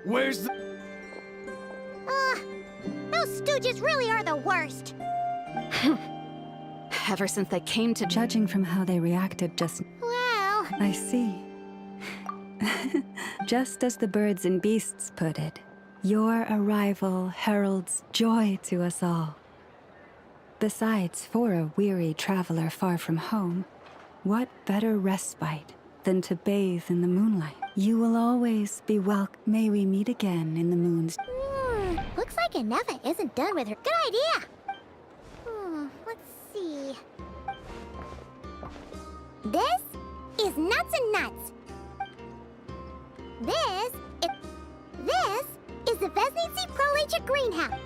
Speaker 13: Where's the...
Speaker 14: Those stooges really are the worst.
Speaker 4: Ever since they came to... Judging from how they reacted just...
Speaker 14: Well...
Speaker 4: I see. Just as the birds and beasts put it, your arrival heralds joy to us all. Besides, for a weary traveler far from home, what better respite than to bathe in the moonlight? You will always be welcome. May we meet again in the moon's...
Speaker 14: Looks like Inefa isn't done with her. Good idea! Let's see... This is nuts and nuts. This is the Vesnitsi Prolage Greenhouse.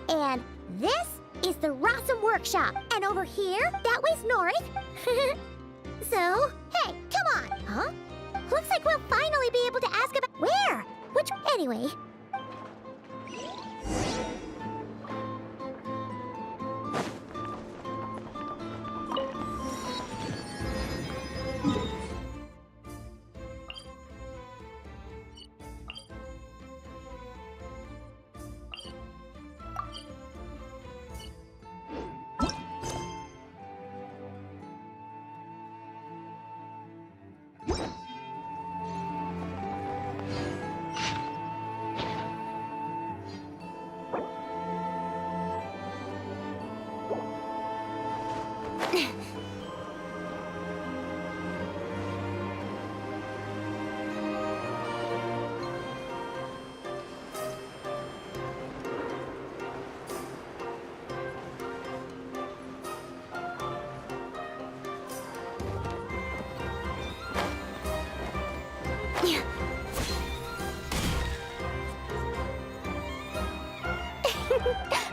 Speaker 14: And this is the Rossum Workshop. And over here, that way's north. So, hey, come on. Huh? Looks like we'll finally be able to ask about... Where? Which... Anyway...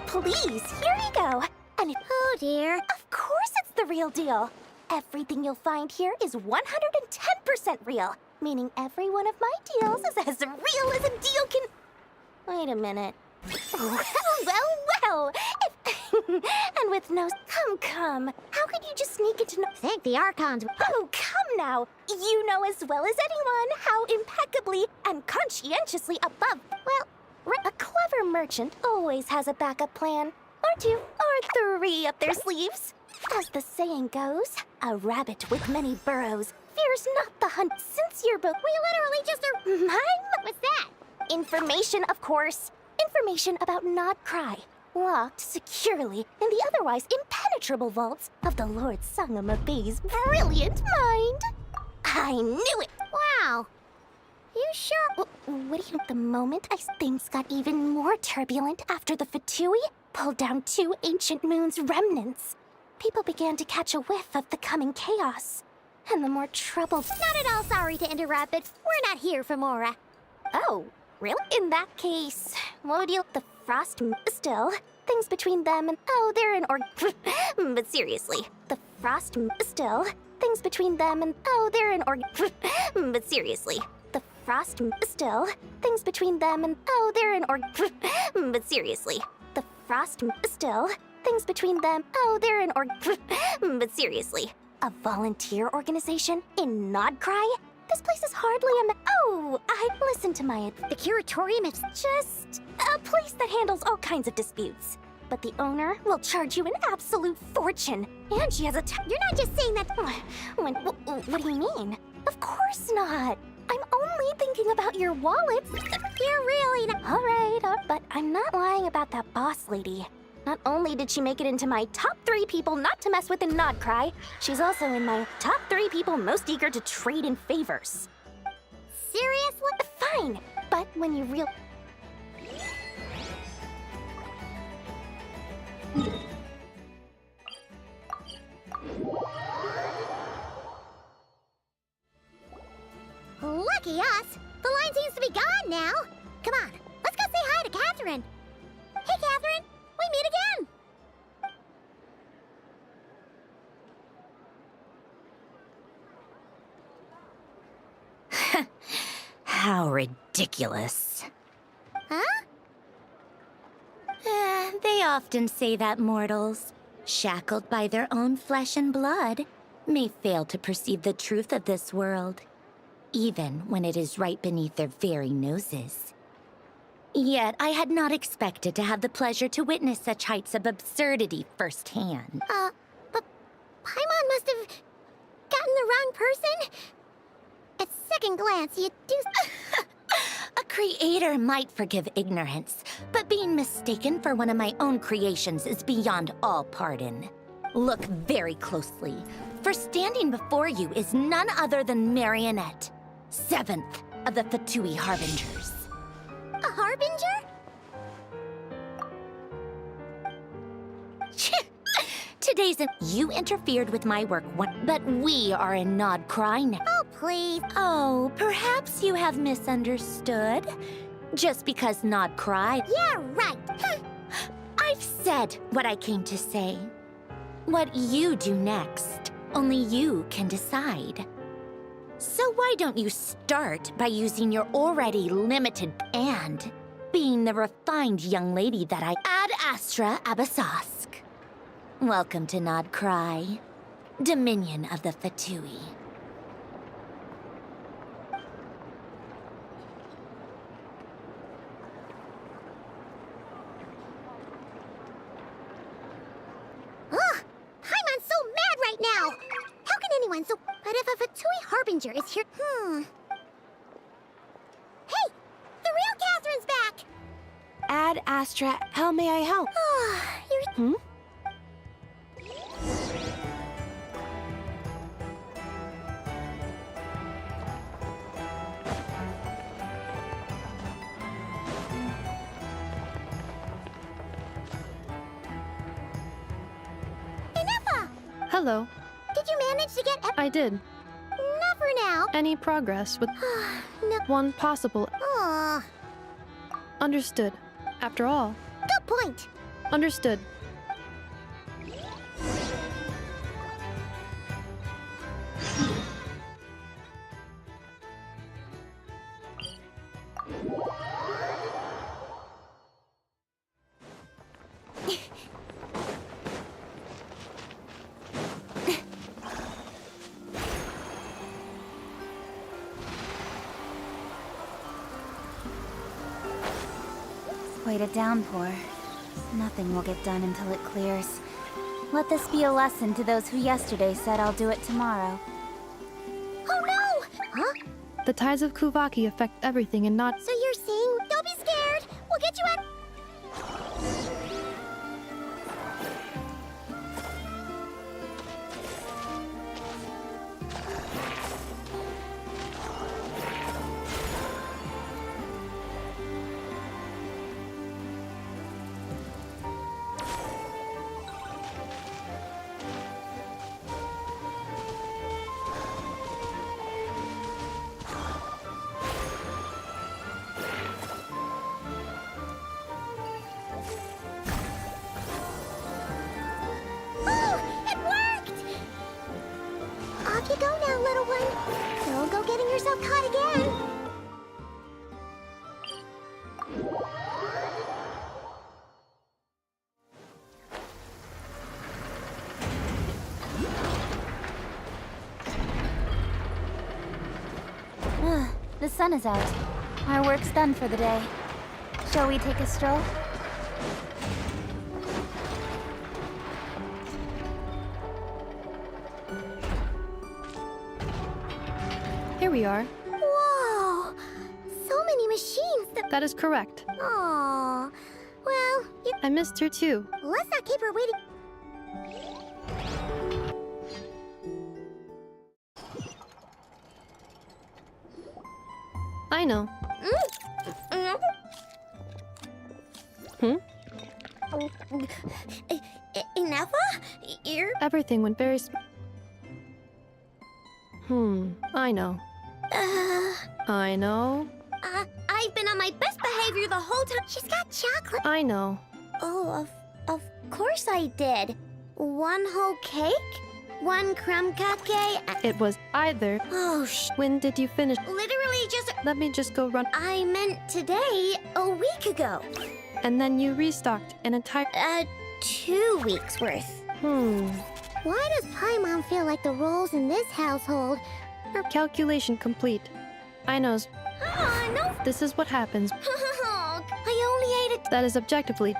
Speaker 14: Please, here you go. And oh dear, of course it's the real deal. Everything you'll find here is 110% real, meaning every one of my deals is as real as a deal can... Wait a minute. Well. And with no... Come. How could you just sneak into no... Thank the Archons. Oh, come now. You know as well as anyone how impeccably and conscientiously above... Well, a clever merchant always has a backup plan. Or two, or three up their sleeves. As the saying goes, a rabbit with many burrows fears not the hunt. Since your book, we literally just are... Mime? What's that? Information, of course. Information about Nod Cry, locked securely in the otherwise impenetrable vaults of the Lord Sangamabe's brilliant mind. I knew it! Wow, what do you... The moment things got even more turbulent after the Fatui pulled down 2 ancient moon's remnants, people began to catch a whiff of the coming chaos. And the more troubled...
Speaker 15: Not at all sorry to interrupt, but we're not here for Mora.
Speaker 14: Oh, really? In that case, what would you... The frost still... Things between them and... Oh, they're an But seriously, the frost still... Things between them and... Oh, they're an But seriously, the frost still... Things between them and... Oh, they're an But seriously, the frost still... Things between them... Oh, they're an But seriously, a volunteer organization in Nodcry? This place is hardly Oh, listen to my...
Speaker 15: The curatorium is
Speaker 14: just a place that handles all kinds of disputes. But the owner will charge you an absolute fortune. And she has a You're not just saying that... What do you mean? Of course not. I'm only thinking about your wallets.
Speaker 15: You're really not...
Speaker 14: All right, but I'm not lying about that boss lady. Not only did she make it into my top 3 people not to mess with in Nodcry, she's also in my top 3 people most eager to trade in favors.
Speaker 15: Seriously?
Speaker 14: Fine, but when you
Speaker 15: Lucky us! The line seems to be gone now. Come on, let's go say hi to Catherine. Hey, Catherine, we meet again.
Speaker 2: How ridiculous.
Speaker 15: Huh?
Speaker 2: They often say that mortals, shackled by their own flesh and blood, may fail to perceive the truth of this world, even when it is right beneath their very noses. Yet I had not expected to have the pleasure to witness such heights of absurdity firsthand.
Speaker 15: But Paimon must have gotten the wrong person. At second glance, you do...
Speaker 2: A creator might forgive ignorance, but being mistaken for one of my own creations is beyond all pardon. Look very closely, for standing before you is none other than Marionette, 7th of the Fatui Harbingers.
Speaker 15: A harbinger?
Speaker 2: Today's you interfered with my work, but we are in Nodcry now.
Speaker 15: Oh, please.
Speaker 2: Oh, perhaps you have misunderstood. Just because Nodcry...
Speaker 15: Yeah, right.
Speaker 2: I've said what I came to say. What you do next, only you can decide. So why don't you start by using your already limited and being the refined young lady that I... Ad Astra Abyssosque. Welcome to Nodcry, Dominion of the Fatui.
Speaker 15: Ugh! Paimon's so mad right now! How can anyone so... But if a Fatui Harbinger is here... Hey! The real Catherine's back!
Speaker 9: Ad Astra, how may I help?
Speaker 15: You're...
Speaker 1: Hello.
Speaker 15: Did you manage to get...
Speaker 1: I did.
Speaker 15: Not for now.
Speaker 1: Any progress with
Speaker 15: No.
Speaker 1: one possible...
Speaker 15: Aw.
Speaker 1: Understood. After all.
Speaker 15: Good point.
Speaker 1: Understood.
Speaker 17: Quite a downpour. Nothing will get done until it clears. Let this be a lesson to those who yesterday said I'll do it tomorrow.
Speaker 15: Oh no! Huh?
Speaker 1: The tides of Kuvaki affect everything and not...
Speaker 15: So you're saying... Don't be scared! We'll get you out...
Speaker 14: myself caught again.
Speaker 15: The sun is out. Our work's done for the day. Shall we take a stroll?
Speaker 1: Here we are.
Speaker 14: Whoa! So many machines.
Speaker 1: That is correct.
Speaker 14: Aww. Well,
Speaker 1: I missed her too.
Speaker 14: let's not keep her waiting.
Speaker 1: I know.
Speaker 14: Enough? You're...
Speaker 1: Everything went very I know. I know.
Speaker 14: I've been on my best behavior the whole time. She's got chocolate.
Speaker 1: I know.
Speaker 14: Oh, of course I did. One whole cake? One crumb cupcake?
Speaker 1: It was either.
Speaker 14: Oh,
Speaker 1: When did you finish?
Speaker 14: Literally just...
Speaker 1: Let me just go run.
Speaker 14: I meant today, a week ago.
Speaker 1: And then you restocked an entire...
Speaker 14: 2 weeks worth. Why does Paimon feel like the roles in this household are...
Speaker 1: Calculation complete. I knows.
Speaker 14: No.
Speaker 1: This is what happens.
Speaker 14: I only ate it.
Speaker 1: That is objectively.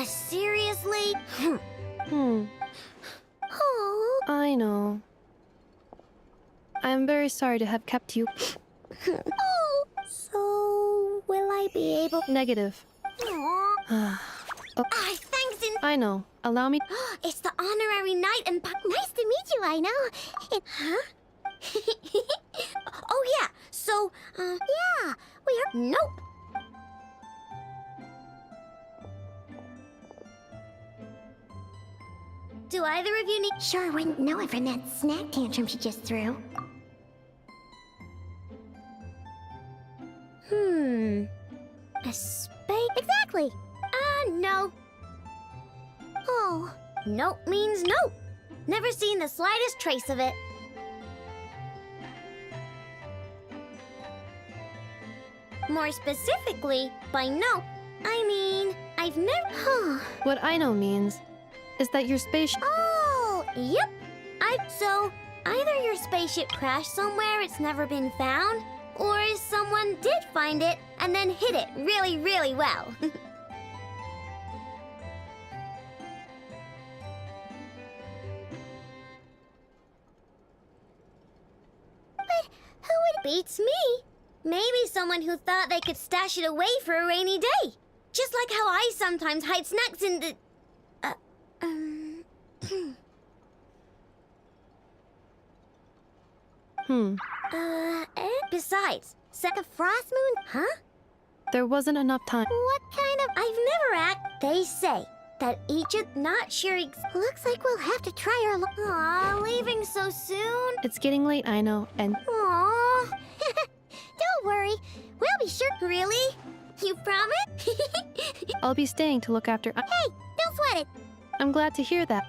Speaker 14: Seriously? Oh.
Speaker 1: I know. I am very sorry to have kept you.
Speaker 14: So, will I be able...
Speaker 1: Negative.
Speaker 14: Thanks in...
Speaker 1: I know. Allow me...
Speaker 14: It's the honorary knight and... Nice to meet you, I know. Huh? Oh, yeah. So, yeah. We are... Nope. Do either of you need... Sure wouldn't know it from that snack tantrum she just threw. A spade? Exactly. No. Oh, nope means nope. Never seen the slightest trace of it. More specifically, by nope, I mean, I've never...
Speaker 1: What I know means is that your spaceship...
Speaker 14: Oh, yep. So, either your spaceship crashed somewhere it's never been found, or someone did find it and then hid it really, really well. But who would... Beats me. Maybe someone who thought they could stash it away for a rainy day. Just like how I sometimes hide snacks in the... Besides, set a frost moon, huh?
Speaker 1: There wasn't enough time.
Speaker 14: What kind of... I've never act... They say that each of... Not sure Looks like we'll have to try our... Aw, leaving so soon?
Speaker 1: It's getting late, I know, and...
Speaker 14: Aw. Don't worry. We'll be sure... Really? You promise?
Speaker 1: I'll be staying to look after...
Speaker 14: Hey, don't sweat it.
Speaker 1: I'm glad to hear that.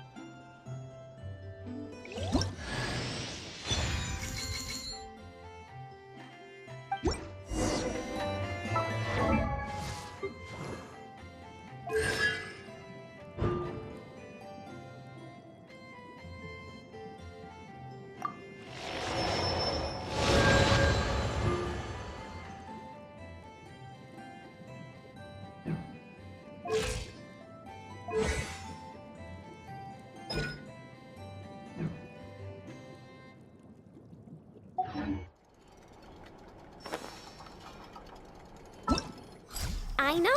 Speaker 14: I know.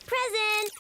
Speaker 14: Present.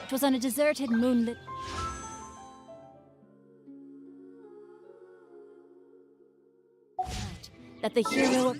Speaker 2: It was on a deserted, moonlit... that the hero...